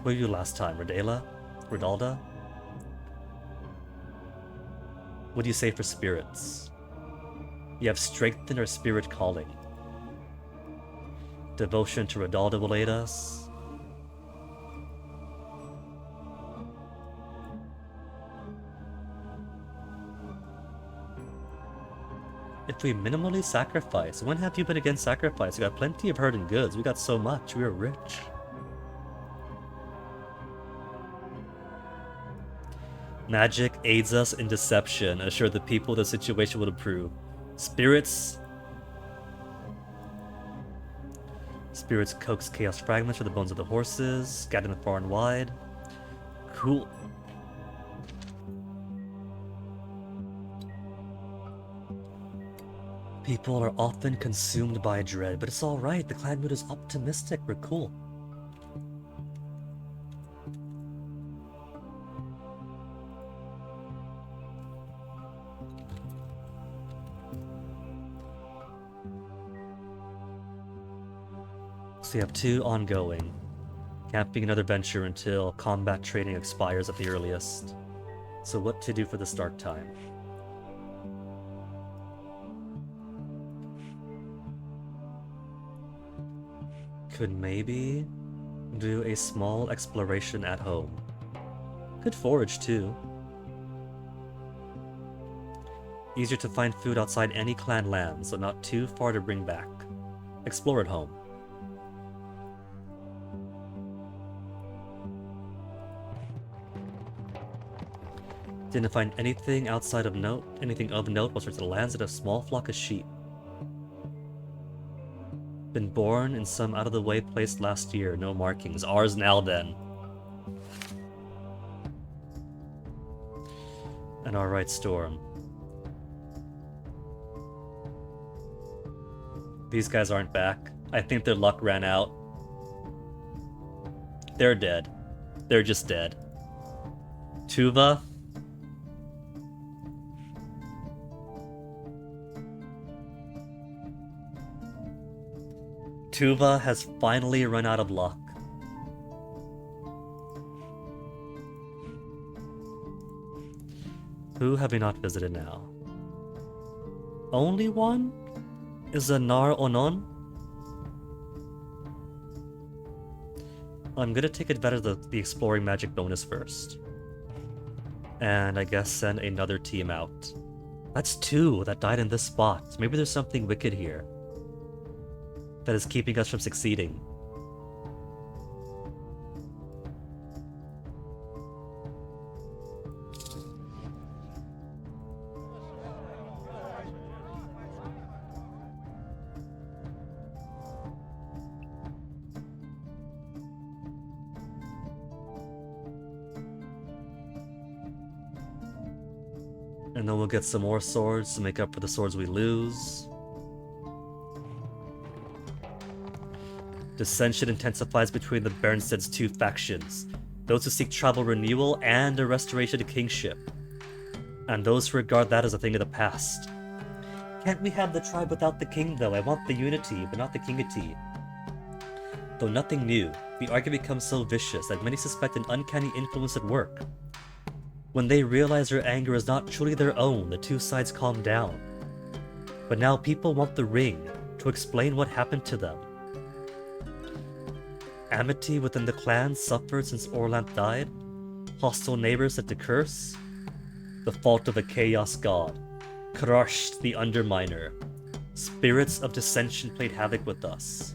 What did you do last time? Redalda? What do you say for spirits? You have strengthened our spirit calling. Devotion to Redalda will aid us. If we minimally sacrifice, when have you been against sacrifice? We got plenty of herd and goods. We got so much. We are rich. Magic aids us in deception. Assure the people the situation will improve. Spirits coax chaos fragments for the bones of the horses. Scatter them far and wide. Cool. People are often consumed by dread, but it's alright. The clan mood is optimistic. We're cool. So we have 2 ongoing. Can't be another venture until combat training expires at the earliest. So what to do for the start time? Could maybe do a small exploration at home. Could forage too. Easier to find food outside any clan land, so not too far to bring back. Explore at home. Didn't find anything outside of note, anything of note while searching the lands and a small flock of sheep. Been born in some out-of-the-way place last year, no markings. Ours now then. And alright, Storm. These guys aren't back. I think their luck ran out. They're dead. They're just dead. Tuva? Tuva has finally run out of luck. Who have we not visited now? Only one? Is a Nar Onon? I'm gonna take advantage of the exploring magic bonus first. And I guess send another team out. That's 2 that died in this spot. Maybe there's something wicked here that is keeping us from succeeding. And then we'll get some more swords to make up for the swords we lose. Dissension intensifies between the Baronstead's 2 factions. Those who seek tribal renewal and a restoration to kingship. And those who regard that as a thing of the past. Can't we have the tribe without the king though? I want the unity, but not the kingity. Though nothing new, the argument becomes so vicious that many suspect an uncanny influence at work. When they realize their anger is not truly their own, the 2 sides calm down. But now people want the ring to explain what happened to them. Amity within the clan suffered since Orlanth died? Hostile neighbors set to curse? The fault of a chaos god. Crushed the Underminer. Spirits of dissension played havoc with us.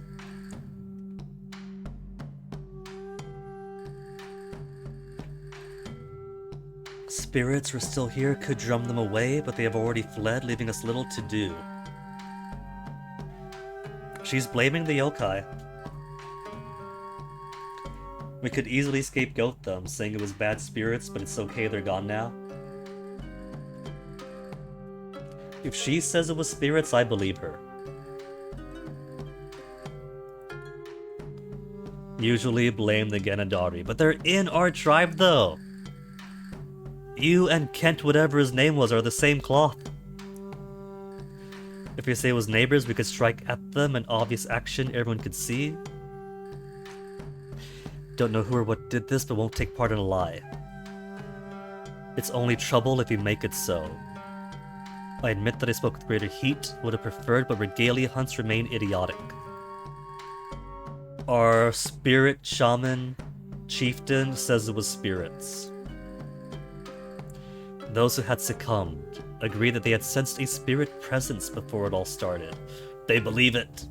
Spirits were still here, could drum them away, but they have already fled, leaving us little to do. She's blaming the yokai. We could easily scapegoat them, saying it was bad spirits, but it's okay, they're gone now. If she says it was spirits, I believe her. Usually blame the Genadari, but they're in our tribe though! You and Kent, whatever his name was, are the same cloth. If we say it was neighbors, we could strike at them, an obvious action everyone could see. Don't know who or what did this, but won't take part in a lie. It's only trouble if you make it so. I admit that I spoke with greater heat, would have preferred, but regalia hunts remain idiotic. Our spirit shaman chieftain says it was spirits. Those who had succumbed agree that they had sensed a spirit presence before it all started. They believe it.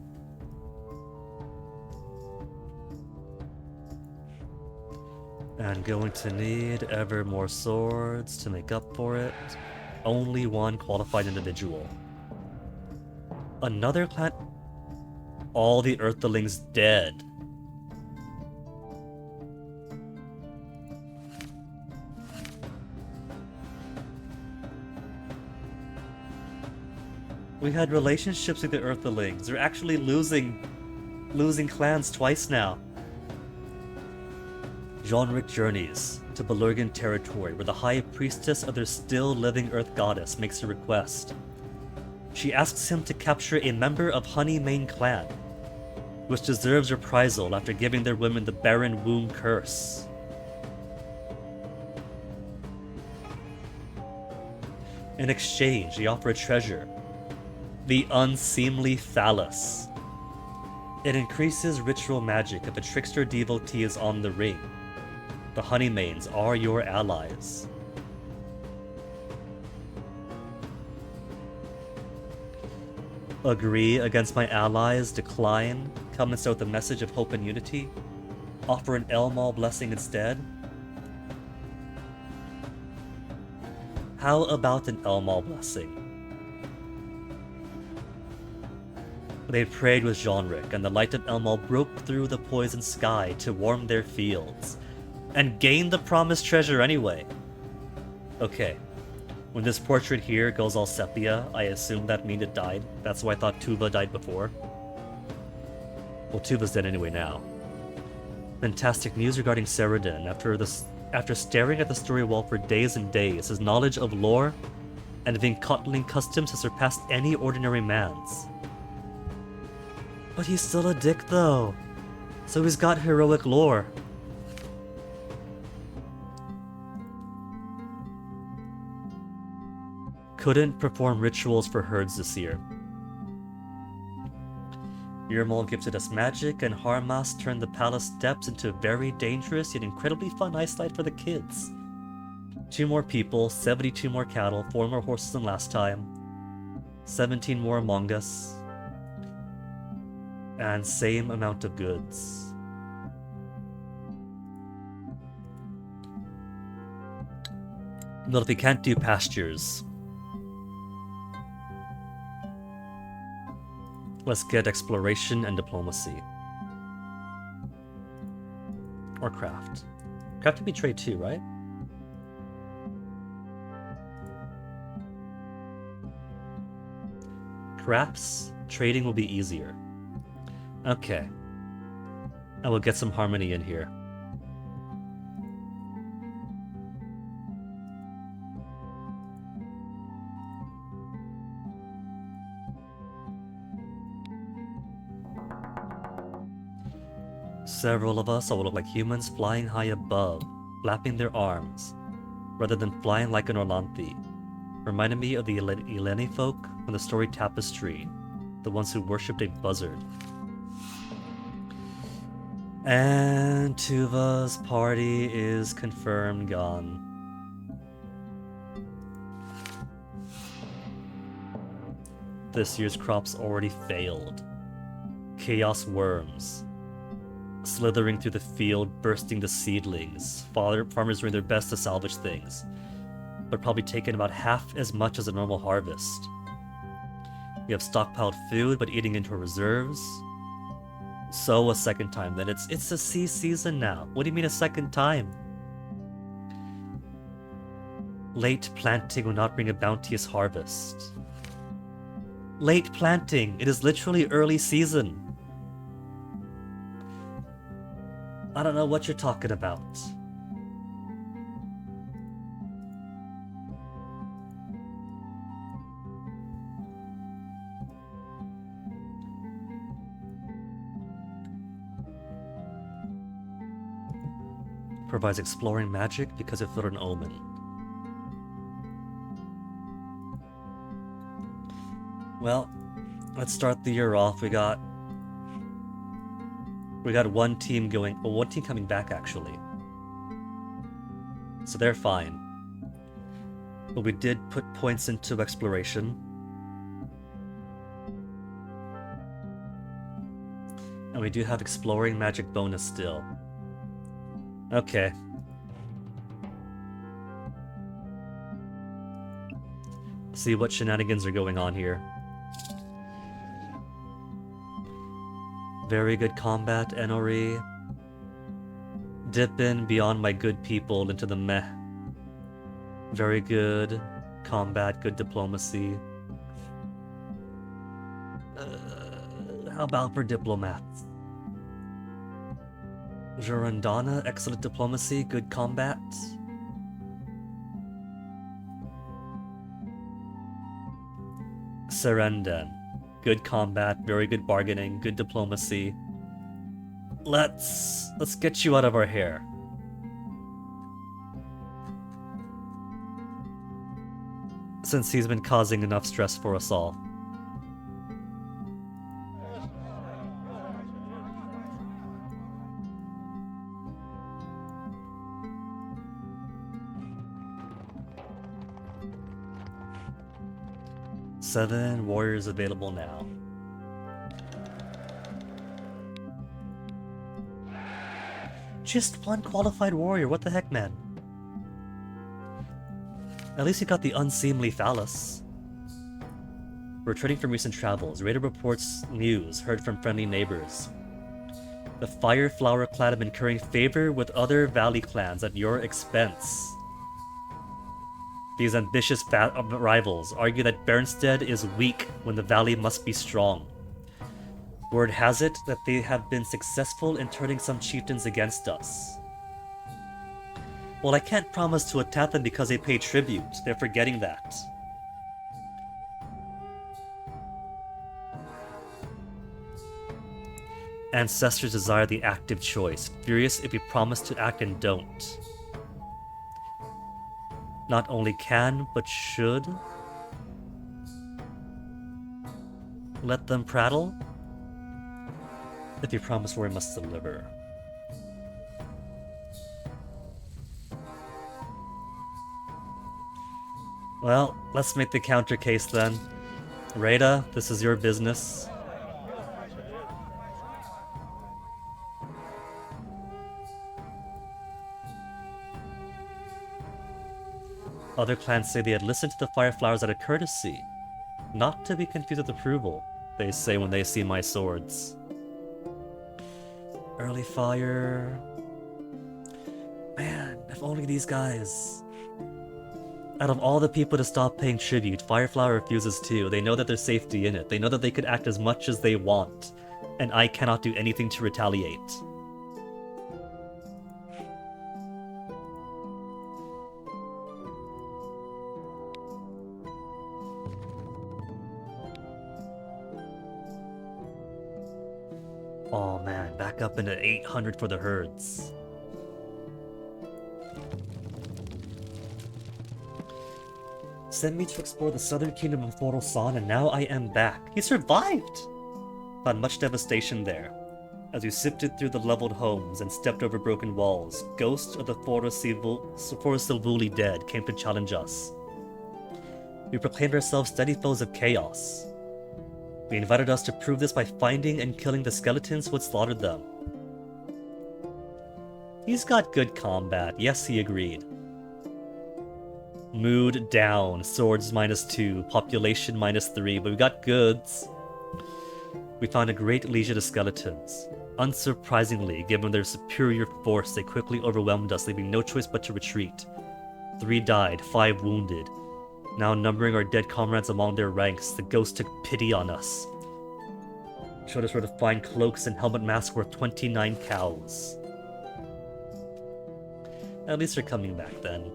And going to need ever more swords to make up for it. Only one qualified individual. Another clan... All the Earthlings dead. We had relationships with the Earthlings. They're actually losing clans twice now. Jeanric journeys to Belurgan territory, where the High Priestess of their still-living Earth Goddess makes a request. She asks him to capture a member of Honeymane clan. which deserves reprisal after giving their women the barren womb curse. In exchange, they offer a treasure, the unseemly phallus. It increases ritual magic if a trickster devotee is on the ring. The Honeymanes are your allies. Agree against my allies, decline, come instead with a message of hope and unity, offer an Elmal blessing instead. How about an Elmal blessing? They prayed with Jeanric, and the light of Elmal broke through the poison sky to warm their fields, and gained the promised treasure anyway. Okay. When this portrait here goes all sepia, I assume that means it died. That's why I thought Tuva died before. Well, Tuva's dead anyway now. Fantastic news regarding Saradin. After staring at the story wall for days and days, his knowledge of lore and Vincottling customs has surpassed any ordinary man's. But he's still a dick though, so he's got heroic lore. Couldn't perform rituals for herds this year. Yurmol gifted us magic, and Harmas turned the palace steps into a very dangerous yet incredibly fun ice slide for the kids. 2 more people, 72 more cattle, 4 more horses than last time, 17 more among us, and same amount of goods. But if we can't do pastures, let's get exploration and diplomacy. Or craft. Craft would be trade too, right? Crafts, trading will be easier. Okay. And we'll get some harmony in here. Several of us all look like humans flying high above, flapping their arms, rather than flying like an Orlanthi. Reminded me of the Eleni folk from the story Tapestry, the ones who worshipped a buzzard. And Tuva's party is confirmed gone. This year's crops already failed. Chaos worms slithering through the field, bursting the seedlings. Farmers doing their best to salvage things, but probably taking about half as much as a normal harvest. We have stockpiled food, but eating into our reserves. So a second time, then it's the sea season now. What do you mean a second time? Late planting will not bring a bounteous harvest. Late planting, it is literally early season. I don't know what you're talking about. Provides exploring magic because it filled an omen. Well, let's start the year off. We got one team going, well, one team coming back actually. So they're fine. But we did put points into exploration. And we do have exploring magic bonus still. Okay. See what shenanigans are going on here. Very good combat, Enori. Dip in beyond my good people into the meh. Very good combat, good diplomacy. How about for diplomats? Jurandana, excellent diplomacy, good combat. Serendan, good combat, very good bargaining, good diplomacy. Let's get you out of our hair. Since he's been causing enough stress for us all. Seven warriors available now. Just one qualified warrior, what the heck, man? At least you got the unseemly phallus. Returning from recent travels, Raider reports news heard from friendly neighbors. The Fireflower clan have been incurring favor with other valley clans at your expense. These ambitious rivals argue that Bernstead is weak when the valley must be strong. Word has it that they have been successful in turning some chieftains against us. Well, I can't promise to attack them because they pay tribute. They're forgetting that. Ancestors desire the active choice, furious if we promise to act and don't. Not only can, but should. Let them prattle? If you promise where we must deliver. Well, let's make the counter case then. Rada, this is your business. Other clans say they had listened to the Fireflowers out of courtesy. Not to be confused with approval, they say when they see my swords. Early fire... Man, if only these guys... Out of all the people to stop paying tribute, Fireflower refuses to. They know that there's safety in it. They know that they could act as much as they want. And I cannot do anything to retaliate. Oh man, back up into 800 for the herds. Send me to explore the southern kingdom of Forosan, and now I am back. He survived! Found much devastation there. As we sifted through the leveled homes and stepped over broken walls, ghosts of the Forest Silvuli dead came to challenge us. We proclaimed ourselves steady foes of chaos. We invited us to prove this by finding and killing the skeletons who had slaughtered them. He's got good combat, yes, he agreed. Mood down, swords -2, population -3, but we got goods. We found a great legion of skeletons. Unsurprisingly, given their superior force, they quickly overwhelmed us, leaving no choice but to retreat. 3 died, 5 wounded. Now numbering our dead comrades among their ranks, the ghosts took pity on us. Showed us where to find cloaks and helmet masks worth 29 cows. At least they're coming back then.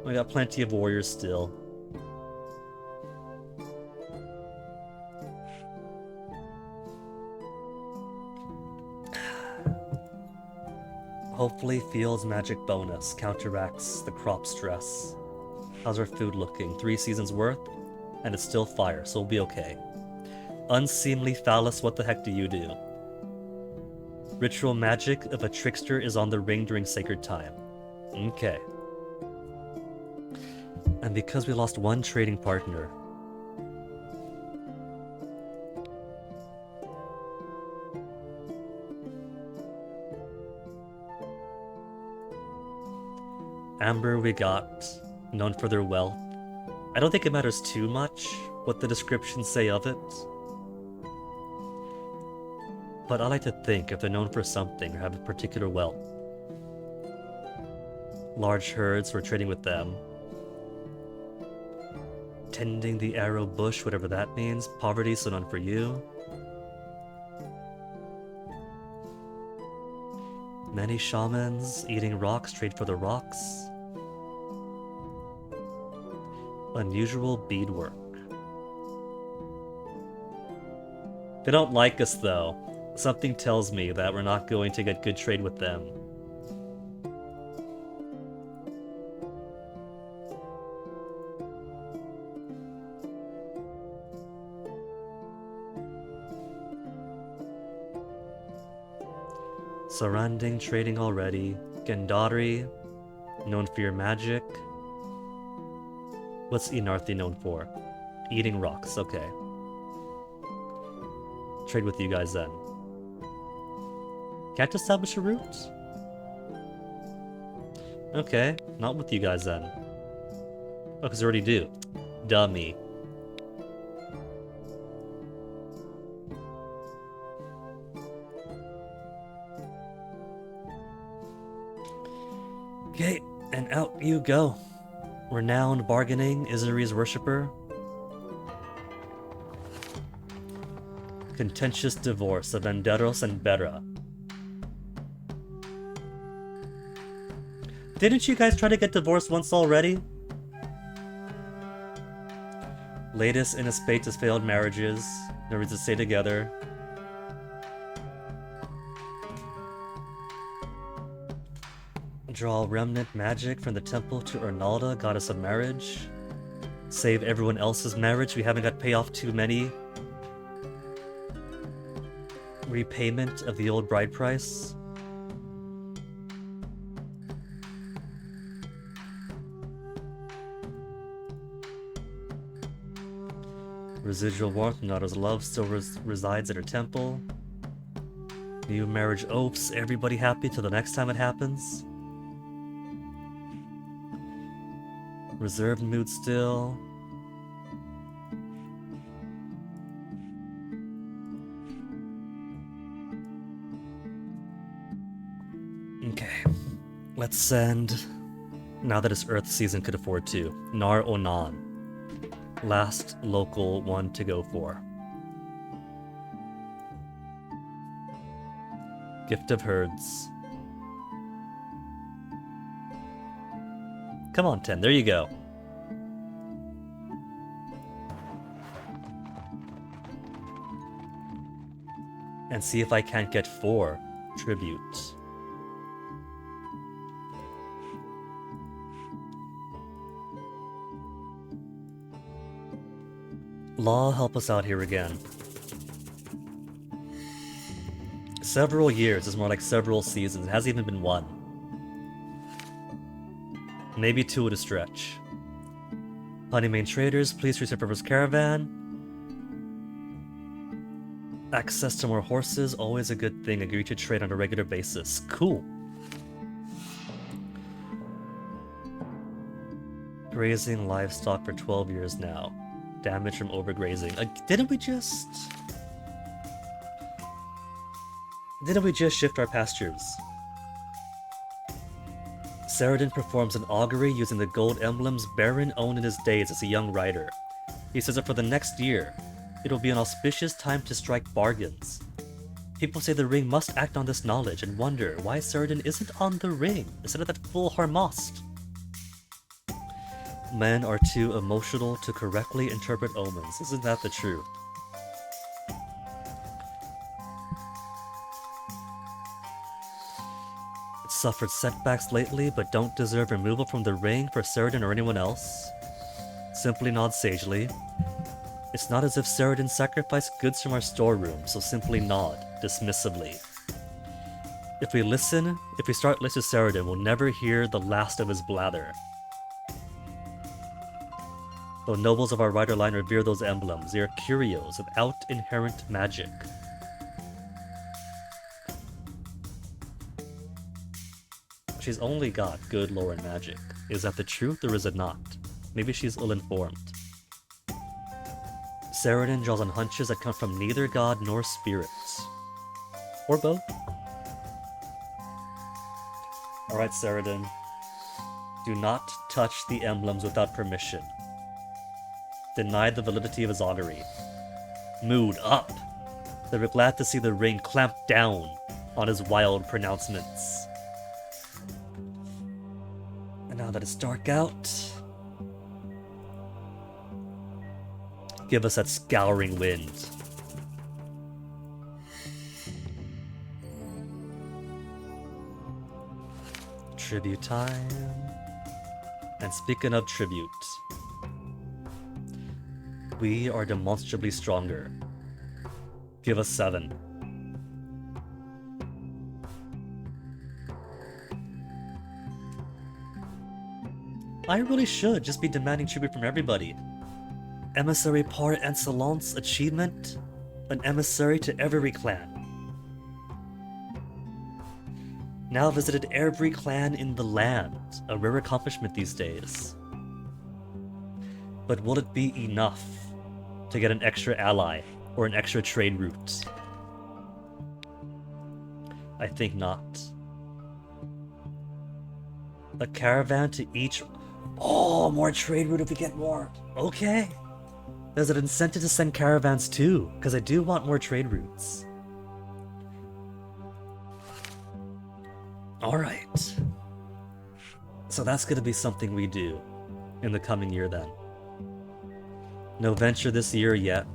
We got plenty of warriors still. Hopefully Field's magic bonus counteracts the crop stress. How's our food looking? 3 seasons worth? And it's still fire, so we'll be okay. Unseemly phallus, what the heck do you do? Ritual magic of a trickster is on the ring during sacred time. Okay. And because we lost one trading partner... Amber we got, known for their wealth. I don't think it matters too much what the descriptions say of it. But I like to think if they're known for something or have a particular wealth. Large herds, we're trading with them. Tending the arrow bush, whatever that means. Poverty, so none for you. Many shamans eating rocks, trade for the rocks. Unusual beadwork. They don't like us though, Something tells me that we're not going to get good trade with them. Surrounding trading already. Gendari, known for your magic. What's Enarthi known for? Eating rocks, okay. Trade with you guys then. Can't establish a route? Okay, not with you guys then. Oh, because I already do. Dummy. Okay, and out you go. Renowned bargaining, Izari's worshipper. Contentious divorce of Enderos and Bera. Didn't you guys try to get divorced once already? Latest in a spate of failed marriages. Never to stay together. Draw remnant magic from the temple to Ernalda, goddess of marriage. Save everyone else's marriage. We haven't got payoff too many. Repayment of the old bride price. Residual warmth, Nada's love still resides at her temple. New marriage oaths, everybody happy till the next time it happens. Reserved mood still. Okay, let's send, now that it's Earth season could afford to, Nar Onan. Last local one to go for. Gift of Herds. Come on, 10, there you go. And see if I can't get 4 tributes. Law, help us out here again. Several years is more like several seasons. It hasn't even been 1. Maybe 2 at a stretch. Honeymain traders, please reach River's caravan. Access to more horses, always a good thing. Agree to trade on a regular basis. Cool. Grazing livestock for 12 years now. Damage from overgrazing. Didn't we just shift our pastures? Saradin performs an augury using the gold emblems Baron owned in his days as a young rider. He says that for the next year, it'll be an auspicious time to strike bargains. People say the ring must act on this knowledge and wonder why Saradin isn't on the ring instead of that fool Harmost. Men are too emotional to correctly interpret omens. Isn't that the truth? It's suffered setbacks lately, but don't deserve removal from the ring for Saradin or anyone else. Simply nod sagely. It's not as if Saradin sacrificed goods from our storeroom, so simply nod dismissively. If we start listening to Saradin, we'll never hear the last of his blather. Though nobles of our rider line revere those emblems, they are curios without inherent magic. She's only got good lore and magic. Is that the truth or is it not? Maybe she's ill-informed. Saradin draws on hunches that come from neither god nor spirits. Or both. Alright, Saradin. Do not touch the emblems without permission. Denied the validity of his augury. Mood up. They were glad to see the ring clamp down on his wild pronouncements. And now that it's dark out, give us that scouring wind. Tribute time. And speaking of tribute, we are demonstrably stronger. Give us 7. I really should just be demanding tribute from everybody. Emissary par excellence achievement, an emissary to every clan. Now visited every clan in the land, a rare accomplishment these days. But will it be enough to get an extra ally or an extra trade route? I think not. A caravan to each... Oh, more trade route if we get more. Okay. There's an incentive to send caravans too, because I do want more trade routes. Alright. So that's going to be something we do in the coming year then. No venture this year yet.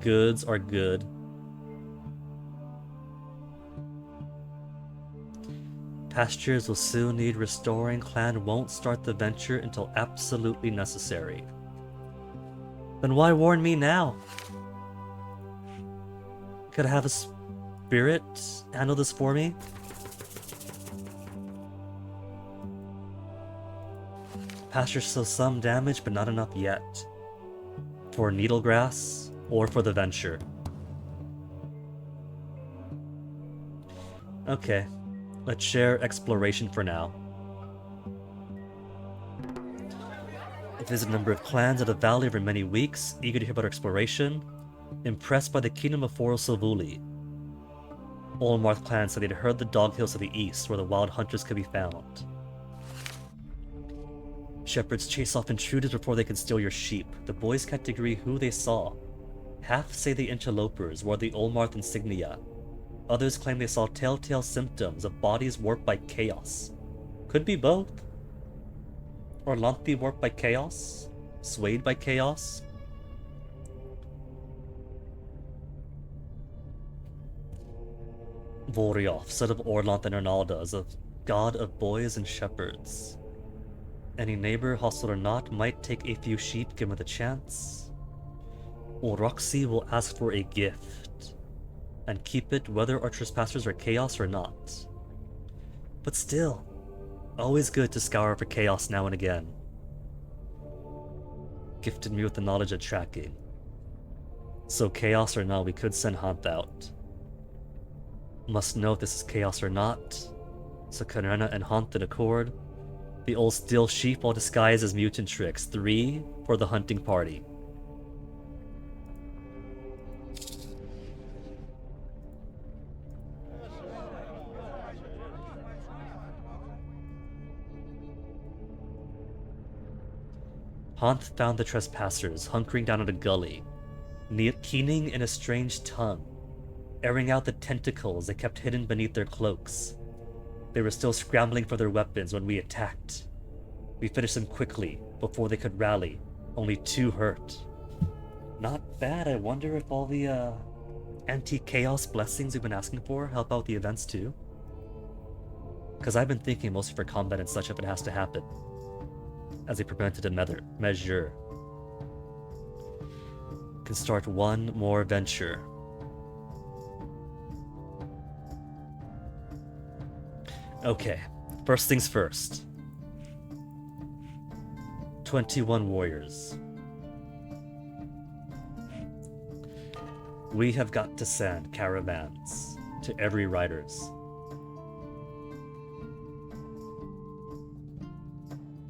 Goods are good. Pastures will soon need restoring. Clan won't start the venture until absolutely necessary. Then why warn me now? Could I have a spirit handle this for me? Pasture shows some damage, but not enough yet. For Needlegrass, or for the venture. Okay, let's share exploration for now. Visit a number of clans of the valley over many weeks, eager to hear about exploration. Impressed by the kingdom of Forosovuli. Olmarth clan said they'd heard the dog hills to the east, where the wild hunters could be found. Shepherds chase off intruders before they can steal your sheep. The boys can't agree who they saw. Half say the interlopers wore the Olmarth insignia. Others claim they saw telltale symptoms of bodies warped by chaos. Could be both. Or Lanthi warped by chaos? Swayed by chaos? Vorioth, son of Orlanth and Arnalda, is a god of boys and shepherds. Any neighbor, hostile or not, might take a few sheep given the chance. Oroxi will ask for a gift, and keep it whether our trespassers are chaos or not. But still, always good to scour for chaos now and again. Gifted me with the knowledge of tracking. So chaos or not, we could send Hunt out. Must know if this is chaos or not. So Kanerna and Hunt in accord. The old still sheep all disguised as mutant tricks. 3 for the hunting party. Hunt found the trespassers hunkering down in a gully, keening in a strange tongue, airing out the tentacles they kept hidden beneath their cloaks. They were still scrambling for their weapons when we attacked. We finished them quickly, before they could rally. Only 2 hurt. Not bad. I wonder if all the anti-chaos blessings we've been asking for help out the events too. Because I've been thinking mostly for combat and such if it has to happen. As a preventative measure. Can start one more venture. Okay, first things first. 21 warriors. We have got to send caravans to every riders.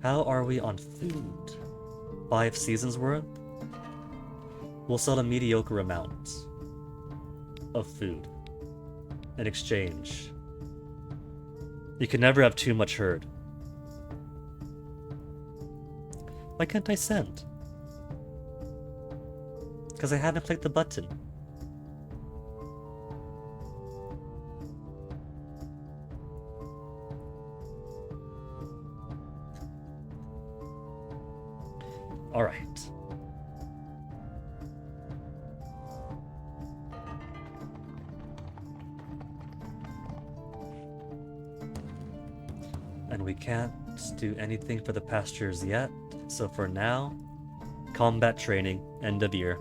How are we on food? 5 seasons worth? We'll sell a mediocre amount of food in exchange. You can never have too much herd. Why can't I send? Because I haven't clicked the button. Alright. And we can't do anything for the pastures yet, so for now, combat training, end of year.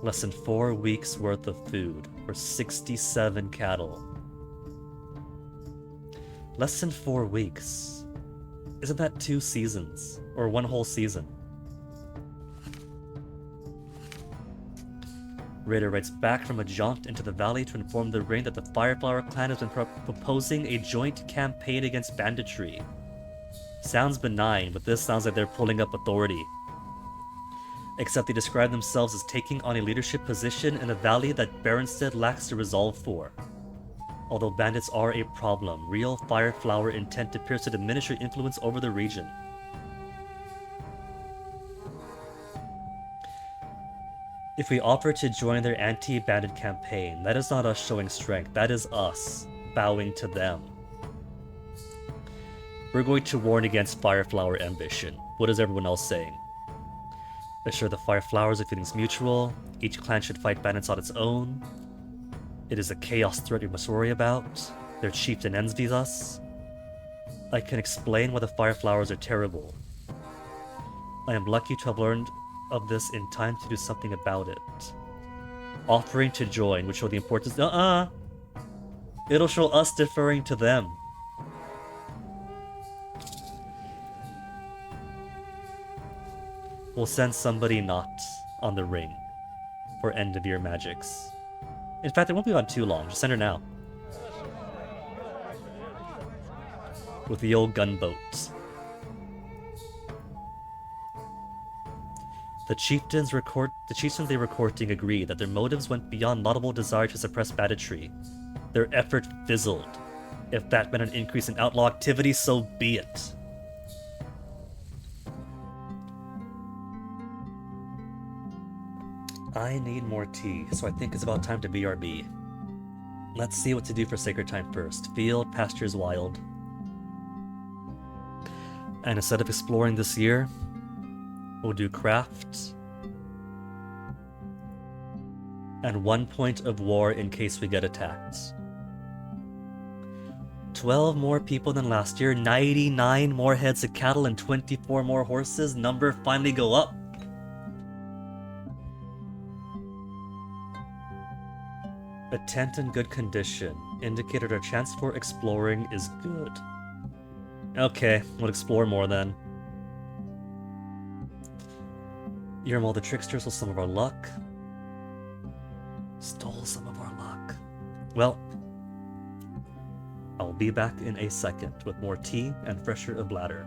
Less than 4 weeks worth of food for 67 cattle. Less than 4 weeks. Isn't that 2 seasons? Or 1 whole season? Raider writes back from a jaunt into the valley to inform the ring that the Fireflower clan has been proposing a joint campaign against banditry. Sounds benign, but this sounds like they're pulling up authority. Except they describe themselves as taking on a leadership position in a valley that Baronstead lacks the resolve for. Although bandits are a problem, real Fireflower intent appears to diminish their influence over the region. If we offer to join their anti-bandit campaign, that is not us showing strength, that is us bowing to them. We're going to warn against Fireflower ambition. What is everyone else saying? Assure the Fireflowers of feelings mutual, each clan should fight bandits on its own. It is a chaos threat we must worry about. Their chieftain envies us. I can explain why the Fireflowers are terrible. I am lucky to have learned of this in time to do something about it. Offering to join would show the importance. It'll show us deferring to them. We'll send somebody not on the ring for end of year magics. In fact, it won't be on too long. Just send her now. With the old gunboat. The chieftains they were courting agreed that their motives went beyond laudable desire to suppress banditry. Their effort fizzled. If that meant an increase in outlaw activity, so be it. I need more tea, so I think it's about time to BRB. Let's see what to do for Sacred Time first. Field, pastures, wild. And instead of exploring this year, we'll do craft. And 1 point of war in case we get attacked. 12 more people than last year, 99 more heads of cattle, and 24 more horses. Number finally go up. A tent in good condition indicated our chance for exploring is good. Okay, we'll explore more then. Yermal the Trickster stole some of our luck. Stole some of our luck. Well, I'll be back in a second with more tea and fresher of bladder.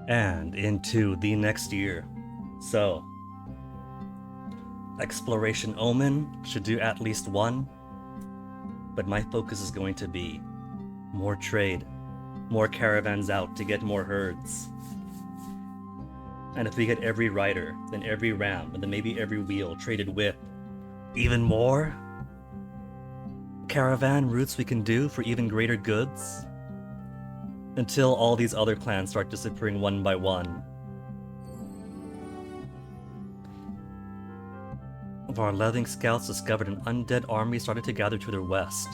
and into the next year. So, Exploration Omen should do at least one, but my focus is going to be more trade, more caravans out to get more herds. And if we get every rider, then every ram, and then maybe every wheel traded with even more caravan routes we can do for even greater goods, until all these other clans start disappearing one by one. Varlething scouts discovered an undead army started to gather to their west,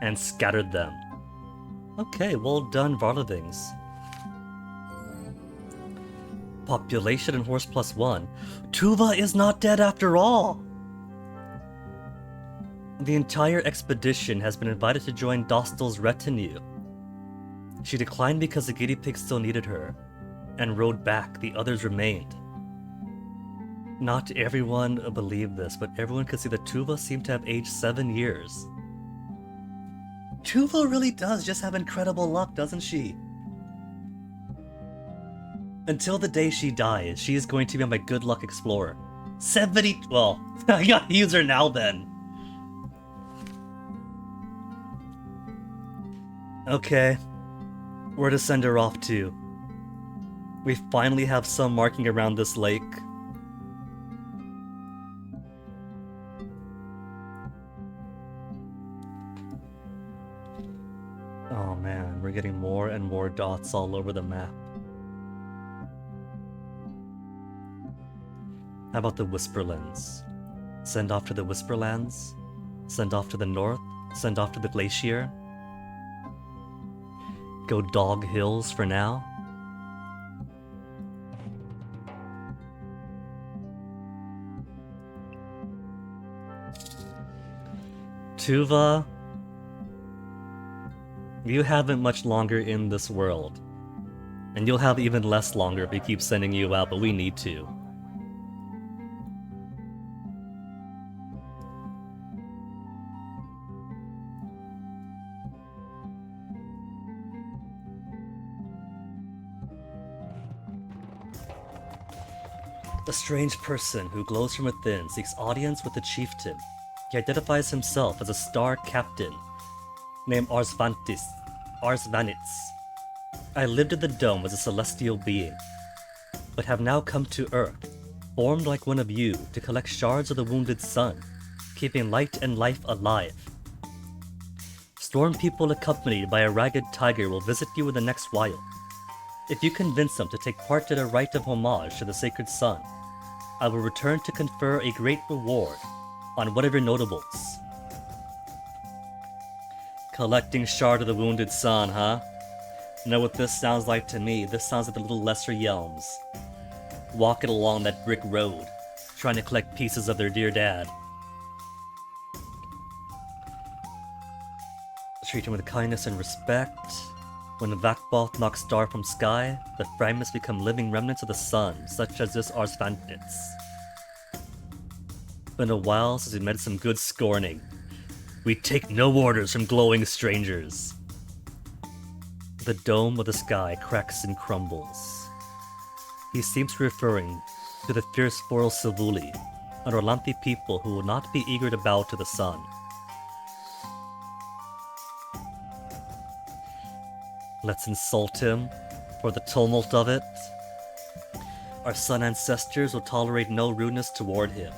and scattered them. Okay, well done, Varlethings. Population and horse +1. Tuva is not dead after all! The entire expedition has been invited to join Dostal's retinue. She declined because the guinea pig still needed her, and rode back. The others remained. Not everyone believed this, but everyone could see that Tuva seemed to have aged 7 years. Tuva really does just have incredible luck, doesn't she? Until the day she dies, she is going to be my good luck explorer. 70... well, I gotta use her now then. Okay. Where to send her off to? We finally have some marking around this lake. Oh man, we're getting more and more dots all over the map. How about the Whisperlands? Send off to the Whisperlands? Send off to the north? Send off to the Glacier? Go Dog Hills for now? Tuva, you haven't much longer in this world. And you'll have even less longer if we keep sending you out, but we need to. A strange person who glows from within seeks audience with the chieftain. He identifies himself as a star captain named Arsvantis. I lived in the dome as a celestial being, but have now come to Earth, formed like one of you to collect shards of the wounded sun, keeping light and life alive. Storm people accompanied by a ragged tiger will visit you in the next while. If you convince them to take part in a rite of homage to the sacred sun, I will return to confer a great reward on one of your notables. Collecting Shard of the Wounded Sun, huh? Know what this sounds like to me? This sounds like the little lesser Yelms. Walking along that brick road, trying to collect pieces of their dear dad. Treat him with kindness and respect. When the Vakboth knocks star from sky, the fragments become living remnants of the sun, such as this Arsvantis. Been a while since we met some good scorning. We take no orders from glowing strangers. The dome of the sky cracks and crumbles. He seems to be referring to the fierce Foral Silvuli, an Orlanthi people who will not be eager to bow to the sun. Let's insult him for the tumult of it. Our sun ancestors will tolerate no rudeness toward him.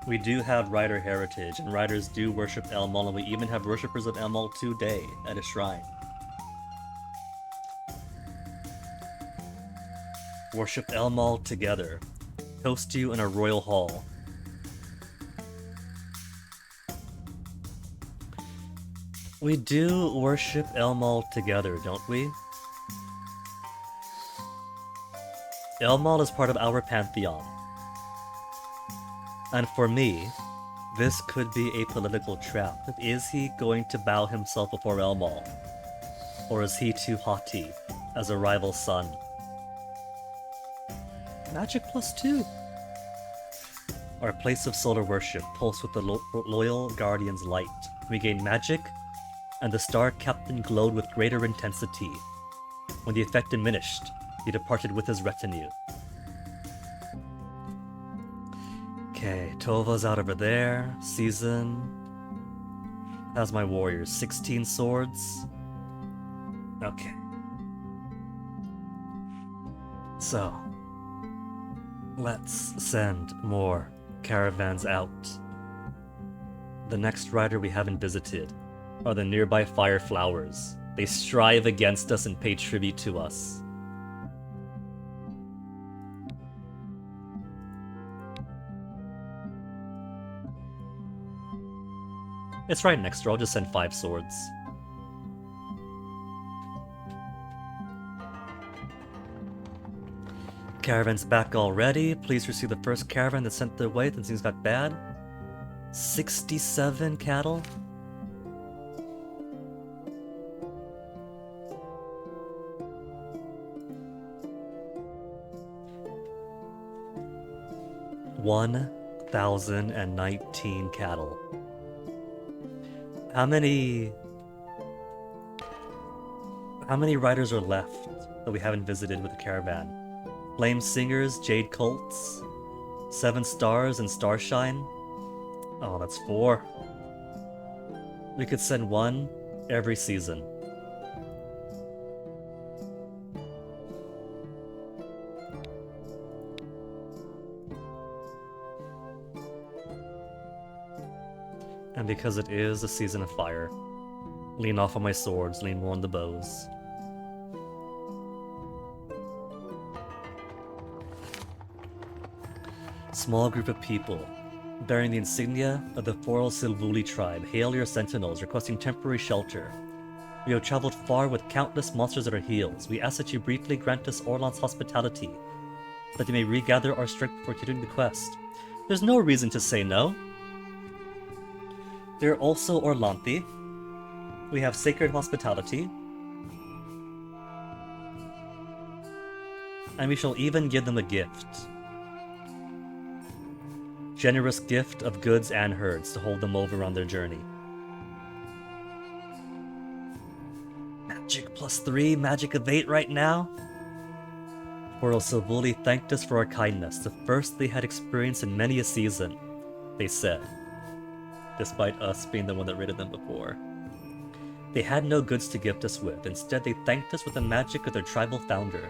We do have rider heritage, and riders do worship Elmol, and we even have worshippers of Elmol today at a shrine. Worship Elmol together. Toast you in a royal hall. We do worship Elmol together, don't we? Elmol is part of our pantheon. And for me, this could be a political trap. Is he going to bow himself before Elmol? Or is he too haughty as a rival son? Magic +2. Our place of solar worship pulsed with the loyal guardian's light. We gained magic, and the star captain glowed with greater intensity. When the effect diminished, he departed with his retinue. Okay, Tova's out over there. Season. How's my warriors? 16 swords. Okay. So, let's send more caravans out. The next rider we haven't visited are the nearby fire flowers. They strive against us and pay tribute to us. It's right next door, I'll just send 5 swords. Caravan's back already. Please receive the first caravan that sent their way, then things got bad. 67 cattle? $1,019 cattle. How many riders are left that we haven't visited with the caravan? Flame Singers, Jade Cults, 7 Stars, and Starshine? Oh, that's 4. We could send 1 every season. And because it is a season of fire, lean off on my swords, lean more on the bows. Small group of people, bearing the insignia of the Foral Silvuli tribe, hail your sentinels, requesting temporary shelter. We have traveled far with countless monsters at our heels. We ask that you briefly grant us Orlan's hospitality, that we may regather our strength before continuing the quest. There's no reason to say no. There are also Orlanthi. We have sacred hospitality. And we shall even give them a gift. Generous gift of goods and herds to hold them over on their journey. Magic +3, magic of 8 right now. Foral Silvuli thanked us for our kindness, the first they had experienced in many a season, they said, despite us being the one that raided them before. They had no goods to gift us with, instead they thanked us with the magic of their tribal founder.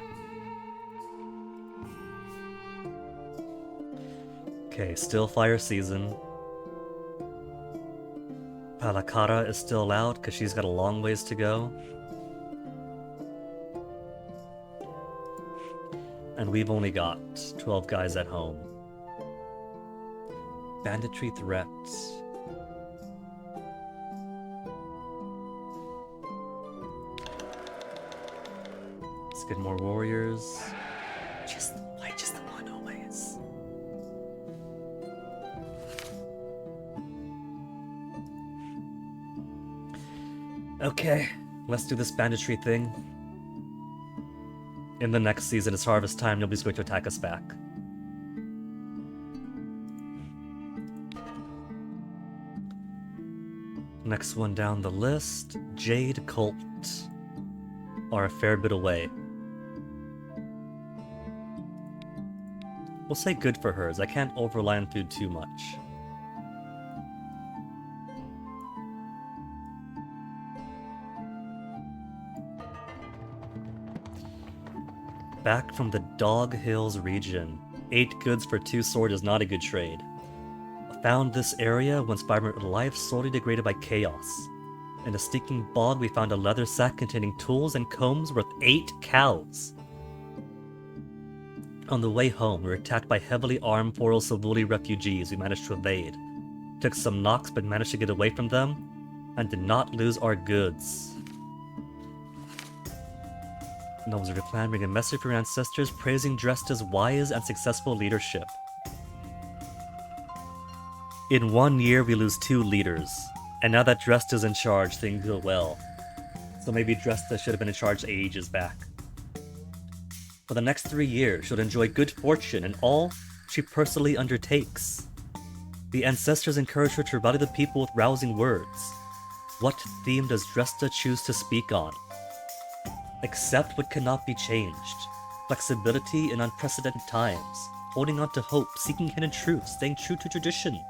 Okay, still fire season. Palakara is still out because she's got a long ways to go. And we've only got 12 guys at home. Banditry threats. Let's get more warriors. Why just the one always? Okay, let's do this banditry thing. In the next season, it's harvest time, nobody's going to attack us back. Next one down the list, Jade Cult are a fair bit away. We'll say good for hers, I can't over-rely on food too much. Back from the Dog Hills region. 8 goods for 2 swords is not a good trade. Found this area once vibrant with life, slowly degraded by chaos. In a stinking bog, we found a leather sack containing tools and combs worth 8 cows. On the way home, we were attacked by heavily armed Foral Silvuli refugees we managed to evade. Took some knocks but managed to get away from them, and did not lose our goods. Gnomes of your clan bring a message from your ancestors praising Dresta's wise and successful leadership. In 1 year, we lose 2 leaders, and now that Dresta's in charge, things go well. So maybe Dresta should have been in charge ages back. For the next 3 years, she'll enjoy good fortune in all she personally undertakes. The ancestors encouraged her to rally the people with rousing words. What theme does Dresta choose to speak on? Accept what cannot be changed. Flexibility in unprecedented times. Holding on to hope, seeking hidden truth, staying true to tradition.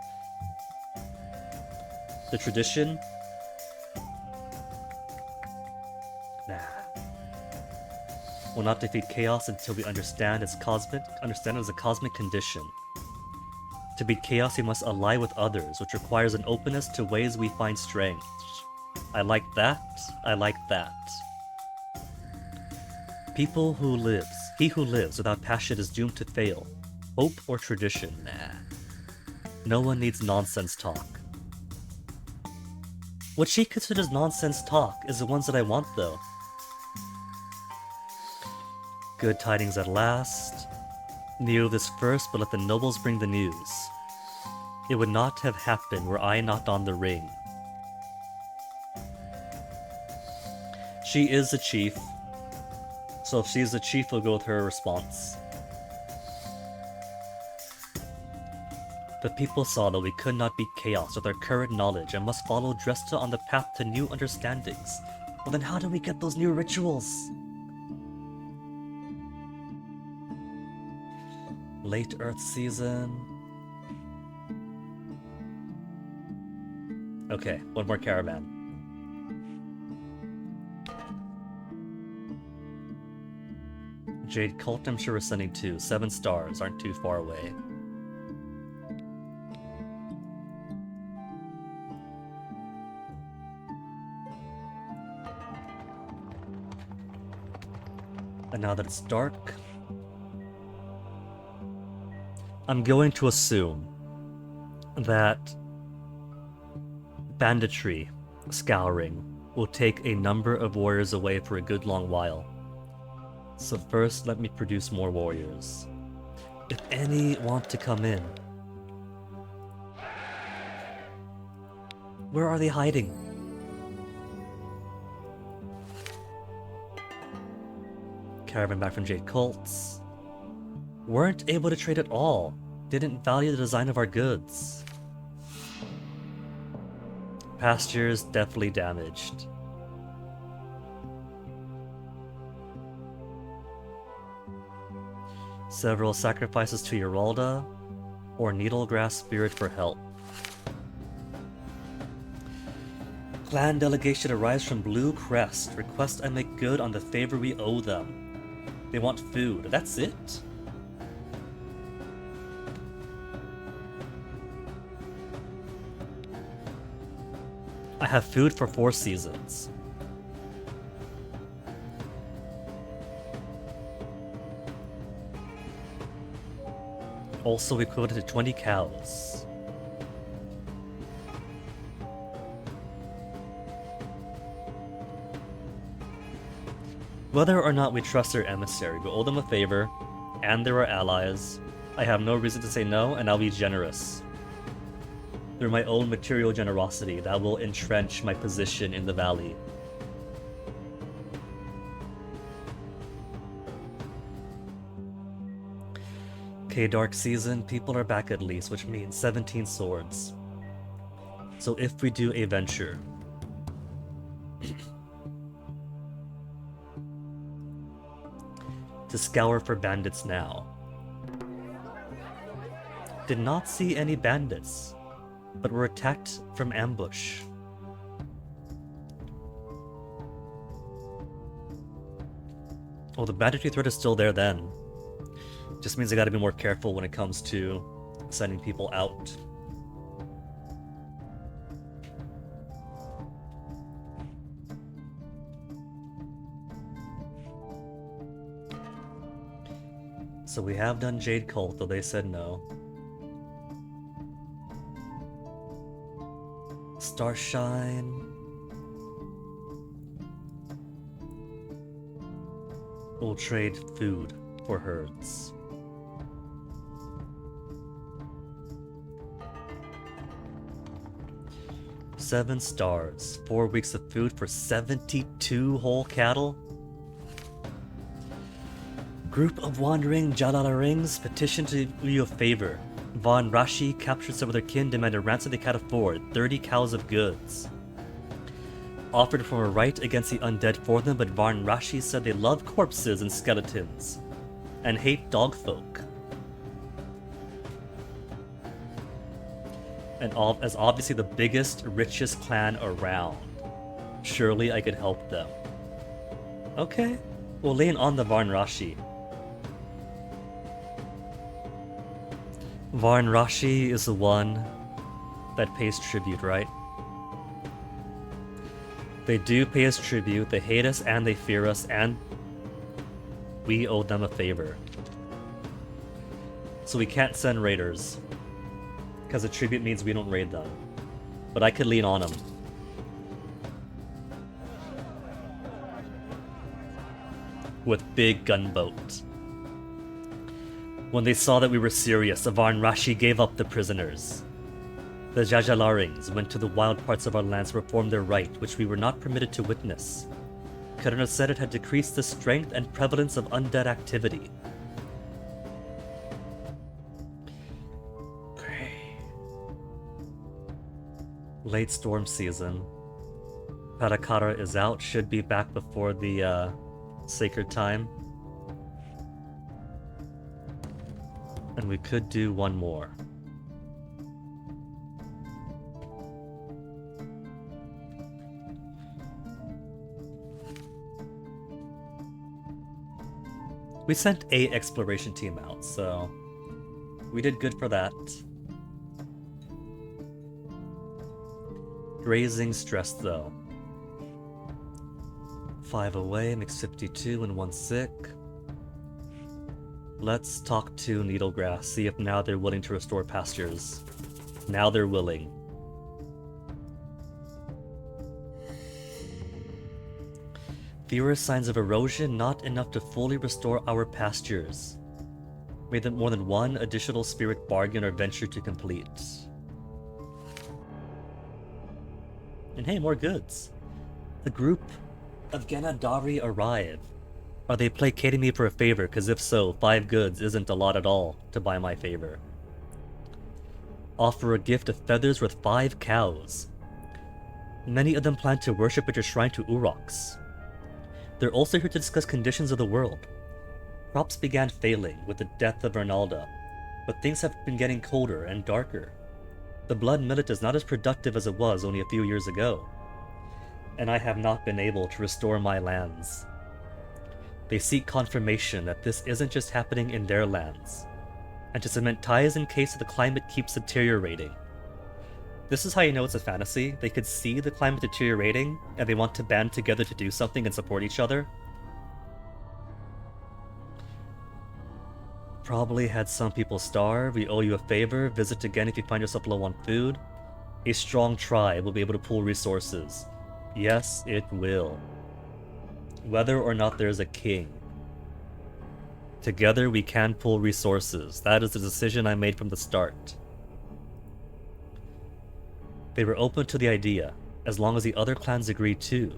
The tradition? Nah. Will not defeat chaos until we understand it as a cosmic condition. To beat chaos, we must ally with others, which requires an openness to ways we find strength. I like that. I like that. He who lives without passion is doomed to fail. Hope or tradition? Nah. No one needs nonsense talk. What she considers nonsense talk is the ones that I want, though. Good tidings at last. Knew of this first, but let the nobles bring the news. It would not have happened were I not on the ring. She is a chief, so if she's the chief, we'll go with her response. The people saw that we could not beat chaos with our current knowledge and must follow Dresta on the path to new understandings. Well then how do we get those new rituals? Late Earth season. Okay, one more caravan. Jade Cult, I'm sure we're sending 2. 7 stars aren't too far away. And now that it's dark, I'm going to assume that banditry scouring will take a number of warriors away for a good long while. So first, let me produce more warriors. If any want to come in. Where are they hiding? Caravan back from Jade Cults. Weren't able to trade at all. Didn't value the design of our goods. Pastures definitely damaged. Several sacrifices to Geralda, or Needlegrass Spirit for help. Clan delegation arrives from Blue Crest. Request I make good on the favor we owe them. They want food. That's it? I have food for 4 seasons. Also equivalent to 20 cows. Whether or not we trust their emissary, we owe them a favor, and they're our allies. I have no reason to say no, and I'll be generous. Through my own material generosity that will entrench my position in the valley. Okay, Dark Season, people are back at least, which means 17 swords. So if we do a venture... to scour for bandits now. Did not see any bandits, but were attacked from ambush. Oh, the banditry threat is still there then. Just means I gotta be more careful when it comes to sending people out. So we have done Jade Cult, though they said no. Starshine. We'll trade food for herds. Seven stars. 4 weeks of food for 72 whole cattle. Group of wandering Jalala rings petition to you a favor. Von Rashi captured some of their kin, demanded a ransom they can't afford, 30 cows of goods. Offered to perform a rite against the undead for them, but Von Rashi said they love corpses and skeletons, and hate dogfolk. And as obviously the biggest, richest clan around, surely I could help them. Okay, we'll lean on the Von Rashi. Von Rashi is the one that pays tribute, right? They do pay us tribute, they hate us and they fear us, and we owe them a favor. So we can't send raiders, because a tribute means we don't raid them. But I could lean on them. With big gunboat. When they saw that we were serious, the Von Rashi gave up the prisoners. The Jajalarings went to the wild parts of our lands to perform their rite, which we were not permitted to witness. Kurna said it had decreased the strength and prevalence of undead activity. Great. Late storm season. Parakara is out, should be back before the sacred time. And we could do one more. We sent a exploration team out, so we did good for that. Grazing stress though. 5 away, makes 52 and 1 sick. Let's talk to Needlegrass, see if now they're willing to restore pastures. Now they're willing. Fewer signs of erosion, not enough to fully restore our pastures. Made them more than one additional spirit bargain or venture to complete. And hey, more goods. The group of Ganadari arrive. Are they placating me for a favor? Because if so, 5 goods isn't a lot at all to buy my favor. Offer a gift of feathers worth 5 cows. Many of them plan to worship at your shrine to Urox. They're also here to discuss conditions of the world. Crops began failing with the death of Arnalda, but things have been getting colder and darker. The Blood Millet is not as productive as it was only a few years ago, and I have not been able to restore my lands. They seek confirmation that this isn't just happening in their lands, and to cement ties in case the climate keeps deteriorating. This is how you know it's a fantasy. They could see the climate deteriorating, and they want to band together to do something and support each other. Probably had some people starve. We owe you a favor. Visit again if you find yourself low on food. A strong tribe will be able to pool resources. Yes, it will. Whether or not there's a king. Together we can pool resources. That is the decision I made from the start. They were open to the idea, as long as the other clans agreed too.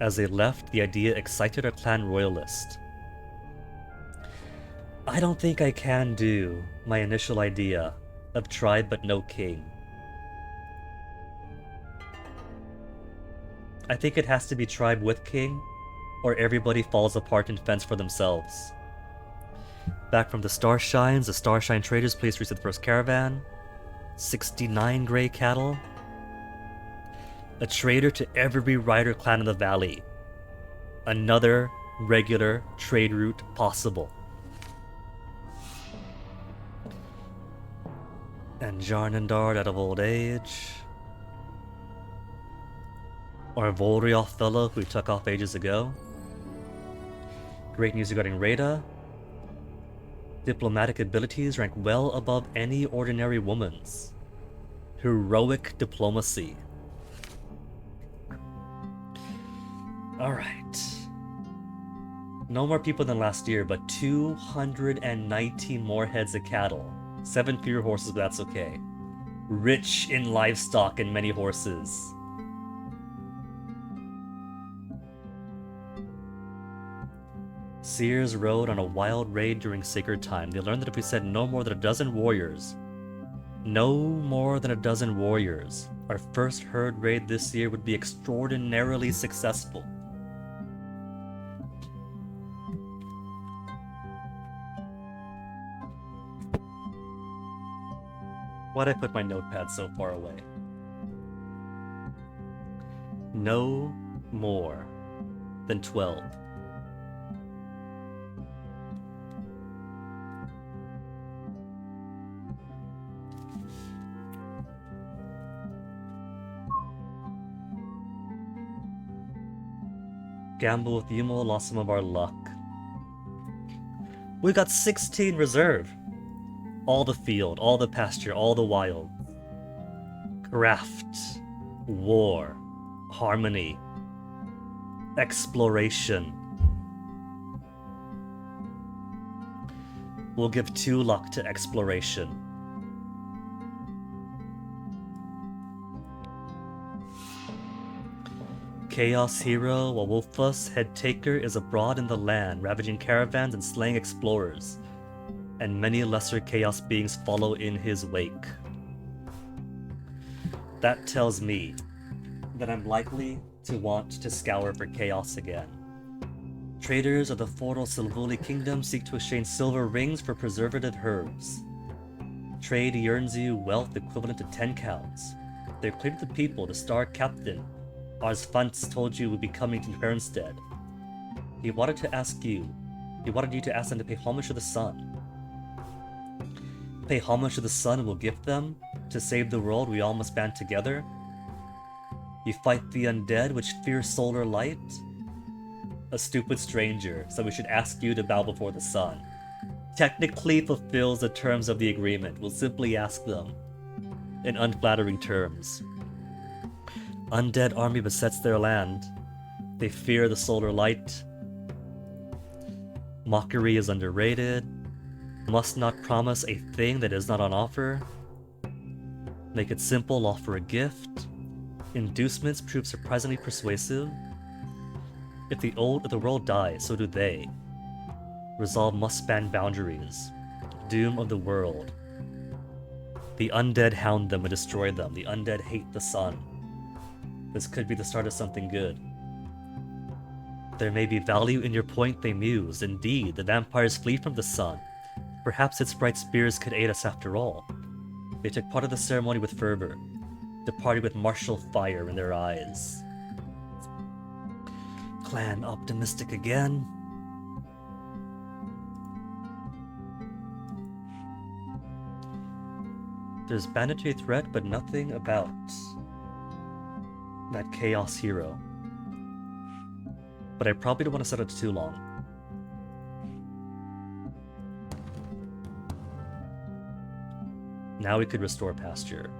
As they left, the idea excited our clan royalist. I don't think I can do my initial idea of tribe but no king. I think it has to be tribe with king, or everybody falls apart and fends for themselves. Back from the Starshines, the Starshine traders placed reach the first caravan. 69 gray cattle. A trader to every rider clan in the valley. Another regular trade route possible. And Jarnandard out of old age. Our Volrioth fellow who we took off ages ago. Great news regarding Rhaeda. Diplomatic abilities rank well above any ordinary woman's. Heroic diplomacy. Alright. No more people than last year, but 219 more heads of cattle. 7 fewer horses, but that's okay. Rich in livestock and many horses. Seers rode on a wild raid during sacred time. They learned that if we sent no more than a dozen warriors, our first herd raid this year would be extraordinarily successful. Why'd I put my notepad so far away? No more than 12. Gamble with Yumo, lost some of our luck. We got 16 reserve. All the field, all the pasture, all the wild. Craft, war, harmony, exploration. We'll give 2 luck to exploration. Chaos Hero, Wawulfus, Head Taker, is abroad in the land, ravaging caravans and slaying explorers, and many lesser chaos beings follow in his wake. That tells me that I'm likely to want to scour for chaos again. Traders of the Foro Silvuli Kingdom seek to exchange silver rings for preservative herbs. Trade earns you wealth equivalent to 10 cows. They're clear to the people. The Star Captain, Ars Fantz, told you would be coming to Hernstead. He wanted you to ask them to pay homage to the sun. Pay homage to the sun will give them. To save the world, we all must band together. You fight the undead, which fear solar light. A stupid stranger, so we should ask you to bow before the sun. Technically fulfills the terms of the agreement. We'll simply ask them in unflattering terms. Undead army besets their land. They fear the solar light. Mockery is underrated. Must not promise a thing that is not on offer. Make it simple, offer a gift. Inducements prove surprisingly persuasive. If the world dies, so do they. Resolve must span boundaries. Doom of the world. The undead hound them and destroy them. The undead hate the sun. This could be the start of something good. There may be value in your point, they muse. Indeed, the vampires flee from the sun. Perhaps its bright spears could aid us after all. They took part of the ceremony with fervor, departed with martial fire in their eyes. Clan optimistic again. There's banditry threat, but nothing about that Chaos Hero. But I probably don't want to set it too long. Now we could restore pasture.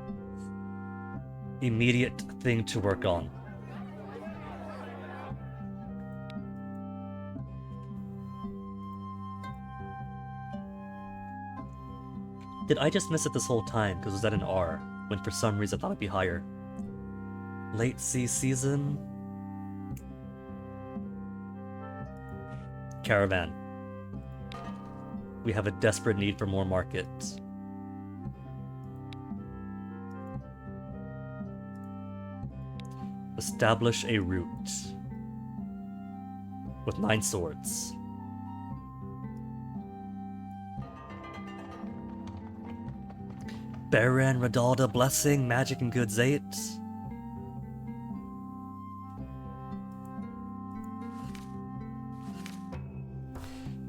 Immediate thing to work on. Did I just miss it this whole time because it was at an R, when for some reason I thought it'd be higher? Late season. Caravan. We have a desperate need for more markets. Establish a route with 9 swords. Baron Radalda blessing, magic and goods 8.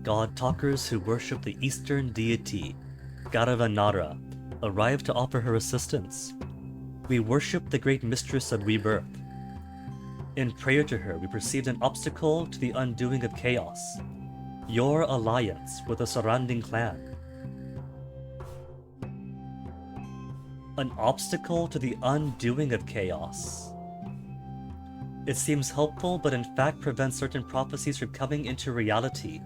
God talkers who worship the eastern deity, Garavanara, arrive to offer her assistance. We worship the great mistress of rebirth. In prayer to her, we perceived an obstacle to the undoing of chaos. Your alliance with the surrounding clan. An obstacle to the undoing of chaos. It seems helpful, but in fact prevents certain prophecies from coming into reality.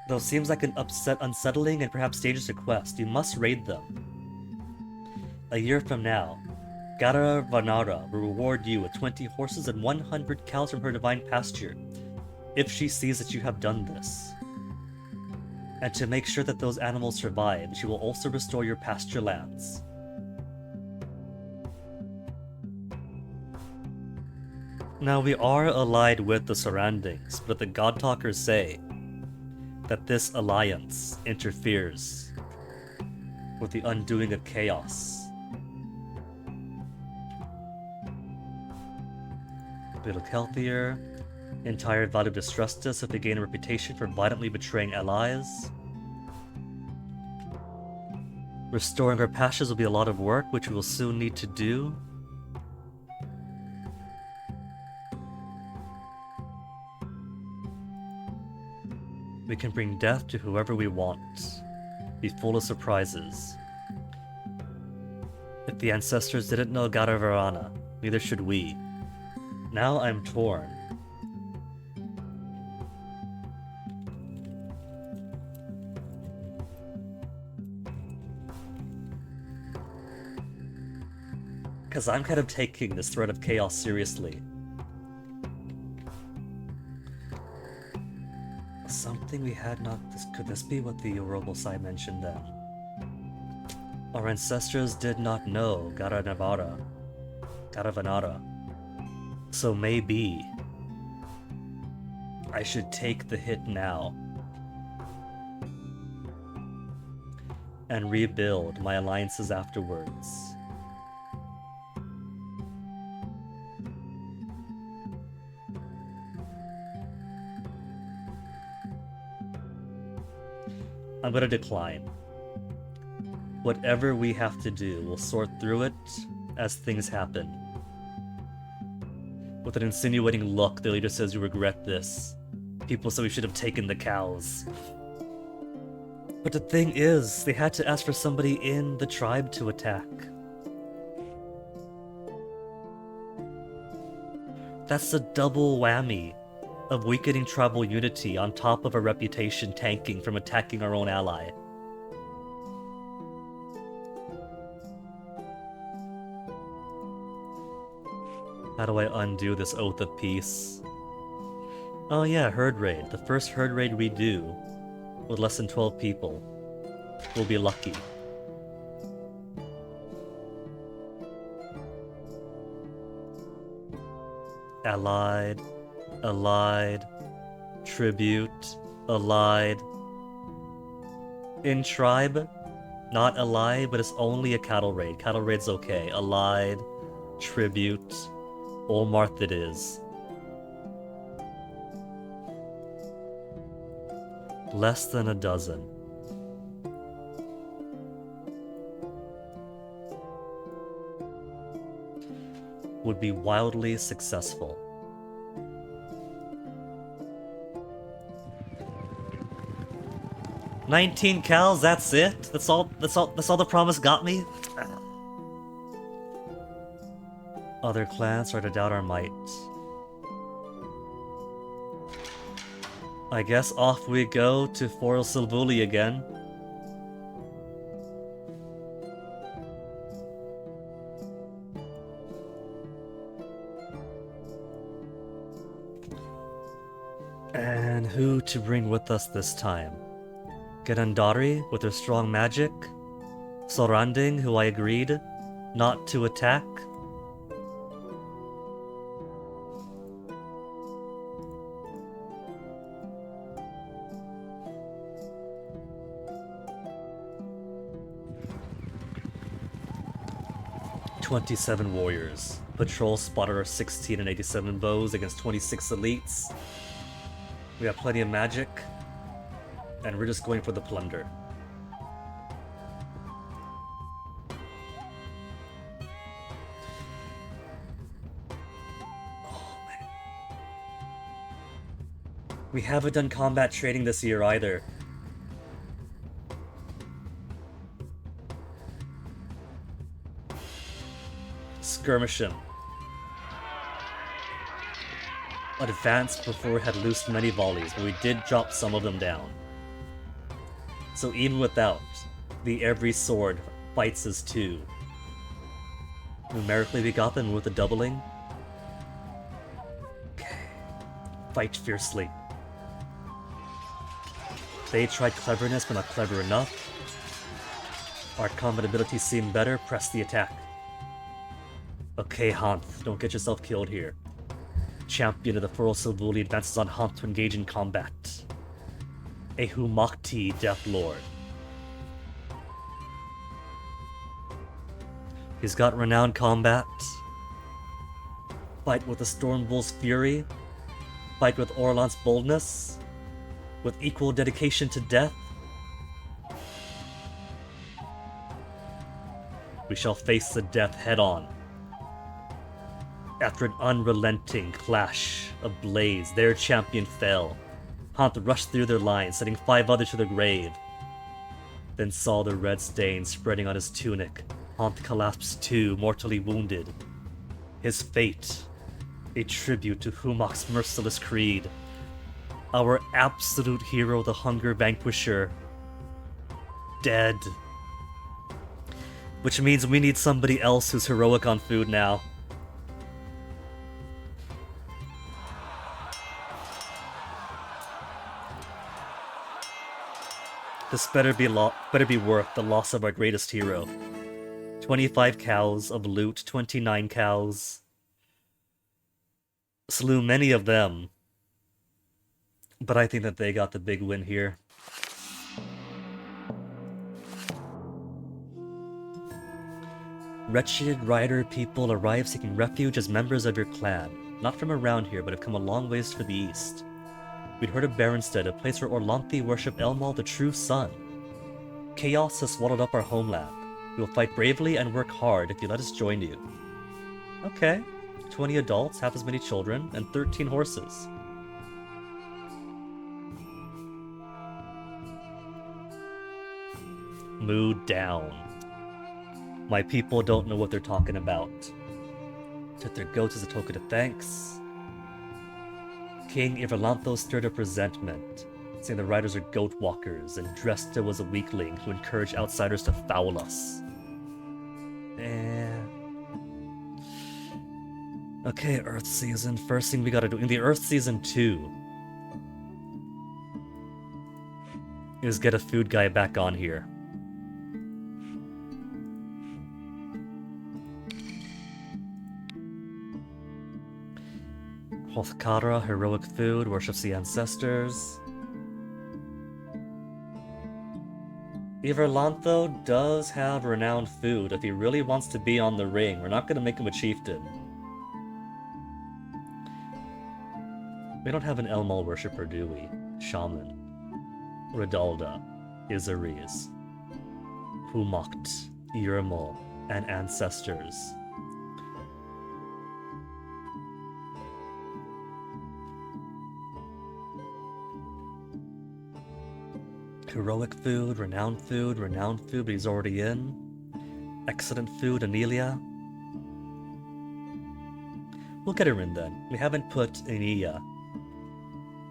Though seems like an unsettling and perhaps dangerous request, you must raid them. A year from now, Garavanara will reward you with 20 horses and 100 cows from her divine pasture. if she sees that you have done this. And to make sure that those animals survive, she will also restore your pasture lands. Now we are allied with the surroundings, but the God Talkers say that this alliance interferes with the undoing of chaos. We look healthier. Entire value distrust us if we gain a reputation for violently betraying allies. Restoring our pastures will be a lot of work, which we will soon need to do. We can bring death to whoever we want. Be full of surprises. If the ancestors didn't know Garavarana, neither should we. Now I'm torn. Because I'm kind of taking this threat of chaos seriously. Something we had not... Could this be what the Urobosai mentioned then? Our ancestors did not know Garavanara. So maybe I should take the hit now and rebuild my alliances afterwards. I'm gonna decline. Whatever we have to do, we'll sort through it as things happen. With an insinuating look, the leader says, "You regret this. People said we should have taken the cows." But the thing is, they had to ask for somebody in the tribe to attack. That's a double whammy of weakening tribal unity on top of a reputation tanking from attacking our own ally. How do I undo this oath of peace? Oh yeah, herd raid. The first herd raid we do with less than 12 people. We'll be lucky. Allied. Allied. Tribute. Allied. In tribe, not allied, but it's only a cattle raid. Cattle raid's okay. Allied. Tribute. Olmarth it is. Less than a dozen. Would be wildly successful. $19 cows, that's it? That's all the promise got me? Other clans are to doubt our might. I guess off we go to Forel Silvuli again. And who to bring with us this time? Ganondari with her strong magic? Soranding, who I agreed not to attack? "27 warriors. Patrol spotted our 16 and 87 bows against 26 elites. We have plenty of magic, and we're just going for the plunder." Oh, man. We haven't done combat trading this year either. Skirmish him. Advanced before we had loosed many volleys, but we did drop some of them down. So even without, the every sword fights as two. Numerically we got them with a doubling. Okay. Fight fiercely. They tried cleverness, but not clever enough. Our combat abilities seem better. Press the attack. Okay, Hanth, don't get yourself killed here. Champion of the Furo Silvuli advances on Hanth to engage in combat. A Humakti Death Lord. He's got renowned combat. Fight with the Stormbull's fury. Fight with Orlan's boldness. With equal dedication to death. We shall face the death head-on. After an unrelenting clash of blades, their champion fell. Hanth rushed through their lines, sending 5 others to their grave. Then saw the red stain spreading on his tunic. Hanth collapsed too, mortally wounded. His fate, a tribute to Humak's merciless creed. Our absolute hero, the Hunger Vanquisher, dead. Which means we need somebody else who's heroic on food now. This better be worth the loss of our greatest hero. 25 cows of loot, 29 cows. Slew many of them. But I think that they got the big win here. Wretched rider people arrive seeking refuge as members of your clan. Not from around here, but have come a long ways to the east. We'd heard of Baronstead, a place where Orlanthi worship Elmal, the true sun. Chaos has swallowed up our homeland. We will fight bravely and work hard if you let us join you. Okay. 20 adults, half as many children, and 13 horses. Mood down. My people don't know what they're talking about. Took their goats as a token of thanks. King Iverlantho stirred up resentment, saying the riders are goat walkers and Dresta was a weakling who encouraged outsiders to foul us. Okay, Earth Season. First thing we gotta do in the Earth Season 2 is get a food guy back on here. Hrothkara, heroic food, worships the ancestors. Iverlantho does have renowned food. If he really wants to be on the ring, we're not going to make him a chieftain. We don't have an Elmal worshipper, do we? Shaman. Redalda. Izariz. Humakt. Yermol. And ancestors. Heroic food, renowned food, but he's already in. Excellent food, Anelia. We'll get her in then. We haven't put Ania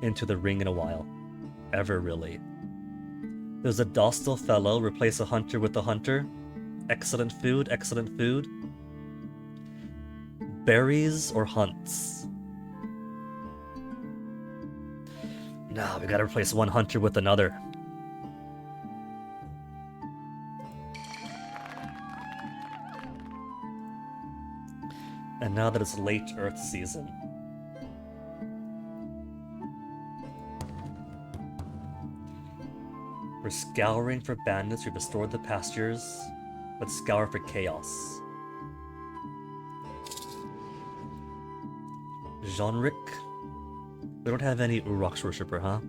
into the ring in a while. Ever, really. There's a docile fellow, replace a hunter with a hunter. Excellent food, excellent food. Berries or hunts? Nah, we gotta replace one hunter with another. And now that it's late Earth season, we're scouring for bandits. We've restored the pastures. Let's scour for chaos. Jeanric? We don't have any Urox worshipper, huh?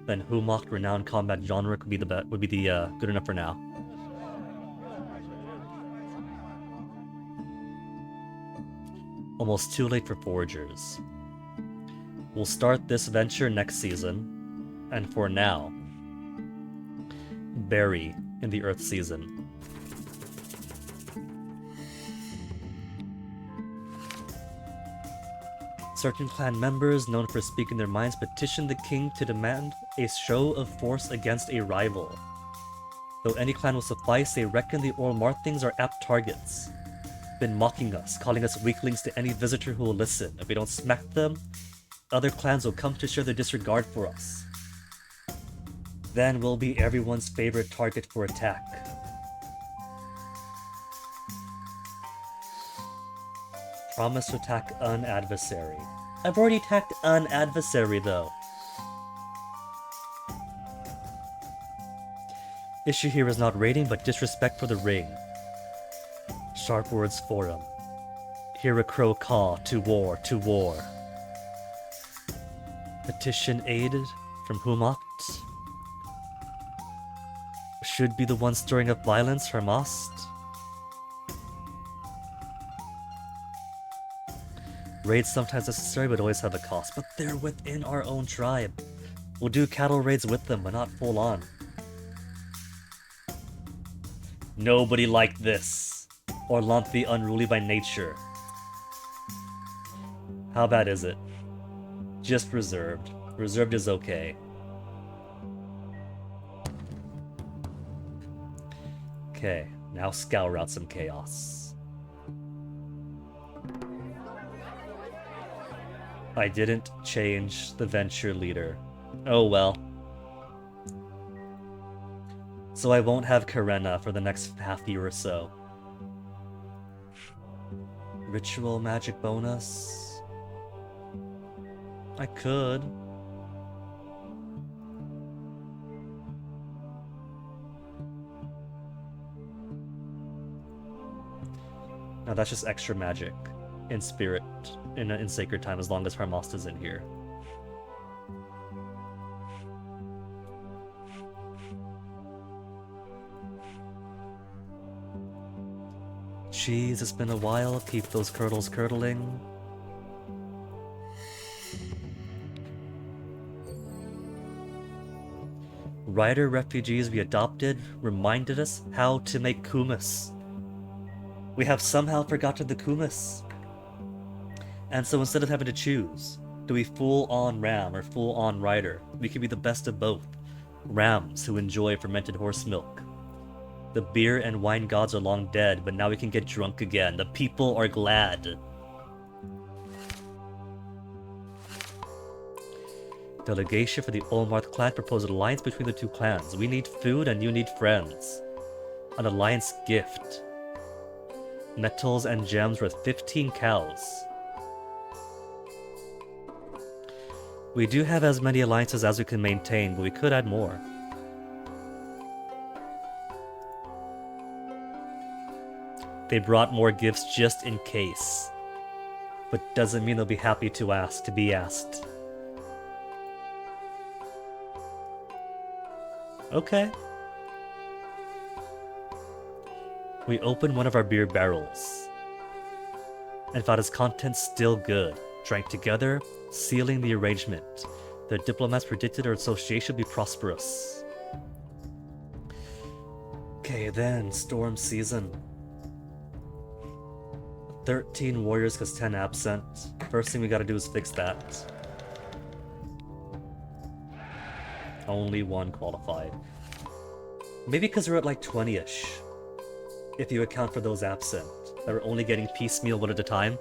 Then Humak, renowned combat Jeanric would be the good enough for now. Almost too late for foragers. We'll start this venture next season, and for now, bury in the Earth season. Certain clan members, known for speaking their minds, petitioned the king to demand a show of force against a rival. Though any clan will suffice, they reckon the Ormarthings are apt targets. Been mocking us, calling us weaklings to any visitor who will listen. If we don't smack them, other clans will come to share their disregard for us. Then we'll be everyone's favorite target for attack. Promise to attack an adversary. I've already attacked an adversary though. Issue here is not raiding, but disrespect for the ring. Sharp words forum. Hear a crow caw, to war, to war. Petition aided from Humat. Should be the one stirring up violence, Hermast. Raids sometimes necessary, but always have a cost. But they're within our own tribe. We'll do cattle raids with them, but not full on. Nobody liked this. Orlanth the unruly by nature. How bad is it? Just reserved. Reserved is okay. Okay, now scour out some chaos. I didn't change the venture leader. Oh well. So I won't have Karena for the next half year or so. Ritual magic bonus? I could. No, that's just extra magic in spirit, in sacred time, as long as Hermast is in here. Jeez, it's been a while. Keep those curdles curdling. Rider refugees we adopted reminded us how to make kumis. We have somehow forgotten the kumis. And so instead of having to choose, do we full-on ram or full-on rider? We can be the best of both. Rams who enjoy fermented horse milk. The beer and wine gods are long dead, but now we can get drunk again. The people are glad. Delegation for the Olmarth clan proposed an alliance between the two clans. We need food and you need friends. An alliance gift. Metals and gems worth 15 cows. We do have as many alliances as we can maintain, but we could add more. They brought more gifts just in case. But doesn't mean they'll be happy to ask, to be asked. Okay. We opened one of our beer barrels and found its contents still good. Drank together, sealing the arrangement. The diplomats predicted our association would be prosperous. Okay, then, storm season. 13 warriors cause 10 absent. First thing we gotta do is fix that. Only one qualified. Maybe because we're at like 20-ish. If you account for those absent, that are only getting piecemeal one at a time.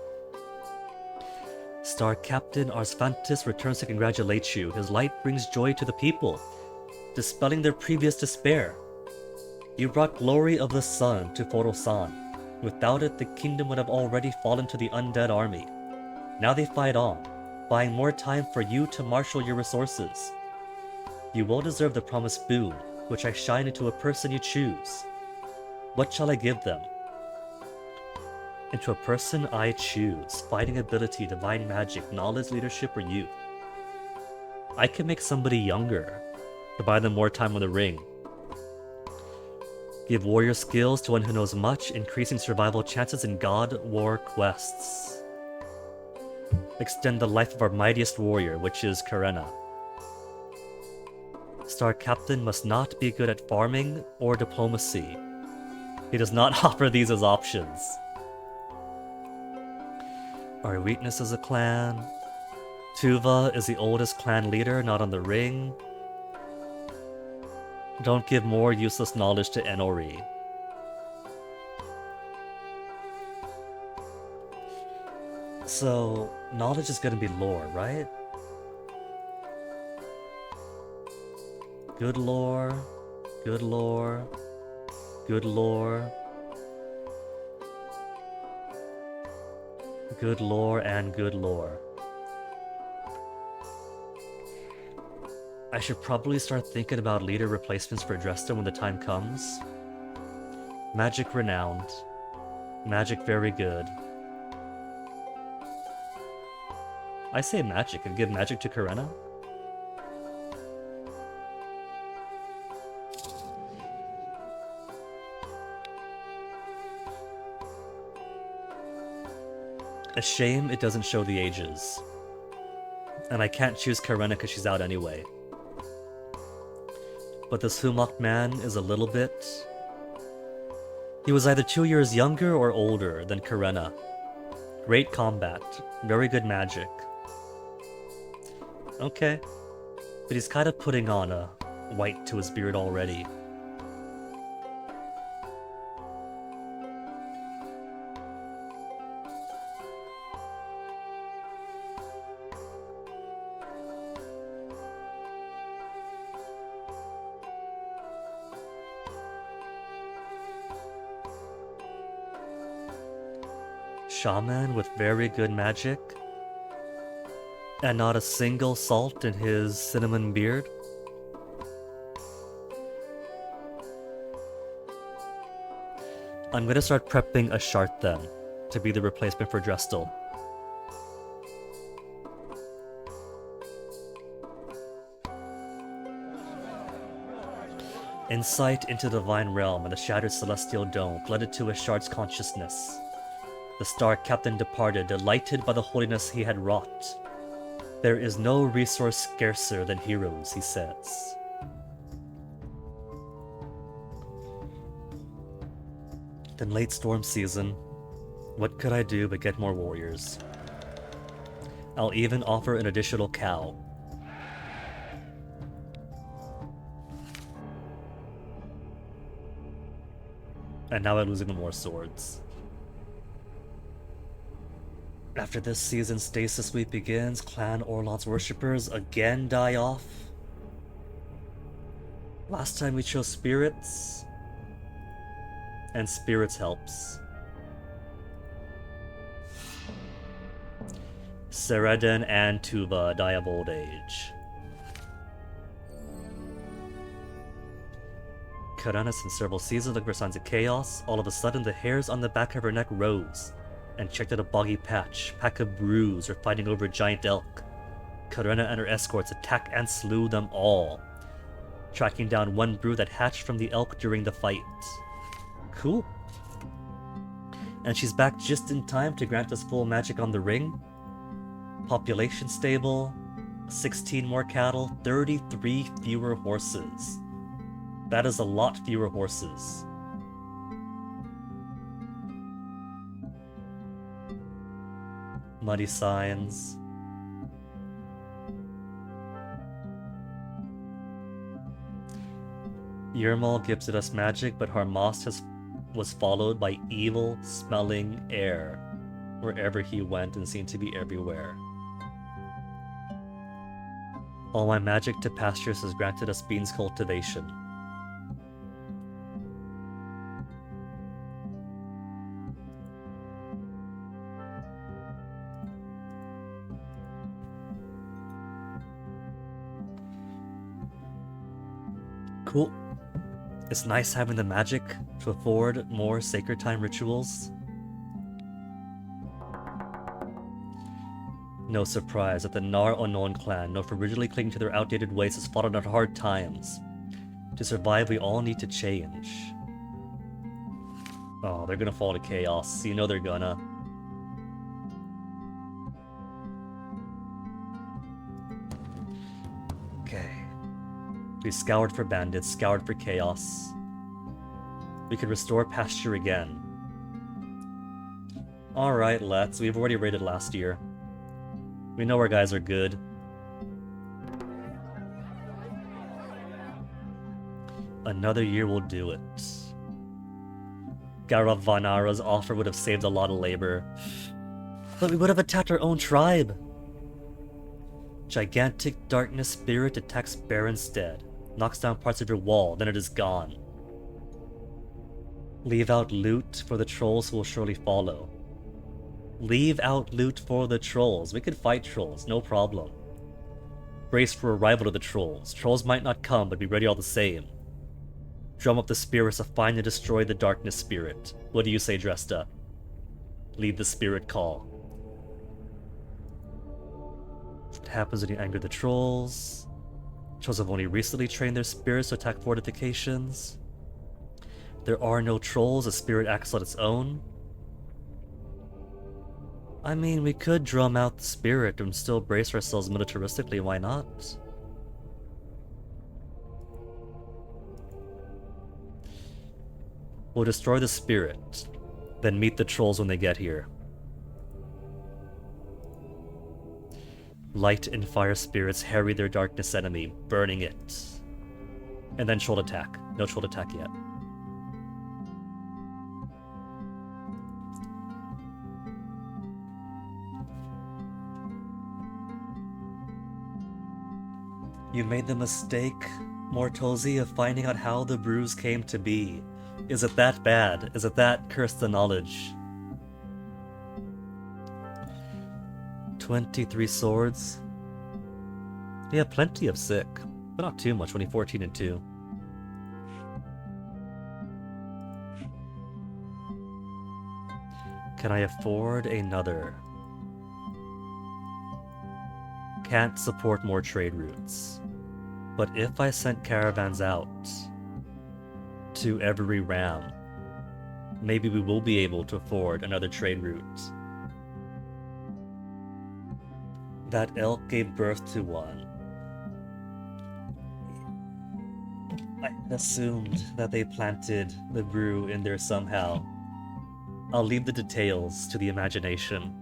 Star Captain Arsphantis returns to congratulate you. His light brings joy to the people, dispelling their previous despair. You brought glory of the sun to Forosan. Without it, the kingdom would have already fallen to the undead army. Now they fight on, buying more time for you to marshal your resources. You will deserve the promised boon, which I shine into a person you choose. What shall I give them? Into a person I choose. Fighting ability, divine magic, knowledge, leadership, or youth. I can make somebody younger to buy them more time on the ring. Give warrior skills to one who knows much, increasing survival chances in god war quests. Extend the life of our mightiest warrior, which is Karena. Star Captain must not be good at farming or diplomacy. He does not offer these as options. Our weakness as a clan. Tuva is the oldest clan leader, not on the ring. Don't give more useless knowledge to Enori. So, knowledge is gonna be lore, right? Good lore. Good lore. Good lore. Good lore and good lore. I should probably start thinking about leader replacements for Dresden when the time comes. Magic renowned. Magic very good. I say magic and give magic to Karena. A shame it doesn't show the ages. And I can't choose Karena because she's out anyway. But this Humak man is a little bit... He was either 2 years younger or older than Karena. Great combat. Very good magic. Okay. But he's kind of putting on a white to his beard already. Shaman with very good magic, and not a single salt in his cinnamon beard. I'm gonna start prepping a Shart then, to be the replacement for Drestel. Insight into the Divine Realm and the Shattered Celestial Dome flooded to his Shart's consciousness. The Star Captain departed, delighted by the holiness he had wrought. There is no resource scarcer than heroes, he says. Then late storm season, what could I do but get more warriors? I'll even offer an additional cow. And now I'm losing more swords. After this season's stasis week begins, Clan Orlot's worshippers again die off. Last time we chose spirits, and spirits helps. Seredin and Tuva die of old age. Karena, in several seasons, looking for signs of chaos. All of a sudden, the hairs on the back of her neck rose and checked out a boggy patch. Pack of brews were fighting over a giant elk. Karena and her escorts attacked and slew them all, tracking down one brew that hatched from the elk during the fight. Cool. And she's back just in time to grant us full magic on the ring. Population stable, 16 more cattle, 33 fewer horses. That is a lot fewer horses. Muddy signs. Yermal gives it us magic, but Harmast was followed by evil-smelling air wherever he went and seemed to be everywhere. All my magic to pastures has granted us beans cultivation. Cool. It's nice having the magic to afford more sacred time rituals. No surprise that the Nar Onon clan, known for rigidly clinging to their outdated ways, has fought on hard times. To survive, we all need to change. Oh, they're gonna fall to chaos. You know they're gonna. Okay. We scoured for bandits, scoured for chaos. We could restore pasture again. Alright, let's. We've already raided last year. We know our guys are good. Another year will do it. Garav Vanara's offer would have saved a lot of labor. But we would have attacked our own tribe. Gigantic darkness spirit attacks Baronstead. Knocks down parts of your wall, then it is gone. Leave out loot for the trolls who will surely follow. Leave out loot for the trolls. We could fight trolls, no problem. Brace for arrival of the trolls. Trolls might not come, but be ready all the same. Drum up the spirits to find and destroy the darkness spirit. What do you say, Dresta? Lead the spirit call. What happens when you anger the trolls? Trolls have only recently trained their spirits to attack fortifications. There are no trolls, a spirit acts on its own. I mean, we could drum out the spirit and still brace ourselves militaristically, why not? We'll destroy the spirit, then meet the trolls when they get here. Light and fire spirits harry their darkness enemy, burning it. And then troll attack. No troll attack yet. You made the mistake, Mortozi, of finding out how the bruise came to be. Is it that bad? Is it that cursed the knowledge? 23 swords. We have plenty of sick, but not too much, only 14 and 2. Can I afford another? Can't support more trade routes. But if I sent caravans out to every ram, maybe we will be able to afford another trade route. That elk gave birth to one. I assumed that they planted the brew in there somehow. I'll leave the details to the imagination.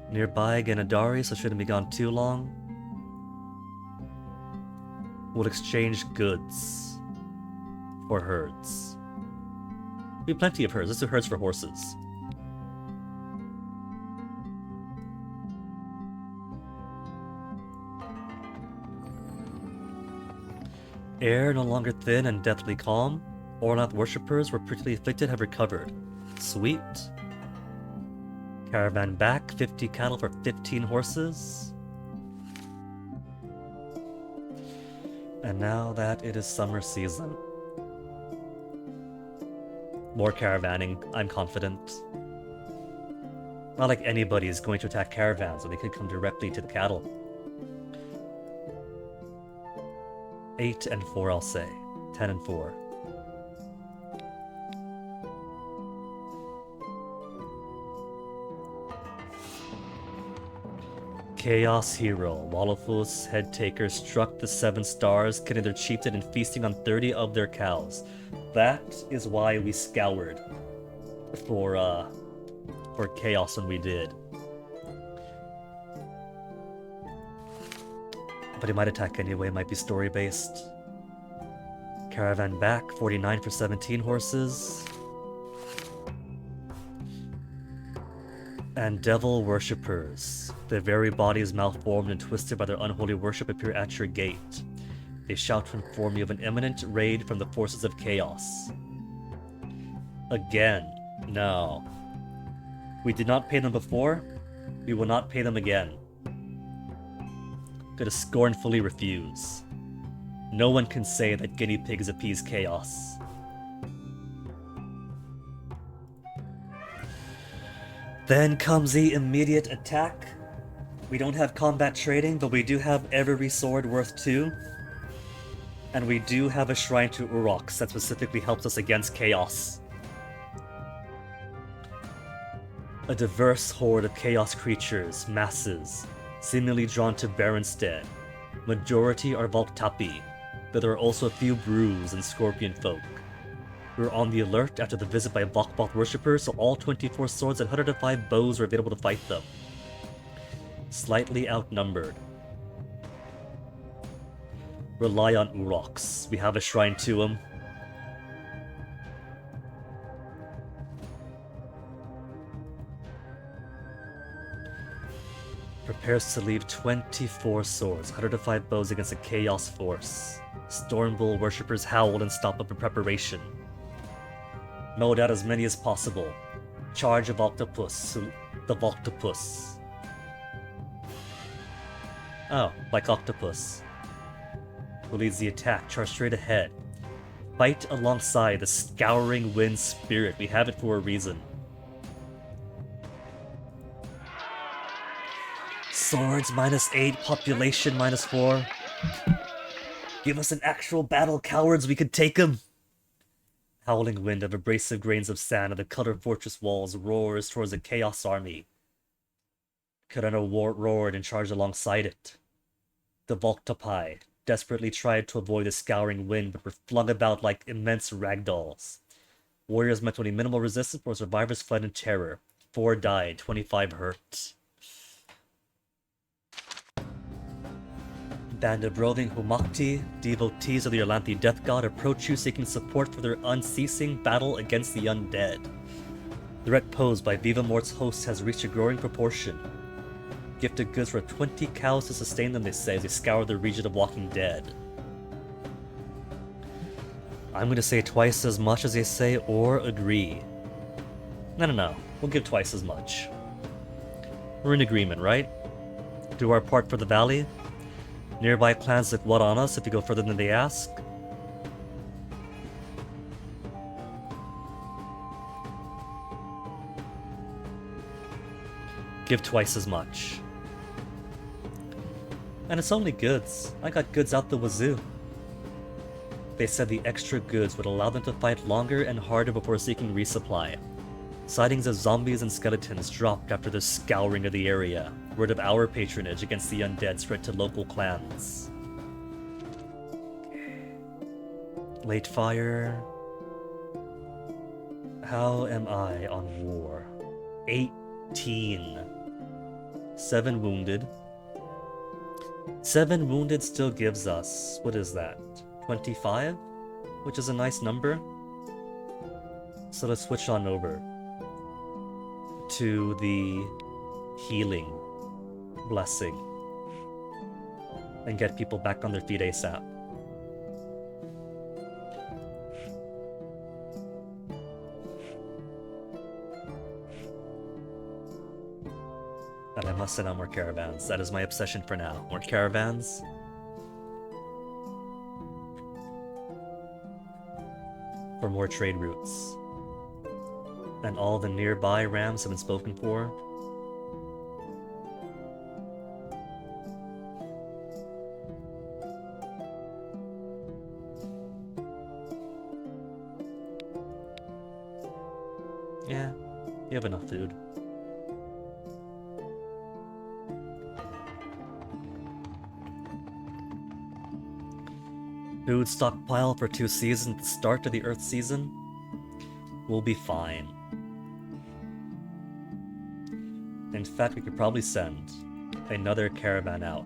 Nearby Ganadari, so shouldn't be gone too long. We'll exchange goods for herds. We have plenty of herds. Let's do herds for horses. Air no longer thin and deathly calm. Ornath worshippers were prettily afflicted have recovered. Sweet. Caravan back, 50 cattle for 15 horses. And now that it is summer season. More caravanning, I'm confident. Not like anybody is going to attack caravans, so they could come directly to the cattle. 8 and 4, I'll say. 10 and 4. Chaos Hero, Wallowful's head taker, struck the 7 stars, killing their chieftain and feasting on 30 of their cows. That is why we scoured for Chaos when we did. But he might attack anyway, might be story-based. Caravan back, 49 for 17 horses. And devil worshippers. Their very bodies malformed and twisted by their unholy worship appear at your gate. They shout to inform you of an imminent raid from the forces of chaos. Again, no. We did not pay them before. We will not pay them again. Gonna scornfully refuse. No one can say that guinea pigs appease chaos. Then comes the immediate attack. We don't have combat trading, but we do have every sword worth 2. And we do have a shrine to Urox that specifically helps us against chaos. A diverse horde of chaos creatures, masses, seemingly drawn to Baronstead. Majority are Volktapi, but there are also a few brews and scorpion folk. We were on the alert after the visit by Vokboth worshippers, so all 24 swords and 105 bows were available to fight them. Slightly outnumbered. Rely on Urox. We have a shrine to him. Prepares to leave 24 swords, 105 bows against a chaos force. Stormbull worshippers howl and stop up in preparation. Mowed out as many as possible. Charge of Octopus, the Octopus. Oh, like Octopus. Who leads the attack? Charge straight ahead. Fight alongside the Scouring Wind Spirit. We have it for a reason. Swords -8, population -4. Give us an actual battle, cowards, we could take him! Howling wind of abrasive grains of sand on the colored fortress walls roars towards the Chaos Army. Kureno roared and charged alongside it. The Volctopi desperately tried to avoid the scouring wind, but were flung about like immense ragdolls. Warriors met only minimal resistance, or survivors fled in terror. 4 died, 25 hurt. Band of roving Humakti, devotees of the Erlanthi death god, approach you seeking support for their unceasing battle against the undead. The threat posed by Vivamort's hosts has reached a growing proportion. Gifted goods for 20 cows to sustain them, they say, as they scour the region of Walking Dead. I'm gonna say twice as much as they say, or agree. No. We'll give twice as much. We're in agreement, right? Do our part for the valley? Nearby clans look what on us if you go further than they ask? Give twice as much. And it's only goods. I got goods out the wazoo. They said the extra goods would allow them to fight longer and harder before seeking resupply. Sightings of zombies and skeletons dropped after the scouring of the area. Word of our patronage against the undead spread to local clans. Late fire. How am I on war? 18. 7 wounded. 7 wounded still gives us, what is that? 25? Which is a nice number. So let's switch on over to the healing blessing and get people back on their feet ASAP. And I must send out more caravans. That is my obsession for now. More caravans. For more trade routes. And all the nearby rams have been spoken for. Yeah, you have enough food. Food stockpile for 2 seasons at the start of the Earth season. We'll be fine. In fact, we could probably send another caravan out.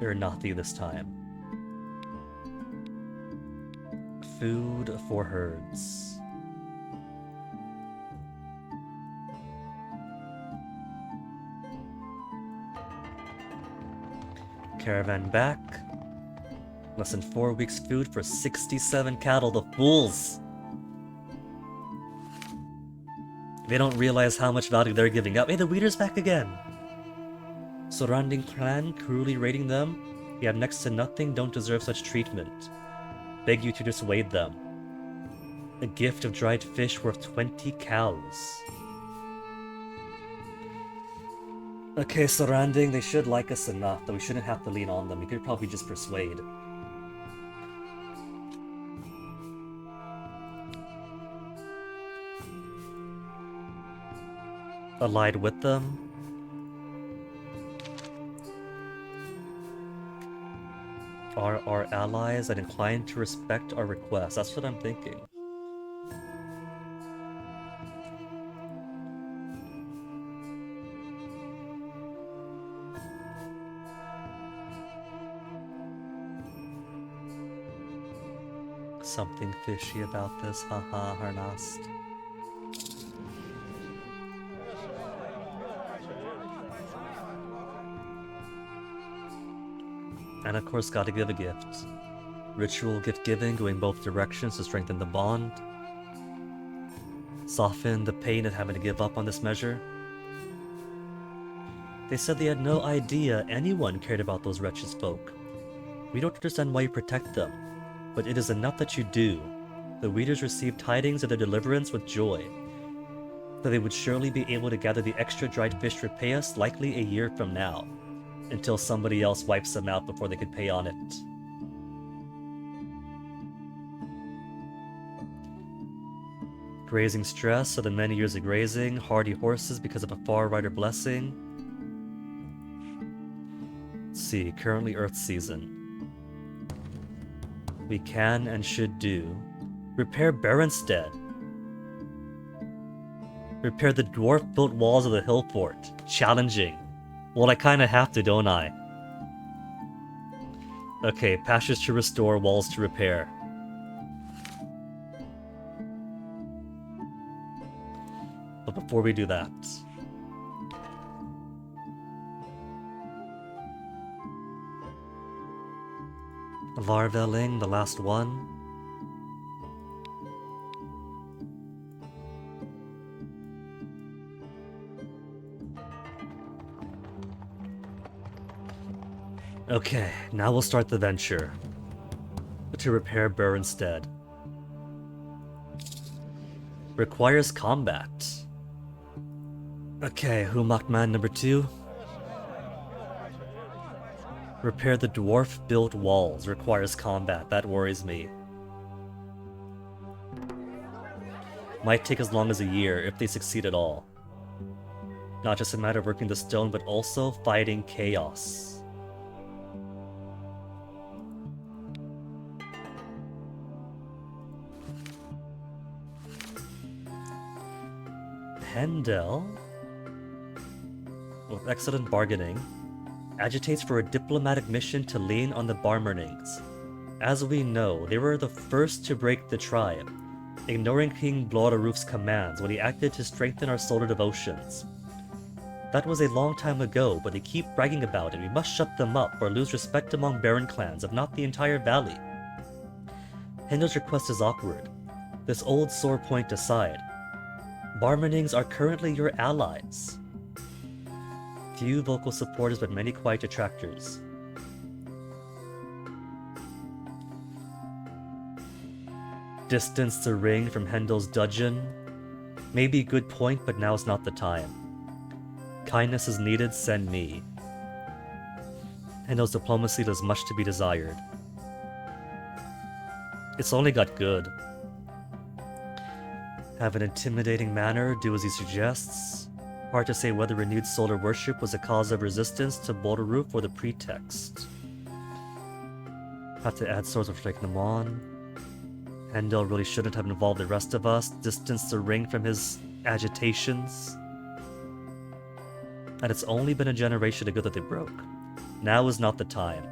Ernathi this time. Food for herds. Caravan back. Less than 4 weeks food for 67 cattle, the fools! They don't realize how much value they're giving up. Hey, the Weeder's back again! Surrounding clan, cruelly raiding them. You have next to nothing, don't deserve such treatment. Beg you to dissuade them. A gift of dried fish worth 20 cows. Okay, surrounding, they should like us enough that we shouldn't have to lean on them. We could probably just persuade. Allied with them? Are our allies that inclined to respect our requests? That's what I'm thinking. Something fishy about this, haha, Harnast. And of course, gotta give a gift. Ritual gift giving, going both directions to strengthen the bond. Soften the pain of having to give up on this measure. They said they had no idea anyone cared about those wretched folk. We don't understand why you protect them, but it is enough that you do. The readers received tidings of their deliverance with joy, that they would surely be able to gather the extra dried fish to repay us likely a year from now, until somebody else wipes them out before they could pay on it. Grazing stress, so the many years of grazing, hardy horses because of a far rider blessing. Let's see, currently Earth season. We can and should do. Repair Baronstead. Repair the dwarf-built walls of the hill fort. Challenging. Well, I kinda have to, don't I? Okay, pastures to restore, walls to repair. But before we do that... Larvelling, the last one. Okay, now we'll start the venture. To repair Baronstead. Requires combat. Okay, Humakman number 2. Repair the dwarf-built walls. Requires combat. That worries me. Might take as long as a year if they succeed at all. Not just a matter of working the stone, but also fighting chaos. Hendel, with excellent bargaining, agitates for a diplomatic mission to lean on the Barmernings. As we know, they were the first to break the tribe, ignoring King Bloraruf's commands when he acted to strengthen our solar devotions. That was a long time ago, but they keep bragging about it. We must shut them up or lose respect among Baron clans, if not the entire valley. Hendel's request is awkward. This old sore point aside, Barmernings are currently your allies. Few vocal supporters, but many quiet detractors. Distance the ring from Hendel's dungeon. Maybe a good point, but now's not the time. Kindness is needed, send me. Hendel's diplomacy does much to be desired. It's only got good. Have an intimidating manner, do as he suggests. Hard to say whether renewed solar worship was a cause of resistance to Bloraruf or the pretext. Have to add swords for taking them on. Hendel really shouldn't have involved the rest of us, distance the ring from his agitations. And it's only been a generation ago that they broke. Now is not the time.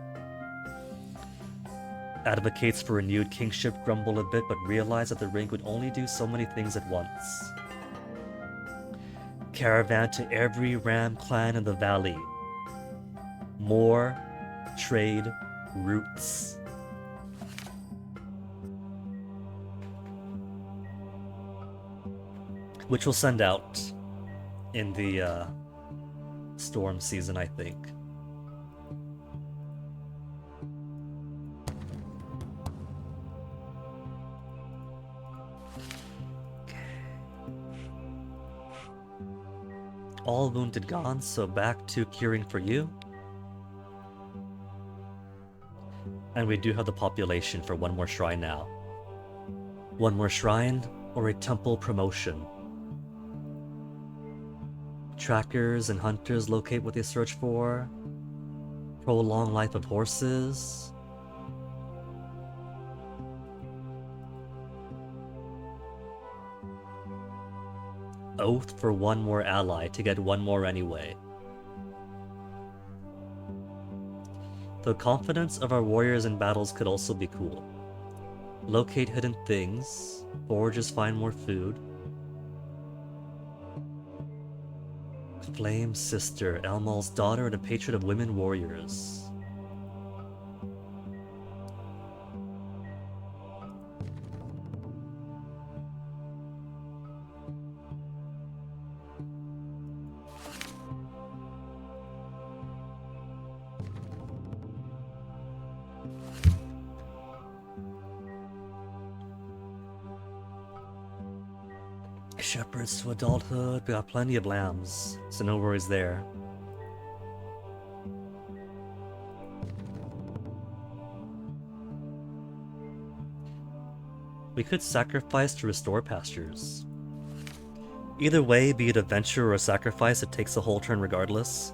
Advocates for renewed kingship grumble a bit, but realize that the ring would only do so many things at once. Caravan to every Ram clan in the valley. More trade routes. Which we'll send out in the storm season, I think. All wounded gone, so back to curing for you. And we do have the population for one more shrine now. One more shrine, or a temple promotion. Trackers and hunters locate what they search for. Prolong life of horses. Oath for one more ally to get one more anyway. The confidence of our warriors in battles could also be cool. Locate hidden things. Foragers find more food. Flame Sister, Elmal's daughter and a patron of women warriors. Shepherds to adulthood. We got plenty of lambs, so no worries there. We could sacrifice to restore pastures. Either way, be it a venture or a sacrifice, it takes a whole turn regardless.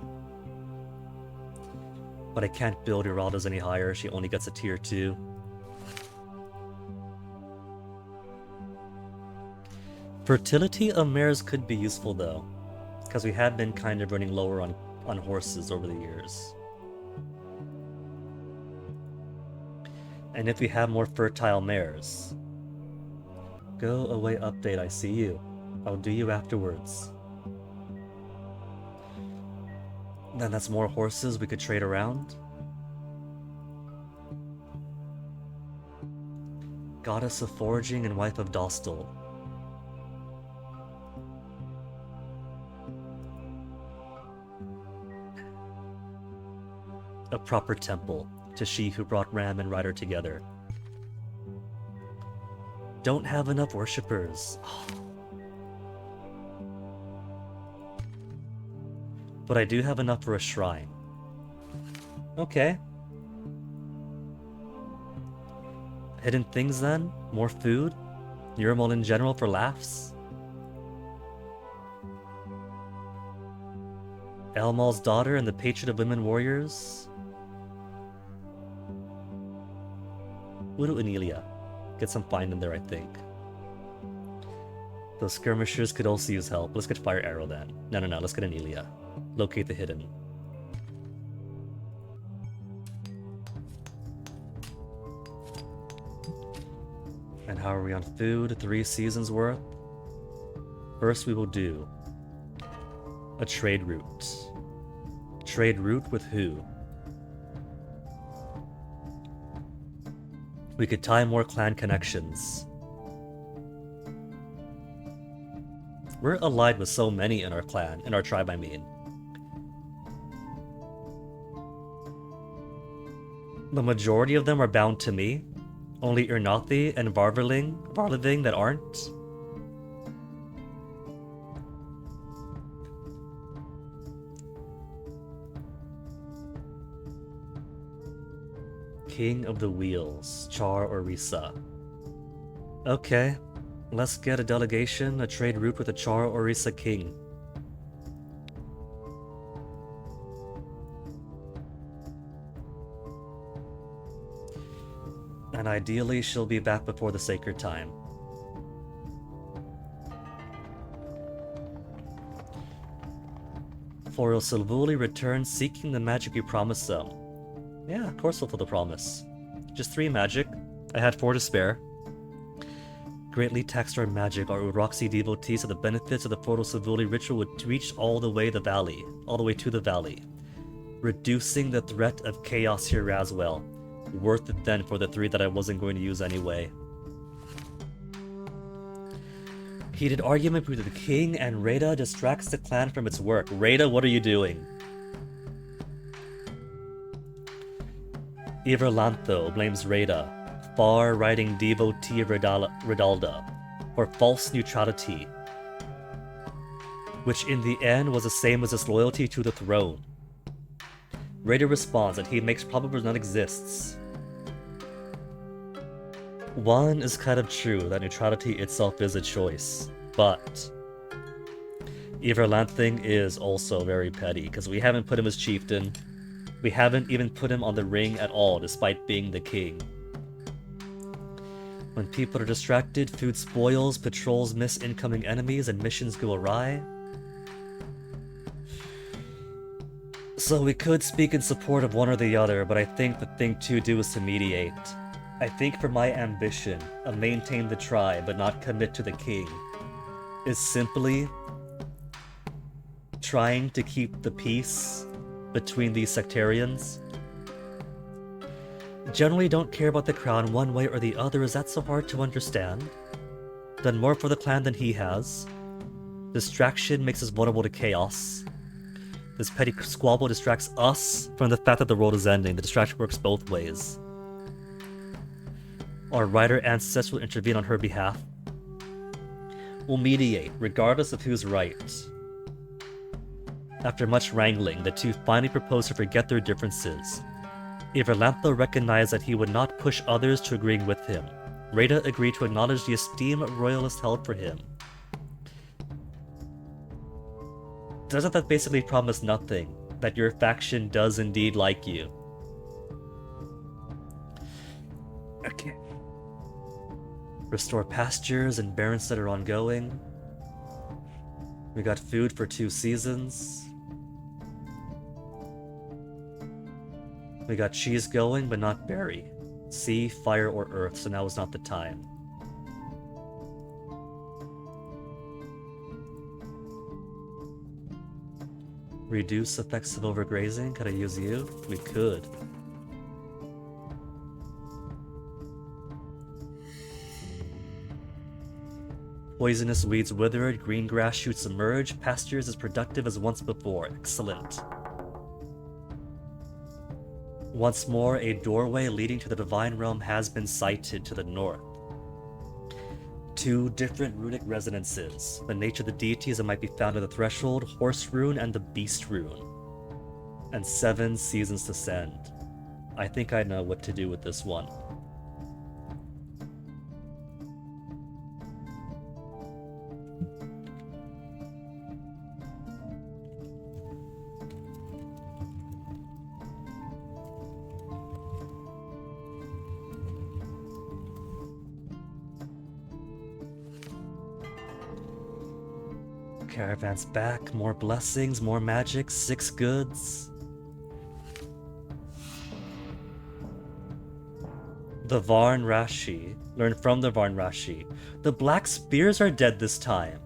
But I can't build Uralda's any higher, she only gets a tier 2. Fertility of mares could be useful though, because we have been kind of running lower on horses over the years. And if we have more fertile mares... Go away update, I see you. I'll do you afterwards. Then that's more horses we could trade around. Goddess of Foraging and Wife of Dostal. A proper temple to she who brought Ram and Rider together. Don't have enough worshippers. But I do have enough for a shrine. Okay. Hidden things then? More food? Yurmul in general for laughs? Elmal's daughter and the patron of women warriors? Uru Anilia. Get some find in there, I think. Those skirmishers could also use help. Let's get Fire Arrow then. No, let's get Anilia. Locate the hidden. And how are we on food? 3 seasons worth? First we will do a trade route. Trade route with who? We could tie more clan connections. We're allied with so many in our clan, in our tribe I mean. The majority of them are bound to me. Only Urnathi and Varliving that aren't. King of the Wheels, Char or Risa. Okay, let's get a delegation, a trade route with a Char or Risa king. And ideally she'll be back before the sacred time. Florial Silvuli returns seeking the magic you promised them. Yeah, of course we'll fulfill the promise. Just 3 magic. I had 4 to spare. Greatly taxed our magic, our Uroxy devotees, so the benefits of the Florial Silvuli ritual would reach all the way to the valley. Reducing the threat of chaos here as well. Worth it then for the 3 that I wasn't going to use anyway. Heated argument between the king and Rada distracts the clan from its work. Rada, what are you doing? Iverlantho blames Rada, far-righting devotee of Redalda, for false neutrality, which in the end was the same as his loyalty to the throne. Rada responds that he makes probable none exists. One is kind of true that neutrality itself is a choice, but Iverlanthing is also very petty, because we haven't put him as chieftain. We haven't even put him on the ring at all, despite being the king. When people are distracted, food spoils, patrols miss incoming enemies, and missions go awry. So we could speak in support of one or the other, but I think the thing to do is to mediate. I think for my ambition of maintain the tribe but not commit to the king is simply trying to keep the peace between these sectarians. Generally don't care about the crown one way or the other. Is that so hard to understand? Done more for the clan than he has. Distraction makes us vulnerable to chaos. This petty squabble distracts us from the fact that the world is ending. The distraction works both ways. Our rider ancestors will intervene on her behalf. will mediate, regardless of who's right. After much wrangling, the two finally proposed to forget their differences. Iverlantho recognized that he would not push others to agreeing with him. Rhaeda agreed to acknowledge the esteem royalists held for him. Doesn't that basically promise nothing? That your faction does indeed like you? Okay. Restore pastures and barrens that are ongoing. We got food for 2 seasons. We got cheese going, but not berry. Sea, fire, or earth, so now is not the time. Reduce effects of overgrazing. Could I use you? We could. Poisonous weeds withered, green grass shoots emerge, pastures as productive as once before. Excellent. Once more, a doorway leading to the Divine Realm has been sighted to the north. 2 different runic resonances, the nature of the deities that might be found at the Threshold, Horse Rune and the Beast Rune. And 7 seasons to send. I think I know what to do with this one. Caravan's back, more blessings, more magic, 6 goods. The Varn Rashi. Learn from the Varn Rashi. The Black Spears are dead this time.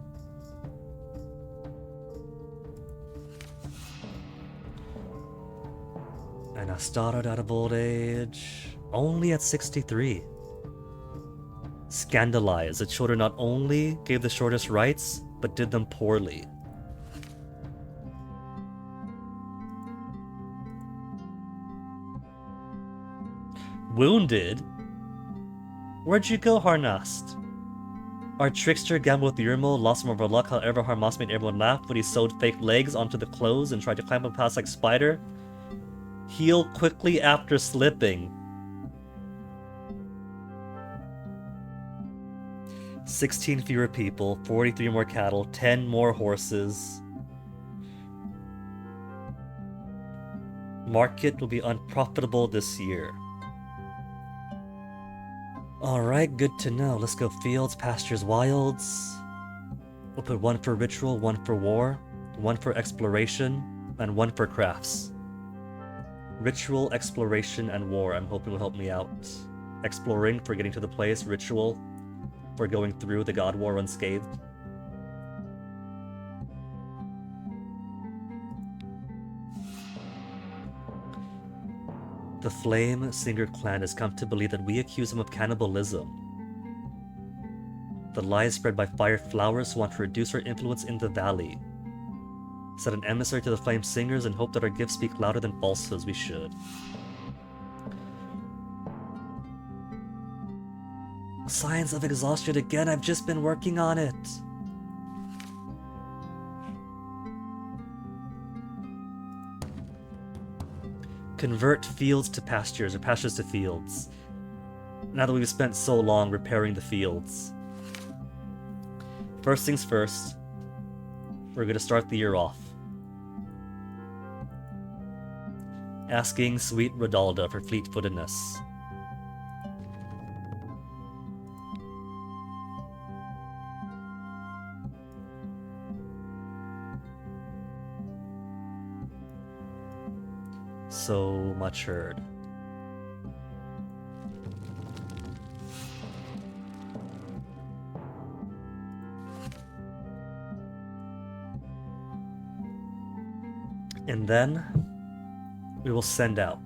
And Astaro died of old age. Only at 63. Scandalized, the children not only gave the shortest rites, but did them poorly. Wounded? Where'd you go, Harnast? Our trickster gambled with Yurmo, lost some of our luck, however Harmas made everyone laugh when he sewed fake legs onto the clothes and tried to climb up past like spider. Heal quickly after slipping. 16 fewer people, 43 more cattle, 10 more horses. Market will be unprofitable this year. Alright, good to know. Let's go fields, pastures, wilds. We'll put 1 for ritual, 1 for war, 1 for exploration, and 1 for crafts. Ritual, exploration, and war I'm hoping will help me out. Exploring for getting to the place, ritual for going through the God War unscathed. The Flame Singer clan has come to believe that we accuse them of cannibalism. The lies spread by Fire Flowers want to reduce our influence in the valley. Send an emissary to the Flame Singers and hope that our gifts speak louder than falsehoods. We should. Signs of exhaustion again, I've just been working on it. Convert fields to pastures, or pastures to fields. Now that we've spent so long repairing the fields. First things first, we're gonna start the year off. Asking sweet Rodalda for fleet-footedness. So much heard. And then we will send out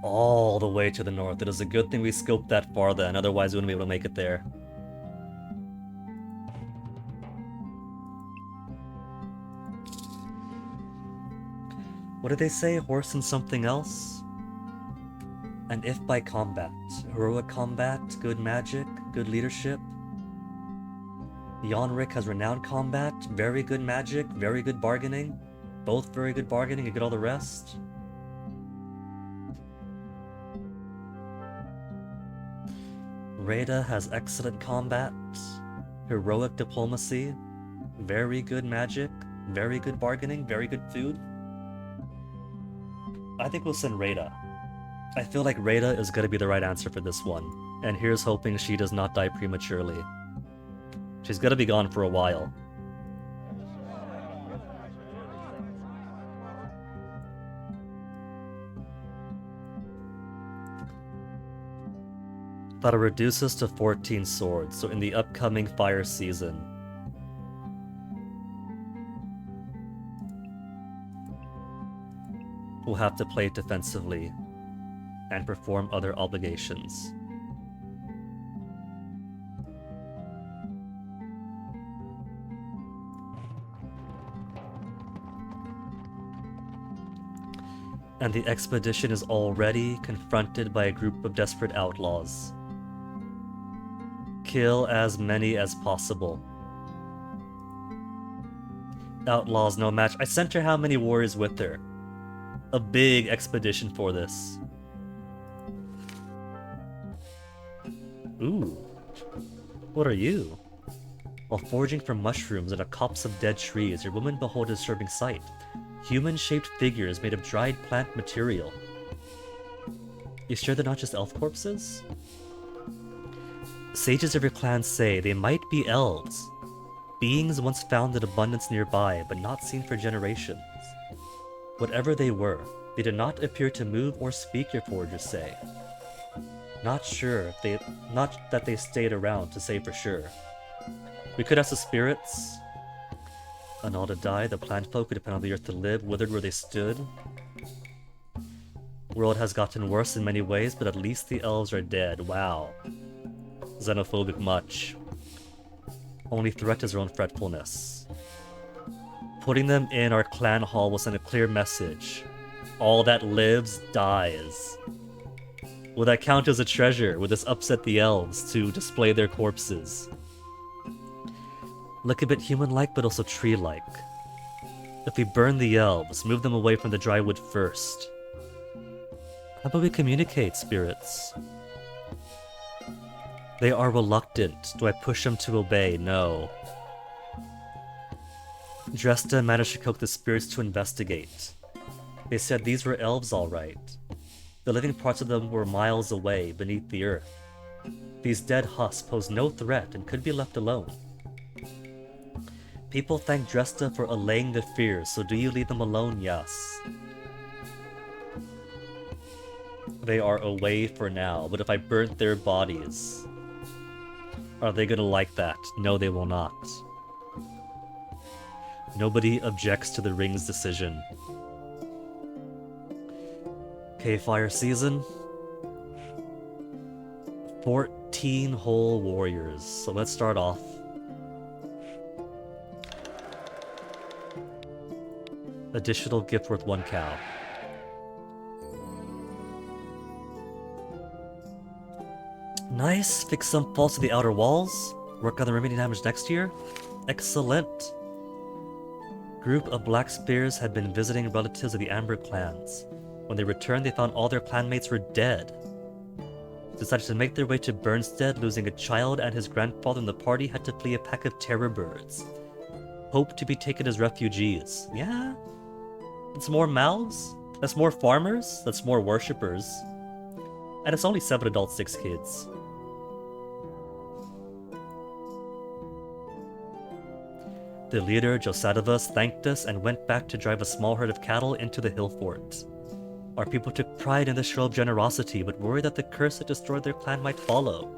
all the way to the north. It is a good thing we scoped that far then, otherwise we wouldn't be able to make it there. What did they say? Horse and something else? And if by combat, heroic combat, good magic, good leadership, Yonrik has renowned combat, very good magic, very good bargaining. Both very good bargaining and get all the rest. Rada has excellent combat, heroic diplomacy, very good magic, very good bargaining, very good food. I think we'll send Rada. I feel like Rada is gonna be the right answer for this one, and here's hoping she does not die prematurely. She's gonna be gone for a while. That'll reduce us to 14 swords, so in the upcoming fire season, we'll have to play defensively and perform other obligations. And the expedition is already confronted by a group of desperate outlaws. Kill as many as possible. Outlaws no match. I sent her how many warriors with her? A big expedition for this. Ooh. What are you? While foraging for mushrooms in a copse of dead trees, your woman behold a disturbing sight. Human-shaped figures made of dried plant material. You sure they're not just elf corpses? Sages of your clan say they might be elves. Beings once found in abundance nearby, but not seen for generations. Whatever they were, they did not appear to move or speak, your foragers say. Not that they stayed around to say for sure. We could ask the spirits. And all to die, the plant folk who depend on the earth to live, withered where they stood. World has gotten worse in many ways, but at least the elves are dead. Wow. Xenophobic much. Only threat is their own fretfulness. Putting them in our clan hall will send a clear message. All that lives, dies. Will that count as a treasure? Will this upset the elves to display their corpses? Look a bit human-like, but also tree-like. If we burn the elves, move them away from the dry wood first. How about we communicate, spirits? They are reluctant. Do I push them to obey? No. Dresta managed to coax the spirits to investigate. They said these were elves, all right. The living parts of them were miles away, beneath the earth. These dead husks pose no threat and could be left alone. People thank Dresta for allaying the fears, so do you leave them alone? Yes. They are away for now, but if I burnt their bodies, are they gonna like that? No, they will not. Nobody objects to the ring's decision. Okay, fire season. 14 whole warriors. So let's start off. Additional gift worth 1 cow. Nice. Fix some faults to the outer walls. Work on the remaining damage next year. Excellent. Group of Black Spears had been visiting relatives of the Amber clans. When they returned, they found all their clanmates were dead. Decided to make their way to Burnstead, losing a child and his grandfather in the party had to flee a pack of terror birds. Hoped to be taken as refugees. Yeah? It's more mouths? That's more farmers? That's more worshippers. And it's only 7 adults, 6 kids. The leader, Josadavus, thanked us and went back to drive a small herd of cattle into the hill fort. Our people took pride in this show of generosity, but worried that the curse that destroyed their clan might follow.